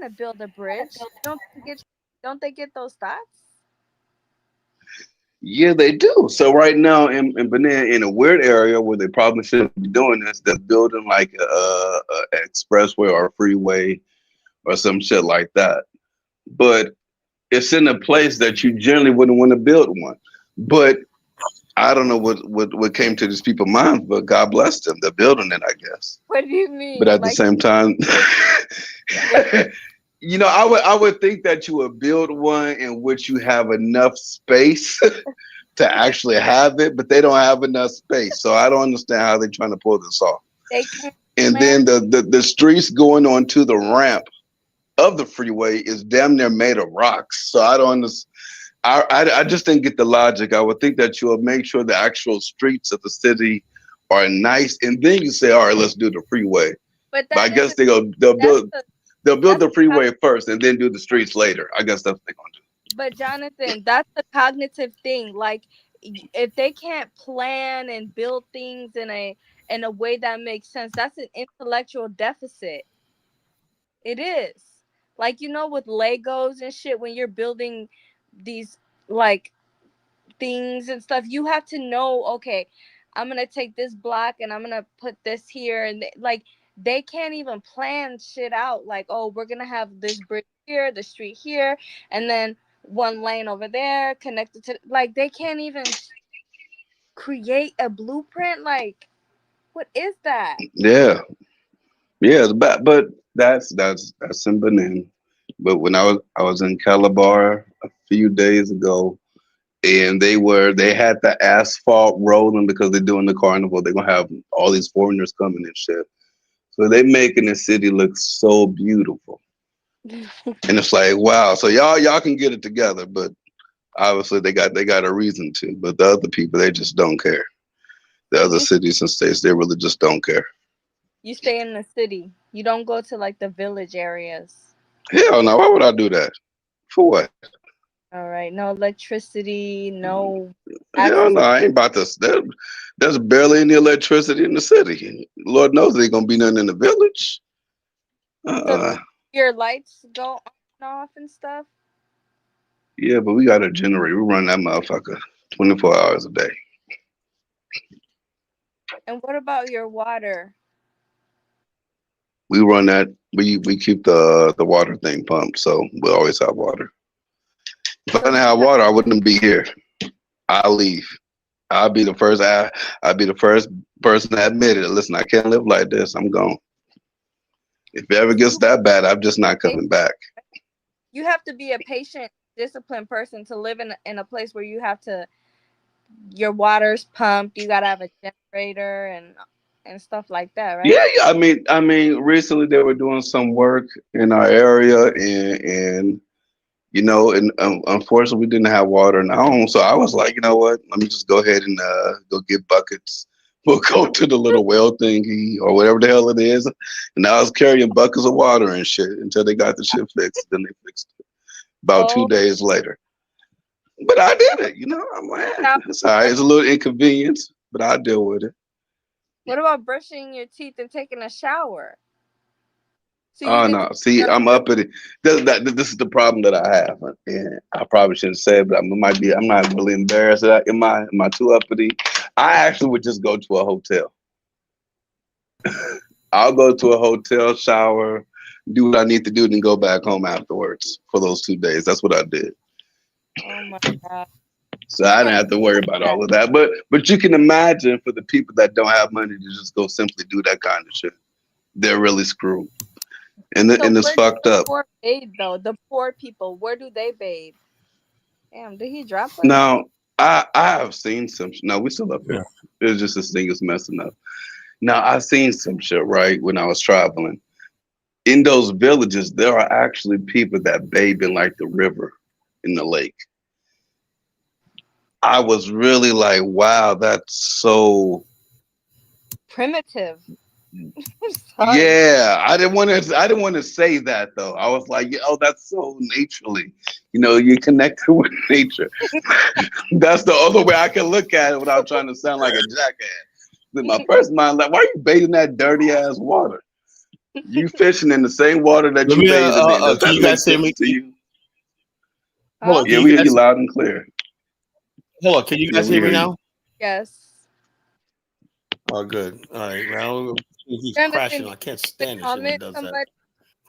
to build a bridge? Don't they get those thoughts? Yeah, they do. So right now in Benin, in a weird area where they probably shouldn't be doing this, they're building like a expressway or a freeway or some shit like that. But it's in a place that you generally wouldn't want to build one. But I don't know what came to these people's minds, but God bless them. They're building it, I guess. What do you mean? But at the same time, you know, I would think that you would build one in which you have enough space to actually have it, but they don't have enough space. So I don't understand how they're trying to pull this off. And then the streets going onto the ramp of the freeway is damn near made of rocks. So I don't understand. I just didn't get the logic. I would think that you would make sure the actual streets of the city are nice, and then you say, all right, let's do the freeway. But I guess they'll build the freeway first and then do the streets later. I guess that's what they're gonna do. But Jonathan, that's the cognitive thing. Like, if they can't plan and build things in a way that makes sense, that's an intellectual deficit. It is. Like, you know, with Legos and shit, when you're building these like things and stuff, you have to know, okay, I'm gonna take this block and I'm gonna put this here, and they can't even plan shit out. Like, oh, we're gonna have this bridge here, the street here, and then one lane over there connected to, like, they can't even create a blueprint. Like, what is that? Yeah, but that's in Benin. But when I was in Calabar a few days ago, and they had the asphalt rolling because they're doing the carnival. They're gonna have all these foreigners coming and shit. So they're making the city look so beautiful. And it's like, wow. So y'all can get it together, but obviously they got a reason to. But the other people, they just don't care. The other cities and states, they really just don't care. You stay in the city. You don't go to like the village areas. Hell no. Why would I do that? For what? All right. No electricity, no Hell no. I ain't about to. There's barely any electricity in the city. Lord knows there ain't gonna be nothing in the village. So your lights go on and off and stuff? Yeah, but we got a generator. We run that motherfucker 24 hours a day. And what about your water? We run that. We keep the water thing pumped, so we always have water. If I didn't have water, I wouldn't be here. I'll leave. I'll be the first. I'll be the first person to admit it. Listen, I can't live like this. I'm gone. If it ever gets that bad, I'm just not coming back. You have to be a patient, disciplined person to live in a place where you have to. Your water's pumped. You gotta have a generator and stuff like that, right? Yeah. I mean, recently they were doing some work in our area, and you know, and unfortunately we didn't have water in our home. So I was like, you know what? Let me just go ahead and go get buckets. We'll go to the little well thingy or whatever the hell it is. And I was carrying buckets of water and shit until they got the shit fixed. Then they fixed it about 2 days later. But I did it, you know. I'm like, it's all right. It's a little inconvenience, but I deal with it. What about brushing your teeth and taking a shower? Oh no! See, I'm up at it. This is the problem that I have, and I probably shouldn't say it, but I'm not really embarrassed. Am I too uppity? I actually would just go to a hotel. I'll go to a hotel, shower, do what I need to do, and then go back home afterwards for those 2 days. That's what I did. Oh my God! So I didn't have to worry about all of that. But you can imagine for the people that don't have money to just go simply do that kind of shit, they're really screwed. And it's fucked up. Poor bathe though. The poor people, where do they bathe? Damn, did he drop? Now I have seen some. No, we still up here. It's just this thing is messing up. Now I've seen some shit right when I was traveling. In those villages, there are actually people that bathe in like the river, in the lake. I was really like, wow, that's so primitive. Yeah, I didn't want to say that though. I was like, oh, that's so naturally. You know, you connect with nature. That's the other way I can look at it without trying to sound like a jackass. In my first mind, like, why are you bathing that dirty ass water? You fishing in the same water that you bathe in. Does that make sense to you? Hold on, Yeah, we hear you loud and clear. Hold on, can you guys hear me now? Yes. Oh, good. All right. Now he's crashing. I can't stand it when he does that.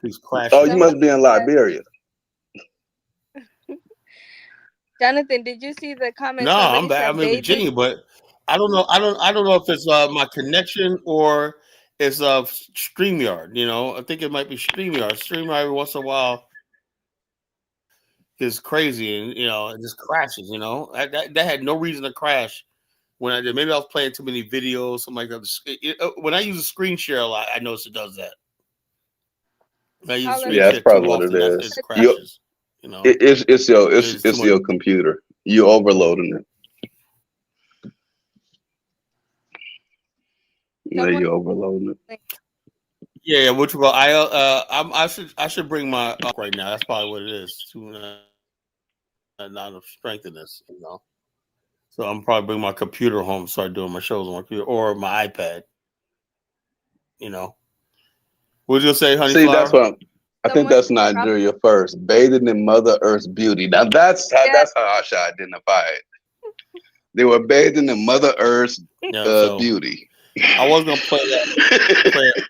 He's crashing. Oh, you must be in Liberia. Jonathan, did you see the comment? No, I'm back. I'm in Virginia, but I don't know. I don't know if it's my connection or it's StreamYard. You know, I think it might be StreamYard. StreamYard every once in a while is crazy, and you know, it just crashes. You know, that had no reason to crash when I did. Maybe I was playing too many videos, something like that. When I use a screen share a lot, I notice it does that. Yeah, that's probably what it is. It crashes. You know, it's your computer. You overloading it. Yeah, you overloading it. Yeah, which well, I should bring my up right now. That's probably what it is. To not strengthen this, you know. So I'm probably bring my computer home, start doing my shows on my computer or my iPad. You know, what did you say, honey? See, that's what I think. That's Nigeria first, bathing in Mother Earth's beauty. Now that's how I should identify it. They were bathing in Mother Earth's beauty. I was gonna play that.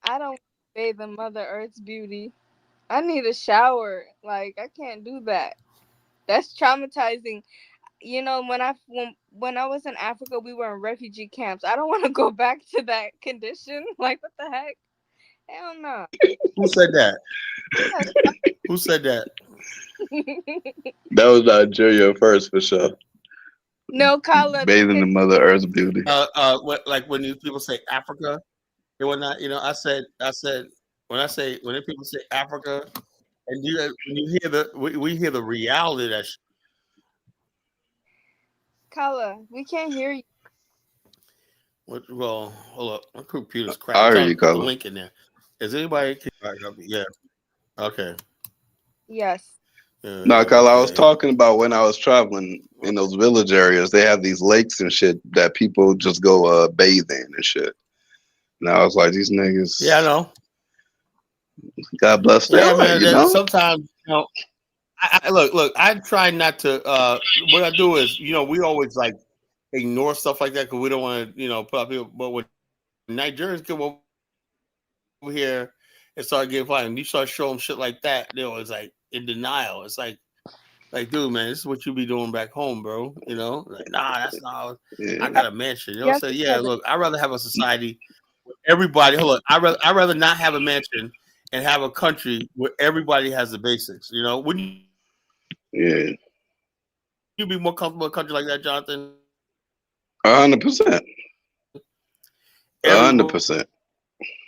I don't bathe in Mother Earth's beauty. I need a shower. Like, I can't do that. That's traumatizing. You know, when I was in Africa, we were in refugee camps. I don't want to go back to that condition. Like, what the heck? Hell no. Who said that? Who said that? That was Nigeria first for sure. No, Kala. Bathing in Mother Earth's beauty. Like when people say Africa, they were not. You know, I said when people say Africa, and when you hear we hear the reality of that. Kala, we can't hear you. Well, hold up. My computer's I cracked. hear you, Put the Colin. link in there. Is anybody? Yeah. Okay. Yes. No, Colin, I was talking about when I was traveling in those village areas. They have these lakes and shit that people just go bathe in and shit. And I was like, these niggas. Yeah, I know. God bless their heart, man. you know. Sometimes, I look. I try not to. What I do is, we always like ignore stuff like that because we don't want to, put up people. But when Nigerians come over here and start getting fired, and you start showing them shit like that, they're always like in denial. It's like, dude, man, this is what you be doing back home, bro. Like, nah, that's not. I got a mansion. So yeah, look, I'd rather have a society where everybody. Hold on, I'd rather not have a mansion and have a country where everybody has the basics. Wouldn't you? Yeah. You'd be more comfortable in a country like that, Jonathan? 100%. 100%.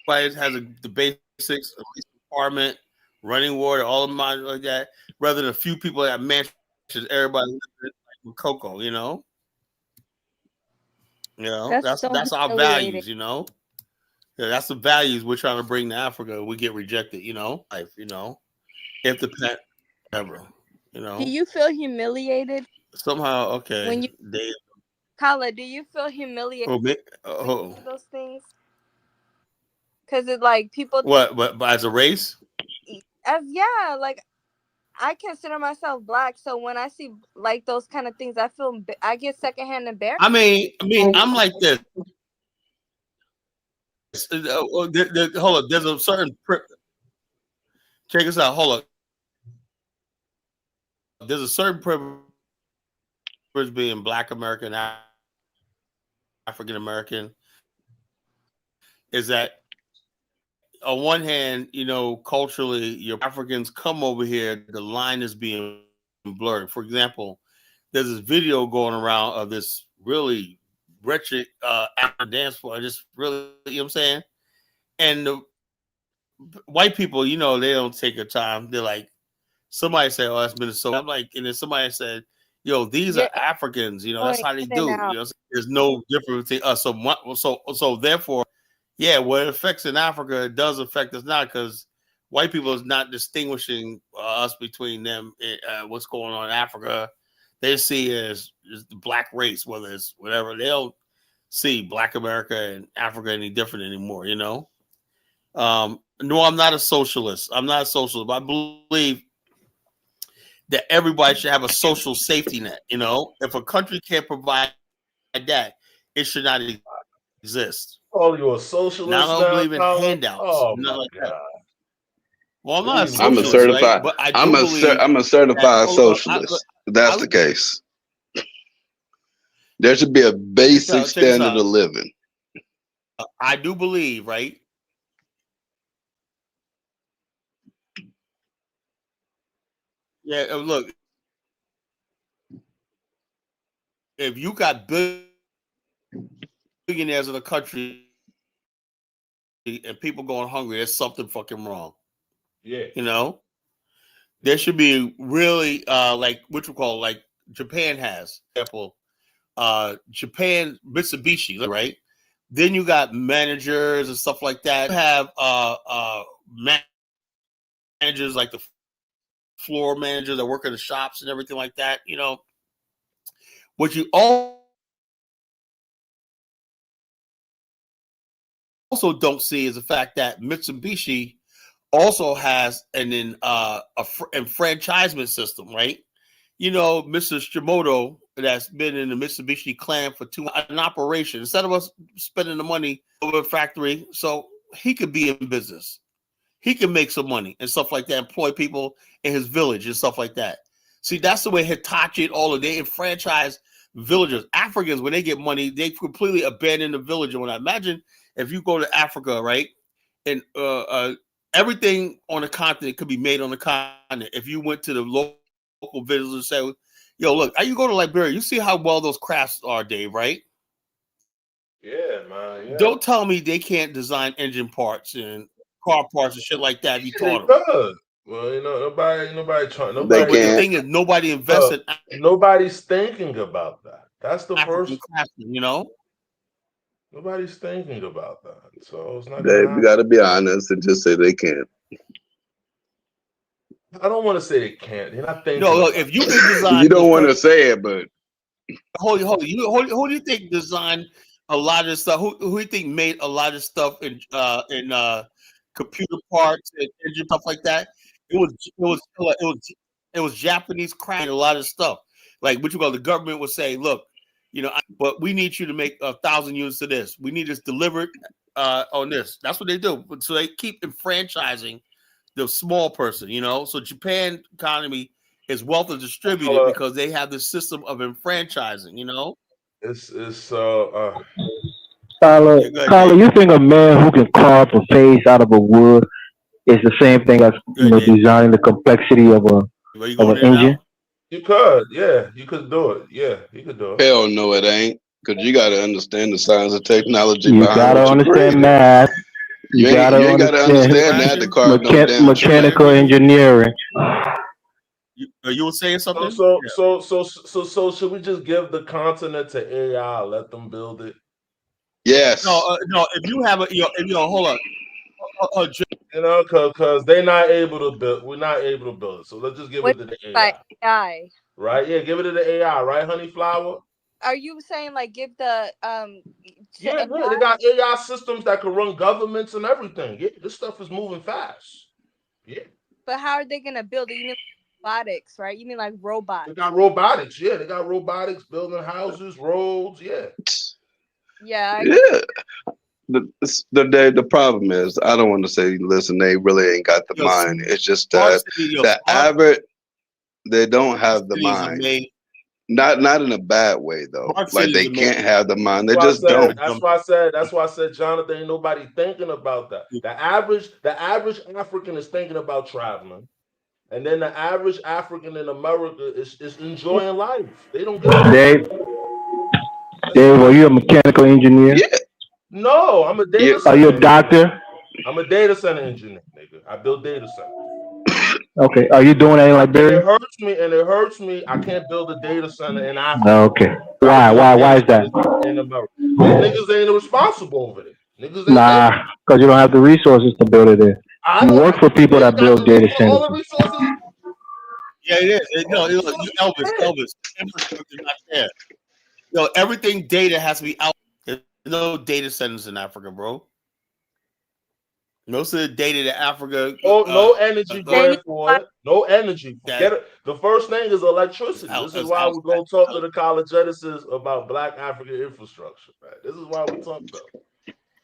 Everybody has the basics, a apartment, running water, all of mine like that, rather than a few people that have mansions. Everybody lives with Coco, that's our values, Yeah, that's the values we're trying to bring to Africa. We get rejected, life, if the pet ever, Do you feel humiliated? Somehow, okay. When you, Kala, do you feel humiliated? Those things? Because it's like people. What? But as a race? Yeah, like I consider myself black, so when I see like those kind of things, I get secondhand embarrassed. I mean, I'm like this. Hold on, there's a certain. Check this out. Hold on. There's a certain privilege being Black American, African American. Is that on one hand, culturally, your Africans come over here, the line is being blurred. For example, there's this video going around of this really wretched African dance floor. Just really, you know what I'm saying? And the white people, they don't take their time. They're like, somebody say, "Oh, that's Minnesota." I'm like, and then somebody said, "Yo, these are Africans. That's how they do." There's no difference between us. So therefore, yeah, what it affects in Africa, it does affect us now because white people is not distinguishing us between them. What's going on in Africa, they see it as the black race, whether it's whatever. They don't see Black America and Africa any different anymore. No, I'm not a socialist. I'm not a socialist, but I believe that everybody should have a social safety net. If a country can't provide that, it should not exist. Oh, you're a socialist? Now, I don't believe in handouts. Oh my like God. Well, I'm not a socialist, I'm a certified. Right? But I'm a certified socialist. That's the case. There should be a basic standard of living. I do believe, right? Yeah, look, if you got billionaires in the country and people going hungry, there's something fucking wrong. Yeah. There should be really like what you call like Japan has. For example, Japan Mitsubishi, right? Then you got managers and stuff like that. You have managers like the floor managers that work in the shops and everything like that. What you also don't see is the fact that Mitsubishi also has an enfranchisement system, right? Mr. Shimoda, that's been in the Mitsubishi clan for an operation. Instead of us spending the money over a factory, so he could be in business. He can make some money and stuff like that, employ people in his village and stuff like that. See, that's the way Hitachi and all of they enfranchise villagers. Africans, when they get money, they completely abandon the village. And when I imagine if you go to Africa, right, and everything on the continent could be made on the continent. If you went to the local villages and say, "Yo, look, you go to Liberia, you see how well those crafts are, Dave, right?" Yeah, man. Yeah. Don't tell me they can't design engine parts and car parts and shit like that. You taught them. Well, nobody trying. But the thing is, nobody invested. Nobody's thinking about that. That's the African first. craftsman, Nobody's thinking about that. So it's not Dave, gonna you got to be honest and just say they can't. I don't want to say they can't. They're not thinking. No, look, if you can design, you don't want to say it, but hold. Who do you think designed a lot of stuff? Who do you think made a lot of stuff in computer parts and engine stuff like that? It was Japanese cracking a lot of stuff. Like what you call the government would say, look, but we need you to make 1,000 units of this. We need this delivered on this. That's what they do. So they keep enfranchising the small person, So Japan economy is wealth is distributed because they have this system of enfranchising, Tyler, you think a man who can carve a face out of a wood is the same thing as designing the complexity of an engine? You could, yeah, you could do it. Yeah, you could do it. Hell no, it ain't. Because you got to understand the science of technology. You got to understand math. You got to understand that to carve mechanical engineering. You were saying something? So should we just give the continent to AI? Let them build it. Yes. No. If you have hold on. Because they're not able to build. We're not able to build it. So let's just give it to the AI. Right? Yeah, give it to the AI. Right, Honey Flower? Are you saying like give the Yeah, they got AI systems that can run governments and everything. Yeah, this stuff is moving fast. Yeah. But how are they gonna build it? You mean robotics, right? You mean like robots? They got robotics. Yeah, they got robotics building houses, roads. Yeah. Yeah. The problem is, I don't want to say, listen, they really ain't got the mind. It's just that the average, they don't have the mind. Not in a bad way though. Like they can't have the mind. They just don't. That's why I said, Jonathan, ain't nobody thinking about that. The average African is thinking about traveling. And then the average African in America is enjoying life. They don't get it. Dave, are you a mechanical engineer? Yeah. No, I'm a data center. Are you a doctor? I'm a data center engineer, nigga. I build data centers. Okay. Are you doing that in Liberia? It hurts me. I can't build a data center in Africa. Okay. Why is that? In America. Niggas ain't responsible over there. Nah, because you don't have the resources to build it there. You work for people that build data centers. All the resources. Yeah, it is. Elvis, infrastructure not there. Everything data has to be out. There's no data centers in Africa, bro. Most of the data that Africa. No energy going for it. No energy. Forget it. The first thing is electricity. This is why we're going to talk to the College Editors about Black African infrastructure. Right? This is why we're talking about.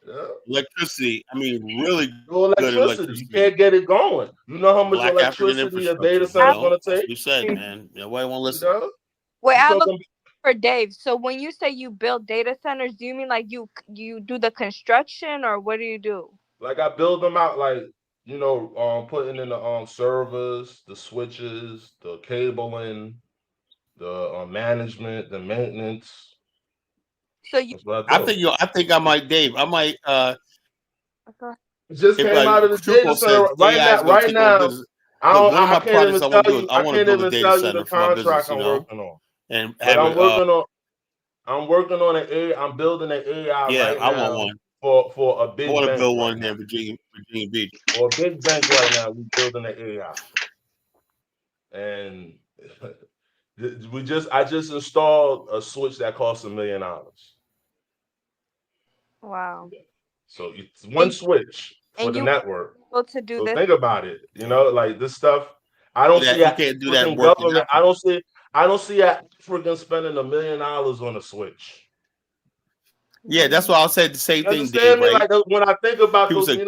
Yeah. Electricity. I mean, really good electricity. You can't get it going. You know how much Black electricity a data center is going to take? You said, man. Nobody won't listen. Wait, I look for Dave. So when you say you build data centers, do you mean like you do the construction, or what do you do? Like I build them out, like putting in the servers, the switches, the cabling, the management, the maintenance. So you, I think I might, Dave. I might. It just came out of the data center right now. I can't even tell you. I can't even tell you the contract I'm working on. And I'm working on an AI. I'm building an AI. Yeah, right I now want one. For a big. I want to bank build one in Virginia Beach. For a big bank right now, we're building an AI, and I just installed a switch that costs $1 million. Wow. So it's one switch for the network. To do so this. Think about it. Like this stuff. I don't see. You can't do that government. I don't see an African spending $1 million on a switch. Yeah, that's why I said the same thing, Dave. Right? Like when I think about people those, say, I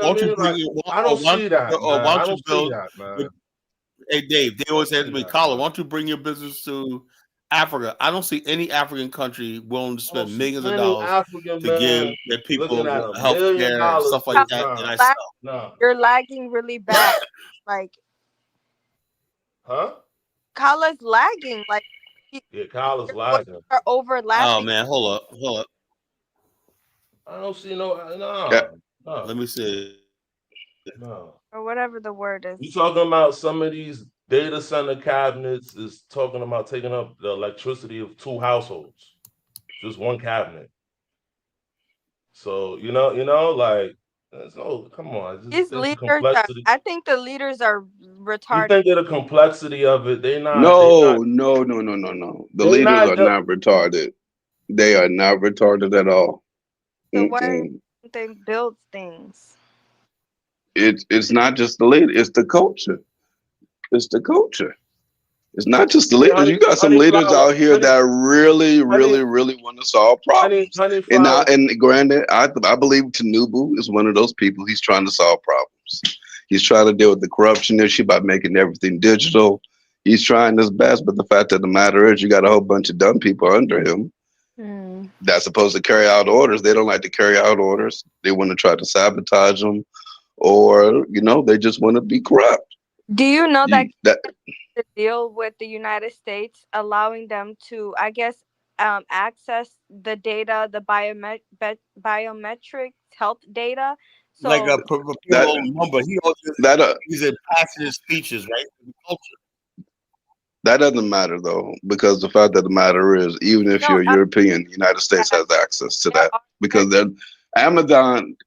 don't see that. Why don't you build? Hey, Dave. They always say to me, Colin, why don't you bring your business to Africa? I don't see any African country willing to spend millions of dollars to give their people health care and stuff like that. No. You're lagging really bad. Like, huh? Kala's lagging. Like, yeah, Kala's lagging. Are overlapping. Oh man, hold up. I don't see no. Let me see. No. Or whatever the word is. You talking about some of these data center cabinets is talking about taking up the electricity of 2 households, just one cabinet. So like come on, These there's the leaders complexity. I think the leaders are You retarded. think of the complexity of it? No. The They leaders not. are not retarded. They are not retarded at all. So why don't they build things? It's not just the leader. It's the culture. It's the culture. It's not just the leaders. You got some leaders out here that really want to solve problems. And granted, I believe Tinubu is one of those people. He's trying to solve problems. He's trying to deal with the corruption issue by making everything digital. He's trying his best, but the fact of the matter is, you got a whole bunch of dumb people under him that's supposed to carry out orders. They don't like to carry out orders. They want to try to sabotage them, or they just want to be corrupt. Do you know that the deal with the United States allowing them to, I guess, access the data, the biometric health data? So Like a number. He's in passionate speeches, right? That doesn't matter though, because the fact of the matter is, even if you're European, the United States has access to that, because Amazon,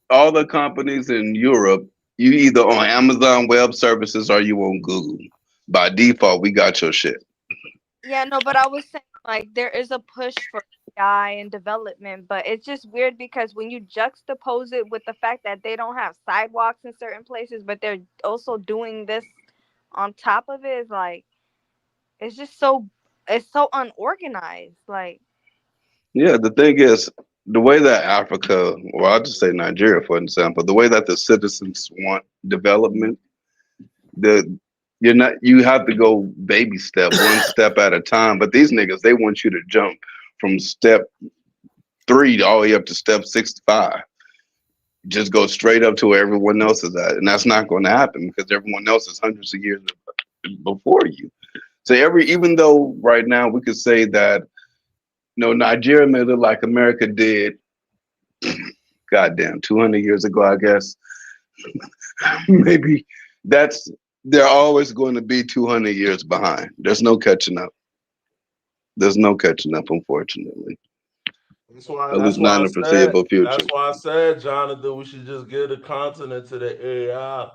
all the companies in Europe, you either on Amazon Web Services or you on Google. By default, we got your shit. Yeah, no, but I was saying, like, there is a push for AI and development, but it's just weird because when you juxtapose it with the fact that they don't have sidewalks in certain places, but they're also doing this on top of it, is like, it's just so unorganized. Like, yeah, the thing is, the way that Africa, or I'll just say Nigeria, for example, the way that the citizens want development, you have to go baby step, one step at a time. But these niggas, they want you to jump from step 3 all the way up to step 65. Just go straight up to where everyone else is at. And that's not going to happen because everyone else is hundreds of years before you. So even though right now we could say that, Nigeria may look like America did, goddamn, 200 years ago, I guess. Maybe they're always going to be 200 years behind. There's no catching up. Unfortunately. At least not in the foreseeable future. That's why I said, Jonathan, we should just give the continent to the AI.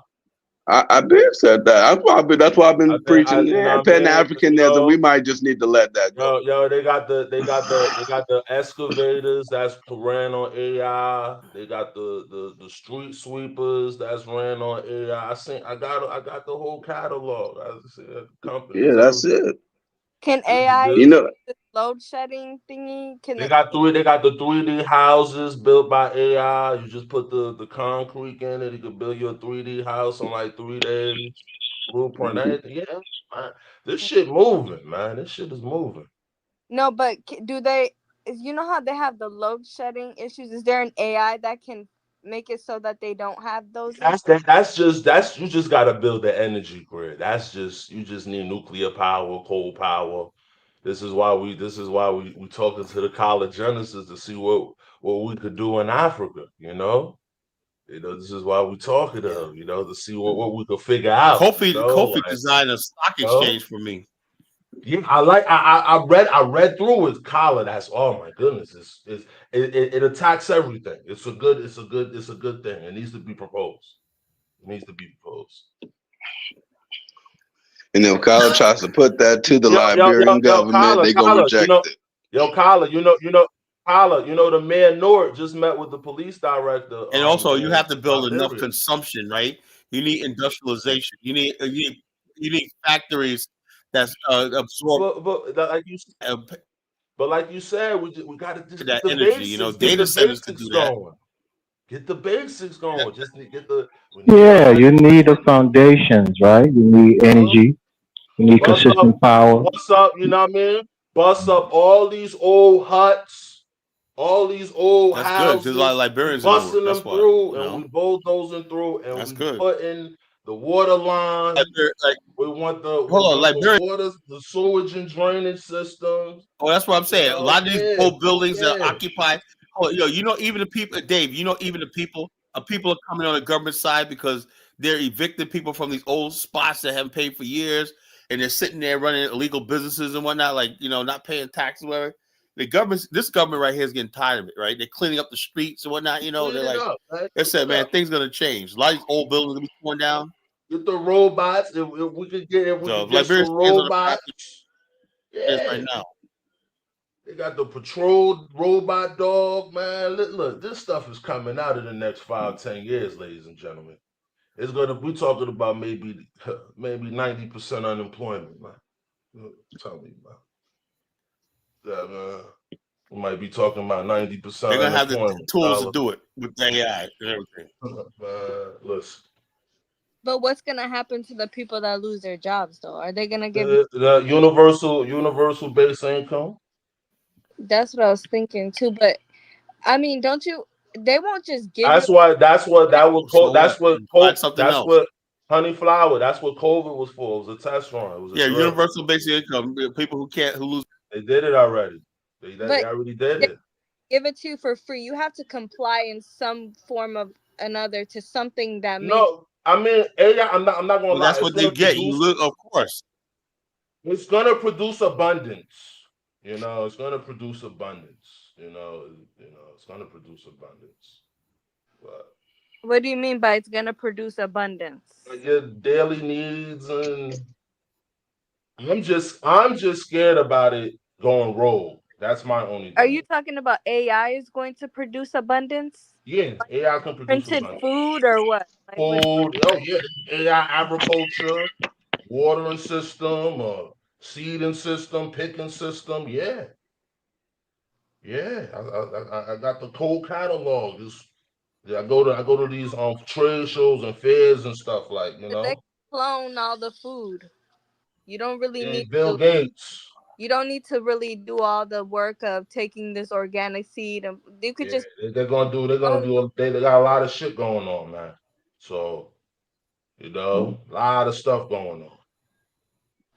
I've been said that. That's why I've been preaching Pan-Africanism. We might just need to let that go. Yo, they got the excavators that's ran on AI. They got the street sweepers that's ran on AI. I got the whole catalog. Yeah, that's it. Can AI load shedding thingy? They got the 3D houses built by AI. You just put the concrete in it. You can build your 3D house on like 3 days. Blueprint, anything. Yeah, man. This shit moving, man. This shit is moving. No, but do they? You know how they have the load shedding issues? Is there an AI that can make it so that they don't have those? You just gotta build the energy grid. You just need nuclear power, coal power. This is why we talking to the College Genesis to see what we could do in Africa. This is why we talking to them. To see what we could figure out. Kofi designed a stock exchange for me. Yeah, I read through his collar. That's, oh my goodness, it attacks everything. It's a good thing. It needs to be proposed. And if Kyler tries to put that to the Liberian government, they're gonna reject it. Yo, Kyler, Kyler, the mayor Nord just met with the police director. And also, you have to build enough consumption, right? You need industrialization. You need factories that's absorb. But like you said, we got to just that get the energy. basics, Data centers can do that. going. Get the basics going. Just get the. You need the foundations, right? You need energy. You need consistent power. What's up? You know what I mean? Bust up all these old huts, all these old That's houses. good. There's a lot of Liberians busting them through, and we bulldozing through, and That's we good. put in the water line. We want the water, the sewage and drainage systems. Oh, that's what I'm saying. A lot of these old buildings are occupied. Oh, even the people, Dave. Even the people are coming on the government side because they're evicting people from these old spots that haven't paid for years, and they're sitting there running illegal businesses and whatnot, like not paying taxes, whatever. this government right here is getting tired of it, right? They're cleaning up the streets and whatnot. You know, they're like, they said, man, things gonna change. A lot of these old buildings gonna be torn down. Get the robots. If we could get some robots. Yeah. Right now. They got the patrol robot dog, man. Look, this stuff is coming out in the next 5-10 years, ladies and gentlemen. It's gonna. We're talking about maybe 90% unemployment, man. Tell me, man. Yeah, man. We might be talking about 90%. They're gonna have the tools to do it with AI and everything. Listen. But what's gonna happen to the people that lose their jobs, though? Are they gonna give the universal base income? That's what I was thinking too. But I mean, don't you? They won't just give. That's what honey flower. That's what COVID was for. It was a test run. It was universal basic income. People who lose. They did it already. They already did it. Give it to you for free. You have to comply in some form of another to something that. I mean, AI. I'm not going to lie. That's what they get. Of course. It's going to produce abundance. You know, it's going to produce abundance. You know, it's going to produce abundance. But what do you mean by it's going to produce abundance? Like your daily needs, and I'm just scared about it going rogue. That's my only thing. Are you talking about AI is going to produce abundance? Yeah, AI can produce printed abundance. Food or what? Food. Oh yeah, AI agriculture, watering system, seeding system, picking system. Yeah. I got the whole catalog. I go to these trade shows and fairs and stuff, like, you know. They clone all the food. You don't really need Bill Gates. You don't need to really do all the work of taking this organic seed, and you could just. They got a lot of shit going on, man. So, you know, a lot of stuff going on.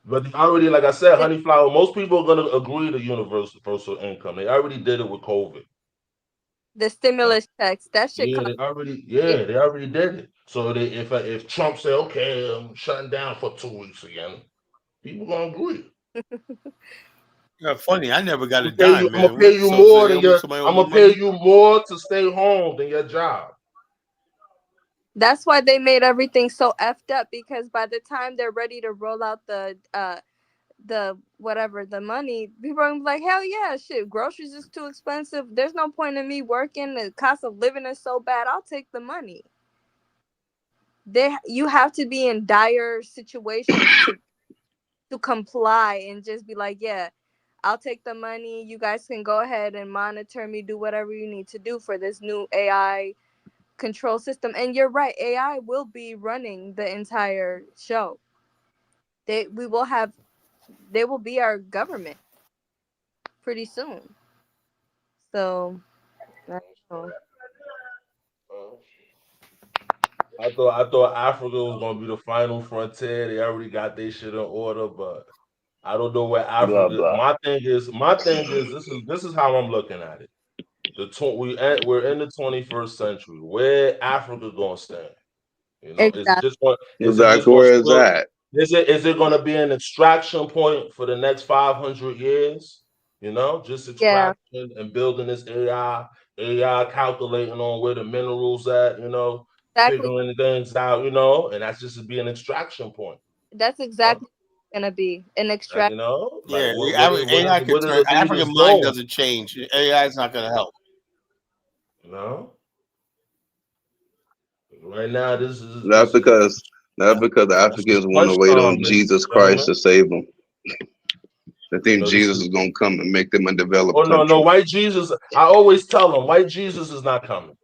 But already, like I said, honey flower, most people are going to agree to universal income. They already did it with COVID. The stimulus checks, that shit. Yeah, they already did it. So if Trump say, okay, I'm shutting down for 2 weeks again, people gonna agree. Yeah, funny. I never got a dime. I'm gonna pay you more I'm gonna pay you more to stay home than your job. That's why they made everything so effed up, because by the time they're ready to roll out the money, people are like, hell yeah, shit, groceries is too expensive. There's no point in me working. The cost of living is so bad. I'll take the money. You have to be in dire situations to comply and just be like, yeah, I'll take the money. You guys can go ahead and monitor me, do whatever you need to do for this new AI control system. And you're right, AI will be running the entire show. They will be our government pretty soon. So I don't know. I thought Africa was gonna be the final frontier. They already got their shit in order, but I don't know where Africa. Blah, blah. My thing is this is how I'm looking at it. We're in the 21st century. Where Africa gonna stand? You know, exactly. Where is that? Is it going to be an extraction point for the next 500 years? You know, just extraction and building this AI calculating on where the minerals at, you know, figuring things out, you know, and that's just to be an extraction point. That's exactly what it's going to be, an extraction. You know? African mind doesn't change. AI is not going to help. You know? Right now, this is... Not because the Africans want to wait on Jesus Christ to save them. They think Jesus is going to come and make them a developed country. No, white Jesus. I always tell them, white Jesus is not coming.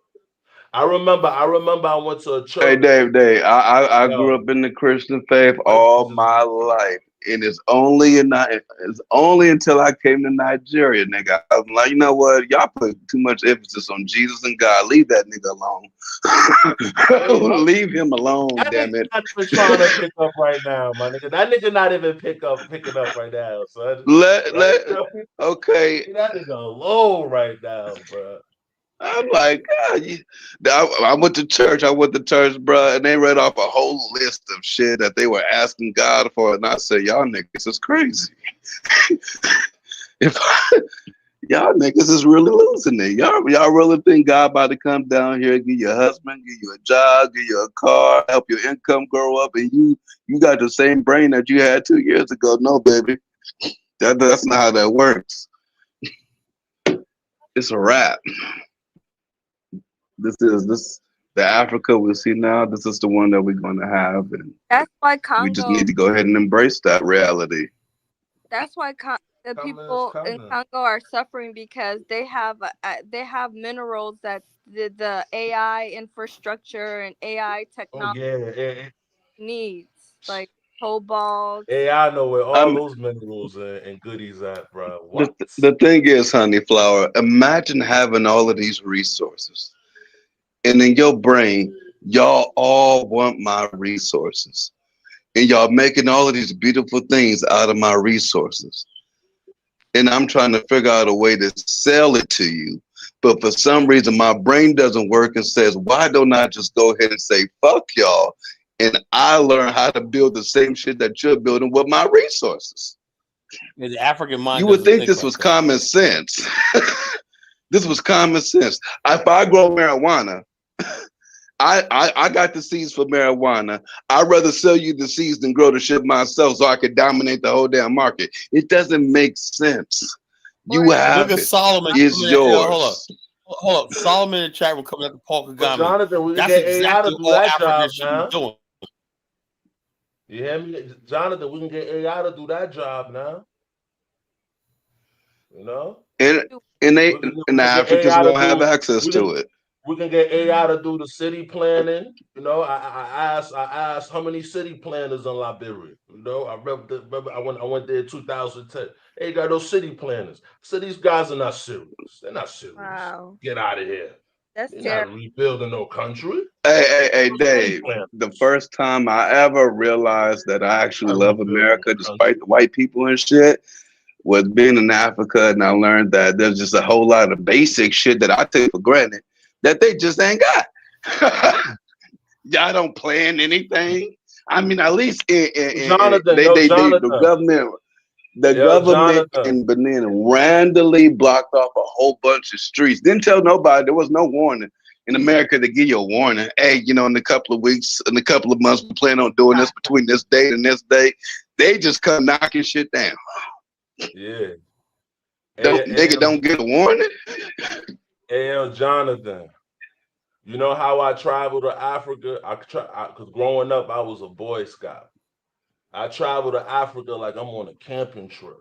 I remember I went to a church. Hey, Dave, I grew up in the Christian faith all my life. And it's only until I came to Nigeria, nigga. I was like, you know what? Y'all put too much emphasis on Jesus and God. Leave that nigga alone. Leave him alone, damn it. Not even trying to pick up right now, my nigga. That nigga not even picking up right now, son. Okay. That nigga low right now, bro. I'm like, God, I went to church, bro, and they read off a whole list of shit that they were asking God for, and I said, y'all niggas is crazy. Y'all niggas is really losing it. Y'all really think God about to come down here, give you a husband, give you a job, give you a car, help your income grow up, and you got the same brain that you had 2 years ago? No, baby. That's not how that works. It's a wrap. This the Africa we see now. This is the one that we're going to have, and That's why Congo. we just need to go ahead and embrace that reality. That's why the people in Congo are suffering, because they have minerals that the AI infrastructure and AI technology needs, like cobalt. I know where all those minerals and goodies at, bro. What? The thing is, honey flower, imagine having all of these resources, and in your brain, y'all all want my resources, and y'all making all of these beautiful things out of my resources. And I'm trying to figure out a way to sell it to you. But for some reason, my brain doesn't work and says, why don't I just go ahead and say, fuck y'all, and I learn how to build the same shit that you're building with my resources? The African mind. You would think this was common sense. This was common sense. If I grow marijuana, I got the seeds for marijuana. I'd rather sell you the seeds than grow the shit myself so I could dominate the whole damn market. It doesn't make sense. You have Look at Solomon. It's yours. Hold up. Solomon in the chat room coming at the Paul Kagame. Jonathan, we can That's get AI exactly to do all that Africa job should now. be doing. You hear me, Jonathan? We can get AI to do that job now. You know, And the Africans don't have access to it. We can get AI to do the city planning. You know, I asked how many city planners in Liberia. You know, I remember I went there in 2010. They got those city planners. So these guys are not serious. They're not serious. Wow. Get out of here. That's They're not rebuilding no country. Hey, Dave. The first time I ever realized that I actually love America, despite the white people and shit, was being in Africa, and I learned that there's just a whole lot of basic shit that I take for granted that they just ain't got. Y'all don't plan anything. I mean, at least the government in Benin randomly blocked off a whole bunch of streets. Didn't tell nobody. There was no warning. In America, they give you a warning. Hey, you know, in a couple of weeks, in a couple of months, we plan on doing this between this date and this date. They just come knocking shit down. Yeah. Nigga don't get a warning. Hey, Jonathan, you know how I traveled to Africa? Because growing up, I was a Boy Scout. I traveled to Africa like I'm on a camping trip.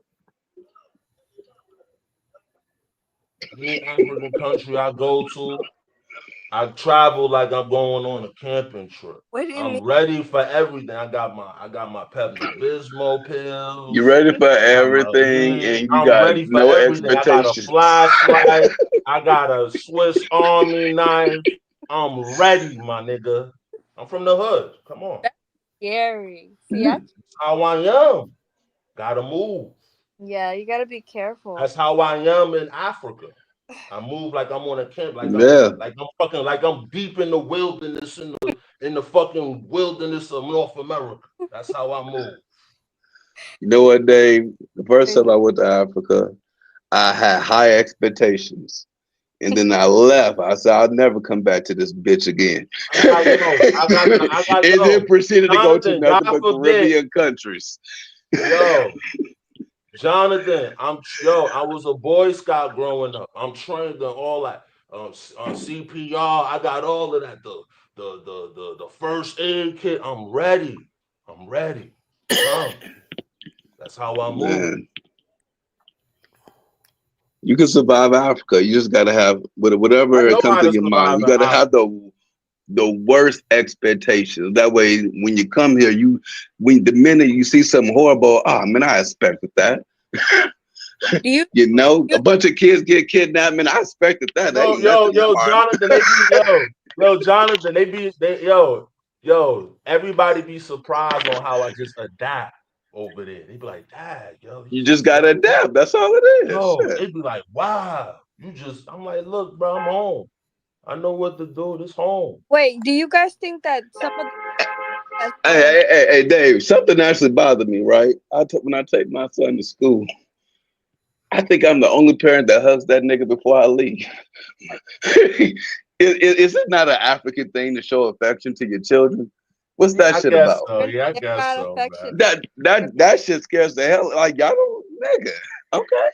Any African country I go to, I travel like I'm going on a camping trip. What do you mean? Ready for everything. I got my Pepto-Bismol pills. You ready for everything, and you got no expectations. I got a flashlight. I got a Swiss Army knife. I'm ready, my nigga. I'm from the hood. Come on. That's scary. See, That's how I am. Gotta move. yeah, you gotta be careful. That's how I am in Africa. I move like I'm on a camp, like I'm deep in the wilderness, in the fucking wilderness of North America. That's how I move. You know what, Dave? The first time I went to Africa, I had high expectations. And then I left. I said, I'll never come back to this bitch again. And then proceeded to go to nothing but Caribbean countries. Yo, Jonathan, I was a Boy Scout growing up. I'm trained in all that. On CPR, I got all of that. The first aid kit. I'm ready. That's how I move. Man. You can survive Africa. You just gotta have whatever comes to your mind. You gotta have the worst expectations. That way, when you come here, the minute you see something horrible, man, I expected that. You know, a bunch of kids get kidnapped, man. I expected that. Jonathan, everybody be surprised on how I just adapt over there. They be like, Dad, you just gotta adapt. That's all it is. They be like, wow, I'm like, look, bro, I'm home. I know what to do. This home. Wait, do you guys think that some of Hey, Dave, something actually bothered me, right? When I take my son to school, I think I'm the only parent that hugs that nigga before I leave. Is it not an African thing to show affection to your children? What's that shit about? So. Yeah, I guess so. That shit scares the hell. Like y'all don't, nigga. Okay,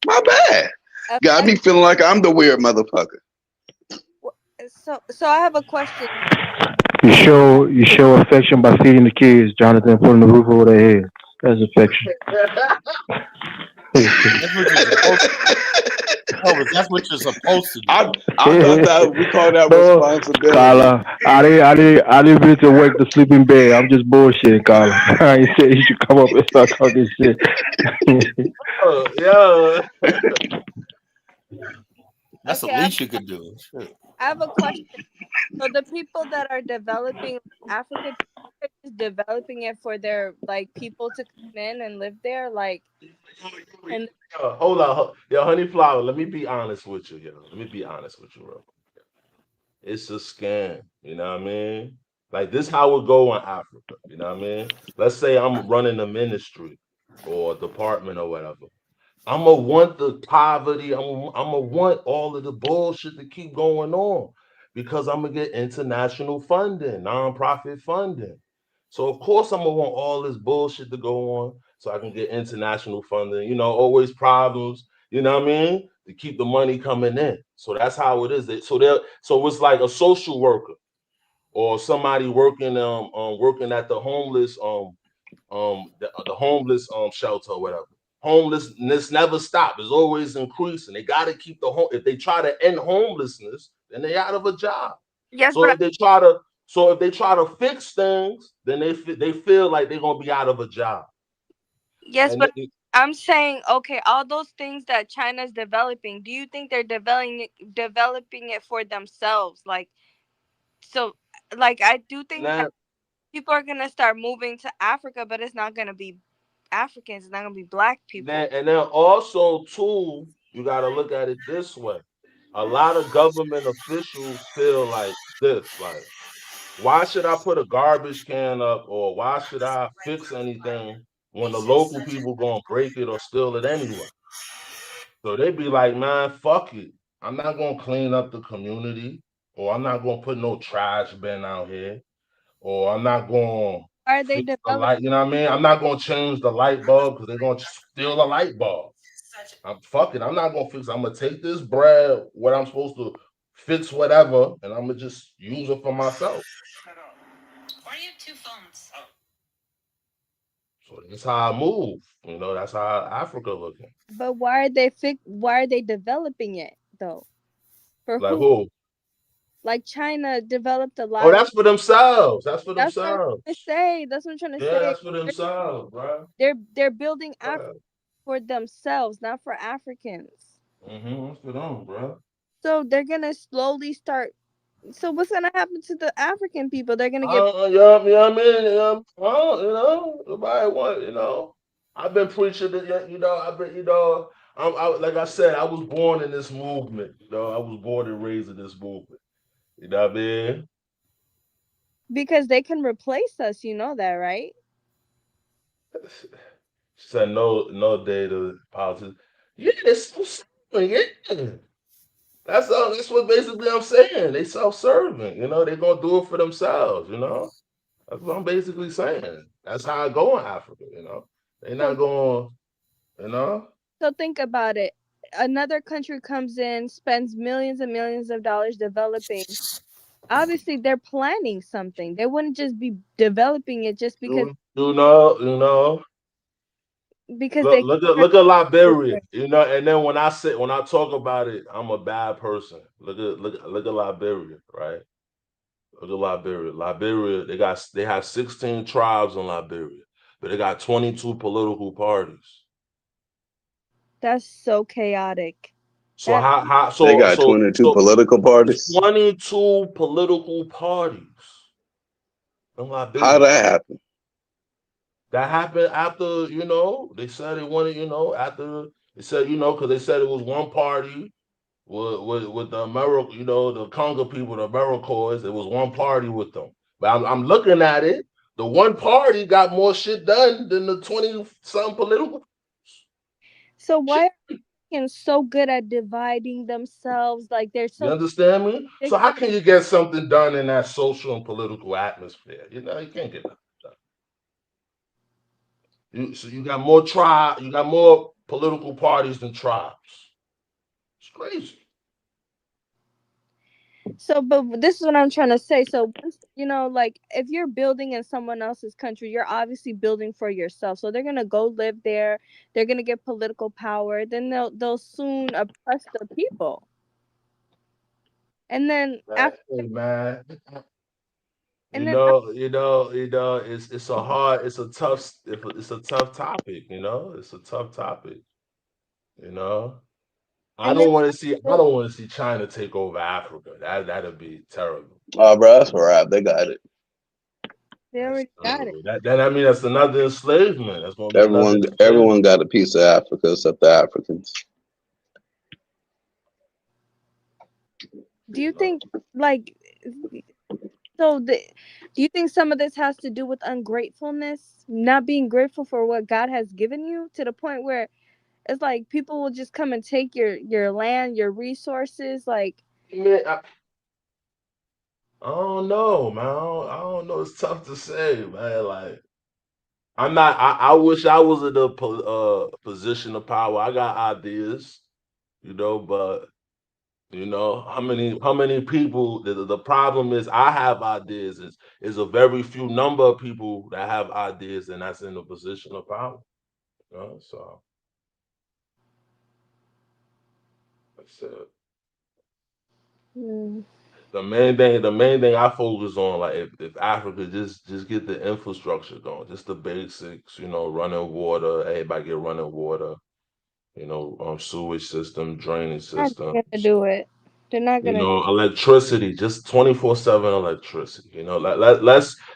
my bad. Got me feeling like I'm the weird motherfucker. So I have a question. You show affection by feeding the kids, Jonathan, putting the roof over their heads. That's affection. That's what you're supposed to do. I thought that we call that responsibility. Carla, I didn't mean to wake the sleeping bed. I'm just bullshitting, Carla. I ain't said you should come up and start talking shit. That's the least you could do. Shit. I have a question. So the people that are developing Africa, is developing it for their like people to come in and live there, like. And Hold on, yo, Honey Flower. Let me be honest with you, yo. Let me be honest with you, bro. It's a scam. You know what I mean? Like this, how it go in Africa. You know what I mean? Let's say I'm running a ministry or a department or whatever. I'm gonna want the poverty. I'm gonna want all of the bullshit to keep going on because I'm gonna get international funding, nonprofit funding. So of course I'm gonna want all this bullshit to go on so I can get international funding. You know, always problems. You know what I mean? To keep the money coming in. So that's how it is. So it's like a social worker or somebody working working at the homeless the homeless shelter or whatever. Homelessness never stops. It's always increasing. They got to keep the home. If they try to end homelessness, then they out of a job. Yes, so if they try to fix things, then they feel like they're gonna be out of a job. Yes, and but I'm saying, okay, all those things that China's developing, do you think they're developing it for themselves? Like, so, like, I do think that people are gonna start moving to Africa, but it's not gonna be Africans, it's not gonna be black people. And then also too, you gotta look at it this way. A lot of government officials feel like this, like, why should I put a garbage can up or why should I fix anything when the local people gonna break it or steal it anyway? So they be like, man, fuck it. I'm not gonna clean up the community, or I'm not gonna put no trash bin out here, or I'm not gonna are they developing? You know what I mean? I'm not gonna change the light bulb because they're gonna steal a light bulb. I'm fucking. I'm not gonna fix it. I'm gonna take this bread, what I'm supposed to fix, whatever, and I'm gonna just use it for myself. Why do you have two phones? So that's how I move. You know, that's how Africa looking. But why are they developing it though? For like who? Like China developed a lot. Oh, that's for themselves. That's for themselves. That's what I'm trying to say. Yeah, that's for themselves, bro. They're building Africa for themselves, not for Africans. That's for them, bro. So they're gonna slowly start. So what's gonna happen to the African people? They're gonna get. Nobody want. I've been preaching that. Like I said, I was born in this movement. I was born and raised in this movement. You know what I mean? Because they can replace us, you know that, right? She said no data politics. Yeah, it's yeah. That's what basically I'm saying. They self-serving, they're gonna do it for themselves, That's what I'm basically saying. That's how I go in Africa, They're not going, So think about it. Another country comes in, spends millions and millions of dollars developing. Obviously, they're planning something. They wouldn't just be developing it just because. Because look at Liberia, and then when I talk about it, I'm a bad person. Look at Liberia, right? Look at Liberia. Liberia, they have 16 tribes in Liberia, but they got 22 political parties. That's so chaotic. So how they got 22 political parties? 22 political parties in Liberia. How that happen? That happened after, they said they wanted, after they said, because they said it was one party with the America, the Congo people, the Americans, it was one party with them. But I'm looking at it, the one party got more shit done than the 20-some political. So why are Africans so good at dividing themselves? Like they're so. You understand me? So how can you get something done in that social and political atmosphere? You know, you can't get nothing done. So you got more you got more political parties than tribes. It's crazy. So, but this is what I'm trying to say. So, like if you're building in someone else's country, you're obviously building for yourself. So they're gonna go live there. They're gonna get political power. Then they'll soon oppress the people. And then after, man. and It's a tough topic. It's a tough topic. I don't want to see China take over Africa. That'd be terrible. Oh, bro, that's all right. They got it. They already got it. I mean, that's another enslavement. That's gonna be Everyone got a piece of Africa except the Africans. Do you think, like, do you think some of this has to do with ungratefulness, not being grateful for what God has given you, to the point where it's like people will just come and take your land, your resources, like? Man, I don't know, man. I don't know. It's tough to say, man. Like, I'm not. I wish I was in a position of power. I got ideas, but how many people? The problem is, I have ideas. Is a very few number of people that have ideas, and that's in a position of power. So that's it. The main thing I focus on, like if Africa just get the infrastructure going, just the basics, running water, everybody get running water, sewage system, drainage system. They're not gonna do it. They're not gonna. Electricity, just 24/7 electricity.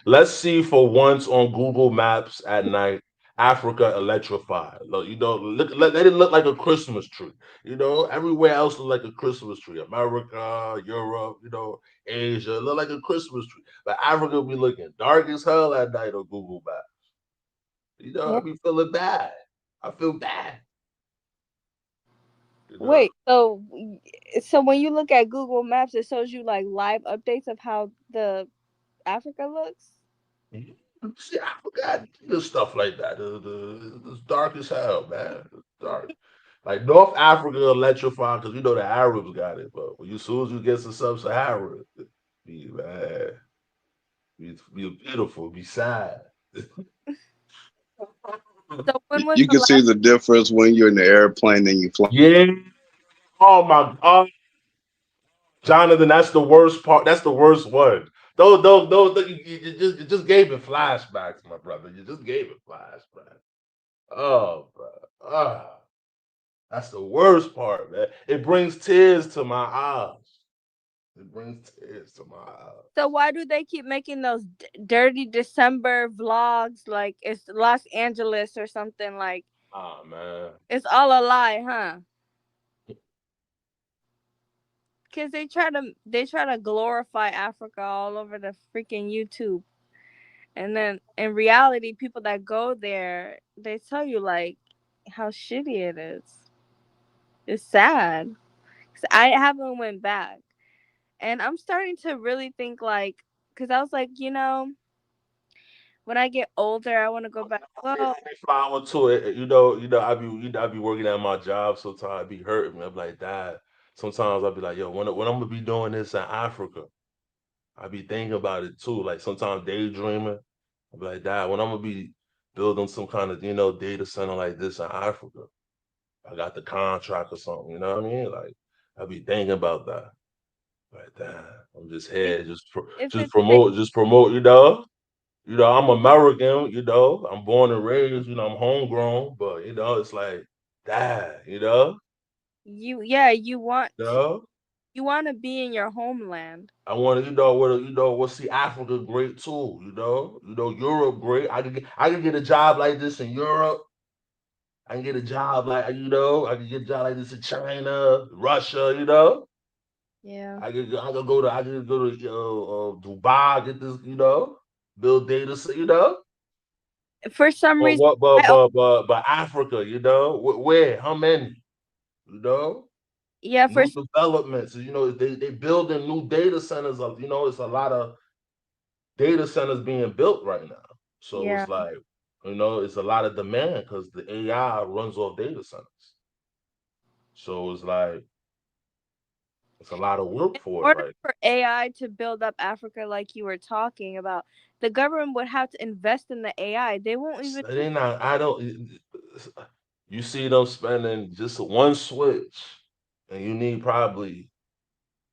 Let's see for once on Google Maps at night, Africa electrified. Look, let it look like a Christmas tree. Everywhere else look like a Christmas tree. America, Europe, Asia, look like a Christmas tree. But Africa be looking dark as hell at night on Google Maps. I be feeling bad. I feel bad. Wait, so when you look at Google Maps, it shows you like live updates of how the Africa looks? See, Africa got stuff like that. It's dark as hell, man. It's dark. Like North Africa electrified because the Arabs got it, but as soon as you get to Sub-Sahara, be beautiful, be sad. So when was you can see the difference when you're in the airplane and you fly. Yeah. Oh my God, Jonathan, that's the worst part. That's the worst one. Those you just gave it flashbacks, my brother. You just gave it flashbacks. Oh, bro. That's the worst part, man. It brings tears to my eyes. It brings tears to my eyes. So why do they keep making those dirty December vlogs like it's Los Angeles or something? Like, oh man, it's all a lie, huh? Because they try to glorify Africa all over the freaking YouTube, and then in reality, people that go there, they tell you like how shitty it is. It's sad. 'Cause I haven't went back, and I'm starting to really think like, because I was like, when I get older, I want to go back. Well, flower to it. I be working at my job. Sometimes I be hurting me. I'm like, Dad. Sometimes I'll be like, yo, when I'm gonna be doing this in Africa, I be thinking about it too. Like sometimes daydreaming. I'll be like, Dad, when I'm gonna be building some kind of data center like this in Africa, I got the contract or something. You know what I mean? Like I be thinking about that. Like that. I'm just here, just promote. I'm American. I'm born and raised. I'm homegrown, but it's like that. You want to be in your homeland. I want to, see Africa great too. Europe great. I can get a job like this in Europe. I can get a job like I can get a job like this in China, Russia. Yeah. I could go to Dubai, get this, build data, For some reason, but Africa, you know, where? How many? You know? Yeah, new developments. You know, they building new data centers. You know, it's a lot of data centers being built right now. So Yeah. it's like, you know, it's a lot of demand because the AI runs off data centers. So it's like it's a lot of work for it, order right? for AI to build up Africa, like you were talking about, the government would have to invest in the AI. They won't even. They not. I don't. You see them spending just one switch, and you need probably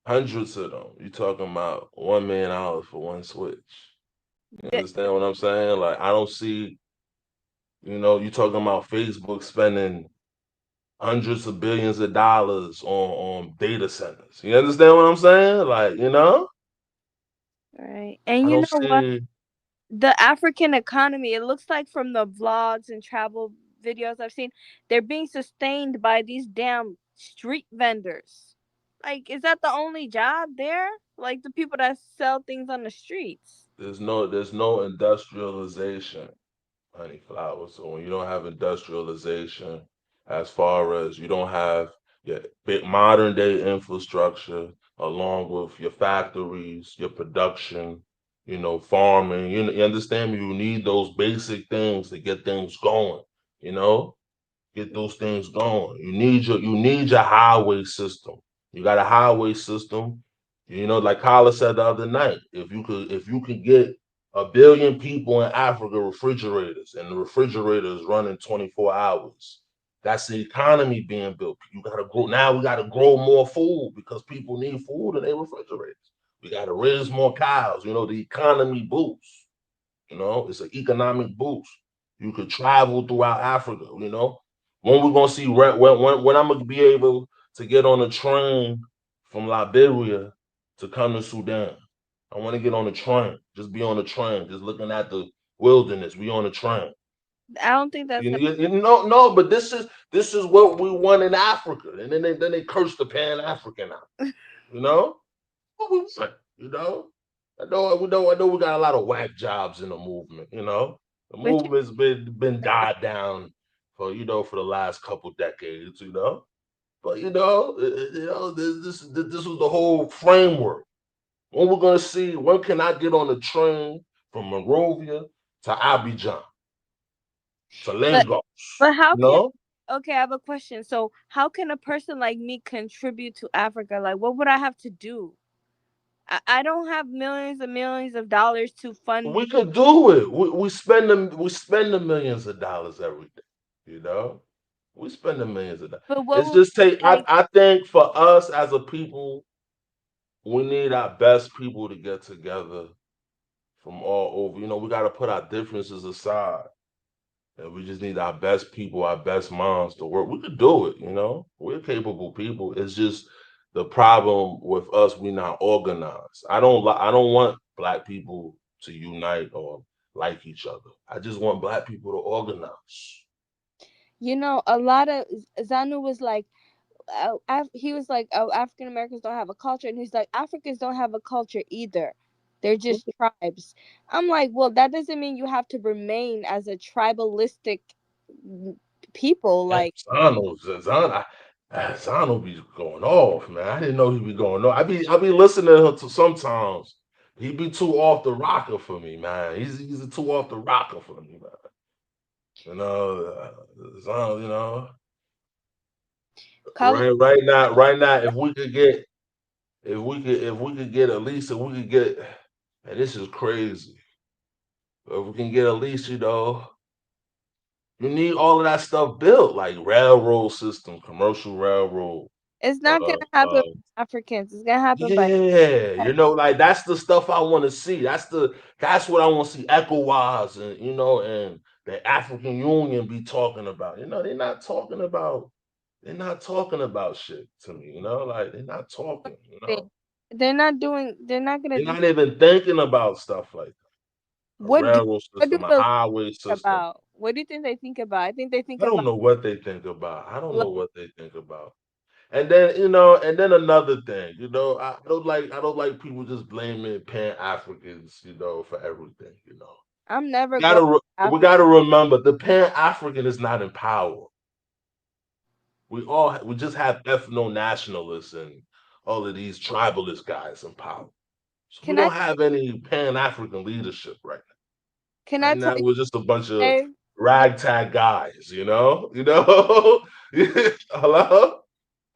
hundreds of them. You talking about $1 million for one switch? You understand what I'm saying? Like I don't see. You know, you talking about Facebook spending hundreds of billions of dollars on data centers. You understand what I'm saying? Like, you know? Right. And I you don't know what? see The African economy, it looks like from the vlogs and travel videos I've seen, they're being sustained by these damn street vendors. Like, is that the only job there? Like the people that sell things on the streets. there's no industrialization, honey flower. So when you don't have industrialization, as far as you don't have your big modern day infrastructure along with your factories, your production, you know, farming, you understand me? You need those basic things to get things going, you know? Get those things going. You need your highway system. You got a highway system. You know, like Carla said the other night, if you could get 1 billion people in Africa refrigerators, and the refrigerator is running 24 hours, that's the economy being built. You gotta grow now. We gotta grow more food because people need food in their refrigerators. We gotta raise more cows. You know, the economy boosts. You know, it's an economic boost. You could travel throughout Africa. You know, when we're gonna see when I'm gonna be able to get on a train from Liberia to come to Sudan. I want to get on a train. Just be on the train, just looking at the wilderness. We on a train. I don't think that's No, but this is what we want in Africa, and then they curse the Pan African out. You know what we want. You know. I know we got a lot of whack jobs in the movement. You know, the movement's been died down for for the last couple decades. You know, but this was the whole framework. When we're gonna see, when can I get on the train from Monrovia to Abidjan to Lagos? But how You know? okay, I have a question. So how can a person like me contribute to Africa? Like, what would I have to do? I don't have millions and millions of dollars to fund. We could do it. We spend the millions of dollars every day. You know, we spend the millions of dollars. But what It's would just take. I think for us as a people, we need our best people to get together from all over. You know, we got to put our differences aside, and we just need our best people, our best minds to work. We could do it. You know, we're capable people. It's just the problem with us. We're not organized. I don't want Black people to unite or like each other. I just want Black people to organize. You know, a lot of Zanu was like, he was like, oh, African Americans don't have a culture, and he's like, Africans don't have a culture either. They're just tribes. I'm like, well, that doesn't mean you have to remain as a tribalistic people. Like, Zano be going off, man. I didn't know he'd be going off. I be listening to him sometimes. He be too off the rocker for me, man. He's too off the rocker for me, man. You know, Zano, you know. Right now, if we could get at least and this is crazy. If we can get at least, you need all of that stuff built, like railroad system, commercial railroad. it's not gonna happen with Africans. It's gonna happen by You know, like that's the stuff I want to see. That's what I want to see ECOWAS and the African Union be talking about. You know, they're not talking about shit to me, you know, like they're not talking, you know. They're not gonna They're not even thinking about stuff like that. A railroad system, a highway system. What do you think they think about? I think they think I don't about know what they think about. I don't know what they think about. And then another thing, I don't like people just blaming Pan Africans, for everything, I'm never we going. gotta remember the Pan-African is not in power. We just have ethno-nationalists and all of these tribalist guys in power. So we don't have any Pan-African leadership right now. Can right I now tell you? we're just a bunch of Dave, ragtag guys, you know? Hello?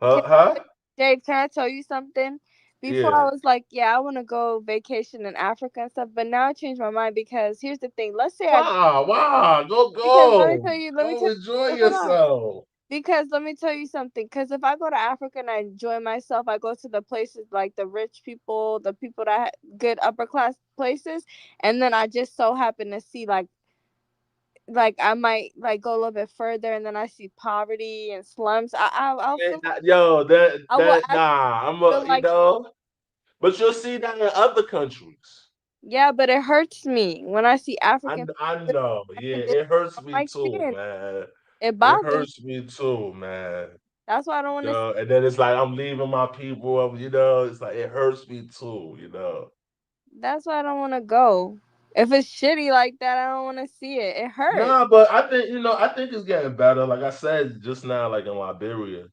Huh? Dave, can I tell you something? Before I Yeah. was like, yeah, I want to go vacation in Africa and stuff, but now I changed my mind because here's the thing. Let's say Wow, because let me go. tell you, Go enjoy hold on. yourself. Because let me tell you something. Because if I go to Africa and I enjoy myself, I go to the places like the rich people, the people that good upper class places, and then I just so happen to see like I might like go a little bit further, and then I see poverty and slums. I'll feel Yo, I will I'm like but you'll see that in other countries. yeah, but it hurts me when I see I African. know, yeah, it hurts me Like too, man. it It bothers me. hurts me too, man. That's why I don't want to. And then it's like I'm leaving my people, it's like it hurts me too. That's why I don't want to go. If it's shitty like that, I don't want to see it. It hurts. Nah, but I think it's getting better. Like I said just now, like in Liberia,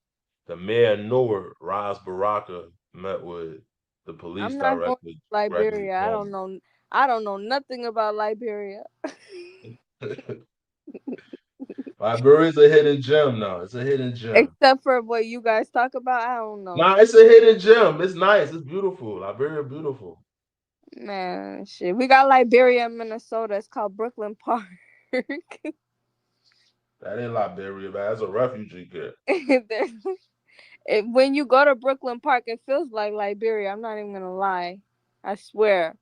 the mayor Noor Ras Baraka met with the police I'm not going director to Gregory Liberia. Coleman. I don't know nothing about Liberia. Liberia's a hidden gem now. It's a hidden gem. Except for what you guys talk about, I don't know. Nah, it's a hidden gem. It's nice. It's beautiful. Liberia, beautiful. Man, shit. We got Liberia in Minnesota. It's called Brooklyn Park. That ain't Liberia, man. That's a refugee camp. When you go to Brooklyn Park, it feels like Liberia. I'm not even gonna lie. I swear.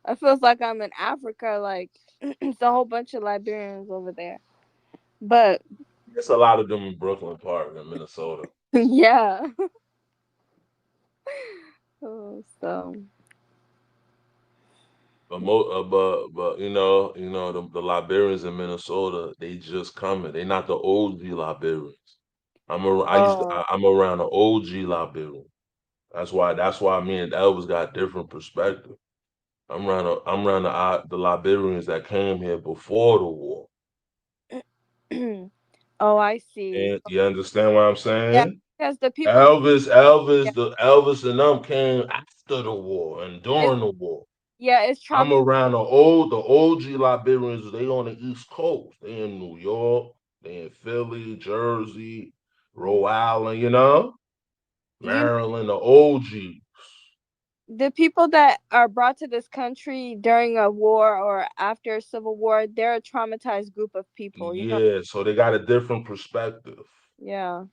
It feels like I'm in Africa. Like it's a whole bunch of Liberians over there. But there's a lot of them in Brooklyn Park in Minnesota. yeah. So. But the Liberians in Minnesota, they just coming. They not the OG Liberians. I'm around the OG Liberian. That's why me and Elvis got different perspective. I'm around the Liberians that came here before the war. Oh, I see. And you understand what I'm saying? Yeah, because the people Elvis and them came after the war and during the war. Yeah, it's I'm around the OG Liberians. They on the East Coast. They in New York. They in Philly, Jersey, Rhode Island. Maryland, the OG. The people that are brought to this country during a war or after a civil war, they're a traumatized group of people. So they got a different perspective. Yeah.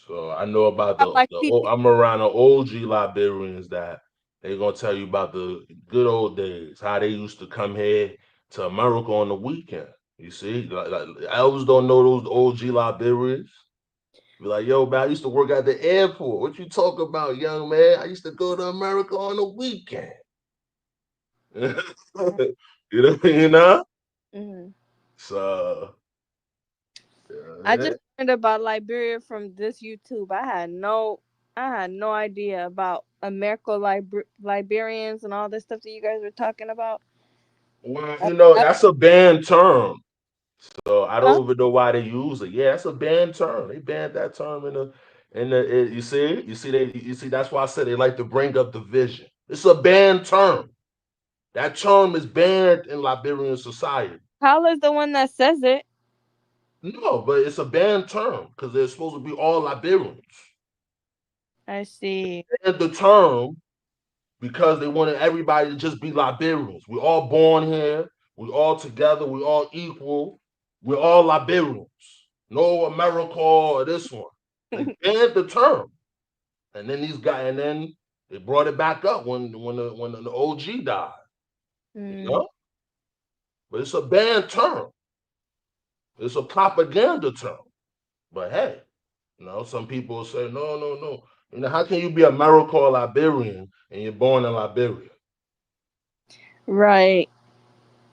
So I know about I'm around the OG Liberians that they're gonna tell you about the good old days, how they used to come here to America on the weekend. You see, like Elvis don't know those OG Liberians. Be like, yo, man, I used to work at the airport. What you talk about, young man? I used to go to America on the weekend. you know? Mm-hmm. So I just learned about Liberia from this YouTube. I had no idea about Liberians and all this stuff that you guys were talking about. Well, that's a banned term. So I don't even know why they use it. Yeah, that's a banned term. They banned that term you see that's why I said they like to bring up division. It's a banned term. That term is banned in Liberian society. Tyler's the one that says it. No, but it's a banned term because they're supposed to be all Liberians. I see. They banned the term because they wanted everybody to just be Liberians. We're all born here. We're all together. We're all equal. We're all Liberians. No America or this one. They banned the term, and then they brought it back up when the OG died. You know? But it's a banned term. It's a propaganda term. But hey, some people say no. How can you be America or Liberian and you're born in Liberia? Right.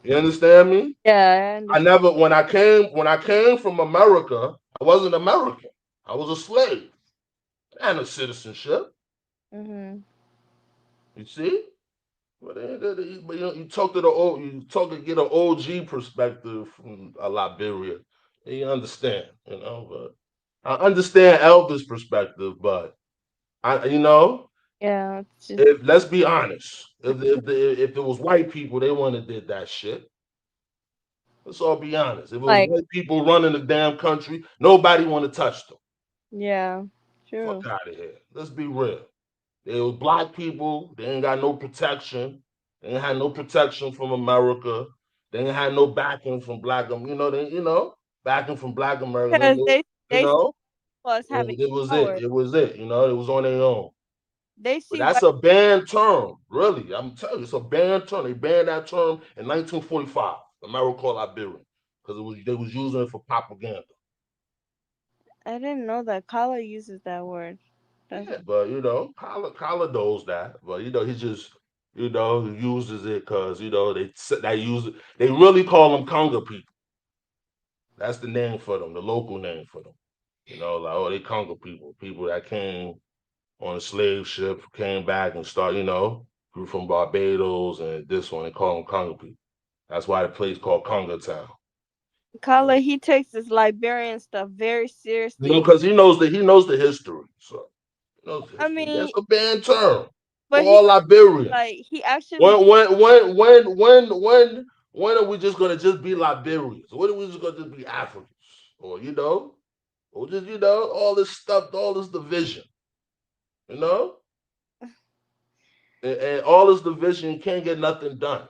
You understand me? Yeah, I understand. When I came from America, I wasn't American. I was a slave and a citizenship. Mm-hmm. You see? But you talk to the old, you talk to get an OG perspective from Liberia, and you understand, But I understand Elvis' perspective, but Yeah. if let's be honest, if it was white people, they wouldn't have did that shit. Let's all be honest. If it was white people running the damn country, nobody want to touch them. Yeah. True. Fuck out of here. Let's be real. They was black people. They ain't got no protection. They ain't had no protection from America. They ain't had no backing from black. Backing from black Americans. Because they was having it was power. it. It was it. It was on their own. They see. But that's a banned term, really. I'm telling you, it's a banned term. They banned that term in 1945. America called Liberia because they was using it for propaganda. I didn't know that Kala uses that word. Yeah, but Kala knows that. But he just he uses it because they really call them Congo people. That's the name for them, the local name for them. They Congo people that came on a slave ship, came back and grew from Barbados and this one, they call them Congo people. That's why the place called Congo Town. Kala, he takes this Liberian stuff very seriously. Because he knows the history. So I mean, that's a banned term. But all Liberians. He actually. When are we just gonna just be Liberians? When are we just gonna just be Africans? Or or just all this stuff, all this division. And all this division, you can't get nothing done.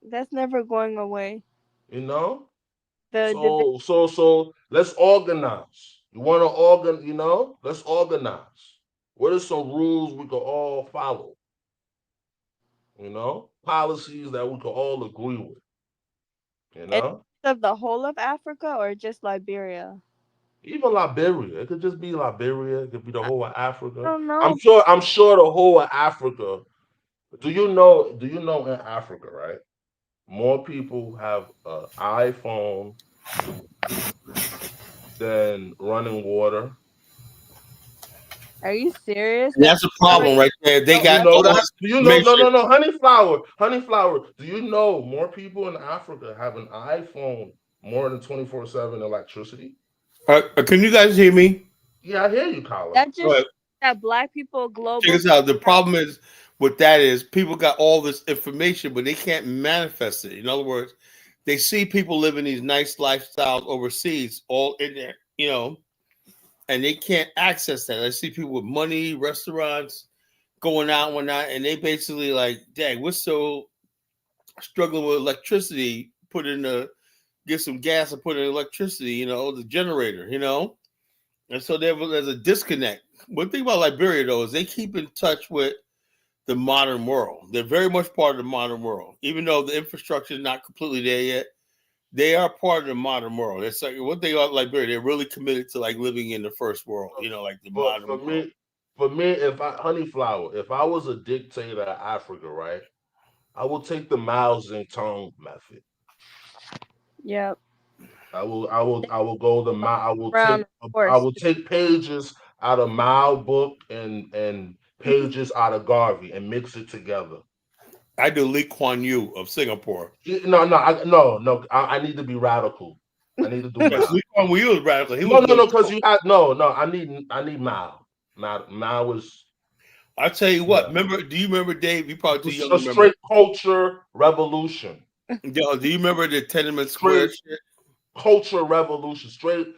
That's never going away. So let's organize. You want to organize? Let's organize. What are some rules we can all follow? Policies that we can all agree with. Of the whole of Africa or just Liberia? Even Liberia. It could just be Liberia. It could be the whole of Africa. I don't know. I'm sure the whole of Africa. Do you know in Africa, right? More people have an iPhone than running water. Are you serious? That's a problem right there. They got that. Do you know? No, Honeyflower. Do you know more people in Africa have an iPhone more than 24/7 electricity? Can you guys hear me? Yeah, I hear you, Colin. That just that black people global. Check this out. The problem is with that is people got all this information, but they can't manifest it. In other words, they see people living these nice lifestyles overseas, all in there, and they can't access that. I see people with money, restaurants, going out and whatnot, and they basically like, dang, we're so struggling with electricity, get some gas and put in electricity, the generator, and so there's a disconnect. One thing about Liberia, though, is they keep in touch with the modern world. They're very much part of the modern world, even though the infrastructure is not completely there yet. They are part of the modern world. It's like one thing about Liberia, they're really committed to like living in the first world, like the modern world. For me, Honeyflower, if I was a dictator of Africa, right, I would take the Mao Zedong method. Yep. I will go the Mao. I will take pages out of Mao book and pages out of Garvey and mix it together. I do Lee Kuan Yew of Singapore. No. I need to be radical. I need to do Mao. Lee Kuan Yew is radical. No, because you had I need Mao. Mao was. I'll tell you what. Do you remember, Dave? You probably too young to remember. Straight culture revolution. Yo, do you remember the Tenement Square shit? Culture revolution. Straight.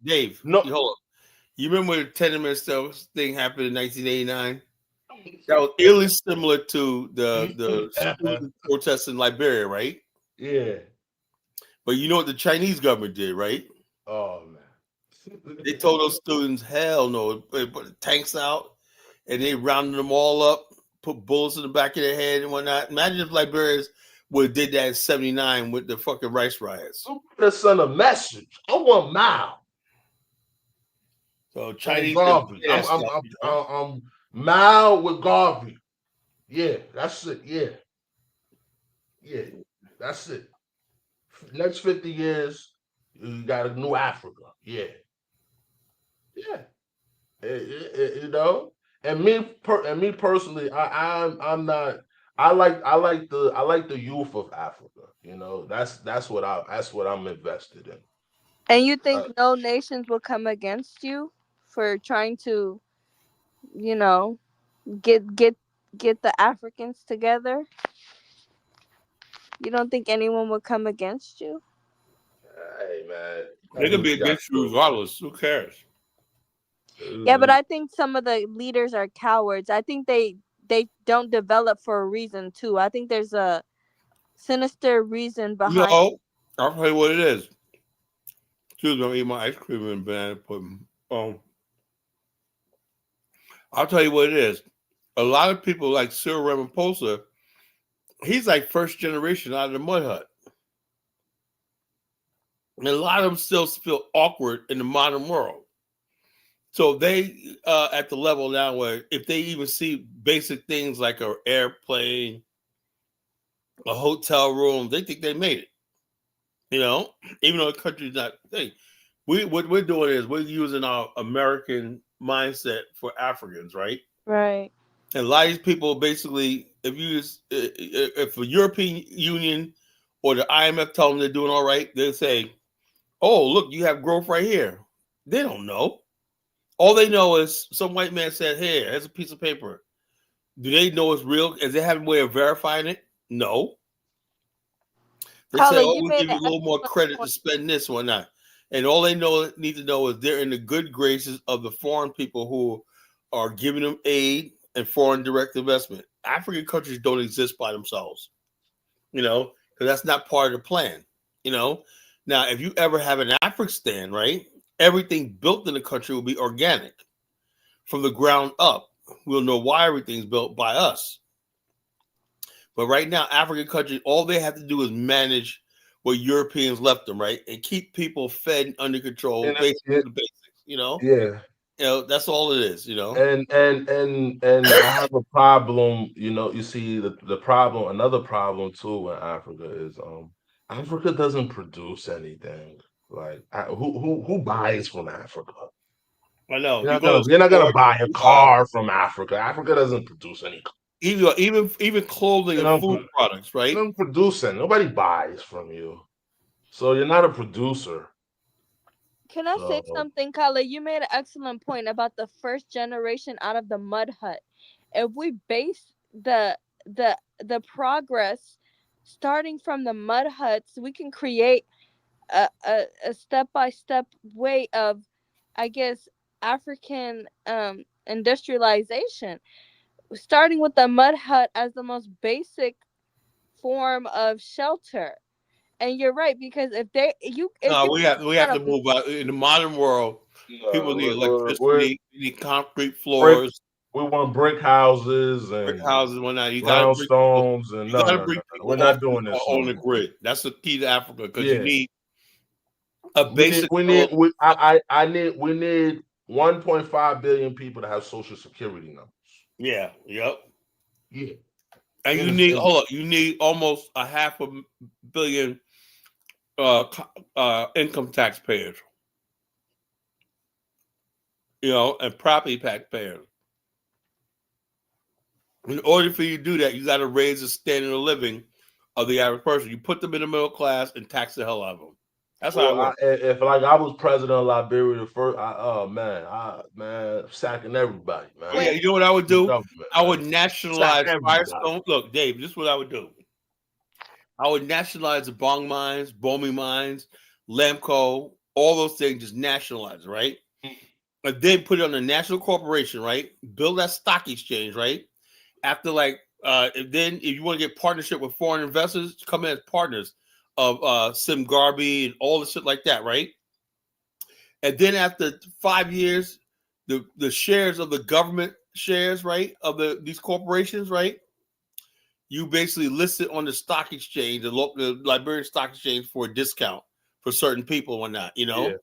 Dave. No, hold up. You remember the Tenement thing happened in 1989? That was eerily similar to the protests in Liberia, right? Yeah. But you know what the Chinese government did, right? Oh man. They told those students, hell no, they put the tanks out and they rounded them all up, put bullets in the back of their head and whatnot. Imagine if Liberians would have did that in 79 with the fucking rice riots. Let's send a message. I want Mao. So Chinese. I'm Mao with Garvey. Yeah, that's it. Yeah, that's it. Next 50 years, you got a new Africa. Yeah. And me personally, I'm not. I like the youth of Africa. You know, that's what I'm invested in. And you think no nations will come against you for trying to, you know, get the Africans together? You don't think anyone will come against you? Hey man, they could be against you regardless. Who cares? Yeah, but I think some of the leaders are cowards. I think they don't develop for a reason too. I think there's a sinister reason behind. No, I'll tell you what it is. Excuse me, I'm eating my ice cream and banana pudding. I'll tell you what it is. A lot of people like Cyril Ramaphosa, he's like first generation out of the mud hut. And a lot of them still feel awkward in the modern world. So they at the level now where if they even see basic things like an airplane, a hotel room, they think they made it. You know, even though the country's not. Hey, what we're doing is we're using our American mindset for Africans, right? Right. And a lot of these people basically, if the European Union or the IMF tell them they're doing all right, they'll say, "Oh, look, you have growth right here." They don't know. All they know is some white man said, "Here, here's a piece of paper." Do they know it's real? Is they have a way of verifying it? No. They say, "Oh, we'll give you a little more credit to spend this or not," and all they need to know is they're in the good graces of the foreign people who are giving them aid and foreign direct investment. African countries don't exist by themselves, you know, because that's not part of the plan, you know. Now, if you ever have an Afristan, right, everything built in the country will be organic from the ground up. We'll know why everything's built by us. But right now, African countries, all they have to do is manage what Europeans left them, right, and keep people fed and under control, basically the basics, you know. Yeah. You know, that's all it is, you know. And I have a problem, you know. You see the problem, another problem too in Africa is Africa doesn't produce anything. Like who buys from Africa? I know. You're not gonna buy a car from Africa. Africa doesn't produce any. Even clothing and food products, right? They don't produce any. Nobody buys from you, so you're not a producer. Can I say something, Kala? You made an excellent point about the first generation out of the mud hut. If we base the progress starting from the mud huts, we can create a step-by-step way of, I guess, African industrialization, starting with the mud hut as the most basic form of shelter. And you're right, because we have to move out in the modern world. People need electricity, need concrete floors. We want brick houses and whatnot. You brownstones and we're not doing this on the grid. That's the key to Africa, because you need a basic. We need 1.5 billion people to have social security numbers. Yeah. Yep. Yeah. And you need almost 500 million income taxpayers, you know, and property taxpayers. In order for you to do that, you got to raise the standard of living of the average person. You put them in the middle class and tax the hell out of them. That's how if I was president of Liberia, the first, sacking everybody, man. Yeah, you know what I would do? I would nationalize Firestone. Look, Dave, this is what I would do. I would nationalize the Bong mines, Bomi mines, Lamco, all those things, just nationalize, right? And then put it on a national corporation, right? Build that stock exchange, right? After if you want to get partnership with foreign investors, come in as partners of Sim Garvey and all the shit like that, right? And then after 5 years, the shares of the government shares, right, of these corporations, right? You basically list it on the stock exchange, the Liberian stock exchange, for a discount for certain people and whatnot, you know? Yeah.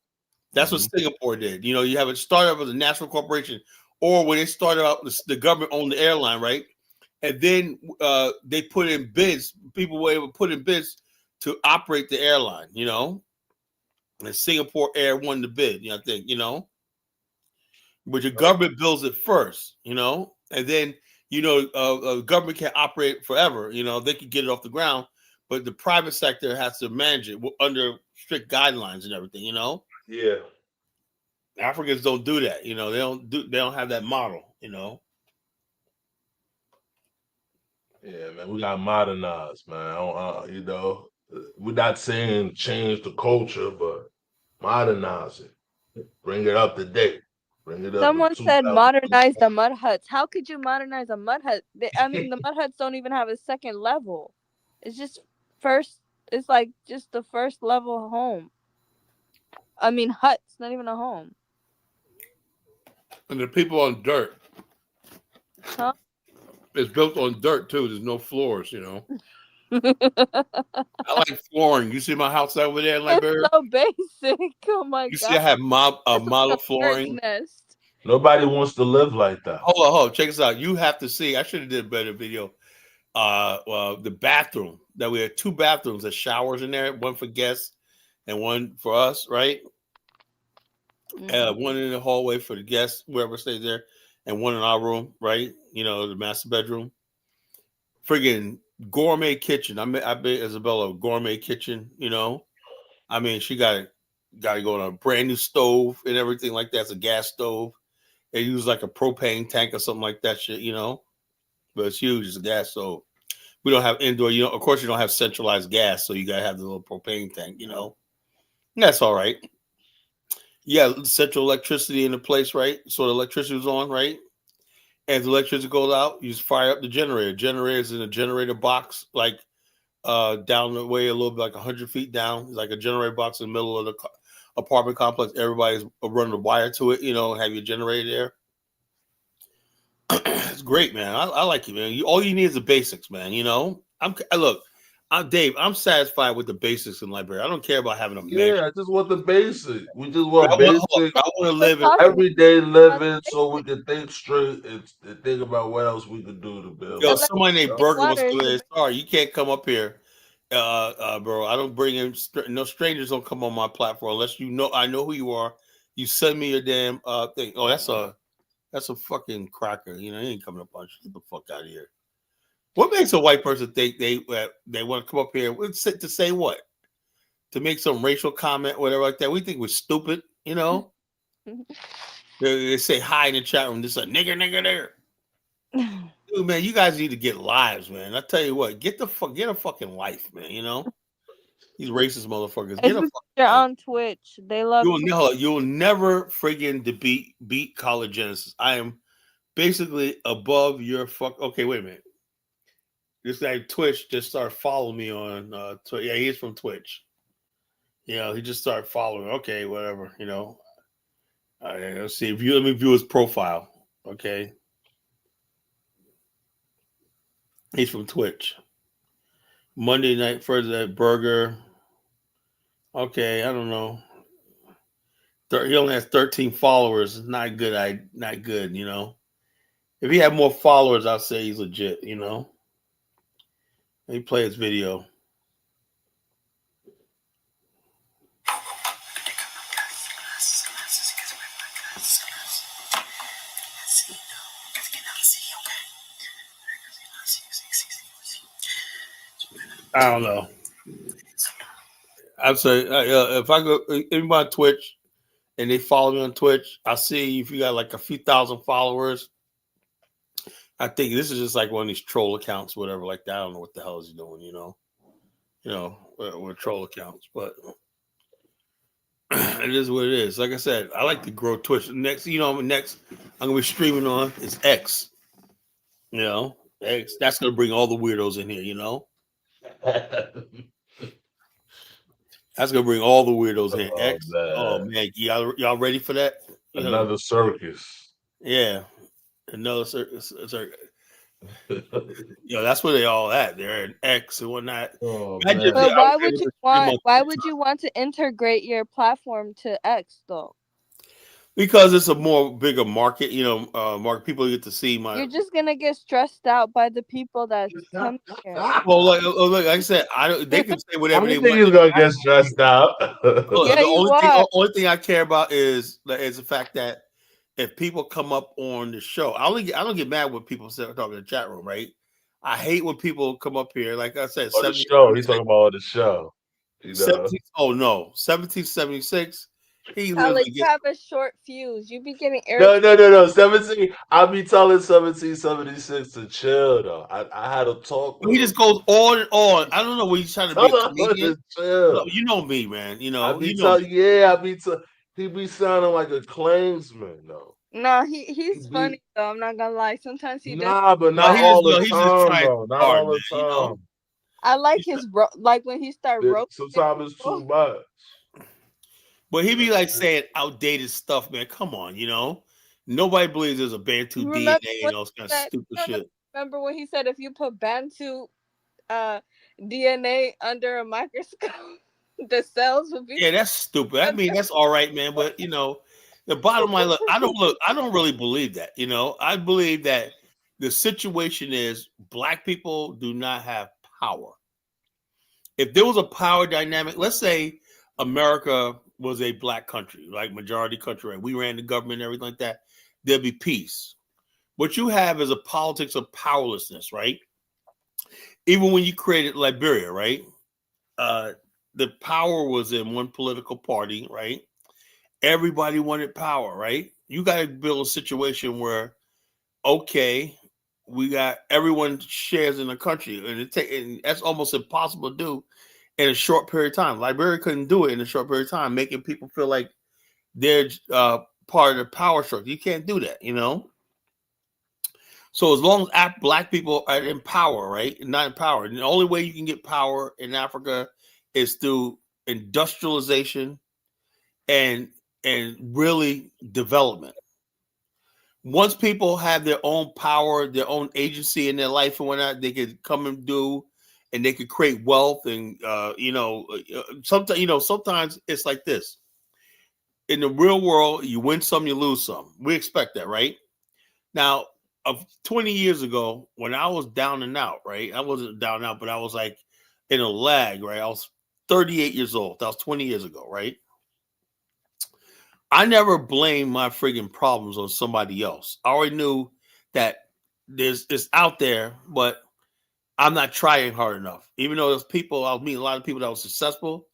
That's what Singapore did. You know, you have it start up as a national corporation, or when they started out, the government owned the airline, right? And then they put in bids. People were able to put in bids to operate the airline, you know? And Singapore Air won the bid, I think, you know? But your government builds it first, you know, and then government can't operate forever. You know, they can get it off the ground, but the private sector has to manage it under strict guidelines and everything. You know. Yeah. Africans don't do that. You know, they don't have that model. You know. Yeah, man, we got modernized, man. We're not saying change the culture, but modernize it, bring it up to date, bring it up. Someone said modernize the mud huts. How could you modernize a mud hut? I mean, the mud huts don't even have a second level. It's just first. It's like just the first level home. I mean, huts, not even a home. And the people on dirt. Huh? It's built on dirt too. There's no floors, you know. I like flooring. You see my house over there in Liberia? It's so basic. Oh my god! You see, I have model flooring. Nest. Nobody wants to live like that. Hold on. Check this out. You have to see. I should have did a better video. The bathroom that we had 2 bathrooms, there's showers in there, one for guests and one for us, right? One in the hallway for the guests, whoever stays there, and one in our room, right? You know, the master bedroom. Friggin' gourmet kitchen. I bet Isabella a gourmet kitchen, you know. I mean, she got to go on a brand new stove and everything like that. It's a gas stove. They use like a propane tank or something like that shit, you know. But it's huge. It's a gas stove. We don't have indoor, you know. Of course, you don't have centralized gas, so you got to have the little propane tank, you know. And that's all right. Yeah, central electricity in the place, right? So the electricity was on, right? As the electricity goes out, you just fire up the generator. Generator's in a generator box, like down the way a little bit, like 100 feet down. It's like a generator box in the middle of the apartment complex. Everybody's running a wire to it, you know, have your generator there. It's great, man. I like it, man. All you need is the basics, man. You know, I'm Dave. I'm satisfied with the basics in Liberia. I don't care about having a mansion. Yeah, I just want the basic. We just want I basic. want to live in everyday living, so we can think straight and think about what else we could do to build. Yo, somebody named Burger wants to live. Sorry, you can't come up here, bro. I don't bring in no strangers. Don't come on my platform unless you know I know who you are. You send me your damn thing. Oh, that's a fucking cracker. You know, he ain't coming up on. Get the fuck out of here. What makes a white person think they want to come up here to say what? To make some racial comment, whatever like that? We think we're stupid, you know? They say hi in the chat room. This a nigger there. Dude, man, you guys need to get lives, man. I tell you what, get a fucking life, man. You know, these racist motherfuckers. Get a They're on Twitch. They love. You'll never friggin' beat College Genesis. I am basically above your fuck. Okay, wait a minute. This guy Twitch just started following me on Twitch. Yeah, he's from Twitch. You know, he just started following. Okay, whatever. You know, let's see. Let me view his profile. Okay, he's from Twitch. Monday night Thursday burger. Okay, I don't know. He only has 13 followers. Not good. Not good. You know, if he had more followers, I'd say he's legit. You know. Let me play his video. I don't know. I'd say if I go anybody on Twitch and they follow me on Twitch, I'll see if you got like a few thousand followers. I think this is just like one of these troll accounts, whatever, like that. I don't know what the hell is he doing, you know, with troll accounts, but it is what it is. Like I said, I like to grow Twitch. Next, I'm gonna be streaming on is X. You know, X. That's gonna bring all the weirdos in here, you know. That's gonna bring all the weirdos in. X. Man. Oh man, y'all ready for that? Another circus. Yeah. Another circus. That's where they all at. They're an X and whatnot. Oh, why would you want to integrate your platform to X though? Because it's a bigger market, market. People get to see my. You're just gonna get stressed out by the people that come here. Well, like I said, they can say whatever they want. You're gonna get stressed out. The only thing I care about is the fact that if people come up on the show, I don't get mad when people talking in the chat room, right? I hate when people come up here, like I said, on the show. He's talking about the show. You know? 1776. He Tyler, literally you gets. have a short fuse. You be getting No. irritated. 17. I be telling 1776 to chill though. I had a talk with He him. just goes on and on. I don't know what he's trying to be a comedian. Chill. You know me, man. You know, he be sounding like a claimsman though. No, he's funny though. I'm not gonna lie. Sometimes he does. Nah, but not all the time, bro. Not all the time. You know? I like his like when he start roasting. Sometimes it's too much. But he be like saying outdated stuff, man. Come on, you know. Nobody believes there's a Bantu DNA and all kind of stupid shit. Remember when he said if you put Bantu DNA under a microscope, the cells would be. Yeah, that's stupid. I mean, that's all right, man. But you know, the bottom line, I don't really believe that. You know, I believe that the situation is black people do not have power. If there was a power dynamic, let's say America was a black country, like majority country, right? We ran the government and everything like that, there'd be peace. What you have is a politics of powerlessness, right? Even when you created Liberia, right? The power was in one political party, right? Everybody wanted power, right? You got to build a situation where, okay, we got everyone shares in the country, and that's almost impossible to do in a short period of time. Liberia couldn't do it in a short period of time, making people feel like they're part of the power structure. You can't do that, you know? So as long as black people are in power, right? Not in power. And the only way you can get power in Africa is through industrialization and really development. Once people have their own power, their own agency in their life and whatnot, they could come and do, and they could create wealth. And sometimes it's like this. In the real world, you win some, you lose some. We expect that, right? Now, 20 years ago, when I was down and out, right? I wasn't down and out, but I was like in a lag, right? I was 38 years old. That was 20 years ago, right? I never blamed my friggin' problems on somebody else. I already knew that it's out there, but I'm not trying hard enough. Even though there's people, I was meeting a lot of people that were successful,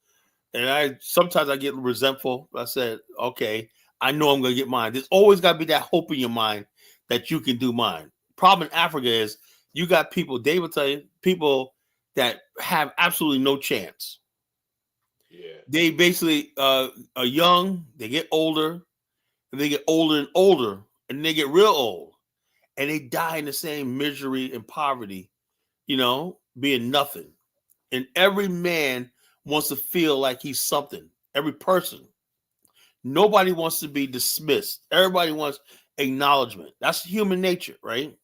and sometimes I get resentful. I said, okay, I know I'm gonna get mine. There's always got to be that hope in your mind that you can do mine. Problem in Africa is you got people, Dave will tell you, people that have absolutely no chance. Yeah. They basically are young, they get older, and they get older and older, and they get real old, and they die in the same misery and poverty, you know, being nothing. And every man wants to feel like he's something. Every person. Nobody wants to be dismissed. Everybody wants acknowledgement. That's human nature, right?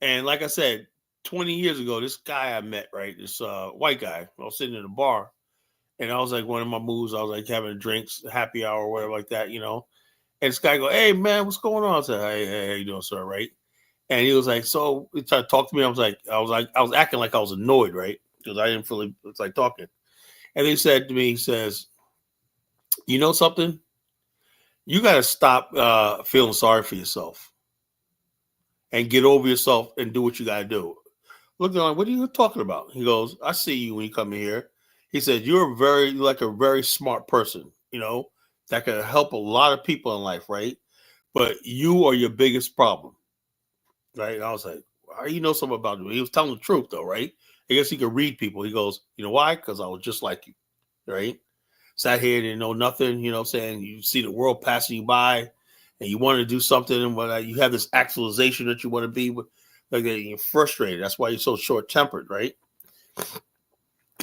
And like I said, 20 years ago, this guy I met, right, this white guy, I was sitting in a bar, and I was like, one of my moves, I was like having drinks, happy hour, or whatever like that, you know. And this guy go, hey man, what's going on? I said, hey, how you doing, sir? Right? And he was like, so he tried to talk to me. I was acting like I was annoyed, right? Because I didn't feel like talking. And he said to me, he says, you know something? You got to stop feeling sorry for yourself and get over yourself and do what you got to do. Look, what are you talking about? He goes, I see you when you come in here. He said, you're a very smart person, you know, that can help a lot of people in life, right? But you are your biggest problem, right? And I was like, how do you know something about me? He was telling the truth, though, right? I guess he could read people. He goes, you know why? Because I was just like you, right? Sat here, didn't know nothing, you know what I'm saying? You see the world passing you by, and you want to do something, and you have this actualization that you want to be, like you're frustrated. That's why you're so short-tempered, right?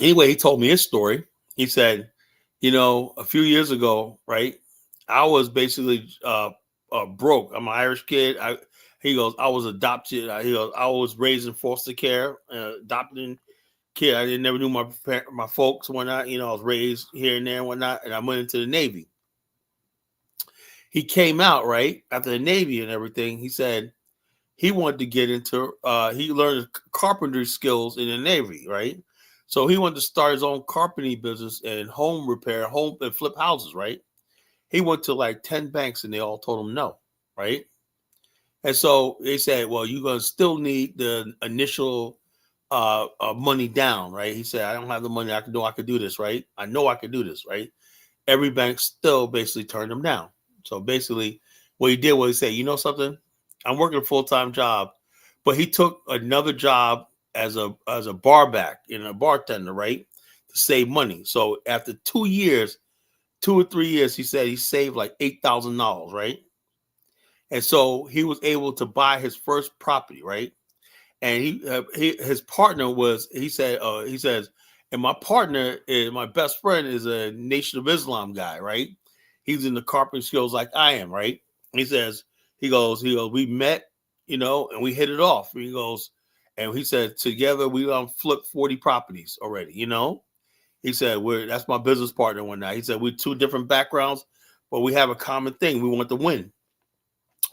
Anyway, he told me his story. He said, you know, a few years ago, right, I was basically broke. I'm an Irish kid. He goes, I was adopted. He goes, I was raised in foster care, adopting kid. I never knew my folks and whatnot. You know, I was raised here and there and whatnot, and I went into the Navy. He came out, right, after the Navy and everything. He said he wanted to get into, he learned carpentry skills in the Navy, right? So he wanted to start his own carpentry business and home repair, and flip houses, right? He went to like 10 banks and they all told him no. right? And so they said, well, you're going to still need the initial money down, right? He said, I don't have the money. I could do this, right? I know I could do this, right? Every bank still basically turned him down. So basically what he did was he said, you know something? I'm working a full-time job, but he took another job as a bar back, a bartender, right? To save money. So after 2 or 3 years, he said he saved like $8,000, right? And so he was able to buy his first property, right? And his partner he says, and my partner is my best friend is a Nation of Islam guy, right? He's in the carpentry skills like I am, right? He says, he goes, we met, and we hit it off. He goes, and he said, together we flipped 40 properties already, He said, that's my business partner one night. He said, we're two different backgrounds, but we have a common thing. We want to win.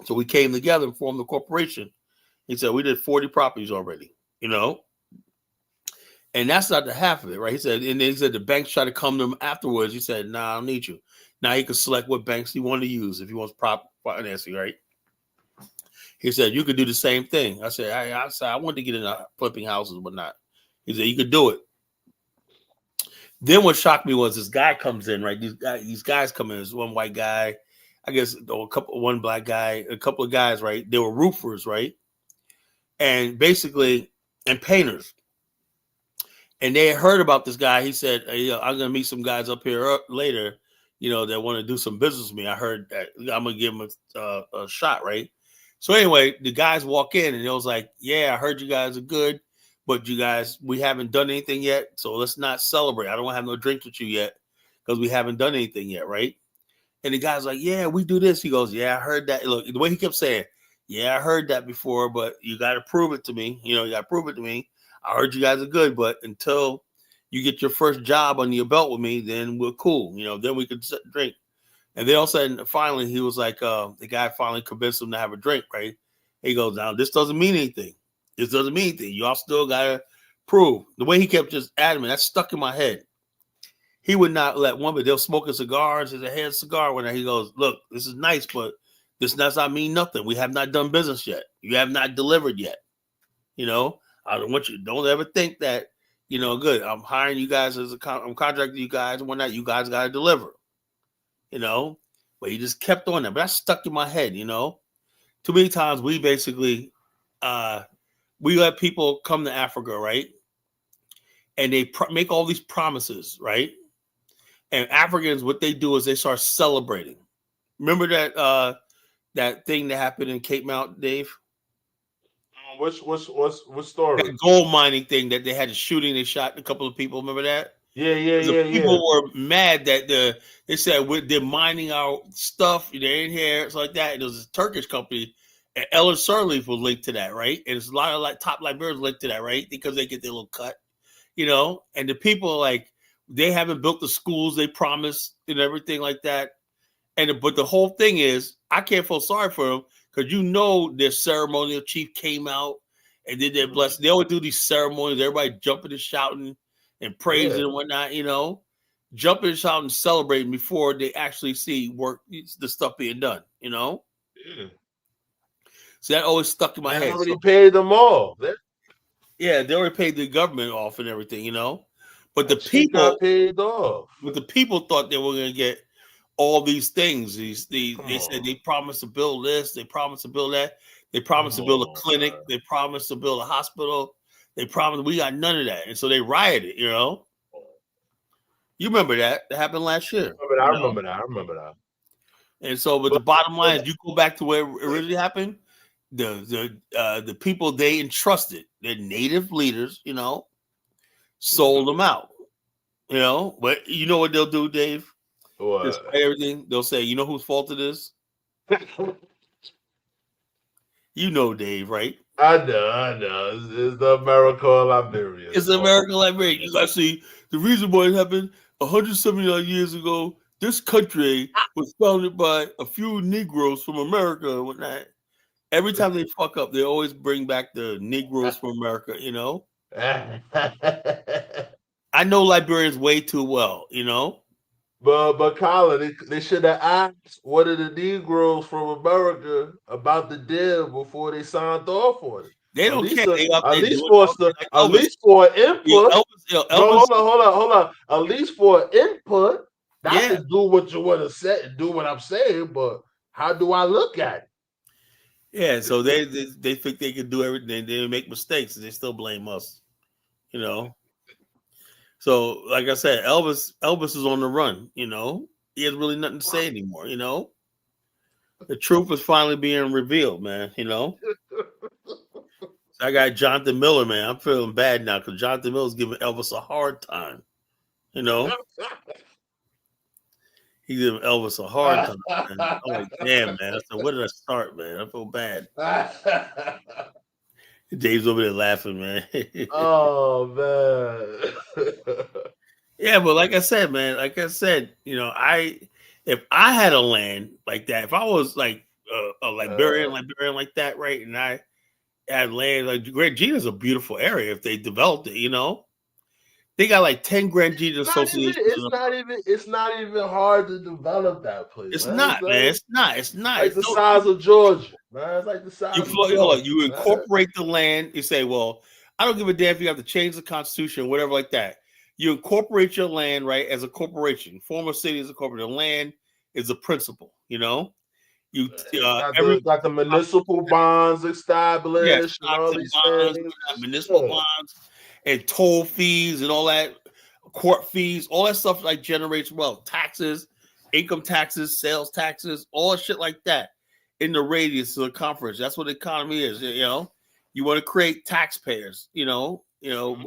So we came together and formed the corporation. He said, we did 40 properties already, and that's not the half of it, right? He said, and then he said the banks try to come to him afterwards. He said, nah, I don't need you. Now he can select what banks he want to use if he wants prop financing, right? He said, you could do the same thing. I said, I wanted to get into flipping houses, but not. He said, you could do it. Then what shocked me was this guy comes in, right? These guys come in. There's one white guy, I guess one black guy, a couple of guys, right? They were roofers, right? And basically, and painters. And they had heard about this guy. He said, hey, I'm going to meet some guys up here later, that want to do some business with me. I heard that I'm going to give them a shot, right? So anyway, the guys walk in and it was like, yeah, I heard you guys are good, but we haven't done anything yet. So let's not celebrate. I don't have no drinks with you yet because we haven't done anything yet, right? And the guy's like, yeah, we do this. He goes, yeah, I heard that. Look, the way he kept saying, yeah, I heard that before, but you got to prove it to me. You got to prove it to me. I heard you guys are good, but until you get your first job under your belt with me, then we're cool. Then we could drink. And then all of a sudden, finally, he was like, the guy finally convinced him to have a drink, right? He goes, now, this doesn't mean anything. This doesn't mean anything. Y'all still got to prove. The way he kept just adamant, that stuck in my head. He would not let one, but they'll smoke cigars. There's a head cigar when he goes, look, this is nice, but this does not mean nothing. We have not done business yet. You have not delivered yet. I don't want you. Don't ever think that, good. I'm hiring you guys I'm contracting you guys and whatnot. You guys got to deliver, But he just kept on that. But that stuck in my head, Too many times we basically, we let people come to Africa, right? And they make all these promises, right? And Africans, what they do is they start celebrating. Remember that thing that happened in Cape Mount, Dave? What story? That gold mining thing that they had a shooting. They shot a couple of people. Remember that? Yeah. People were mad that they said they're mining our stuff. They're in here. It's like that. And there was a Turkish company, and Ellen Sirleaf was linked to that, right? And there's a lot of top librarians linked to that, right? Because they get their little cut, And the people they haven't built the schools they promised and everything like that. But the whole thing is, I can't feel sorry for them. Because their ceremonial chief came out and did their blessing. They always do these ceremonies, everybody jumping and shouting and praising and whatnot, jumping and shouting and celebrating before they actually see the stuff being done, Yeah. So that always stuck in my head. They already paid them all. Yeah, they already paid the government off and everything, But the people got paid off. But the people thought they were going to get all these things. They said they promised to build this, they promised to build that, they promised to build a clinic, they promised to build a hospital, they promised. We got none of that, and so they rioted. You remember that happened last year. I remember that. And so, but the bottom line is, you go back to where it originally happened. The people they entrusted, their native leaders, sold them out. But you know what they'll do, Dave? Despite everything, they'll say, you know whose fault it is? Dave, right? I know. It's the America Liberia. It's the America Liberia. You gotta see the reason why it happened 179 years ago. This country was founded by a few Negroes from America and whatnot. Every time they fuck up, they always bring back the Negroes from America, I know Liberians way too well, But Colin, they should have asked one of the Negroes from America about the deal before they signed off on it. They don't care. At least for input. Hold on. At least for input. Not to do what you want to say and do what I'm saying, but how do I look at it? Yeah, so they think they can do everything. They make mistakes and they still blame us. You know. So, like I said, Elvis is on the run. You know, he has really nothing to say anymore. You know, the truth is finally being revealed, man. You know, I got Jonathan Miller, man. I'm feeling bad now because Jonathan Miller's giving Elvis a hard time. You know, he's giving Elvis a hard time. Man. I'm like, damn, man. I said, where did I start, man? I feel bad. Dave's over there laughing, man. Oh man. Yeah, but like I said, you know, if I had a land like that, if I was like a Liberian like that, right, and I had land like Grand Gina's a beautiful area if they developed it, you know. They got like 10 Grand Gina associations. It's not even hard to develop that place. It's not, man. It's not. Like the size of Georgia, man. It's like the size of Georgia. You incorporate the land. You say, well, I don't give a damn if you have to change the constitution, whatever like that. You incorporate your land, right, as a corporation. Form a city as a corporation. The land is a principle, you know. You got the municipal bonds established, and all these things. Municipal bonds and toll fees and all that, court fees, all that stuff like generates wealth, taxes, income taxes, sales taxes, all that shit like that in the radius of the conference. That's what the economy is. You know, you want to create taxpayers. You know,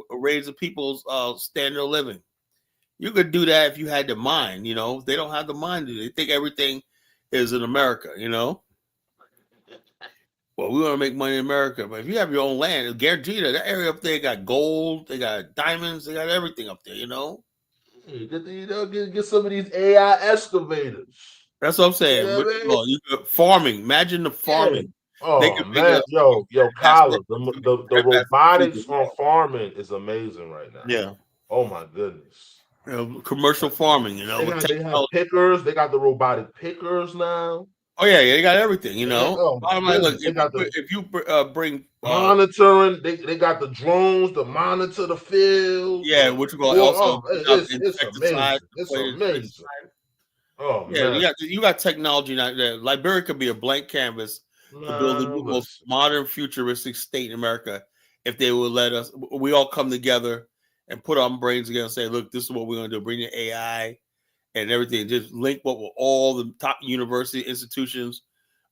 raise the people's standard of living. You could do that if you had the mind. You know, they don't have the mind. They think everything is in America. You know. Well, we want to make money in America, but if you have your own land, Gargita, that area up there got gold, they got diamonds, they got everything up there, you know. Get some of these AI excavators. That's what I'm saying. You could, farming. Imagine the farming. Yeah. Oh man, yo, Colin, the robotics on farming is amazing right now. Yeah. Oh my goodness. Commercial farming, you know. They have pickers. They got the robotic pickers now. Oh yeah, they got everything, you know. If you bring monitoring, they got the drones to monitor the field. Yeah, which we also it's amazing. It's amazing. Oh yeah, man. you got technology now. Liberia could be a blank canvas to build the most modern, futuristic state in America if they would let us. We all come together and put our brains together and say, "Look, this is what we're going to do. Bring the AI." And everything, just link what with all the top university institutions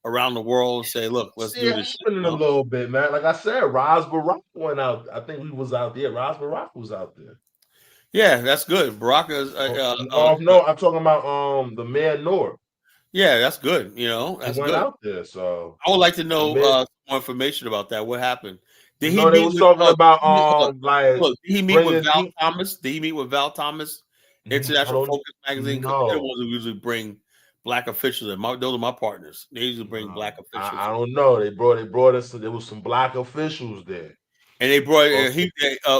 around the world and say, look, let's do this shit. A little bit, man. Like I said, Ras Barack went out. I think he was out there. Ras Barack was out there. Yeah, that's good. Barack is no, I'm talking about the man Noor. Yeah, that's good. You know, that's he went good. Out there. So I would like to know more information about that. What happened? Did he meet with, talking about did he meet with Val Thomas? Did he meet with Val Thomas? International Focus magazine. No. They're the ones who usually bring black officials. Those are my partners. They usually bring black officials. I don't know. They brought us. There was some black officials there, and they brought.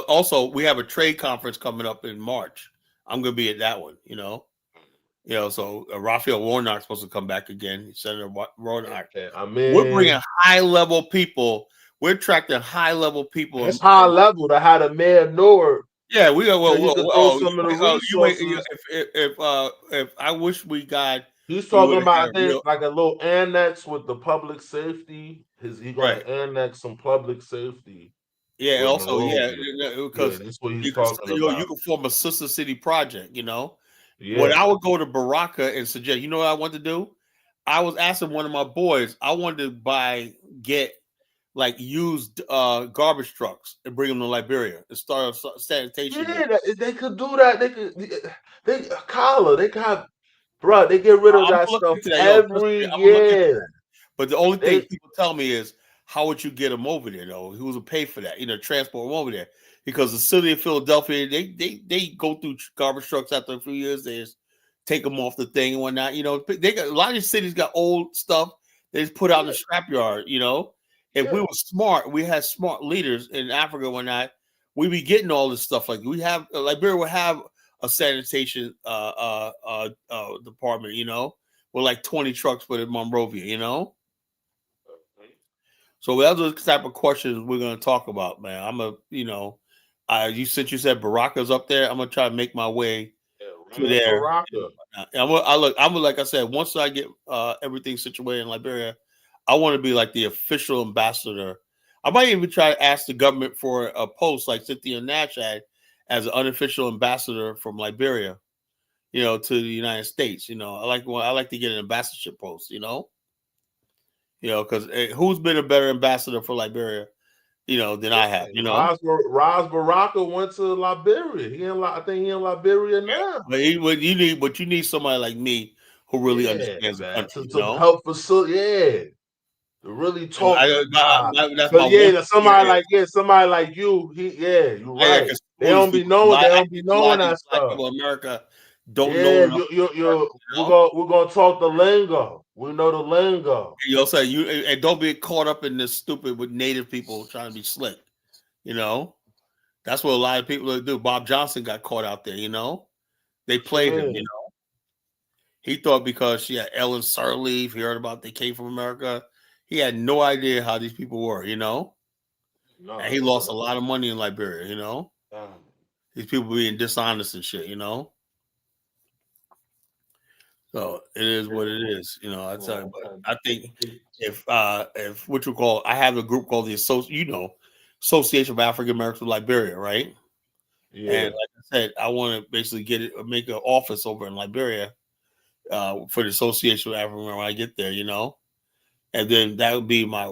Also, we have a trade conference coming up in March. I'm going to be at that one. You know. So Raphael Warnock's supposed to come back again. Senator Warnock. We're bringing high level people. We're attracting high level people. It's high level to have a man Noor. Yeah, we got. If I wish we got. He's talking about like a little annex with the public safety. He got to annex some public safety. Yeah, also because that's what he's talking about. You can form a sister city project. You know, yeah. When I would go to Baraka and suggest, you know what I want to do? I was asking one of my boys. I wanted to get like used garbage trucks and bring them to Liberia and start a sanitation. Yeah, they could do that. They got, bro. They get rid of that stuff every year. But the only thing people tell me is, how would you get them over there? Though, who would pay for that? Transport them over there, because the city of Philadelphia, they go through garbage trucks after a few years. They just take them off the thing and whatnot. They got a lot of these cities got old stuff. They just put out in the scrapyard. If we were smart, we had smart leaders in Africa when we'd be getting all this stuff. Like we have, Liberia will have a sanitation department, you know, with like 20 trucks put in Monrovia, you know. So those are the type of questions we're gonna talk about, man. You said Baraka's up there. I'm gonna try to make my way to there. Like I said, once I get everything situated in Liberia, I want to be like the official ambassador. I might even try to ask the government for a post like Cynthia Nash had as an unofficial ambassador from Liberia, you know, to the United States. You know, I like to get an ambassadorship post, you know, because who's been a better ambassador for Liberia, you know, than I have, you know. Ras Baraka went to Liberia. I think he in Liberia now. But you need somebody like me who really understands the country, to help facilitate. To really talk. Somebody like you. You're right. They don't be knowing that stuff. People in America don't know. We're gonna talk the lingo. We know the lingo. And don't be caught up in this stupid with native people trying to be slick. You know, that's what a lot of people do. Bob Johnson got caught out there. You know, they played him. You know, he thought because she had Ellen Sirleaf, he heard about they came from America. He had no idea how these people were, you know? And he lost a lot of money in Liberia, you know? These people being dishonest and shit, you know? So it is what it is, you know. I tell you, but I think if what you call, I have a group called the Association of African Americans of Liberia, right? Yeah. And like I said, I want to basically make an office over in Liberia for the Association of African Americans when I get there, you know? And then that would be my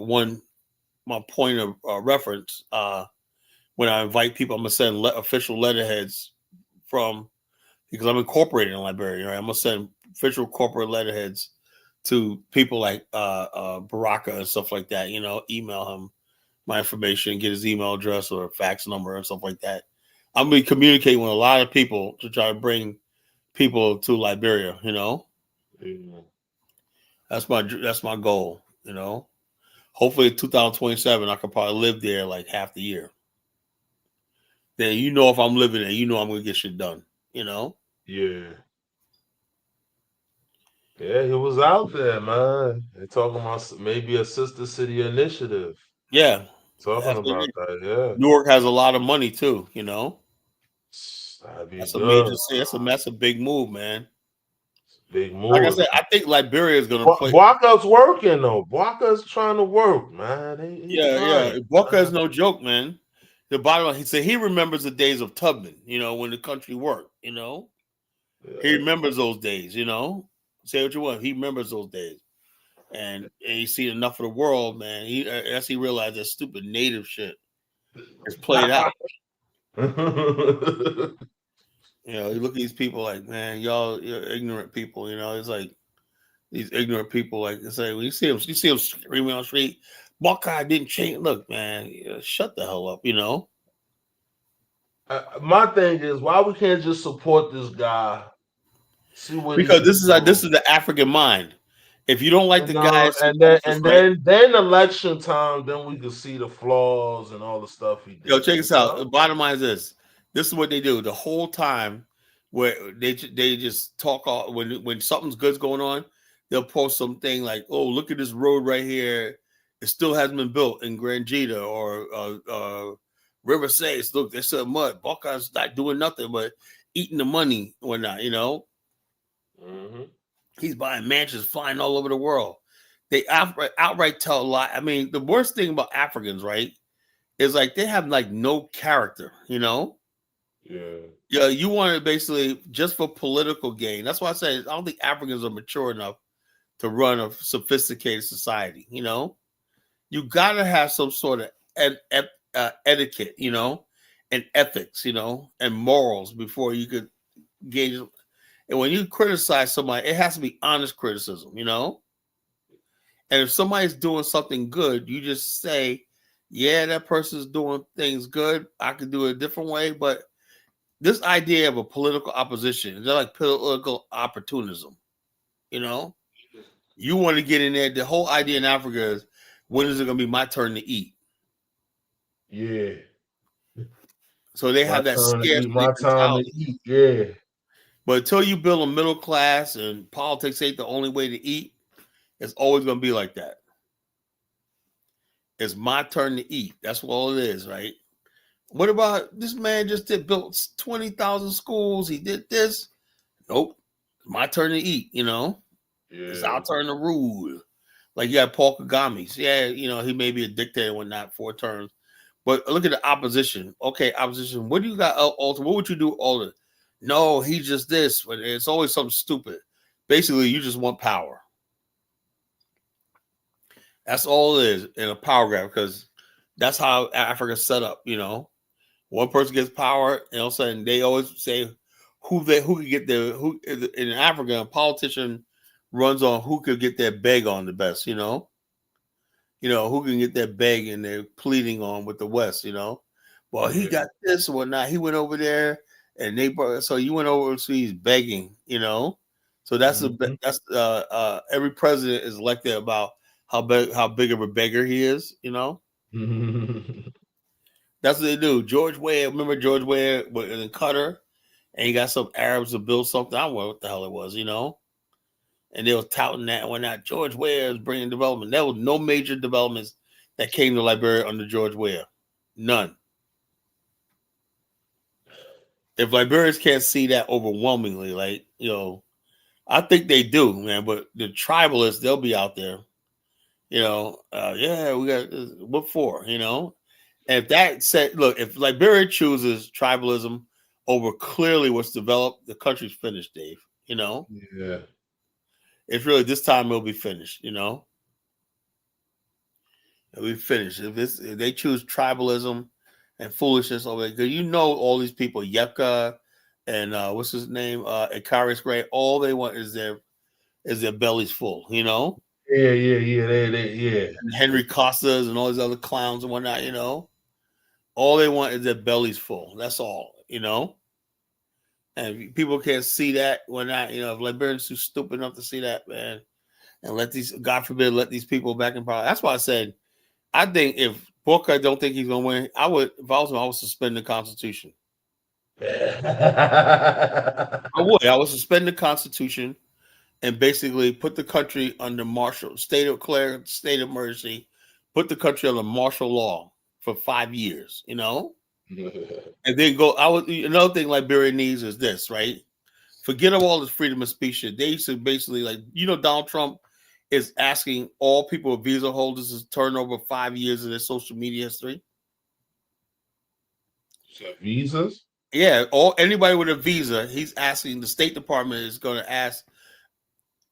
point of reference when I invite people. I'm gonna send official letterheads because I'm incorporated in Liberia. Right? I'm gonna send official corporate letterheads to people like Baraka and stuff like that. You know, email him my information, get his email address or fax number and stuff like that. I'm gonna be communicating with a lot of people to try to bring people to Liberia. You know, that's my goal. You know, hopefully in 2027, I could probably live there like half the year. Then, you know, if I'm living there, you know, I'm going to get shit done, you know? Yeah. Yeah, he was out there, man. They're talking about maybe a sister city initiative. Yeah. Talking about that, yeah. Newark has a lot of money too, you know? That's a big move, man. Big move. Like I said, I think Liberia is going to play. Bwaka's working though. Bwaka's trying to work, man. Yeah. Bwaka is no joke, man. The bottom line, he said he remembers the days of Tubman, you know, when the country worked, you know. Yeah. He remembers those days, you know. Say what you want. He remembers those days. And he's seen enough of the world, man. He realized that stupid native shit is played out. You know, you look at these people like, man, you're ignorant people. You know, it's like these ignorant people, like I say, when you see them screaming on the street, Buckeye didn't change. Look, man, shut the hell up. You know. My thing is, why we can't just support this guy? Because this is the African mind. If you don't like the guys, and then election time, then we can see the flaws and all the stuff he did. Yo, check this out. The bottom line is this. This is what they do the whole time, where they just talk all when something's good's going on, they'll post something like, "Oh, look at this road right here. It still hasn't been built in Grangita or River Says. Look, there's some mud. Buckeye's not doing nothing but eating the money or not. You know, he's buying mansions, flying all over the world. They outright tell a lie. I mean, the worst thing about Africans, right, is like they have like no character. You know." Yeah, you want to basically just for political gain. That's why I say I don't think Africans are mature enough to run a sophisticated society. You know, you got to have some sort of etiquette, you know, and ethics, you know, and morals before you could gauge. And when you criticize somebody, it has to be honest criticism, you know. And if somebody's doing something good, you just say, "Yeah, that person's doing things good. I could do it a different way," but this idea of a political opposition, they're like political opportunism. You know, you want to get in there. The whole idea in Africa is, when is it going to be my turn to eat? Yeah. So they have that scarcity mentality. Yeah. But until you build a middle class and politics ain't the only way to eat, it's always going to be like that. It's my turn to eat. That's what all it is, right? What about this man just built 20,000 schools? He did this. Nope. It's my turn to eat, you know? Yeah. It's our turn to rule. Like you got Paul Kagame. Yeah, you know, he may be a dictator and whatnot, 4 terms. But look at the opposition. Okay, opposition. What do you got, Alter? What would you do, Alter? No, he's just this. But it's always something stupid. Basically, you just want power. That's all it is in a power grab, because that's how Africa's set up, you know. One person gets power, and all of a sudden they always say who could get who in Africa, a politician runs on who could get their beg on the best, you know. You know, who can get their beg and they're pleading on with the West, you know. Well, he got this or whatnot. He went over there and so you went overseas begging, you know. So that's every president is elected about how big of a beggar he is, you know. That's what they do. George Weah, remember George Weah in Qatar, and he got some Arabs to build something. I don't know what the hell it was, you know. And they were touting that when that George Weah is bringing development. There was no major developments that came to Liberia under George Weah. None. If Liberians can't see that overwhelmingly, like, you know, I think they do, man. But the tribalists, they'll be out there. You know, yeah, we got what for, you know? And if that said, look, if Liberia chooses tribalism over clearly what's developed, the country's finished, Dave, you know? Yeah. It's really this time it'll be finished, you know? It'll be finished. If they choose tribalism and foolishness over there, because you know all these people, Yeka and what's his name? Icarus Gray, all they want is their bellies full, you know? Yeah. And Henry Costas and all these other clowns and whatnot, you know. All they want is their bellies full. That's all, you know. And if people can't see that, when not, you know, if Liberians too stupid enough to see that, man, and let these, God forbid, let these people back in power. That's why I said, I think if Booker don't think he's gonna win, I would, if I was him, I would suspend the Constitution. I would suspend the Constitution and basically put the country under state of emergency, put the country under martial law for 5 years, you know, and then go. Another thing Liberia needs is this, right? Forget all this freedom of speech shit. They used to basically, like, you know, Donald Trump is asking all people with visa holders to turn over 5 years of their social media history. So visas? Yeah, anybody with a visa, he's asking. The State Department is going to ask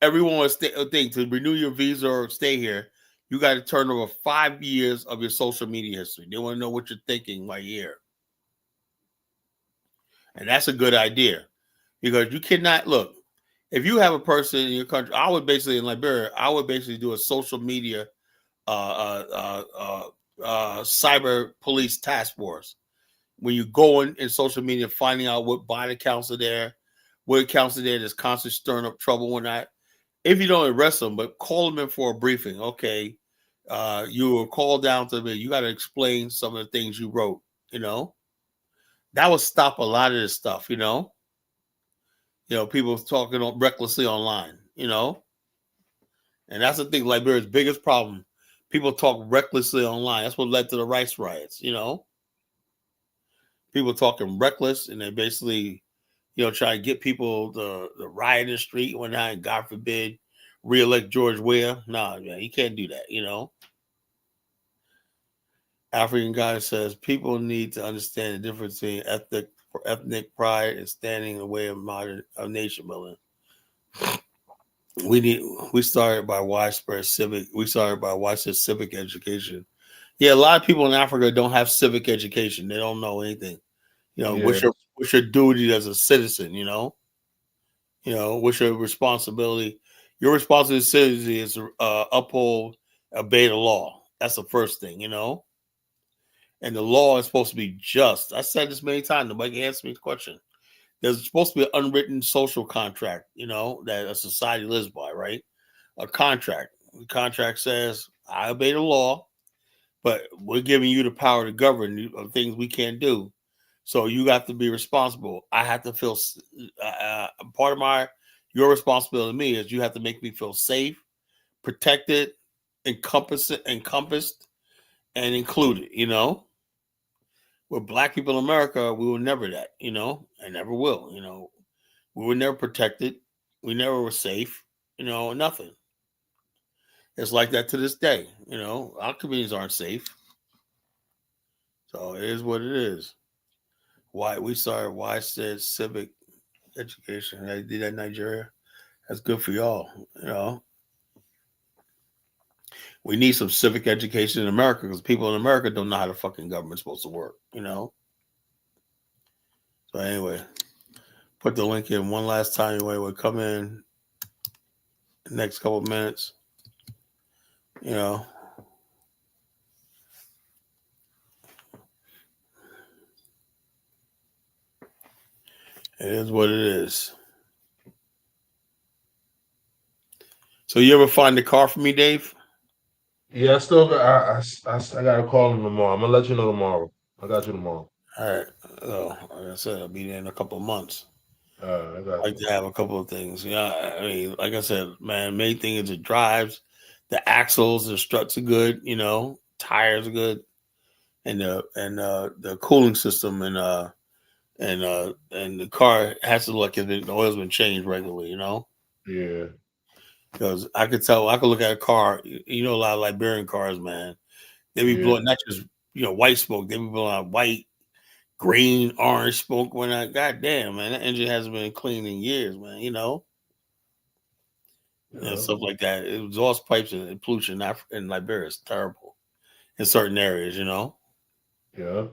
everyone with a thing to renew your visa or stay here. You got to turn over 5 years of your social media history. They want to know what you're thinking right here. And that's a good idea, because you cannot look. If you have a person in your country, I would basically, in Liberia, I would basically do a social media cyber police task force. When you go in social media, finding out what body accounts are there, what accounts are there that's constantly stirring up trouble and that. If you don't arrest them, but call them in for a briefing. Okay, you were called down to me. You got to explain some of the things you wrote, you know. That would stop a lot of this stuff, you know. You know, people talking recklessly online, you know. And that's the thing, Liberia's biggest problem. People talk recklessly online. That's what led to the rice riots, you know. People talking reckless, and they basically, you know, try to get people to riot in the street and whatnot, and God forbid, re-elect George Weah. Nah, man, you can't do that, you know. African guy says people need to understand the difference between ethnic pride and standing in the way of nation building. We started by widespread civic education. Yeah, a lot of people in Africa don't have civic education. They don't know anything. You know, what's your duty as a citizen, you know? You know, what's your responsibility? Your responsibility as a citizen is to uphold, obey the law. That's the first thing, you know? And the law is supposed to be just. I said this many times. Nobody can answer me the question. There's supposed to be an unwritten social contract, you know, that a society lives by, right? A contract. The contract says, I obey the law, but we're giving you the power to govern things we can't do. So you got to be responsible. I have to feel part of your responsibility to me is you have to make me feel safe, protected, encompassed, and included. You know, with Black people in America, we were never that. You know, and never will. You know, we were never protected. We never were safe. You know, nothing. It's like that to this day. You know, our communities aren't safe. So it is what it is. Why I said civic education. I did that in Nigeria. That's good for y'all. You know, we need some civic education in America because people in America don't know how the fucking government's supposed to work. You know. So anyway, put the link in one last time. Anyway, we'll come in the next couple of minutes. You know. It is what it is. So you ever find the car for me, Dave? Yeah, I still got. I got to call him tomorrow. I'm gonna let you know tomorrow. I got you tomorrow. All right. So, like I said, I'll be there in a couple of months. I got like to have a couple of things. Yeah, I mean, like I said, man, main thing is it drives. The axles, the struts are good. You know, tires are good, and the cooling system and the car has to look like the oil's been changed regularly. You know. Yeah. Because I could look at a car, you know, a lot of Liberian cars, man. They be blowing not just, white smoke. They be blowing out white, green, orange smoke. When God damn, man, that engine hasn't been cleaned in years, man, you know? And stuff like that. Exhaust pipes and pollution in Liberia is terrible in certain areas, you know? Yeah.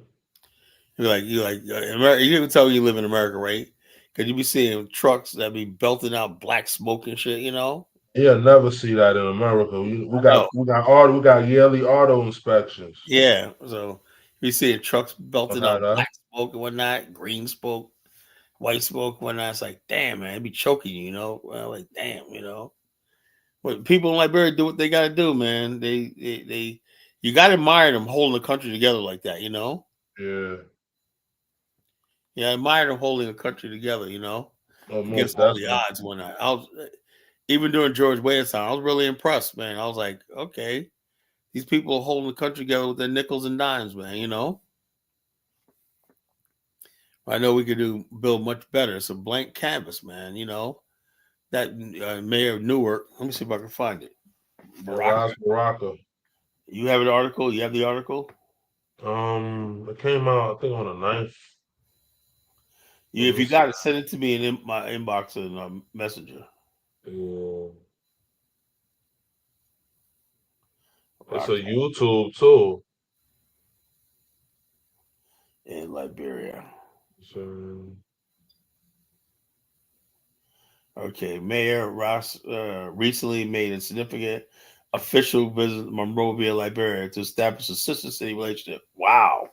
You America, you can tell you live in America, right? Because you be seeing trucks that be belting out black smoke and shit, you know? Yeah, never see that in America. We got yearly auto inspections. Yeah, so you see trucks belting out black smoke and whatnot, green smoke, white smoke, and whatnot. It's like, damn, man, it be choking you, you know. Well, like, damn, you know. But people in Liberia do what they got to do, man. They you got to admire them holding the country together like that, you know. Yeah. Yeah, I admire them holding the country together, you know, against all the odds and whatnot. Even during George Wayne's time, I was really impressed, man. I was like, okay, these people are holding the country together with their nickels and dimes, man, you know? I know we could build much better. It's a blank canvas, man, you know? That mayor of Newark, let me see if I can find it. Baraka. You have an article? You have the article? It came out, I think, on the 9th. If you got it, send it to me in my inbox and Messenger. Yeah. It's a YouTube too. In Liberia. Okay, Mayor Ross recently made a significant official visit to Monrovia, Liberia, to establish a sister-city relationship. Wow.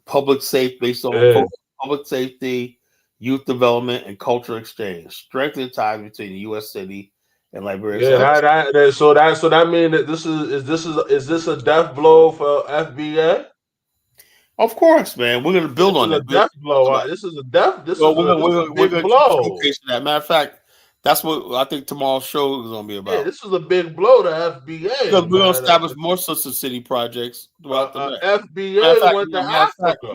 Public safety, public safety, youth development, and cultural exchange. Strengthening ties between the U.S. city and Liberia. Yeah, so that means that is this a death blow for FBA? Of course, man. We're gonna build on that. Death blow. This is a death. This is a big blow. That. Matter of fact, that's what I think tomorrow's show is gonna be about. Yeah, this is a big blow to FBA. Because we're gonna establish more sister city projects throughout the FBA went to Africa.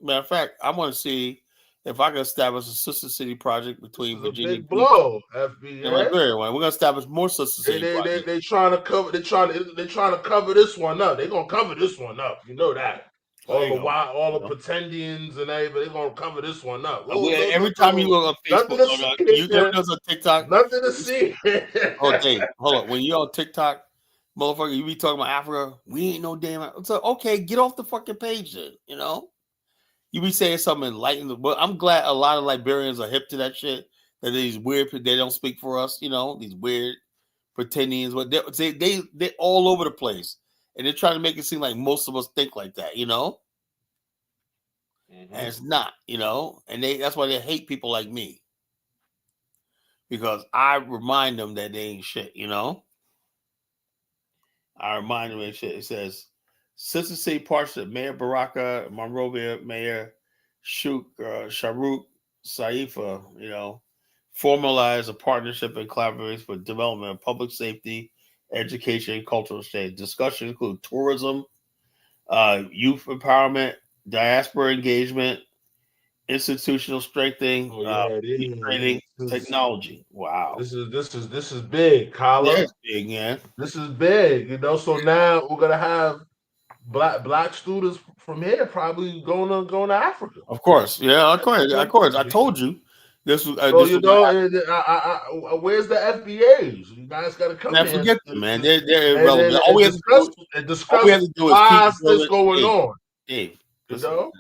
Matter of fact, I want to see if I can establish a sister city project between Virginia big blow, FBA. and Liberia. We're gonna establish more sister city projects. They trying to cover. They're trying to cover this one up. They're gonna cover this one up. You know that. All the pretendians and everybody, they're gonna cover this one up. Every time you go on Facebook, you get us on TikTok. Nothing to see. Oh, Dave, hold on. When you're on TikTok, motherfucker, you be talking about Africa. We ain't no damn. So okay, get off the fucking page then. You know, you be saying something enlightened. But I'm glad a lot of Liberians are hip to that shit. That these weird, they don't speak for us. You know, these weird pretendians. But they all over the place. And they're trying to make it seem like most of us think like that, you know? Mm-hmm. And it's not, you know? And that's why they hate people like me. Because I remind them that they ain't shit, you know? I remind them that shit. It says, Sister City Partnership, Mayor Baraka, Monrovia Mayor Sharuk Saifa, formalize a partnership and collaboration for development of public safety, education, and cultural exchange. Discussions include tourism, youth empowerment, diaspora engagement, institutional strengthening, training, technology. Wow. This is big, Kala. Yeah, it's big, man. This is big, So now we're gonna have black students from here probably going to Africa. Of course, yeah, of course. I told you this was. So where's the FBAs? You guys got to come man, here. Forget them, man. They're irrelevant. All we have to do is why keep this going on. Dave, listen, all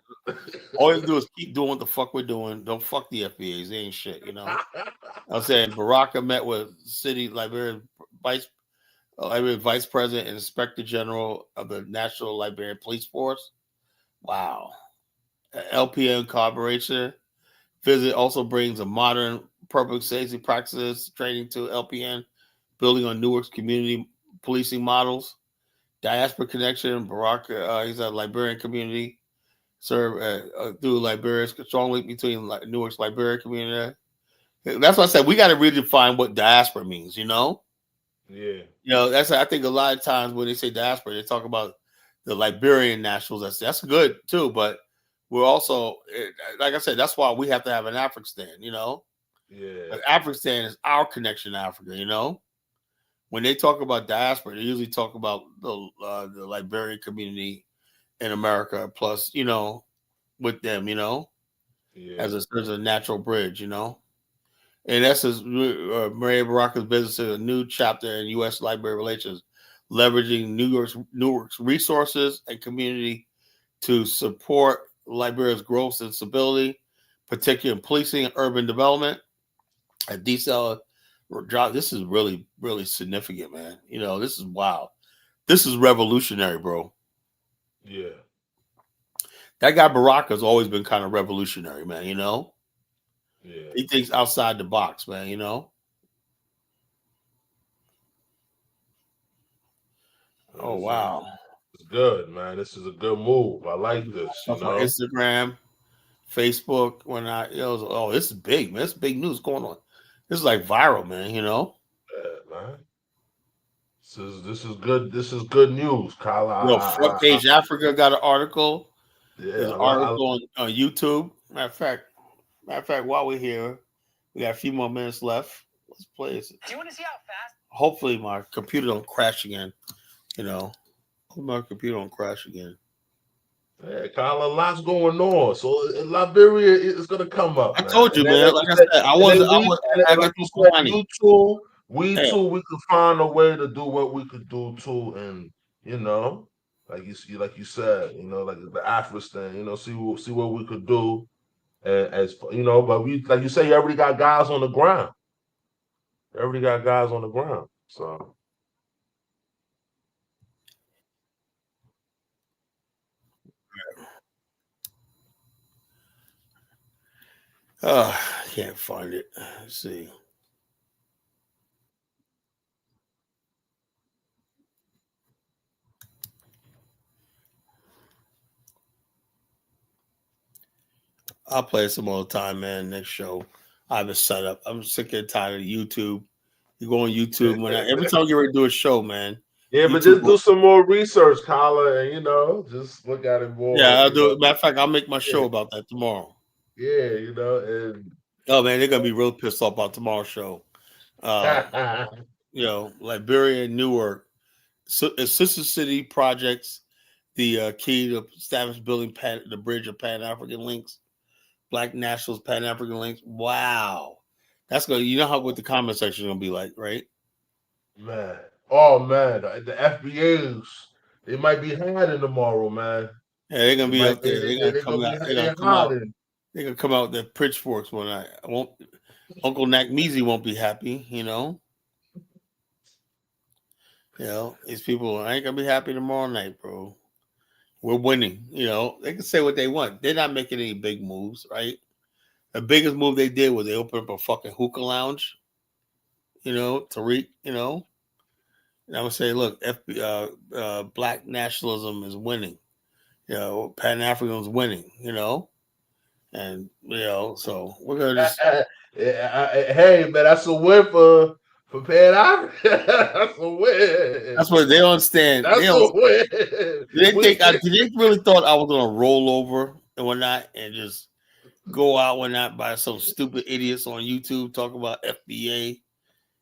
we have to do is keep doing what the fuck we're doing. Don't fuck the FBAs. They ain't shit, I'm saying Baraka met with city Liberian vice president and inspector general of the National Liberian Police Force. Wow. LPN collaboration visit also brings a modern public safety practices training to LPN, building on Newark's community policing models. Diaspora connection, Baraka, he's a Liberian community, serve through Liberia, strong link between Newark's Liberian community. That's what I said. We got to redefine what diaspora means, Yeah. That's, I think a lot of times when they say diaspora, they talk about the Liberian nationals. That's good too, but we're also, like I said, that's why we have to have an Afghanistan, Yeah. But Afghanistan is our connection to Africa, When they talk about diaspora, they usually talk about the Liberian community in America, plus, with them, as a natural bridge, And that's Maria Baraka's business is a new chapter in U.S. Library relations, leveraging Newark's resources and community to support Liberia's growth and stability, particularly in policing and urban development. At DCL, this is really, really significant, man. This is wow. This is revolutionary, bro. Yeah. That guy Baraka's always been kind of revolutionary, man, Yeah. He thinks outside the box, man, Oh, wow. It's good, man. This is a good move. I like this. On Instagram, Facebook, this is big, man. This is big news going on. This is like viral, man, Yeah, man. This is good. This is good news, Kyle. Front Page Africa got an article. Yeah, there's an article on YouTube. Matter of fact, while we're here, we got a few more minutes left. Let's play this. Do you want to see how fast? Hopefully, my computer don't crash again. Hopefully my computer don't crash again. Yeah, Kyle, a lot's going on. So Liberia is gonna come up. I told you, man. Like I said, we could find a way to do what we could do too, and like you said, like the Afghanistan, see what we could do, but we, like you say, you already got guys on the ground. So. I can't find it. Let's see. I'll play it some more time, man. Next show, I have it set up. I'm sick and tired of YouTube. You go on YouTube every time you ready to do a show, man. Yeah, but just do some more research, Kala, and just look at it more. Yeah, I'll do it. Matter of fact, I'll make my show about that tomorrow. Yeah, and oh man, they're gonna be real pissed off about tomorrow's show. Liberia and Newark, Sister City projects, the key to establish building the bridge of Pan-African links, Black nationals, Pan-African links. Wow, that's gonna. You know what the comment section is gonna be like, right? Man, oh man, the FBAs, they might be hiding tomorrow, man. Yeah, they're gonna be up there. They're gonna come out. They're gonna come out. They're gonna come out with their pitchforks one night. Uncle Nakmeezy won't be happy, these people ain't gonna be happy tomorrow night, bro. We're winning, They can say what they want. They're not making any big moves, right? The biggest move they did was they opened up a fucking hookah lounge, Tariq, And I would say, look, black nationalism is winning. You know, Pan Africanism is winning. You know, and you know, so we're gonna just. Hey man, that's a win for Pan Africa. That's a win. That's what they don't understand. That's a win. They really thought I was gonna roll over and whatnot and just go out whatnot by some stupid idiots on YouTube talking about FBA,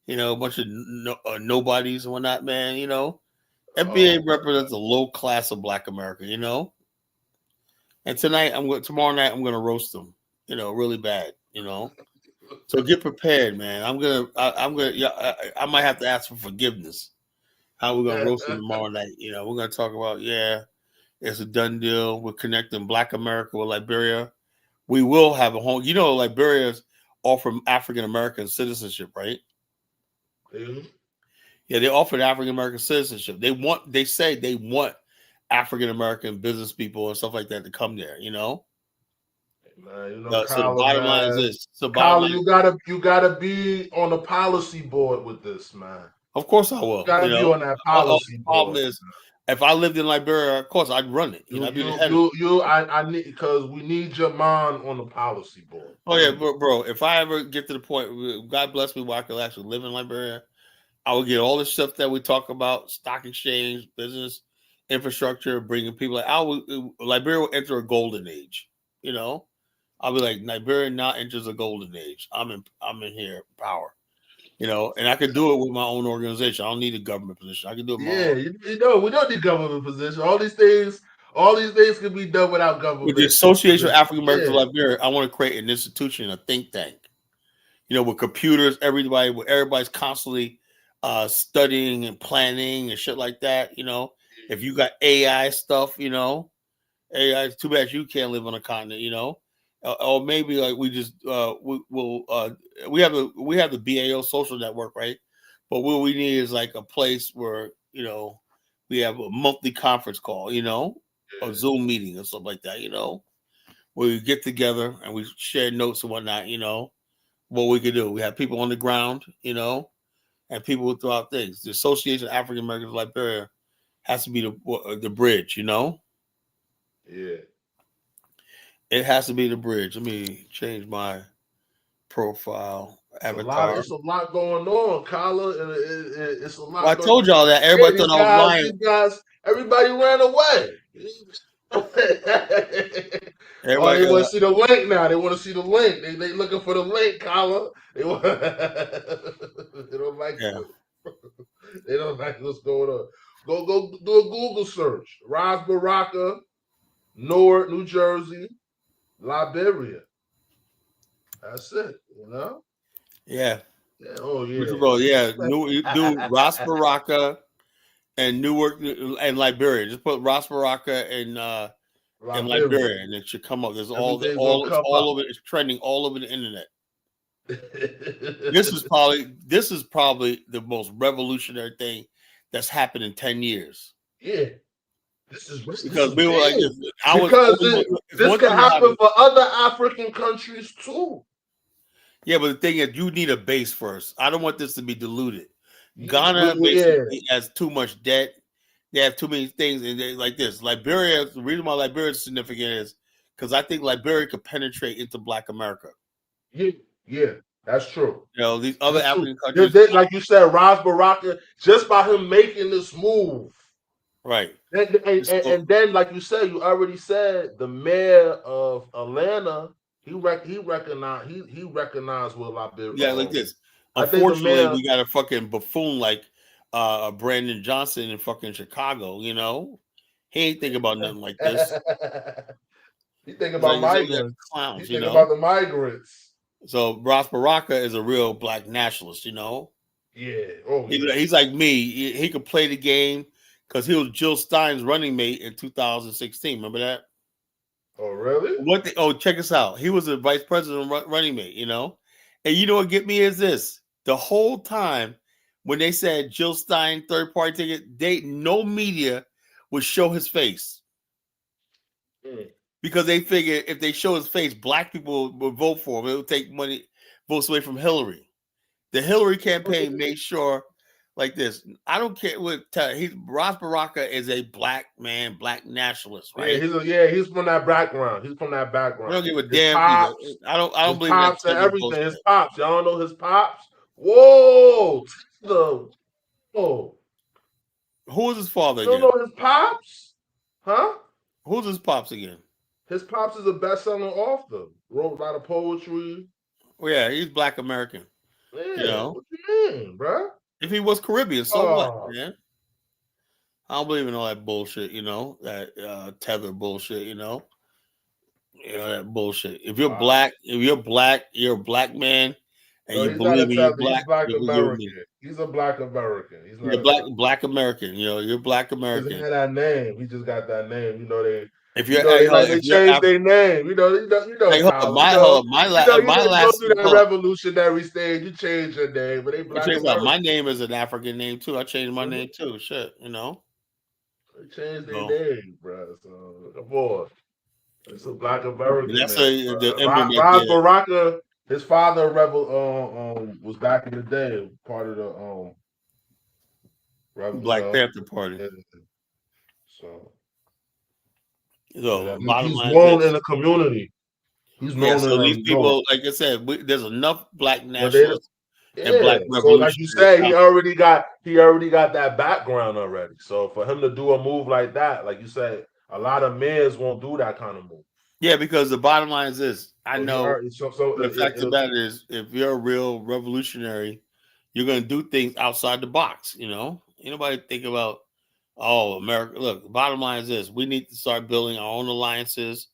you know, a bunch of nobodies and whatnot, man. You know, FBA represents a low class of Black America, you know. And tomorrow night, I'm gonna roast them, you know, really bad, you know. So get prepared, man. I might have to ask for forgiveness. How we're gonna roast them tomorrow night? You know, we're gonna talk about it's a done deal. We're connecting Black America with Liberia. We will have a home. You know, Liberia's offer African American citizenship, right? Mm-hmm. Yeah, they offered African American citizenship. They say they want African American business people and stuff like that to come there. You know. Man, you know, So the bottom line is this. Kyler, you gotta be on the policy board with this, man. Of course I will. You gotta be on that policy board. Problem is, if I lived in Liberia, of course I'd run it. I need because we need your man on the policy board. Oh yeah, bro. If I ever get to the point, God bless me, where I could actually live in Liberia, I would get all the stuff that we talk about: stock exchange, business, infrastructure, bringing people. Liberia will enter a golden age. You know. I'll be like, Liberia now enters a golden age. I'm in here, power, you know, and I could do it with my own organization. I don't need a government position. I can do it. You know, we don't need government position. All these things can be done without government. With the Association of African Americans of Liberia, I want to create an institution, a think tank, you know, with computers, everybody's constantly studying and planning and shit like that. You know, if you got AI stuff, you know, AI. It's too bad you can't live on a continent, you know. Or maybe like we just we have the BAO social network, right? But what we need is like a place where, you know, we have a monthly conference call, you know, a Zoom meeting or something like that, you know, where we get together and we share notes and whatnot, you know, what we can do. We have people on the ground, you know, and people who throw out things. The Association of African Americans of Liberia has to be the bridge, you know. Yeah. It has to be the bridge. Let me change my profile avatar. It's a lot going on, Kyler. It's a lot. Well, I told y'all that. Everybody thought I was lying. Everybody ran away. Everybody they want to see the link now. They want to see the link. They looking for the link, Kyler. They don't like it. They don't like what's going on. Go do a Google search. Ras Baraka, Newark, New Jersey. Liberia. That's it, you know? Yeah. Oh, yeah. Bro, yeah. Do Ras Baraka and Newark and Liberia. Just put Ras Baraka and Liberia, and it should come up. There's all of it is trending all over the internet. This is probably the most revolutionary thing that's happened in 10 years. Yeah. Because we were like this. This can happen for other African countries too. Yeah, but the thing is, you need a base first. I don't want this to be diluted. Ghana basically has too much debt. They have too many things, and they like this. Liberia. The reason why Liberia is significant is because I think Liberia could penetrate into Black America. Yeah, that's true. You know, these other African countries, like you said, Ras Baraka, just by him making this move. Right. And then, like you said, you already said the mayor of Atlanta, he recognized what Liberia. Yeah, like this. Unfortunately, we got a fucking buffoon like Brandon Johnson in fucking Chicago, you know? He ain't thinking about nothing like this. He thinking about migrants. Clowns, he thinking about the migrants. So Ras Baraka is a real Black nationalist, you know? Yeah. He's like me. He could play the game. Because he was Jill Stein's running mate in 2016. Remember that? Oh, really? Check us out. He was the vice president running mate, you know? And you know what get me is this. The whole time when they said Jill Stein third-party ticket, no media would show his face. Because they figured if they show his face, Black people would vote for him. It would take votes away from Hillary. The Hillary campaign made sure like this. I don't care what Ras Baraka is a black man, black nationalist, right? He's from that background. He's from that background. I don't give a his damn. Pops, I don't believe pops that and everything. bullshit. His pops. Y'all don't know his pops? Whoa. Who is his father You again? don't know his pops? Huh? Who's his pops again? His pops is a best-selling author. Wrote a lot of poetry. Well, yeah, he's black American. Yeah, you know? what you mean, bro? If he was Caribbean, so what, man? I don't believe in all that bullshit, that tether bullshit, that bullshit. If you're black, you're a black man, and you believe in you're black. He's black American. He's a black American. He's not black American. You're black American. He had that name. He just got that name. If you're, they changed their name. My last go through that revolutionary stage. You change your name, but they black American. My name is an African name too. I changed my name too. Shit, They changed their name, bro. So come on, it's a black American. That's Ras Baraka. His father was back in the day part of the Black Panther Party. So he's known in the community. He's known so these people, like I said, there's enough black nationalists and black revolutionaries. So like you say, he already got that background already. So for him to do a move like that, like you said, a lot of men won't do that kind of move. Yeah, because the bottom line is this. I know the fact of the matter is, if you're a real revolutionary, you're going to do things outside the box. Ain't nobody think about, America. Look, the bottom line is this. We need to start building our own alliances.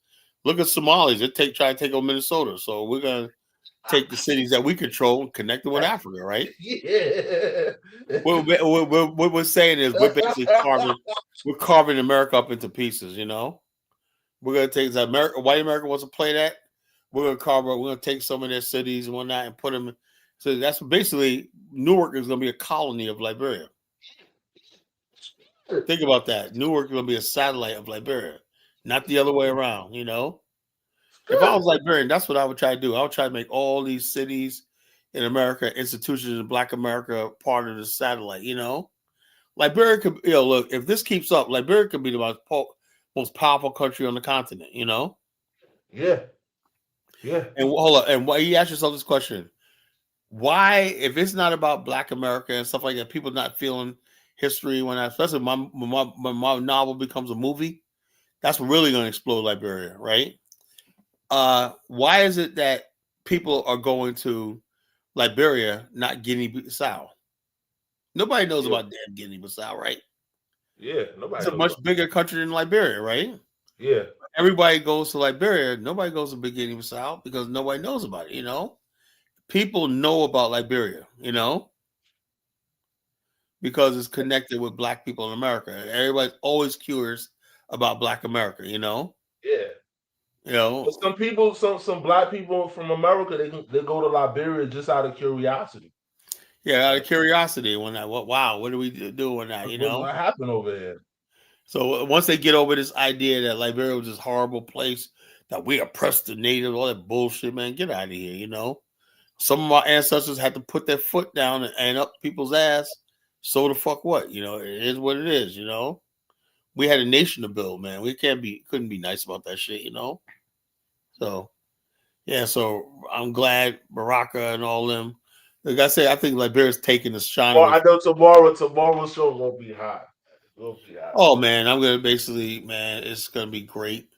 Look at Somalis. They try to take over Minnesota. So we're going to take the cities that we control and connect them with Africa, right? Yeah. What we're saying is we're basically carving America up into pieces, We're gonna take white America wants to play that. We're gonna take some of their cities and whatnot and put them. So that's basically Newark is gonna be a colony of Liberia. Think about that. Newark is gonna be a satellite of Liberia, not the other way around. If I was Liberian, that's what I would try to do. I would try to make all these cities in America, institutions in Black America, part of the satellite. Liberia could. Look, if this keeps up, Liberia could be the most powerful country on the continent, Yeah. And hold up, and why you ask yourself this question: why, if it's not about Black America and stuff like that, people not feeling history especially when my novel becomes a movie, that's really going to explode Liberia, right? Why is it that people are going to Liberia, not Guinea-Bissau? Nobody knows about damn Guinea-Bissau, right? Yeah, nobody. It's a much bigger country than Liberia, right? Yeah. Everybody goes to Liberia. Nobody goes to Guinea-Bissau because nobody knows about it. People know about Liberia, because it's connected with Black people in America. Everybody's always curious about Black America, Yeah. But some Black people from America, they go to Liberia just out of curiosity. Yeah, out of curiosity. What do we do when that? What happened over here? So once they get over this idea that Liberia was this horrible place, that we oppressed the natives, all that bullshit, man, get out of here. Some of our ancestors had to put their foot down and up people's ass. So the fuck what? It is what it is. We had a nation to build, man. We couldn't be nice about that shit. So yeah. So I'm glad Baraka and all them. Like I said, I think Liberia's taking this shine. Well, I know tomorrow's show won't be hot. Oh man, I'm gonna it's gonna be great.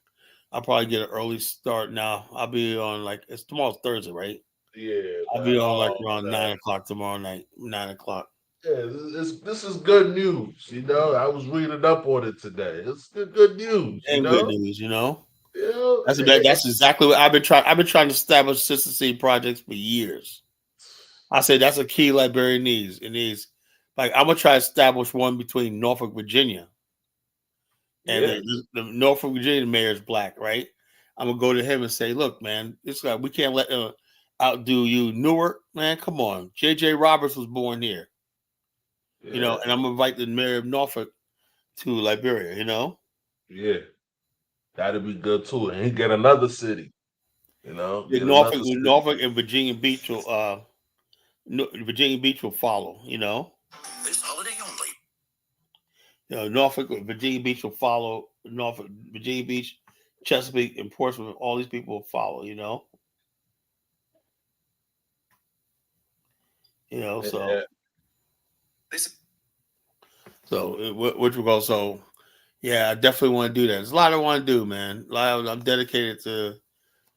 I'll probably get an early start now. I'll be on tomorrow's Thursday, right? Yeah. I'll be on around 9:00 tomorrow night. 9:00. Yeah, this is good news. I was reading up on it today. It's good news. Good news. That's exactly what I've been trying. I've been trying to establish consistency projects for years. I say that's a key Liberia needs. It needs, I'm gonna try to establish one between Norfolk, Virginia, and the Norfolk, Virginia mayor is Black, right? I'm gonna go to him and say, "Look, man, we can't let them outdo you, Newark, man. Come on, J.J. Roberts was born here, and I'm gonna invite the mayor of Norfolk to Liberia, Yeah, that'd be good too, and he get another city, Norfolk and Virginia Beach will. Virginia Beach will follow, You know, Norfolk, Virginia Beach will follow. Norfolk, Virginia Beach, Chesapeake, and Portsmouth. All these people will follow. You know. So. So which will go. So, yeah, I definitely want to do that. There's a lot I want to do, man. I'm dedicated to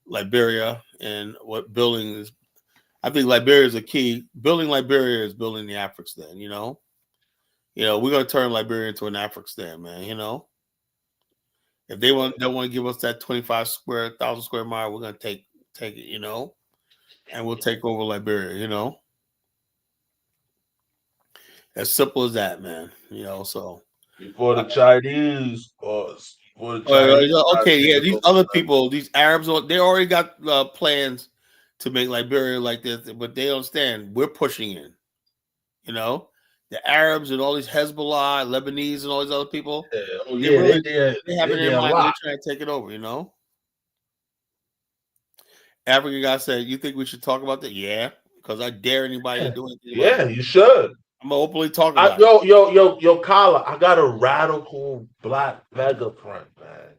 Liberia and what building is. I think Liberia is a key. Building Liberia is building the Afghanistan. You know, we're gonna turn Liberia into an Afghanistan, man. You know, if they want to give us that 25,000 square mile, we're gonna take it. You know, and we'll take over Liberia. You know, as simple as that, man. You know, so before the Chinese okay, yeah, these other people, these Arabs, they already got plans to make Liberia like this, but they understand we're pushing in. You know, the Arabs and all these Hezbollah, Lebanese, and all these other people. Yeah. Oh, they have it in their mind. They're trying to take it over. You know, African guy said, "You think we should talk about that?" Yeah, because I dare anybody to do anything. Yeah, you should. I'm gonna openly talk about it. Yo, Kala, I got a radical black mega friend, man.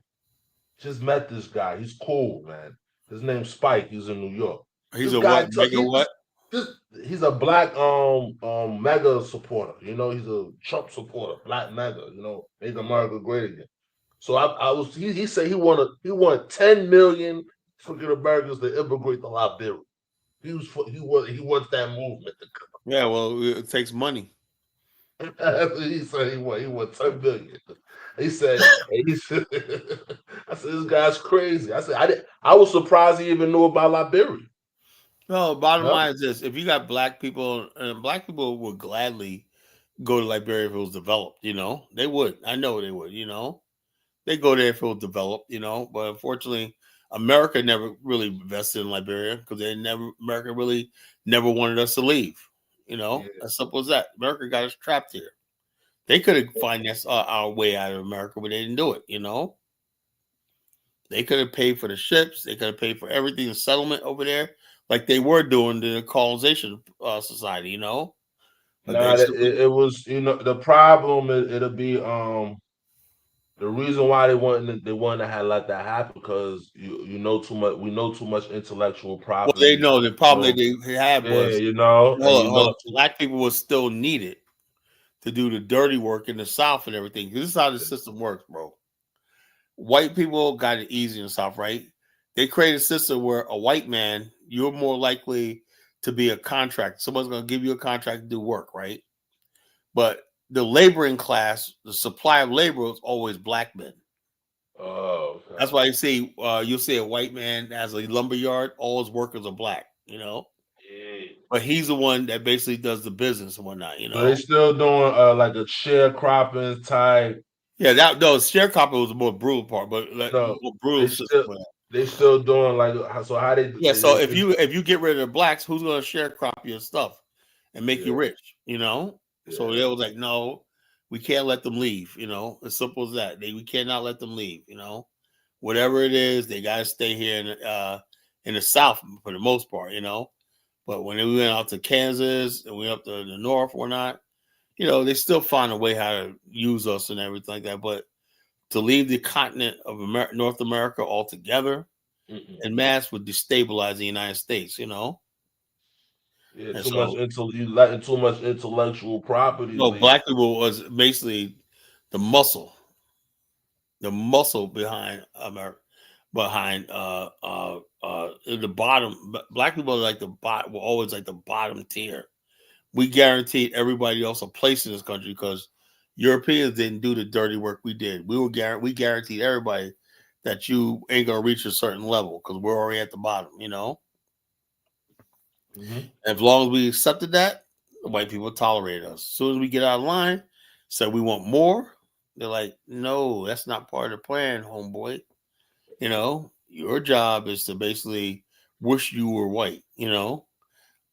Just met this guy. He's cool, man. His name's Spike. He's in New York. He's a what? Mega what? He's a black mega supporter. You know, he's a Trump supporter, black mega. You know, make America great again. So he said he wanted 10 million freaking Americans to immigrate to Liberia. He wants that movement to come. Yeah, well, it takes money. He said he wants 10 million. He said, I said, this guy's crazy. I said, I was surprised he even knew about Liberia. No, bottom line is this: if you got black people, and black people would gladly go to Liberia if it was developed. You know, they would. I know they would. You know, they go there if it was developed. You know, but unfortunately, America never really invested in Liberia because America really never wanted us to leave. You know, as simple as that. America got us trapped here. They could have financed our way out of America, but they didn't do it. You know, they could have paid for the ships. They could have paid for everything, the settlement over there, like they were doing the colonization society. You know, it was. You know, the problem it'll be the reason why they wanted to have let that happen because you know too much. We know too much intellectual property. Well, they know the problem that they had was black people were still needed to do the dirty work in the South and everything. This is how the system works, bro. White people got it easy in the South, right? They created a system where a white man, you're more likely to be a contract. Someone's going to give you a contract to do work, right? But the laboring class, the supply of labor is always black men. Oh, okay. That's why you see, you'll see a white man has a lumber yard. All his workers are black, you know. Yeah. But he's the one that basically does the business and whatnot, you know. So they're still doing like a sharecropping type. Yeah, sharecropping was the more brutal part, but more brutal system. They still doing like so. How they? Yeah, so if you get rid of the blacks, who's going to sharecrop your stuff and make you rich? You know. So they was like, no, we can't let them leave. You know, as simple as that. We cannot let them leave. You know, whatever it is, they got to stay here in the South for the most part. You know, but when we went out to Kansas and we went up to the North or not, you know, they still find a way how to use us and everything like that. But to leave the continent of North America altogether en masse would destabilize the United States. You know. Yeah, too much intellectual property. No, black people was basically the muscle behind America, behind the bottom. Black people are like the bottom. Were always like the bottom tier. We guaranteed everybody else a place in this country because Europeans didn't do the dirty work we did. We guaranteed everybody that you ain't gonna reach a certain level because we're already at the bottom. You know. As long as we accepted that, the white people tolerated us. As soon as we get out of line, said we want more, they're like, no, that's not part of the plan, homeboy. You know, your job is to basically wish you were white. You know,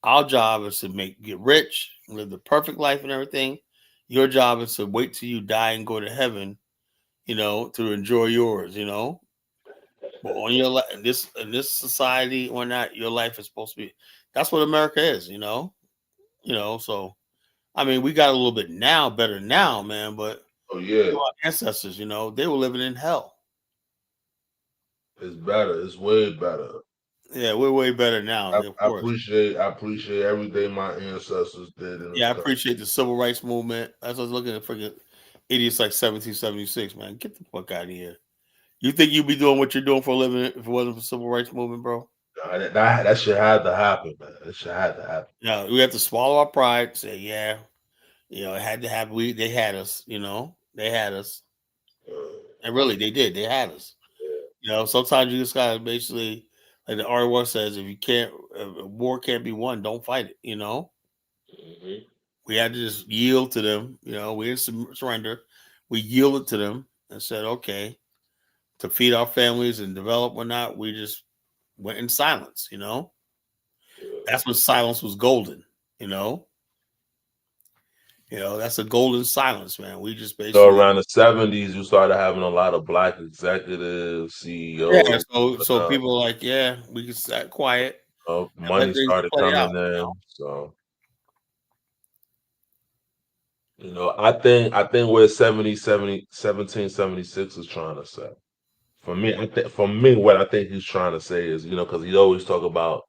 our job is to get rich, live the perfect life and everything. Your job is to wait till you die and go to heaven, you know, to enjoy yours, you know. But on your in this society or not, your life is supposed to be. That's what America is, you know. So I mean, we got a little bit better now, man. But Oh yeah, our ancestors, they were living in hell. It's better. It's way better. Yeah, we're way better now. I appreciate everything my ancestors did. I appreciate the civil rights movement. I was looking at freaking idiots like 1776, man. Get the fuck out of here. You think you'd be doing what you're doing for a living if it wasn't for the civil rights movement, bro? That shit had to happen, man. That shit had to happen. Yeah, we have to swallow our pride. Say, yeah, it had to happen. They had us. They had us, and really, they did. They had us. Sometimes you just gotta basically, like the R word says, if war can't be won, don't fight it. Mm-hmm. We had to just yield to them. We didn't surrender. We yielded to them and said, okay, to feed our families and develop whatnot. We just went in silence. That's when silence was golden. That's a golden silence, man. We just basically. So around the 70s, you started having a lot of black executives, CEOs. Yeah, so people are like, yeah, we can sit quiet. Money started coming in. So I think where 1776 is trying to say. For me, what I think he's trying to say is, because he always talk about,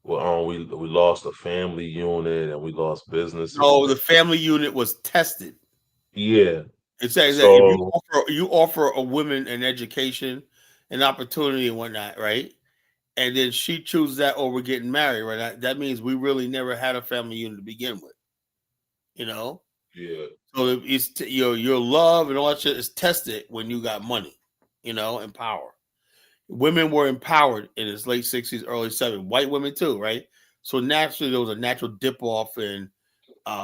we lost a family unit and we lost business. No, the family unit was tested. Yeah, it says that if you offer a woman an education, an opportunity, and whatnot, right? And then she chooses that over getting married, right? That means we really never had a family unit to begin with. Yeah. So it's your love and all that shit is tested when you got money, and power. Women were empowered in its late 60s, early 70s. White women too, right? So naturally, there was a natural dip off in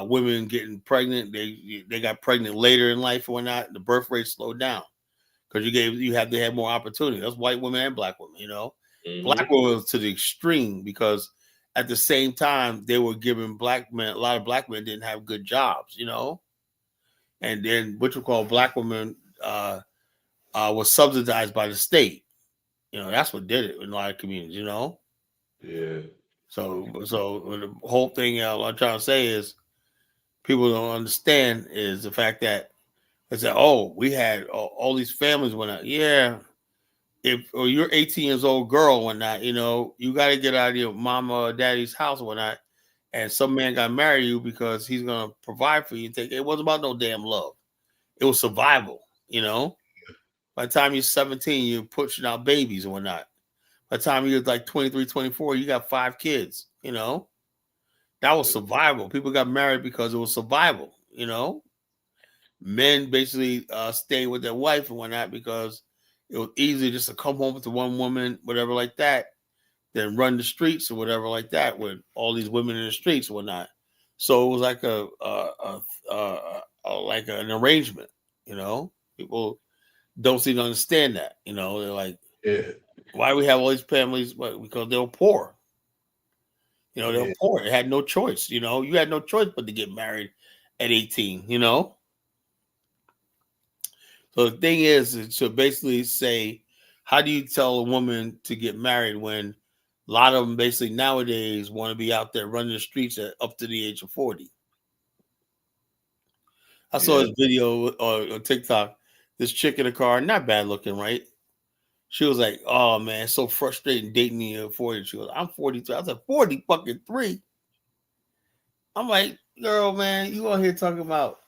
women getting pregnant. They got pregnant later in life or whatnot. The birth rate slowed down because they had more opportunity. That's white women and black women. Mm-hmm. Black women was to the extreme because at the same time they were giving black men, a lot of black men didn't have good jobs, and then what you call black women was subsidized by the state. That's what did it in a lot of communities, Yeah. So the whole thing I'm trying to say is people don't understand is the fact that they say, oh, we had all these families went out. Yeah. Or you're 18 years old girl or whatnot, you got to get out of your mama or daddy's house or whatnot. And some man got married you because he's going to provide for you. It wasn't about no damn love. It was survival, By the time you're 17, you're pushing out babies and whatnot. By the time you're like 23, 24, you got 5 kids, That was survival. People got married because it was survival, Men basically stayed with their wife and whatnot because it was easy just to come home to one woman, whatever like that, then run the streets or whatever like that with all these women in the streets or whatnot. So it was like like an arrangement, People don't seem to understand that, They're like, why do we have all these families? Because they were poor. They were poor. They had no choice. You had no choice but to get married at 18. So the thing is to basically say, how do you tell a woman to get married when a lot of them basically nowadays want to be out there running the streets up to the age of 40? I saw this video on TikTok. This chick in a car, not bad looking, right? She was like, oh, man, it's so frustrating dating me at 40. She goes, I'm 42. I was like, 40 fucking 3. I'm like, girl, man, you out here talking about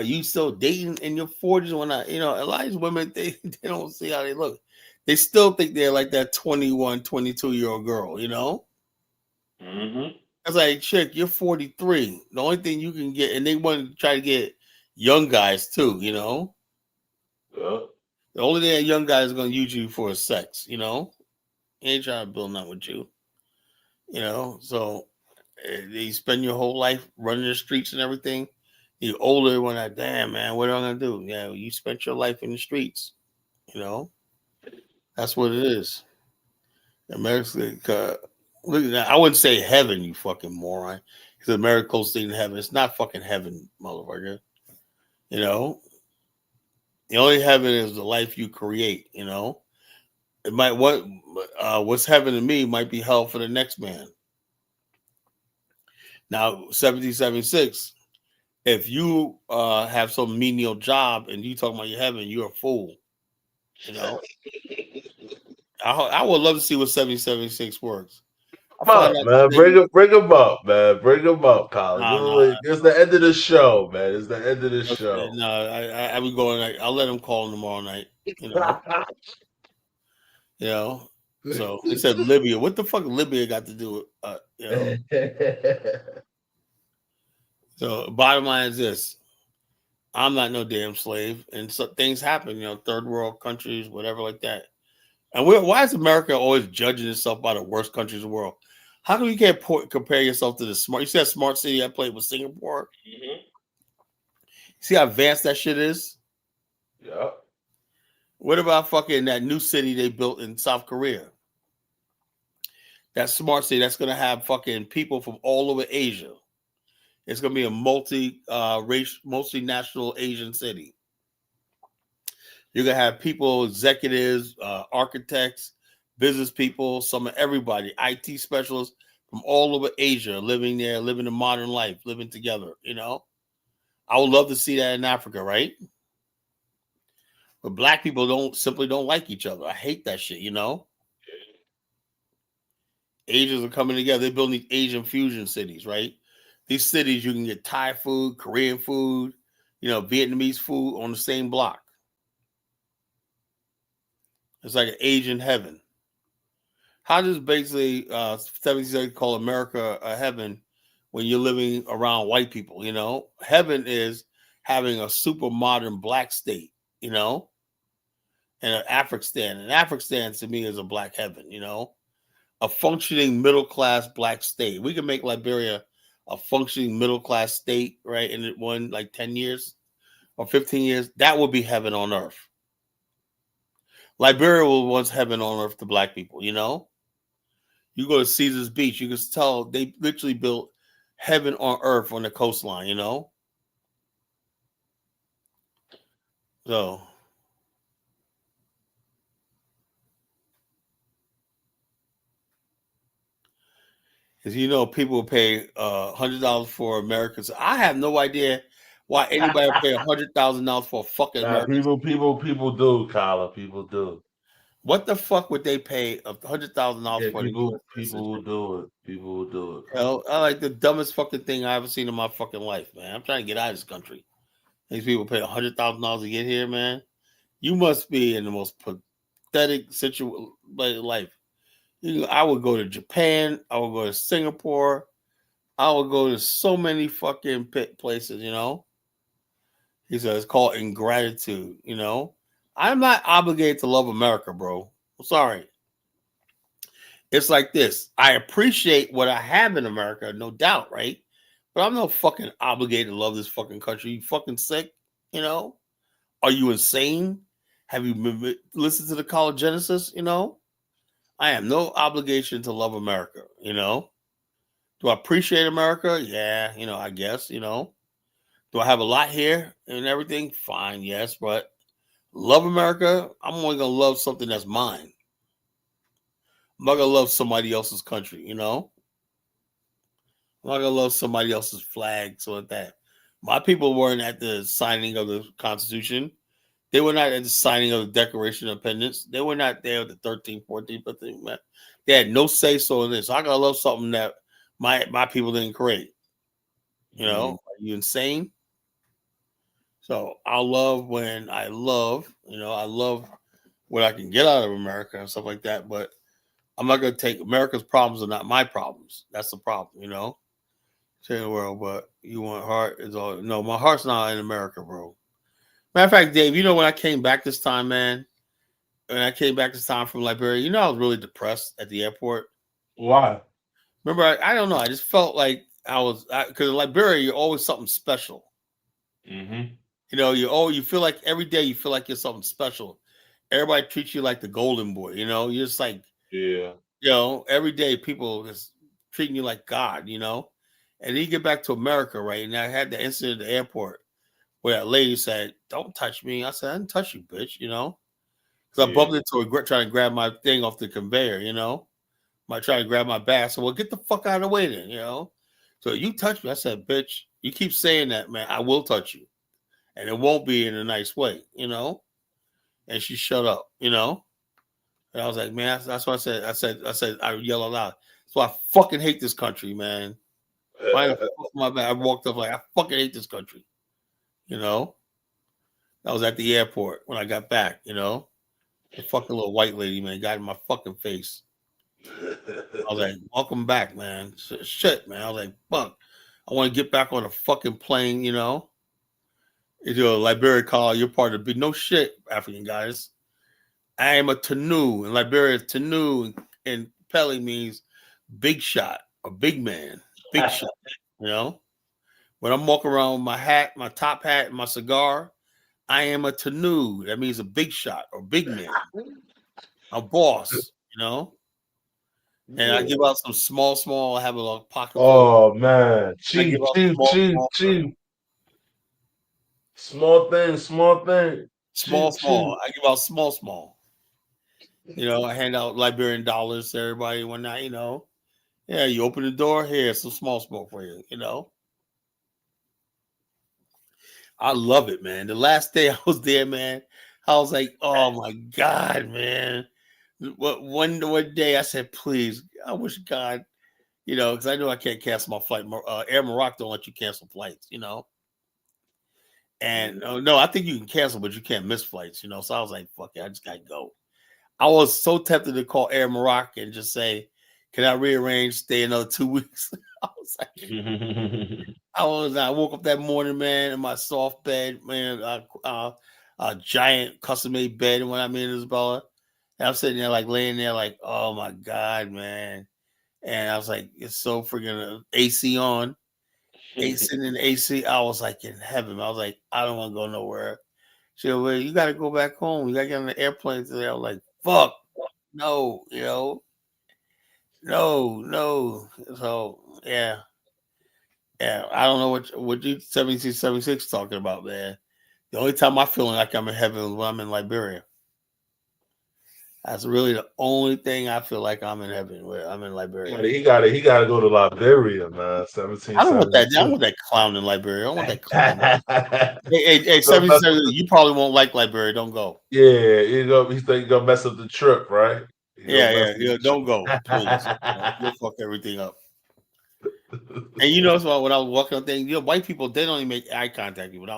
you still dating in your 40s and whatnot. A lot of these women, they don't see how they look. They still think they're like that 21, 22-year-old girl, Mm-hmm. I was like, chick, you're 43. The only thing you can get, and they want to try to get young guys too, Yeah. The only thing a young guy is going to use you for is sex, He ain't trying to build nothing with you, So you spend your whole life running the streets and everything. You're older when damn, man, what am I going to do? Yeah, you spent your life in the streets, That's what it is. America, I wouldn't say heaven, you fucking moron, because America calls thing heaven. It's not fucking heaven, motherfucker. The only heaven is the life you create, It might what's heaven to me might be hell for the next man. Now, 1776, if you have some menial job and you talking about your heaven, you're a fool. You know, I would love to see what 7076 works. Man. Bring him up, man. Bring him up, Colin. It's the end of the show, man. It's the end of the show. No, I be going. I'll let him call him tomorrow night. You know. So they said Libya. What the fuck Libya got to do with you know? So bottom line is this: I'm not no damn slave, and so things happen. You know, third world countries, whatever like that. And why is America always judging itself by the worst countries in the world? How come you can't compare yourself to the smart? You see that smart city I played with Singapore? Mm-hmm. See how advanced that shit is? Yeah. What about fucking that new city they built in South Korea? That smart city that's gonna have fucking people from all over Asia. It's gonna be a multinational Asian city. You're gonna have people, executives, architects, business people, some of everybody, IT specialists from all over Asia living there, living a modern life, living together. You know, I would love to see that in Africa, right? But black people simply don't like each other. I hate that shit. You know, Asians are coming together. They're building these Asian fusion cities, right? These cities you can get Thai food, Korean food, you know, Vietnamese food on the same block. It's like an Asian heaven. How does basically 76 call America a heaven when you're living around white people? You know, heaven is having a super modern black state, you know, and an Afghanistan. And Afghanistan to me is a black heaven, you know, a functioning middle class black state. We can make Liberia a functioning middle class state, right? In one like 10 years or 15 years, that would be heaven on earth. Liberia was once heaven on earth to black people, you know? You go to Caesar's Beach, you can tell they literally built heaven on earth on the coastline, you know? So, because you know, people pay $100 for Americans. I have no idea why anybody would pay $100,000 for a fucking American. People do, Kyla. People do. What the fuck would they pay $100,000 for? People will do it. People will do it. You know, I like the dumbest fucking thing I ever seen in my fucking life, man. I'm trying to get out of this country. These people pay $100,000 to get here, man. You must be in the most pathetic situation life. I would go to Japan. I would go to Singapore. I would go to so many fucking places, you know. He said it's called ingratitude, you know. I'm not obligated to love America, bro. I'm sorry. It's like this. I appreciate what I have in America, no doubt, right? But I'm not fucking obligated to love this fucking country. You fucking sick, you know? Are you insane? Have you listened to the College Genesis, you know? I have no obligation to love America, you know? Do I appreciate America? Yeah, you know, I guess, you know. Do I have a lot here and everything? Fine, yes, but love America, I'm only going to love something that's mine. I'm not going to love somebody else's country, you know? I'm not going to love somebody else's flag, so like that. My people weren't at the signing of the Constitution. They were not at the signing of the Declaration of Independence. They were not there at the 13th, 14th, but they had no say-so in this. I got to love something that my people didn't create. You know? Are you insane? So I love when I love, you know, I love what I can get out of America and stuff like that. But I'm not going to take America's problems are not my problems. That's the problem, you know. Say the world, but you want heart is all. No, my heart's not in America, bro. Matter of fact, Dave, you know when I came back this time, man. When I came back this time from Liberia, you know I was really depressed at the airport. Why? Remember, I don't know. I just felt like because in Liberia you're always something special. Mm-hmm. You know, you feel like every day you feel like you're something special. Everybody treats you like the golden boy. You know, you're just like, yeah. You know, every day people just treating you like God. You know, and then you get back to America, right? And I had the incident at the airport where that lady said, "Don't touch me." I said, "I didn't touch you, bitch." You know, because I bumped into her trying to grab my thing off the conveyor. You know, trying to grab my bag. So, well, get the fuck out of the way then. You know, so you touched me. I said, "Bitch, You keep saying that, man. I will touch you, and it won't be in a nice way, you know. And she shut up, you know. And I was like, man, that's what I said. I yell aloud. So I fucking hate this country, man. Why the fuck my bad? I walked up like I fucking hate this country, you know. I was at the airport when I got back, you know. The fucking little white lady, man, got in my fucking face. I was like, welcome back, man. Shit, man. I was like, fuck. I want to get back on a fucking plane, you know. If you're a Liberia call, you're part of the big no shit, African guys. I am a Tanu. In Liberia, Tanu and Pele means big shot or big man. Big shot, you know. When I'm walking around with my hat, my top hat, and my cigar, I am a Tanu. That means a big shot or big man. A boss, you know. And I give out some small. I have a little pocket. Oh man, cheap. Small thing. Small. I give out small. You know, I hand out Liberian dollars to everybody one night, you know. Yeah, you open the door, here, some small smoke for you, you know. I love it, man. The last day I was there, man, I was like, oh my God, man. One day I said, please, I wish God, you know, because I know I can't cancel my flight. Air Morocco don't let you cancel flights, you know. And no, I think you can cancel, but you can't miss flights, you know. So I was like, fuck it, I just gotta go. I was so tempted to call Air Morocco and just say, can I rearrange, stay another 2 weeks? I was like, I woke up that morning, man, in my soft bed, man, a giant custom-made bed when I'm in Isabella. And I'm sitting there, like, laying there, like, oh, my God, man. And I was like, it's so freaking AC on. AC in the AC. I was like, in heaven. I was like, I don't want to go nowhere. She said, well, you got to go back home. You got to get on the airplane today. I was like, fuck, no, you know. No. So, yeah. I don't know what you 76 talking about, man. The only time I feel like I'm in heaven is when I'm in Liberia. That's really the only thing I feel like I'm in heaven where I'm in Liberia. He gotta go to Liberia, man. 17. I don't want that. I don't want that clown in Liberia. I don't want that clown. hey, 77. You probably won't like Liberia. Don't go. Yeah, he's gonna mess up the trip, right? Yeah. Don't go, please. You'll fuck everything up. And you know, so when I was walking up there, you know, white people, they don't even make eye contact with you. When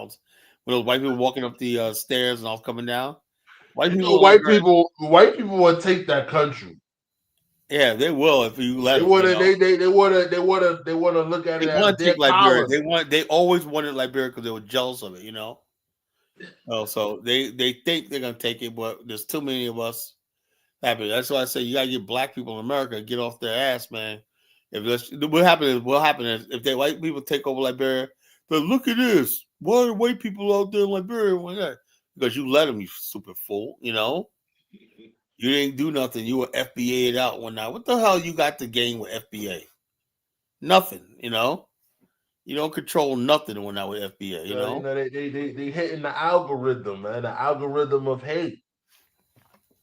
those white people walking up the stairs and I was coming down, white people will take that country. Yeah, they will if you let them. They want to look at it. They want to take Liberia. They always wanted Liberia because they were jealous of it, you know. So they think they're gonna take it, but there's too many of us. Happy. That's why I say you gotta get black people in America get off their ass, man. What happens if they white people take over Liberia? But look at this. Why are white people out there in Liberia? Because you let them, you stupid fool. You know, you didn't do nothing. You were FBA'd out one night. What the hell you got to gain with FBA? Nothing. You know, you don't control nothing when I with FBA. You know, they hitting the algorithm, man. The algorithm of hate.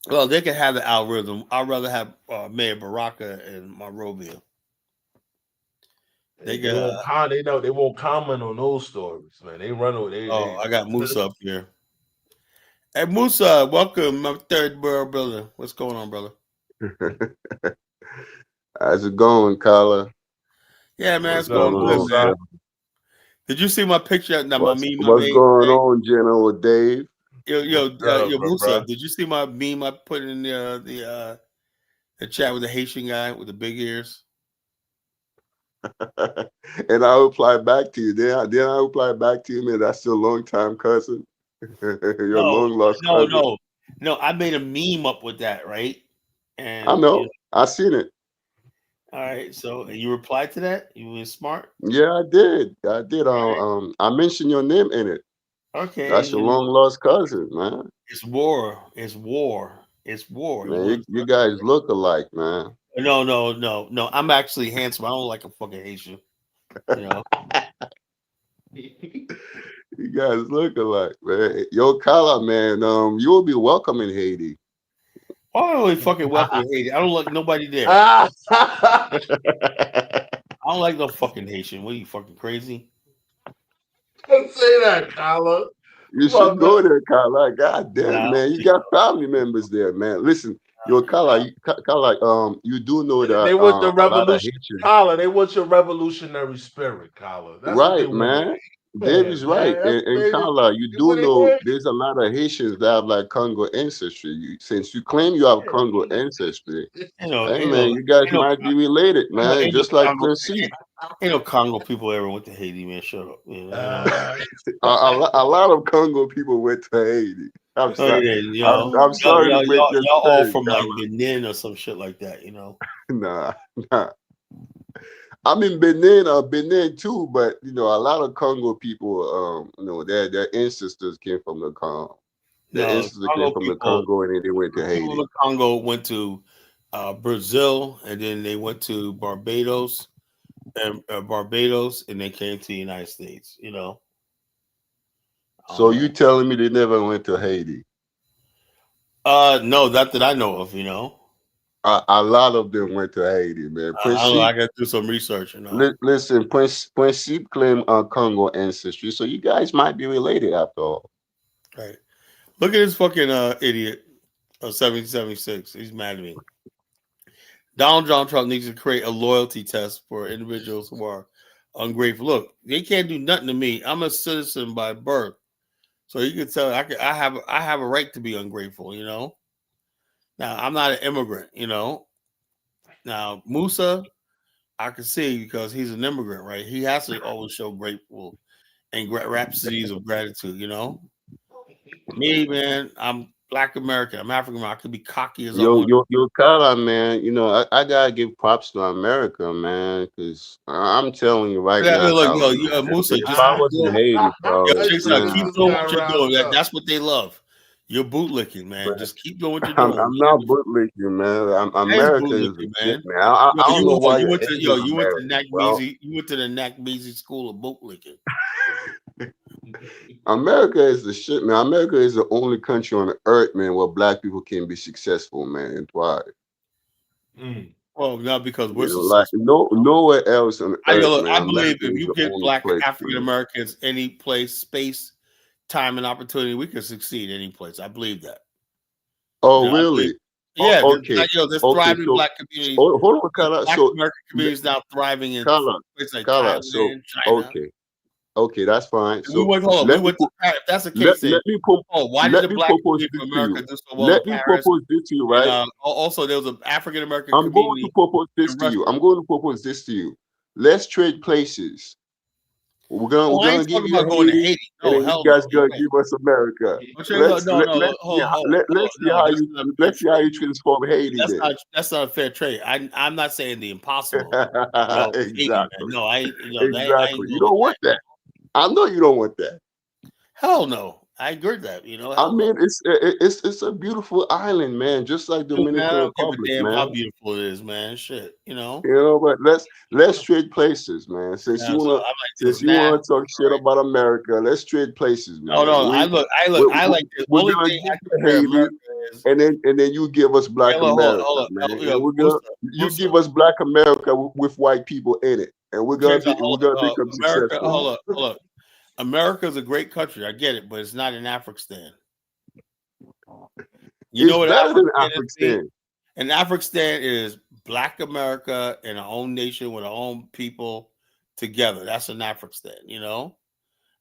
Well, they can have the algorithm. I'd rather have Mayor Baraka and Monrovia. They won't comment on those stories, man. They run away. I got Musa up here. Hey, Musa, welcome, my third brother. What's going on, brother? How's it going, Carla? Yeah, man, it's going good, man. Did you see my picture? What's going on, General Dave? Yo, Musa, did you see my meme I put in the chat with the Haitian guy with the big ears? And I replied back to you. Then I replied back to you, man. That's your long-time cousin. Your long-lost cousin. No. I made a meme up with that, right? And I know. I seen it. All right. So you replied to that? You were smart? Yeah, I did. I mentioned your name in it. Okay. That's your long-lost cousin, man. It's war. Man, you guys look alike, man. No. I'm actually handsome. I don't like a fucking Haitian. You know. You guys look alike, man. Yo, Kala, man, you will be welcome in Haiti. I don't really fucking welcome in Haiti. I don't like nobody there. I don't like no fucking Haitian. What are you fucking crazy? Don't say that, Kala. You should go there, Kala. God damn, man. You got family members there, man. Listen, yo, Kala, you do know that They want the a lot of revolution, Haitians. Kala. They want your revolutionary spirit, Kala. That's what they Right, want. man. David's right. And Kala, you do know there's a lot of Haitians that have like Congo ancestry. Since you claim you have Congo ancestry, hey man, you guys might be related, man. Just like Prince C. Ain't no Congo people ever went to Haiti, man. Shut up. You know? A lot of Congo people went to Haiti. I'm sorry. I'm sorry to break your y'all all spirit, from like Kala. Benin or some shit like that, you know. Nah. I'm in Benin too, but you know, a lot of Congo people, you know, their ancestors came from the Congo. Their ancestors came from the Congo, and then they went to Haiti. People in Congo went to Brazil, and then they went to Barbados, and they came to the United States. You know. So you telling me they never went to Haiti? No, not that I know of. You know. A lot of them went to Haiti, man. I got to do some research. You know. Listen, Prince claimed Congo ancestry, so you guys might be related after all. Right. Look at this fucking idiot of 1776. He's mad at me. Donald John Trump needs to create a loyalty test for individuals who are ungrateful. Look, they can't do nothing to me. I'm a citizen by birth, so you can tell I have a right to be ungrateful. You know. Now, I'm not an immigrant, you know. Now, Musa, I can see because he's an immigrant, right? He has to always show grateful and rhapsodies of gratitude, you know. Me, man, I'm Black American. I'm African American. I could be cocky as I want. Yo, Kala, man. You know, I gotta give props to America, man, because I'm telling you right now. Look, Kala, Musa, if I was in Haiti, bro, keep doing what you're doing. That's what they love. You're bootlicking, man. Just keep doing what you're doing. I'm not bootlicking, man. America is the shit, man. I don't know why you went to the NACBZ school of bootlicking. America is the shit, man. America is the only country on the earth, man, where Black people can be successful, man, and thrive. Well, not because we're like nowhere else on the earth, man. I believe if you give Black African Americans any place, space, time, and opportunity, we can succeed any place. I believe that. Oh, really? Yeah. Okay. There's thriving Black communities. Hold on, Kala. Black American communities now thriving in places like Thailand, China. Okay, that's fine. So if that's the case, why did the Black community of America do so well? Let me propose this to you, right? And, also, there was an African American community. I'm going to propose this to you. Let's trade places. We're gonna give you Haiti, and then you guys gonna give us America. Let's see how you transform Haiti. That's not a fair trade. I'm not saying the impossible. Exactly. Exactly. You don't want that. I know you don't want that. Hell no. I agree with that. You know. I mean, it's a beautiful island, man. Just like Dominican Republic, man. How beautiful it is, man. Shit, you know. You know, but let's trade places, man. Since you wanna talk shit about America, let's trade places, man. Oh no, I like this. Only thing I compare America is, and then you give us Black America, man. You give us Black America with white people in it, and we're gonna become successful. Hold up. America is a great country. I get it, but it's not in Afghanistan. You know what Afghanistan is? And Afghanistan is Black America in our own nation with our own people together. That's an Afghanistan, you know?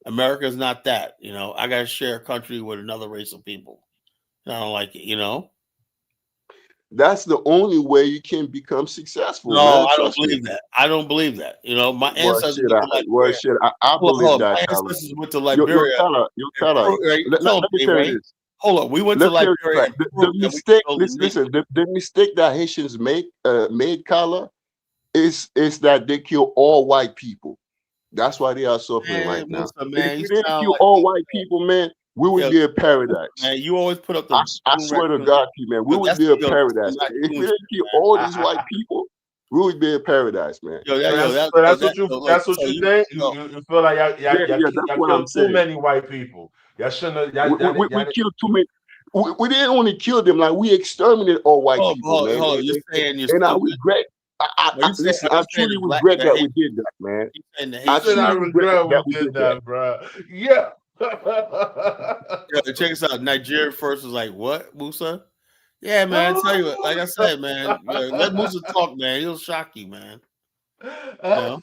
America is not that, you know? I got to share a country with another race of people. I don't like it, you know? That's the only way you can become successful. No, man. I don't believe that. I don't believe that. You know, my ancestors I believe that. My ancestors went to Liberia. Let me tell you this. Hold on, we went to Liberia. The mistake that Haitians made, Kala, is that they kill all white people. That's why they are suffering right now. If they didn't kill all white people, man, we would be in paradise. Man, you always put up the. I swear to God, man, we would be in paradise. If we didn't kill all these white people, we would be in paradise, man. That's what you think. You feel like y'all killed too many white people. Y'all shouldn't. We killed too many. We didn't only kill them, like we exterminated all white people. Man. You're saying and I regret. Listen, I truly regret that we did that, man. I regret we did that, bro. Yeah. Yo, check us out. Nigeria first was like, what, Musa? Yeah, man. I tell you what, like I said, man, let Musa talk, man. He'll shock you, man. You know?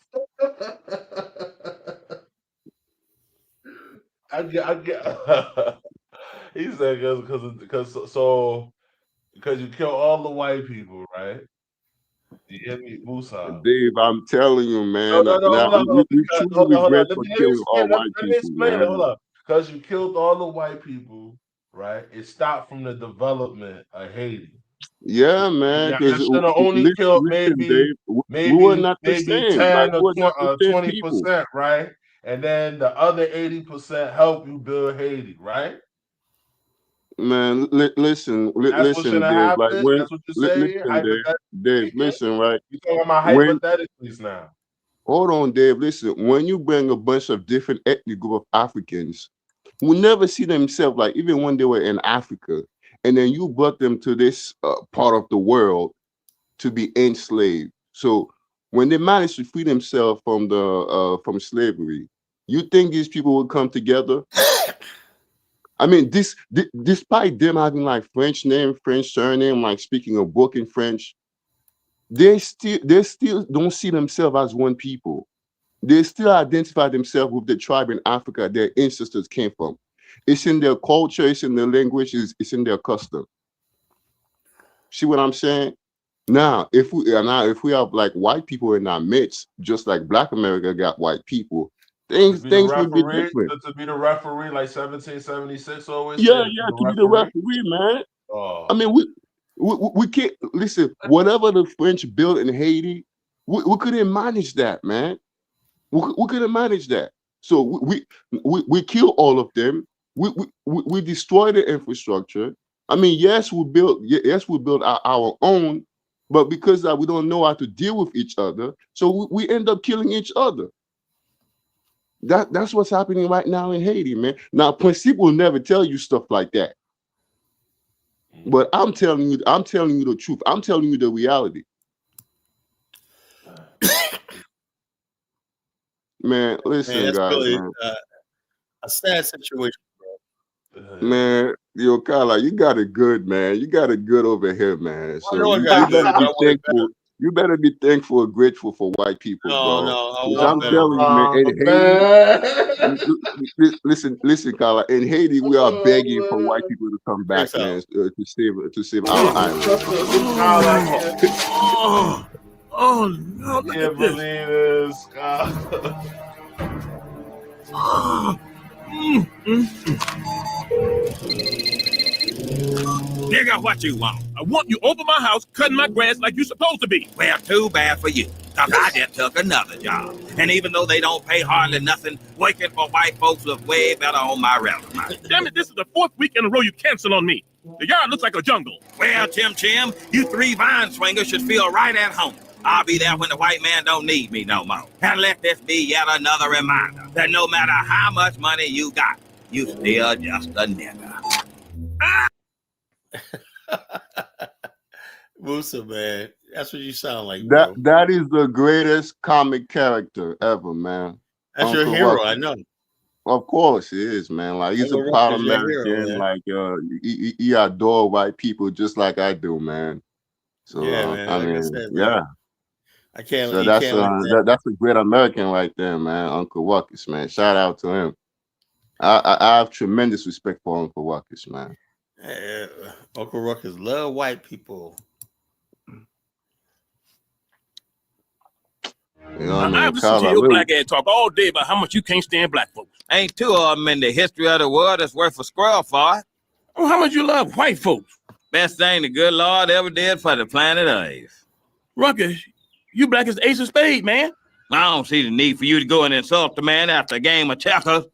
I get. He said because you kill all the white people, right? You hear me, Musa? Dave, I'm telling you, man. We truly regret for killing all white people, man. Hold up. Because you killed all the white people, right? It stopped from the development of Haiti. Yeah, man. Because should have only killed maybe we were not the same. 10 or 20%, right? And then the other 80% help you build Haiti, right? Man, listen, Dave. Like when, that's what you're saying. listen, Dave, listen, right? You're talking about hypothetically now. Hold on, Dave. Listen, when you bring a bunch of different ethnic group of Africans who never see themselves, like even when they were in Africa, and then you brought them to this part of the world to be enslaved. So when they managed to free themselves from from slavery, you think these people would come together? I mean, despite them having like French name, French surname, like speaking a broken French, they still don't see themselves as one people. They still identify themselves with the tribe in Africa their ancestors came from. It's in their culture, it's in their language, it's in their custom. See what I'm saying? Now, if we have like white people in our midst, just like Black America got white people, things would be different. To be the referee, like 1776 always. Yeah, to be the referee, man. I mean, we can't listen. Whatever the French built in Haiti, we couldn't manage that, man. We couldn't manage that. So we kill all of them. We destroy the infrastructure. I mean, yes, we build our own, but because we don't know how to deal with each other, so we end up killing each other. That's what's happening right now in Haiti, man. Now, Principe will never tell you stuff like that. But I'm telling you the truth. I'm telling you the reality. Man, listen, that's guys. really, man. A sad situation, bro. Man, yo, Kala, you got it good, man. You got it good over here, man. So know I you got better it. be thankful. You better be thankful and grateful for white people, bro. I'm telling you, man. In Haiti, listen, Kala. In Haiti, we are begging for white people to come back, man, to save our island. Oh no! I can't believe this, God. Nigga, what you want? I want you over my house cutting my grass like you supposed to be. Well, too bad for you, because I just took another job. And even though they don't pay hardly nothing, working for white folks look way better on my resume. Damn it, this is the 4th week in a row you cancel on me. The yard looks like a jungle. Well, Chim, you 3 vine swingers should feel right at home. I'll be there when the white man don't need me no more. And let this be yet another reminder that no matter how much money you got, you still just a nigga. Musa, man, that's what you sound like, bro. That is the greatest comic character ever, man. That's your hero, I know. Of course it is, man. Like he's a proud American. Like he adore white people just like I do, man. So yeah, man, I like mean, I said, yeah. I can't. So that's a great American right there, man. Uncle Ruckus, man. Shout out to him. I have tremendous respect for Uncle Ruckus, man. Uncle Ruckus love white people. You know, I've listened to your black ass talk all day about how much you can't stand black folks. Ain't 2 of them in the history of the world that's worth a squirrel for. Oh, how much you love white folks? Best thing the good Lord ever did for the planet Earth. Ruckus, you black as the ace of spades, man. I don't see the need for you to go and insult the man after a game of checkers.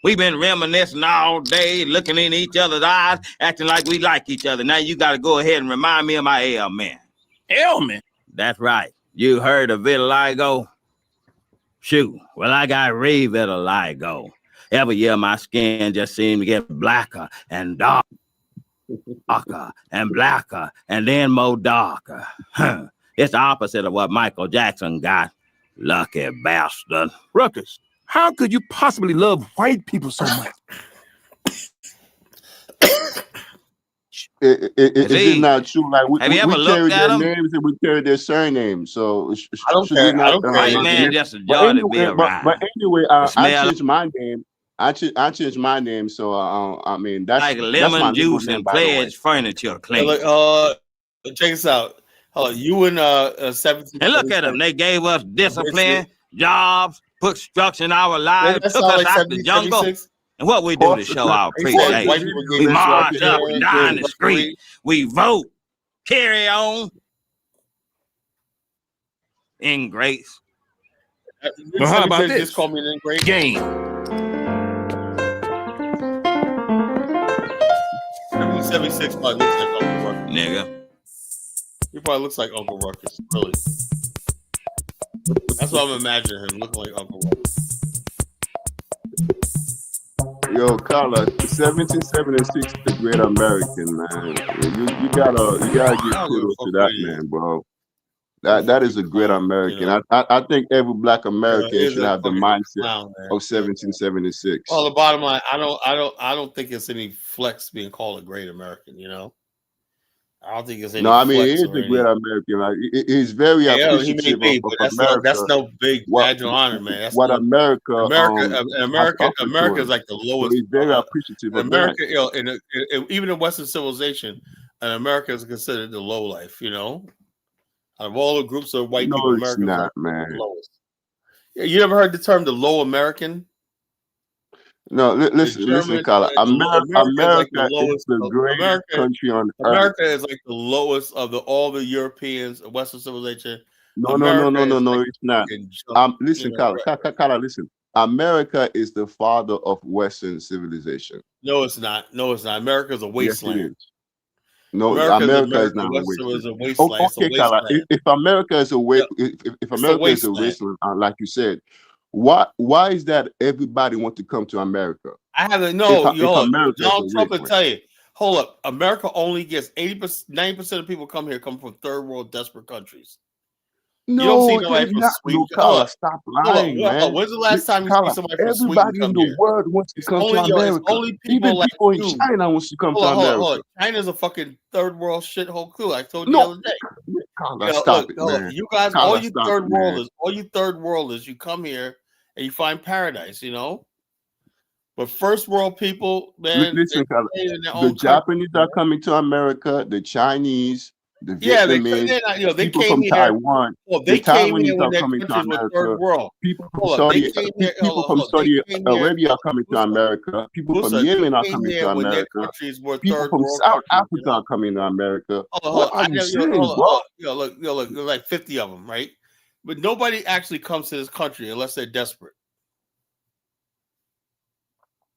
We've been reminiscing all day, looking in each other's eyes, acting like we like each other. Now you got to go ahead and remind me of my ailment. Ailment? That's right. You heard of vitiligo? Shoot, well, I got re-vitiligo. Every year my skin just seemed to get blacker and darker and blacker and then more darker. It's the opposite of what Michael Jackson got. Lucky bastard. Ruckus, how could you possibly love white people so much? Is it not true? Like we Have you ever carry looked at their them? names and we carry their surnames. So I don't should care. we not, I don't care. White man just a joy to be around. but anyway, The I smell changed my name. I changed my name. So I mean that's like my lemon legal juice name, and by the way. pledge furniture Hey, clean. look, check this out. You and 17. And look at them. They gave us discipline, jobs, put structure in our lives, that took sound us like out the jungle. 76? And what we do to show our They said appreciation? white people gave We us march structure up and down the and street. We vote. Carry on. Ingrates. Well, how about 76 this? Just call me an ingrate. Game. 76 probably looks like Uncle Ruckus. Nigga. He probably looks like Uncle Ruckus. Really. That's what I'm imagining him looking like Uncle Ruckus. Yo, Carla, 1776 is a great American, man. You gotta give kudos to that man, bro. That is a great American. I think every Black American should have the mindset of 1776. Well, the bottom line, I don't think it's any flex being called a great American. You know, I don't think it's any. No, I mean, he flex is or a great American. Like he's very he may appreciative be, but of America. that's no big badge of honor, man. That's what no, America America is like the lowest. So he's very appreciative of America, that. you know, even in Western civilization, America is considered the low life. You know, out of all the groups of white No, people, it's America is not, like man. the lowest. Yeah, you ever heard the term the low American? No, listen, Carla. America is the greatest country on earth. America is like the lowest of all the Europeans, Western civilization. No, America it's not. Listen, Carla, listen. America is the father of Western civilization. No, it's not. No, it's not. America is a wasteland. Yes, it is. No, America is not a wasteland. Okay, Carla. If America is a if America is a wasteland, like you said, why is that everybody want to come to America? I haven't. No, Donald Trump will tell you. Hold up. America only gets 80%, 90% of people come from third world desperate countries. No, you don't see nobody from Sweden. Carla, stop lying, man. When's the last time you see somebody from Sweden? Everybody in the world wants to come to America. Only Even people like people you. in China wants to come to America. Hold on. China's a fucking third world shithole too. I told you the other day. Carla, stop it, man. You guys, Carla, all you third worlders, you come here and you find paradise, you know. But first world people, man, listen, Carla, the Japanese are coming to America, the Chinese, the Vietnamese, they people came from here. Taiwan. Well, they the came Taiwanese here when are their coming to countries were America. third world. People from Saudi Arabia are coming to America. People from Yemen are coming to America. People from South Africa are coming to America. What are you saying, bro? Look, there's like 50 of them, right? But nobody actually comes to this country unless they're desperate.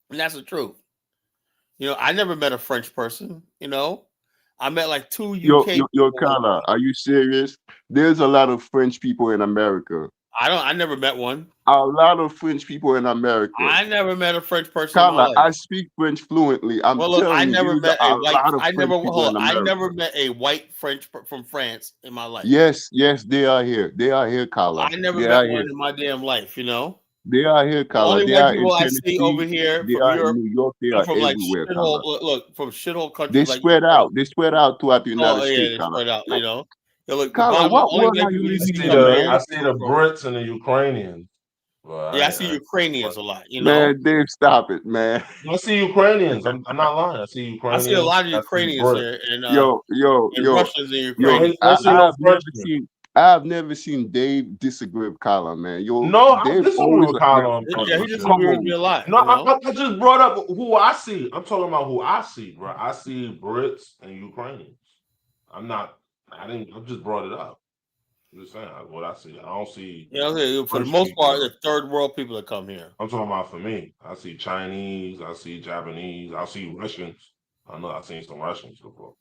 And that's the truth. You know, I never met a French person, you know. I met like two UK Yo, Carla, are you serious? There's a lot of French people in America. I never met one. A lot of French people in America. I never met a French person. Carla, I speak French fluently. I never met a white. I never met a white French from France in my life. Yes, they are here. They are here, Carla. I never met one in my damn life. You know. They are here, Carla. The only white people I see over here they from are Europe, in New York. They are from like everywhere, look, from shithole countries. They like spread out. They spread out throughout the United States. They spread out. You know. Look, Carla, what world are you living in? I see the Brits and the Ukrainians. Well, I see Ukrainians a lot. You know, man, Dave, stop it, man. I see Ukrainians. I'm not lying. I see Ukrainians. I see a lot of Ukrainians here, and Russians and Ukrainians. I've never seen Dave disagree with Carla, man. I disagree with Carla. He disagrees with me a lot. No, I just brought up who I see. I'm talking about who I see, bro. I see Brits and Ukrainians. I just brought it up. I'm just saying what I see. I don't see. For the most part, the third world people that come here. I'm talking about for me. I see Chinese. I see Japanese. I see Russians. I know I've seen some Russians before.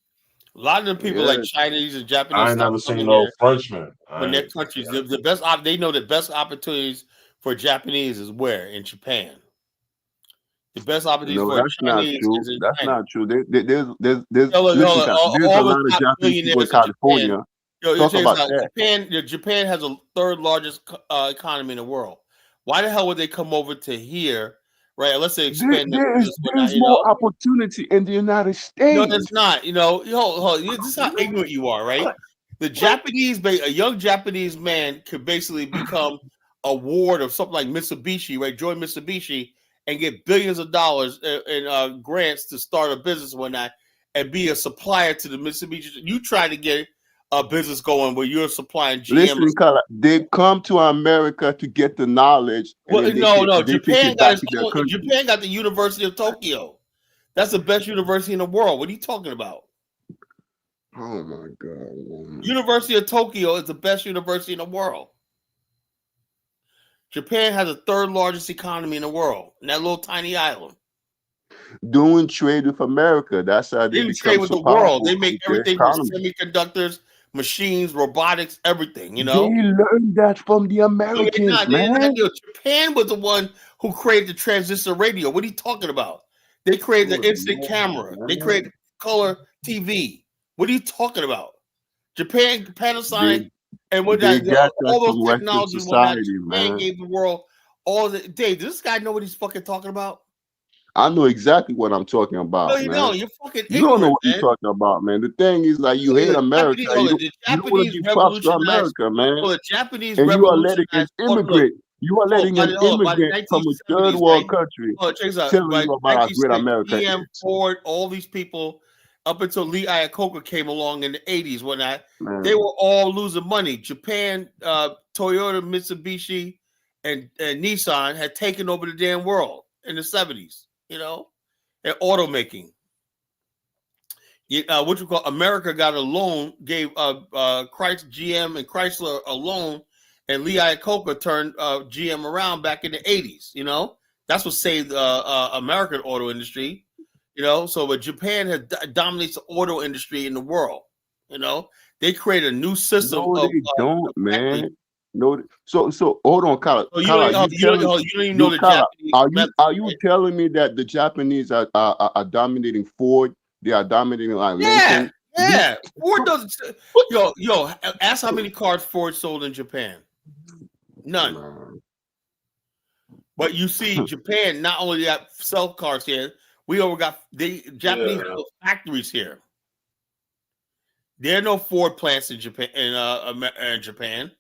A lot of the people like Chinese and Japanese. I ain't never seen no Frenchmen. When their countries, the best, they know the best opportunities for Japanese is where? In Japan. The best opportunities for Chinese is in That's China. not true. There's a lot of Japanese people in California. Talk about that. Japan has a third largest economy in the world. Why the hell would they come over to here? Right, let's say expand. There's more opportunity in the United States. No, there's not. This is how ignorant you are, right? The Japanese, a young Japanese man could basically become a ward of something like Mitsubishi, right? Join Mitsubishi and get billions of dollars in grants to start a business one night and be a supplier to the Mitsubishi. You try to get a business going where you're supplying GM. Listen, Carla, they come to America to get the knowledge. Well, no. Japan got the University of Tokyo. That's the best university in the world. What are you talking about? Oh my God! Man. University of Tokyo is the best university in the world. Japan has the third largest economy in the world, in that little tiny island. Doing trade with America. That's how they trade with the world. They make everything from semiconductors, machines, robotics, everything. They learned that from the Americans, man. Japan was the one who created the transistor radio. What are you talking about? They created the instant camera. They created color TV. What are you talking about? Japan, Panasonic, and all those technologies. Japan gave the world all the. Dave, does this guy know what he's fucking talking about? I know exactly what I'm talking about. No, you don't. You're fucking ignorant, you don't know what you're talking about, man. The thing is, like, you hate America. You don't want to give props to America, man. The Japanese and you are letting an immigrant. You are letting an immigrant from a third world country tell you about how great America is. Ford, all these people, up until Lee Iacocca came along in the 80s, whatnot, they were all losing money. Japan, Toyota, Mitsubishi, and Nissan had taken over the damn world in the 70s. And automaking. What you call America got a loan, gave GM and Chrysler a loan, and Lee Iacocca turned GM around back in the 80s. That's what saved American auto industry. But Japan dominates the auto industry in the world. They create a new system. No, they don't, man. No, so hold on, Carla. You don't even know the Japanese. Are you telling me that the Japanese are dominating Ford? They are dominating Lincoln. Yeah. Ford doesn't. Yo, ask how many cars Ford sold in Japan. None. But you see, Japan not only got sell cars here, we over got the Japanese factories here. There are no Ford plants in Japan. In Japan.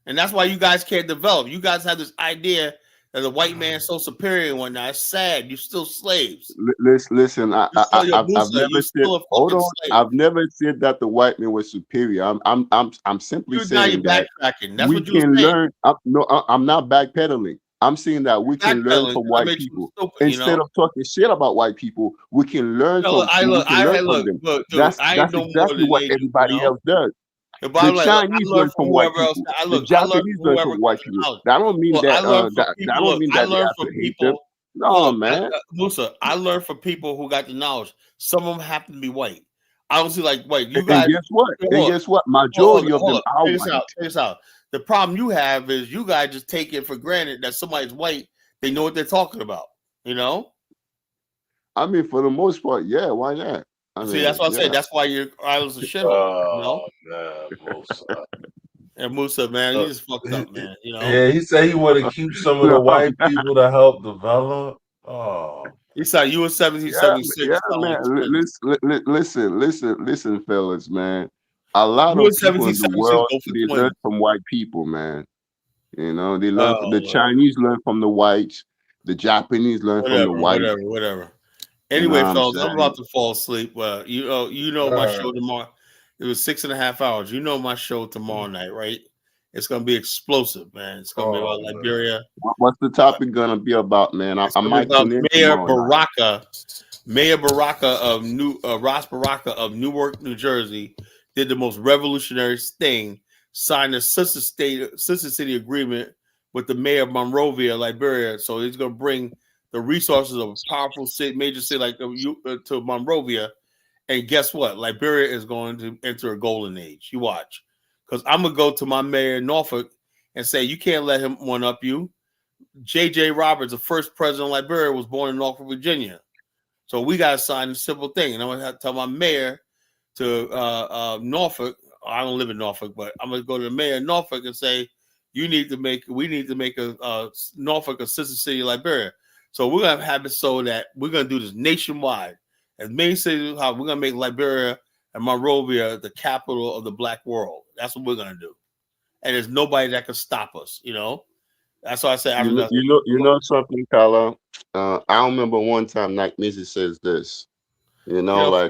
And that's why you guys can't develop. You guys have this idea that the white man's so superior and whatnot. It's sad. You're still slaves. Listen, I've never said. Hold on. I've never said that the white man was superior. I'm simply saying that we can learn. I'm not backpedaling. I'm saying that we can learn from white people. Instead of talking shit about white people, we can learn from them. That's exactly what everybody else does. The Chinese learn from white people. The Japanese learn from white people. That don't mean that. That don't mean that they have to hate them. No, man. Musa, I learned from people who got the knowledge. Some of them happen to be white. I was like, wait, you guys. And guess what? Guess what? Majority of them are white. Check this out. The problem you have is you guys just take it for granted that somebody's white. They know what they're talking about. I mean, for the most part, yeah. Why not? See, that's what I said. That's why your islands are shit. And Musa, man, he just fucked up, man. Yeah, he said he want to keep some of the white people to help develop. Oh, he said you were 1776. Yeah, man. Listen, fellas, man. A lot of people in the world they learn from white people, man. They learn. The Chinese learn from the whites. The Japanese learn from the whites. Whatever. Anyway, fellas, I'm about to fall asleep. Well, my show tomorrow. It was 6.5 hours. You know my show tomorrow night, right? It's gonna be explosive, man. It's gonna be about Liberia. What's the topic gonna be about, man? I might tune in. Mayor Baraka of Ross Baraka of Newark, New Jersey, did the most revolutionary thing. Signed a sister city agreement with the mayor of Monrovia, Liberia. So he's gonna bring the resources of a powerful major city like to Monrovia, and guess what? Liberia is going to enter a golden age. You watch, because I'm gonna go to my mayor in Norfolk and say you can't let him one up you. J.J. Roberts, the first president of Liberia, was born in Norfolk, Virginia. So we gotta sign a simple thing, and I'm gonna have to tell my mayor to Norfolk. I don't live in Norfolk, but I'm gonna go to the mayor of Norfolk and say, we need to make a Norfolk a sister city, Liberia. So we're gonna have it so that we're gonna do this nationwide. As many cities, how we're gonna make Liberia and Monrovia the capital of the Black world. That's what we're gonna do, and there's nobody that can stop us. You know, that's why I say Africa. You know something, Kala. I remember one time Nike Music says this. You know,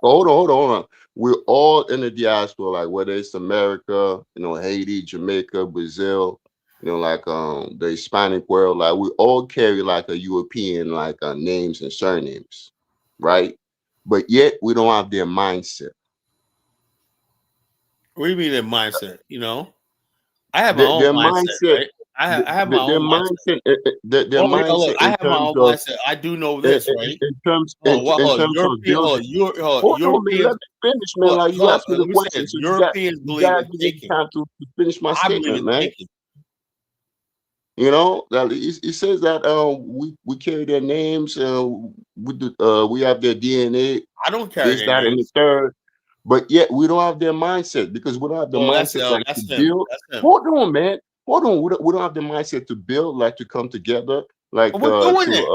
hold on. We're all in the diaspora, like whether it's America, you know, Haiti, Jamaica, Brazil, you know, like the Hispanic world, like we all carry like a European names and surnames, right? But yet we don't have their mindset. What do you mean their mindset? You know, I have my own mindset. Right? I have my own mindset. Their mindset. I have my own mindset. I do know this, right? In terms of building. Hold on, man. Let me finish, man. Like you asked me the question. So Europeans believe in taking. Time to finish my statement, man. You know, that it says that we carry their names. We have their DNA. I don't carry this, that, and the third. But yet we don't have their mindset because we don't have the mindset to build. Hold on, man. Hold on, we don't have the mindset to build, like to come together, like we're doing it.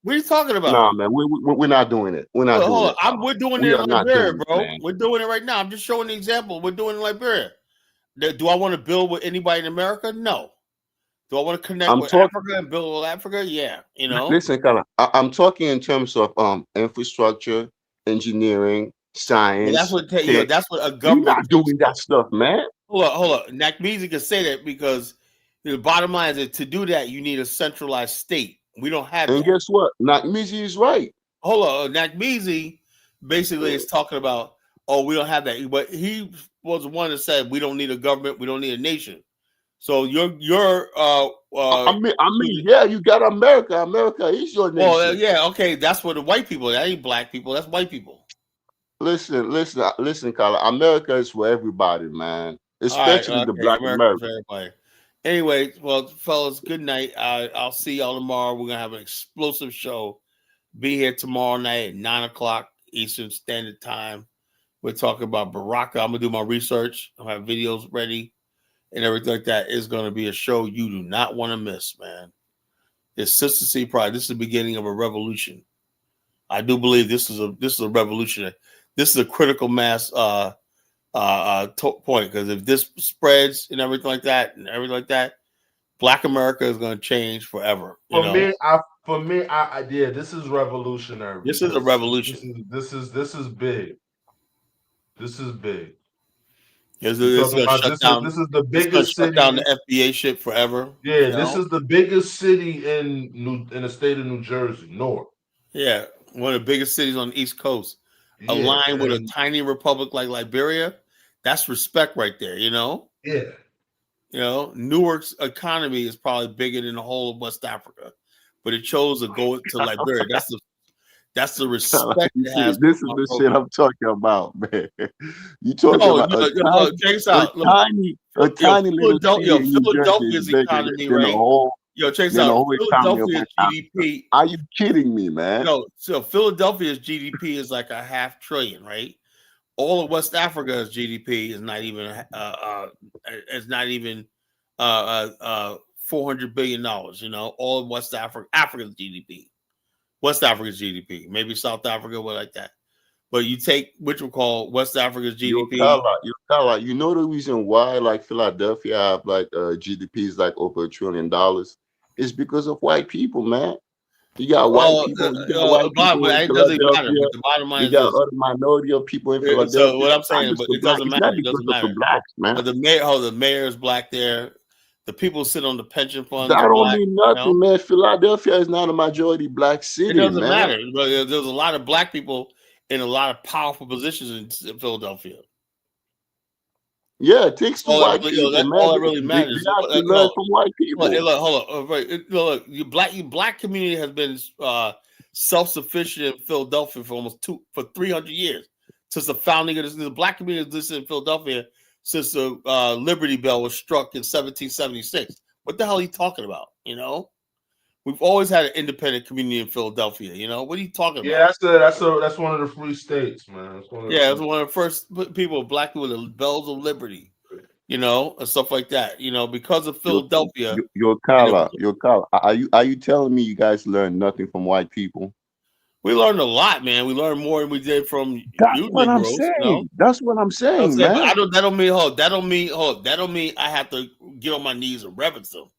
What are you talking about? Nah, man, we're not doing it. We're not doing it. We're doing it in Liberia, bro. We're doing it right now. I'm just showing the example. We're doing it in Liberia. Do I want to build with anybody in America? No. Do I want to connect with Africa and build with Africa? Yeah, you know. Listen, I'm talking in terms of infrastructure, engineering, science. That's what a government. You're not doing that stuff, man. Hold up. Nakmeezy can say that because the bottom line is that to do that, you need a centralized state. We don't have that. And guess what? Nakmeezy is right. Hold on. Nakmeezy basically is talking about, we don't have that. But he was the one that said we don't need a government, we don't need a nation. So you're I mean, yeah, you got America. America is your nation. Well, yeah, okay. That's for the white people. That ain't black people. That's white people. Listen, Kala. America is for everybody, man. Especially the Black America. Anyway, well, fellas, good night. I'll see y'all tomorrow. We're gonna have an explosive show. Be here tomorrow night at 9:00 Eastern Standard Time. We're talking about Baraka. I'm gonna do my research. I'll have videos ready and everything like that. It's gonna be a show you do not want to miss, man. This Sister City Pride. This is the beginning of a revolution. I do believe this is a revolution. This is a critical mass point, because if this spreads and everything like that, Black America is going to change forever. For me, this is revolutionary. This is a revolution. This is big. This is big. This is the biggest city. Shut down the FBA shit forever. Yeah, this is the biggest city in the state of New Jersey, North. Yeah, one of the biggest cities on the East Coast. Aligned with a tiny republic like Liberia. That's respect right there, you know? Yeah. You know, Newark's economy is probably bigger than the whole of West Africa, but it chose to go to Liberia. That's the respect it has. This is the shit I'm talking about, man. You talking about a tiny little Philadelphia's economy, right? Check this out. Philadelphia's GDP. Are you kidding me, man? No, so Philadelphia's GDP is like $500 billion, right? All of West Africa's GDP is not even $400 billion. You know, all of West Africa's GDP. West Africa's GDP, maybe South Africa, what like that. But you take which we call West Africa's GDP. You know the reason why like Philadelphia have like GDP is like over $1 trillion is because of white people, man. You got white people. You got white people in Philadelphia. The bottom line, you got other minority of people in Philadelphia. So what I'm saying, but it doesn't matter. It doesn't matter. Blacks, man. But the mayor is black there. The people sit on the pension funds. That don't mean nothing, man. Philadelphia is not a majority black city. It doesn't matter. But there's a lot of black people in a lot of powerful positions in Philadelphia. Yeah, it takes the white people. That's all that really matters. You have to learn from white people. Hold on. Look, black community has been self-sufficient in Philadelphia for 300 years. Since the founding of the black community existed in Philadelphia since the Liberty Bell was struck in 1776. What the hell are you talking about? You know, We've always had an independent community in Philadelphia. You know, what are you talking about? Yeah, that's one of the free states, man. It's one of the first people, black people, the bells of liberty. You know, and stuff like that. You know, because of Philadelphia. Your Kala. Are you telling me you guys learned nothing from white people? We learned a lot, man. We learned more than we did from That's you what Negroes. I'm saying. You know? That's what I'm saying, man. But that don't mean I have to get on my knees and reverence them.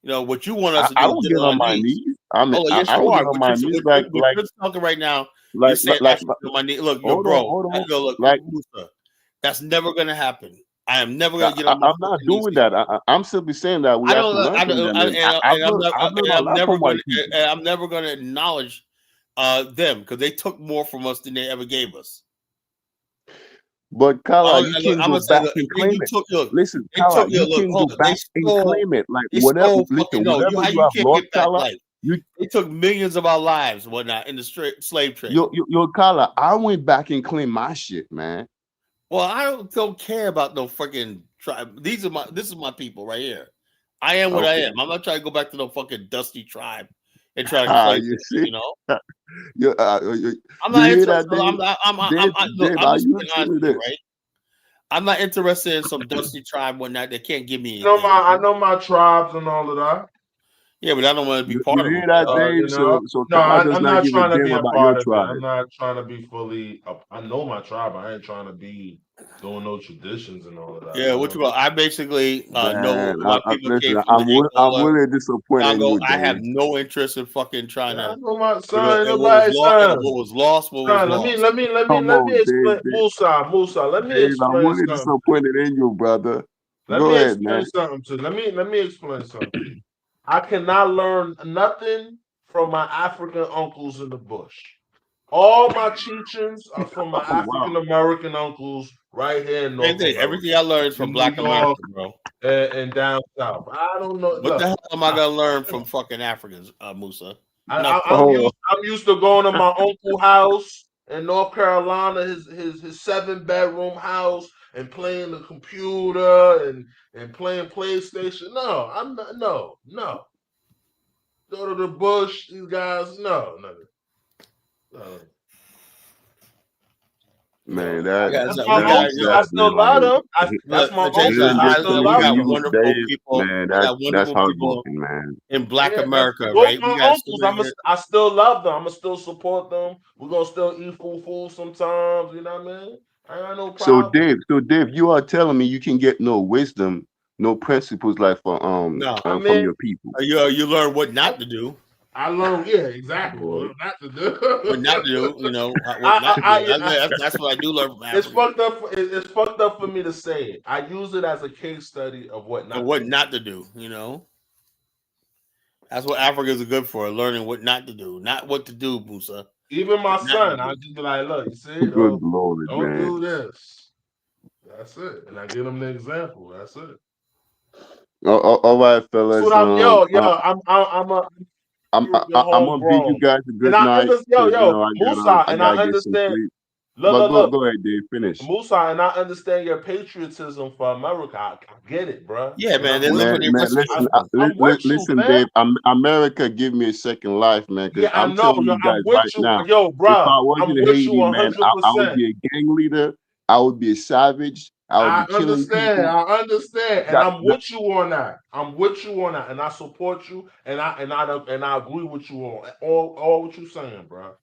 You know what you want us to do? I don't get on my knees. I mean, I don't get on my knees like you're talking right now. Like on my knee. Look, look, Musa, that's never gonna happen. I am never gonna get on. I'm not doing that. I'm simply saying that we have to learn from them. I'm never gonna acknowledge them because they took more from us than they ever gave us. But Kala, you can go back and claim it. Listen, Kala, you can go back and claim it. Like whatever. Listen, whatever you have lost, Kala. They took millions of our lives, whatnot, in the slave trade. Yo, Kala, I went back and claimed my shit, man. Well, I don't care about no freaking tribe. This is my people right here. I am what I am. I'm not trying to go back to no fucking dusty tribe and try to claim it, you know. I'm not interested. Right? I'm not interested in some dusty tribe whatnot that can't give me anything. I know my tribes and all of that. Yeah, but I don't want to be part of it. I'm not trying to be a part of it. I'm not trying to be fully. I know my tribe. I ain't trying to be doing no traditions and all of that. Yeah, what you call? I basically know my people came from. I'm really disappointed in you. I have no interest in fucking trying to. I know my son. What was lost? What was lost? Let me explain. Musa. Let me explain. I'm really disappointed in you, brother. Go ahead, man. Let me explain something. I cannot learn nothing from my African uncles in the bush. All my teachings are from my African American uncles right here in North America. Everything I learned from Black America, bro. And down south. I don't know. What the hell am I gonna learn from fucking Africans, Musa? I'm used to going to my uncle's house in North Carolina, his 7-bedroom house, and playing the computer and playing PlayStation. No, I'm not. No. Go to the bush, these guys. No. Man, that's my uncle. I still love them. That's my uncle. I still love them. Wonderful people. Man, that's heartbroken, man. In Black America, right? My uncles, I still love them. I'm gonna still support them. We're gonna still eat food sometimes. You know what I mean? I got no problem. So Dave, you are telling me you can get no wisdom, no principles like from your people. You learn what not to do. I learned, exactly. What not to do. What not to do, you know. That's what I do learn from Africa. It's fucked up for me to say it. I use it as a case study of what not to do, you know. That's what Africans are good for, learning what not to do, not what to do, Musa. Even my son, I just be like, look, you see, good Lord, don't do this. That's it. And I give them the example. That's it. All right, fellas. I'm gonna bid you guys a good night. Musa, and I understand. Look, go ahead, Dave. Finish. Musa, and I understand your patriotism for America. I get it, bro. Yeah, man. Listen, Dave. America, give me a second life, man. Yeah, I'm telling you guys right now. Yo, bro, if I wasn't Haiti, man, I would be a gang leader. I would be a savage. I understand, and I'm with you on that. And I support you, and I agree with you on all what you saying, bro.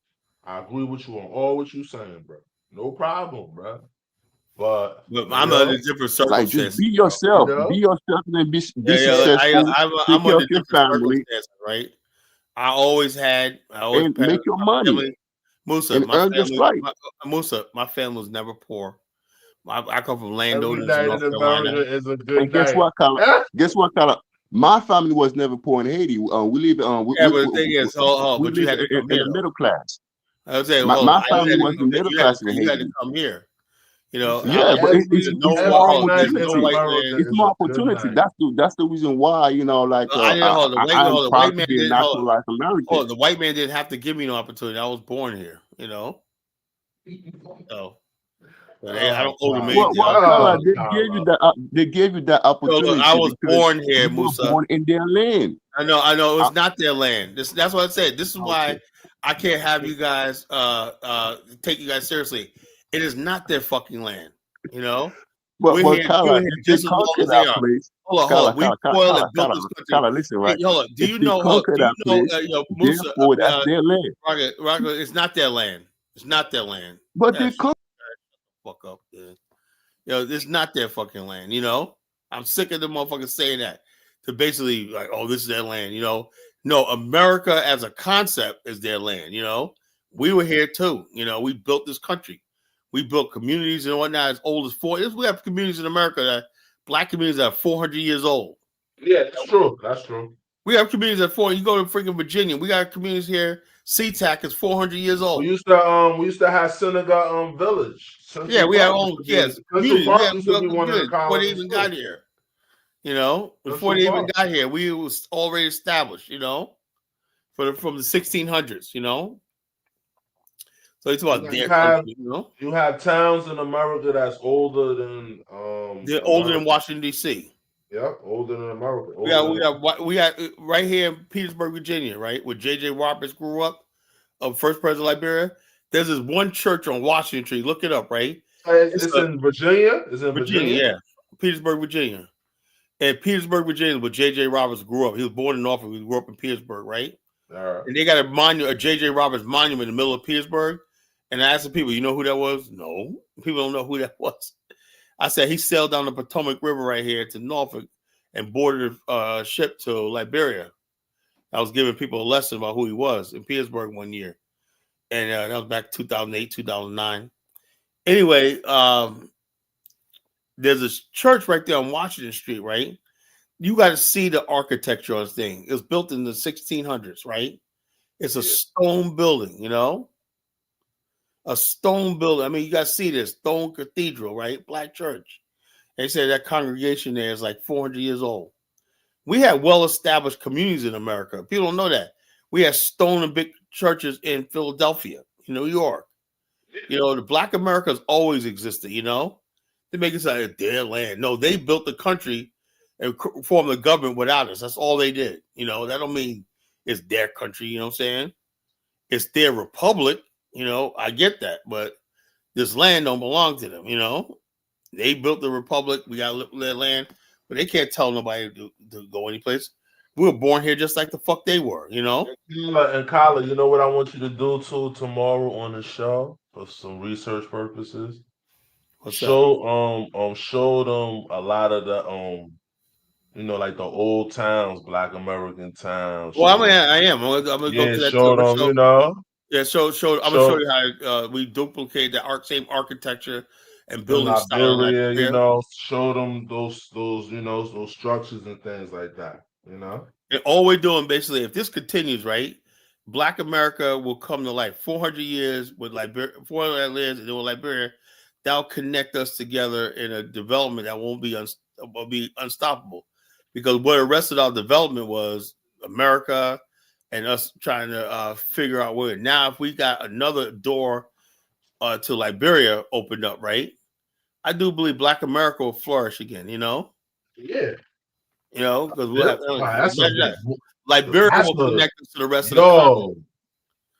I agree with you on all what you saying, bro. No problem, bro. But I'm under different circumstances. Like, just be yourself. Be yourself and be successful. I'm under different circumstances, right? I always make your money. Musa, my family was never poor. I come from landowners in North Carolina. And guess what, Kala? My family was never poor in Haiti. We live but the thing is, but you had to come in the middle class. I was saying, my family was in the middle class in Haiti. You had to come here. You know, but it's more opportunity. That's the reason why, you know, like the white man didn't the white man didn't have to give me no opportunity. I was born here, you know. So I don't owe them What color? They gave you that opportunity. Look, I was born here, you were Musa. born in their land. I know. It's not their land. That's what I said. This is why I can't have you guys take you guys seriously. It is not their fucking land. You know. But Kala, they conquered that place. Hold on. We spoiled and built this country. Kala, listen, right? Hold on. Do you know? Musa, therefore, that's their land. Rocket, it's not their land. It's not their land. But they conquered. Fuck up, dude. It's not their fucking land. You know. I'm sick of the motherfuckers saying that to basically like, oh, this is their land. You know. No, America as a concept is their land. You know. We were here too. You know. We built this country. We built communities and whatnot as old as 4. We have communities in America black communities that are 400 years old. Yeah, that's true. That's true. We have communities that 4. You go to freaking Virginia. We got communities here. SeaTac is 400 years old. We used to have Senegal Village. Yeah, we had own before they even got here. You know, before they even got here, we was already established. You know, from the 1600s. You know. So it's about their country, you know. You have towns in America that's older than they're older than Washington D.C. Yeah, older than America. We got right here in Petersburg, Virginia, right, where J.J. Roberts grew up, first president of Liberia. There's this one church on Washington Street. Look it up, right? It's in Virginia. It's in Virginia. Yeah, Petersburg, Virginia. And Petersburg, Virginia, where J.J. Roberts grew up. He was born in Norfolk. He grew up in Petersburg, right? All right. And they got a J.J. Roberts monument in the middle of Petersburg. And I asked the people, you know who that was? No. People don't know who that was. I said, he sailed down the Potomac River right here to Norfolk and boarded a ship to Liberia. I was giving people a lesson about who he was in Petersburg one year. And that was back 2008, 2009. Anyway, there's a church right there on Washington Street, right? You got to see the architecture on this thing. It was built in the 1600s, right? It's a stone building, you know? A stone building. I mean, you got to see this stone cathedral, right? Black church. They say that congregation there is like 400 years old. We have well-established communities in America. People don't know that. We have stone and big churches in Philadelphia, in New York. You know, the Black America's always existed, you know? They make it sound like their land. No, they built the country and formed the government without us. That's all they did. You know, that don't mean it's their country, you know what I'm saying? It's their republic. You know, I get that, but this land don't belong to them, you know? They built the republic. We got their land, but they can't tell nobody to go anyplace. We were born here just like the fuck they were, you know? And Kyla, you know what I want you to do too tomorrow on the show for some research purposes? Show them a lot of the you know, like the old towns, Black American towns. Well, I am. I'm gonna go to that. Show them, you know. Yeah, I'm gonna show you how we duplicate the same architecture and building style. Liberia, you know, show them those you know, those structures and things like that. You know, and all we're doing basically, if this continues, right, Black America will come to life. 400 years with Liberia, 400 years and then with Liberia, that'll connect us together in a development that won't be unstoppable. Because what arrested our development was America and us trying to figure out where. Now, if we got another door to Liberia opened up, right? I do believe Black America will flourish again, you know? Yeah. You know, because we'll have Liberia will connect us to the rest of the continent.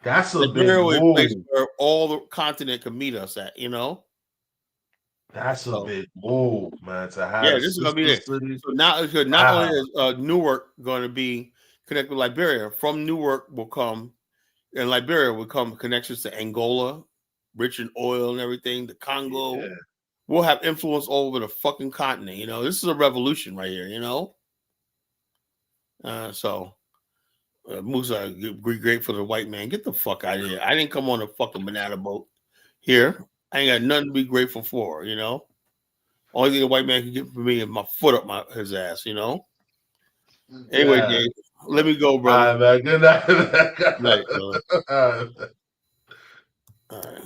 That's a Liberia big will move. place where all the continent can meet us at, you know? That's a big move, man. To have this is gonna be it. So not only is Newark going to be connected with Liberia, from Newark will come, and Liberia will come connections to Angola, rich in oil and everything, the Congo. Yeah. We'll have influence all over the fucking continent. You know, this is a revolution right here. You know, Musa, be great for the white man. Get the fuck out of here. I didn't come on a fucking banana boat here. I ain't got nothing to be grateful for, you know. Only thing the white man can get from me is my foot up his ass, you know. Anyway, Dave, let me go, bro. All right, man. Good night. Good night, brother. All right.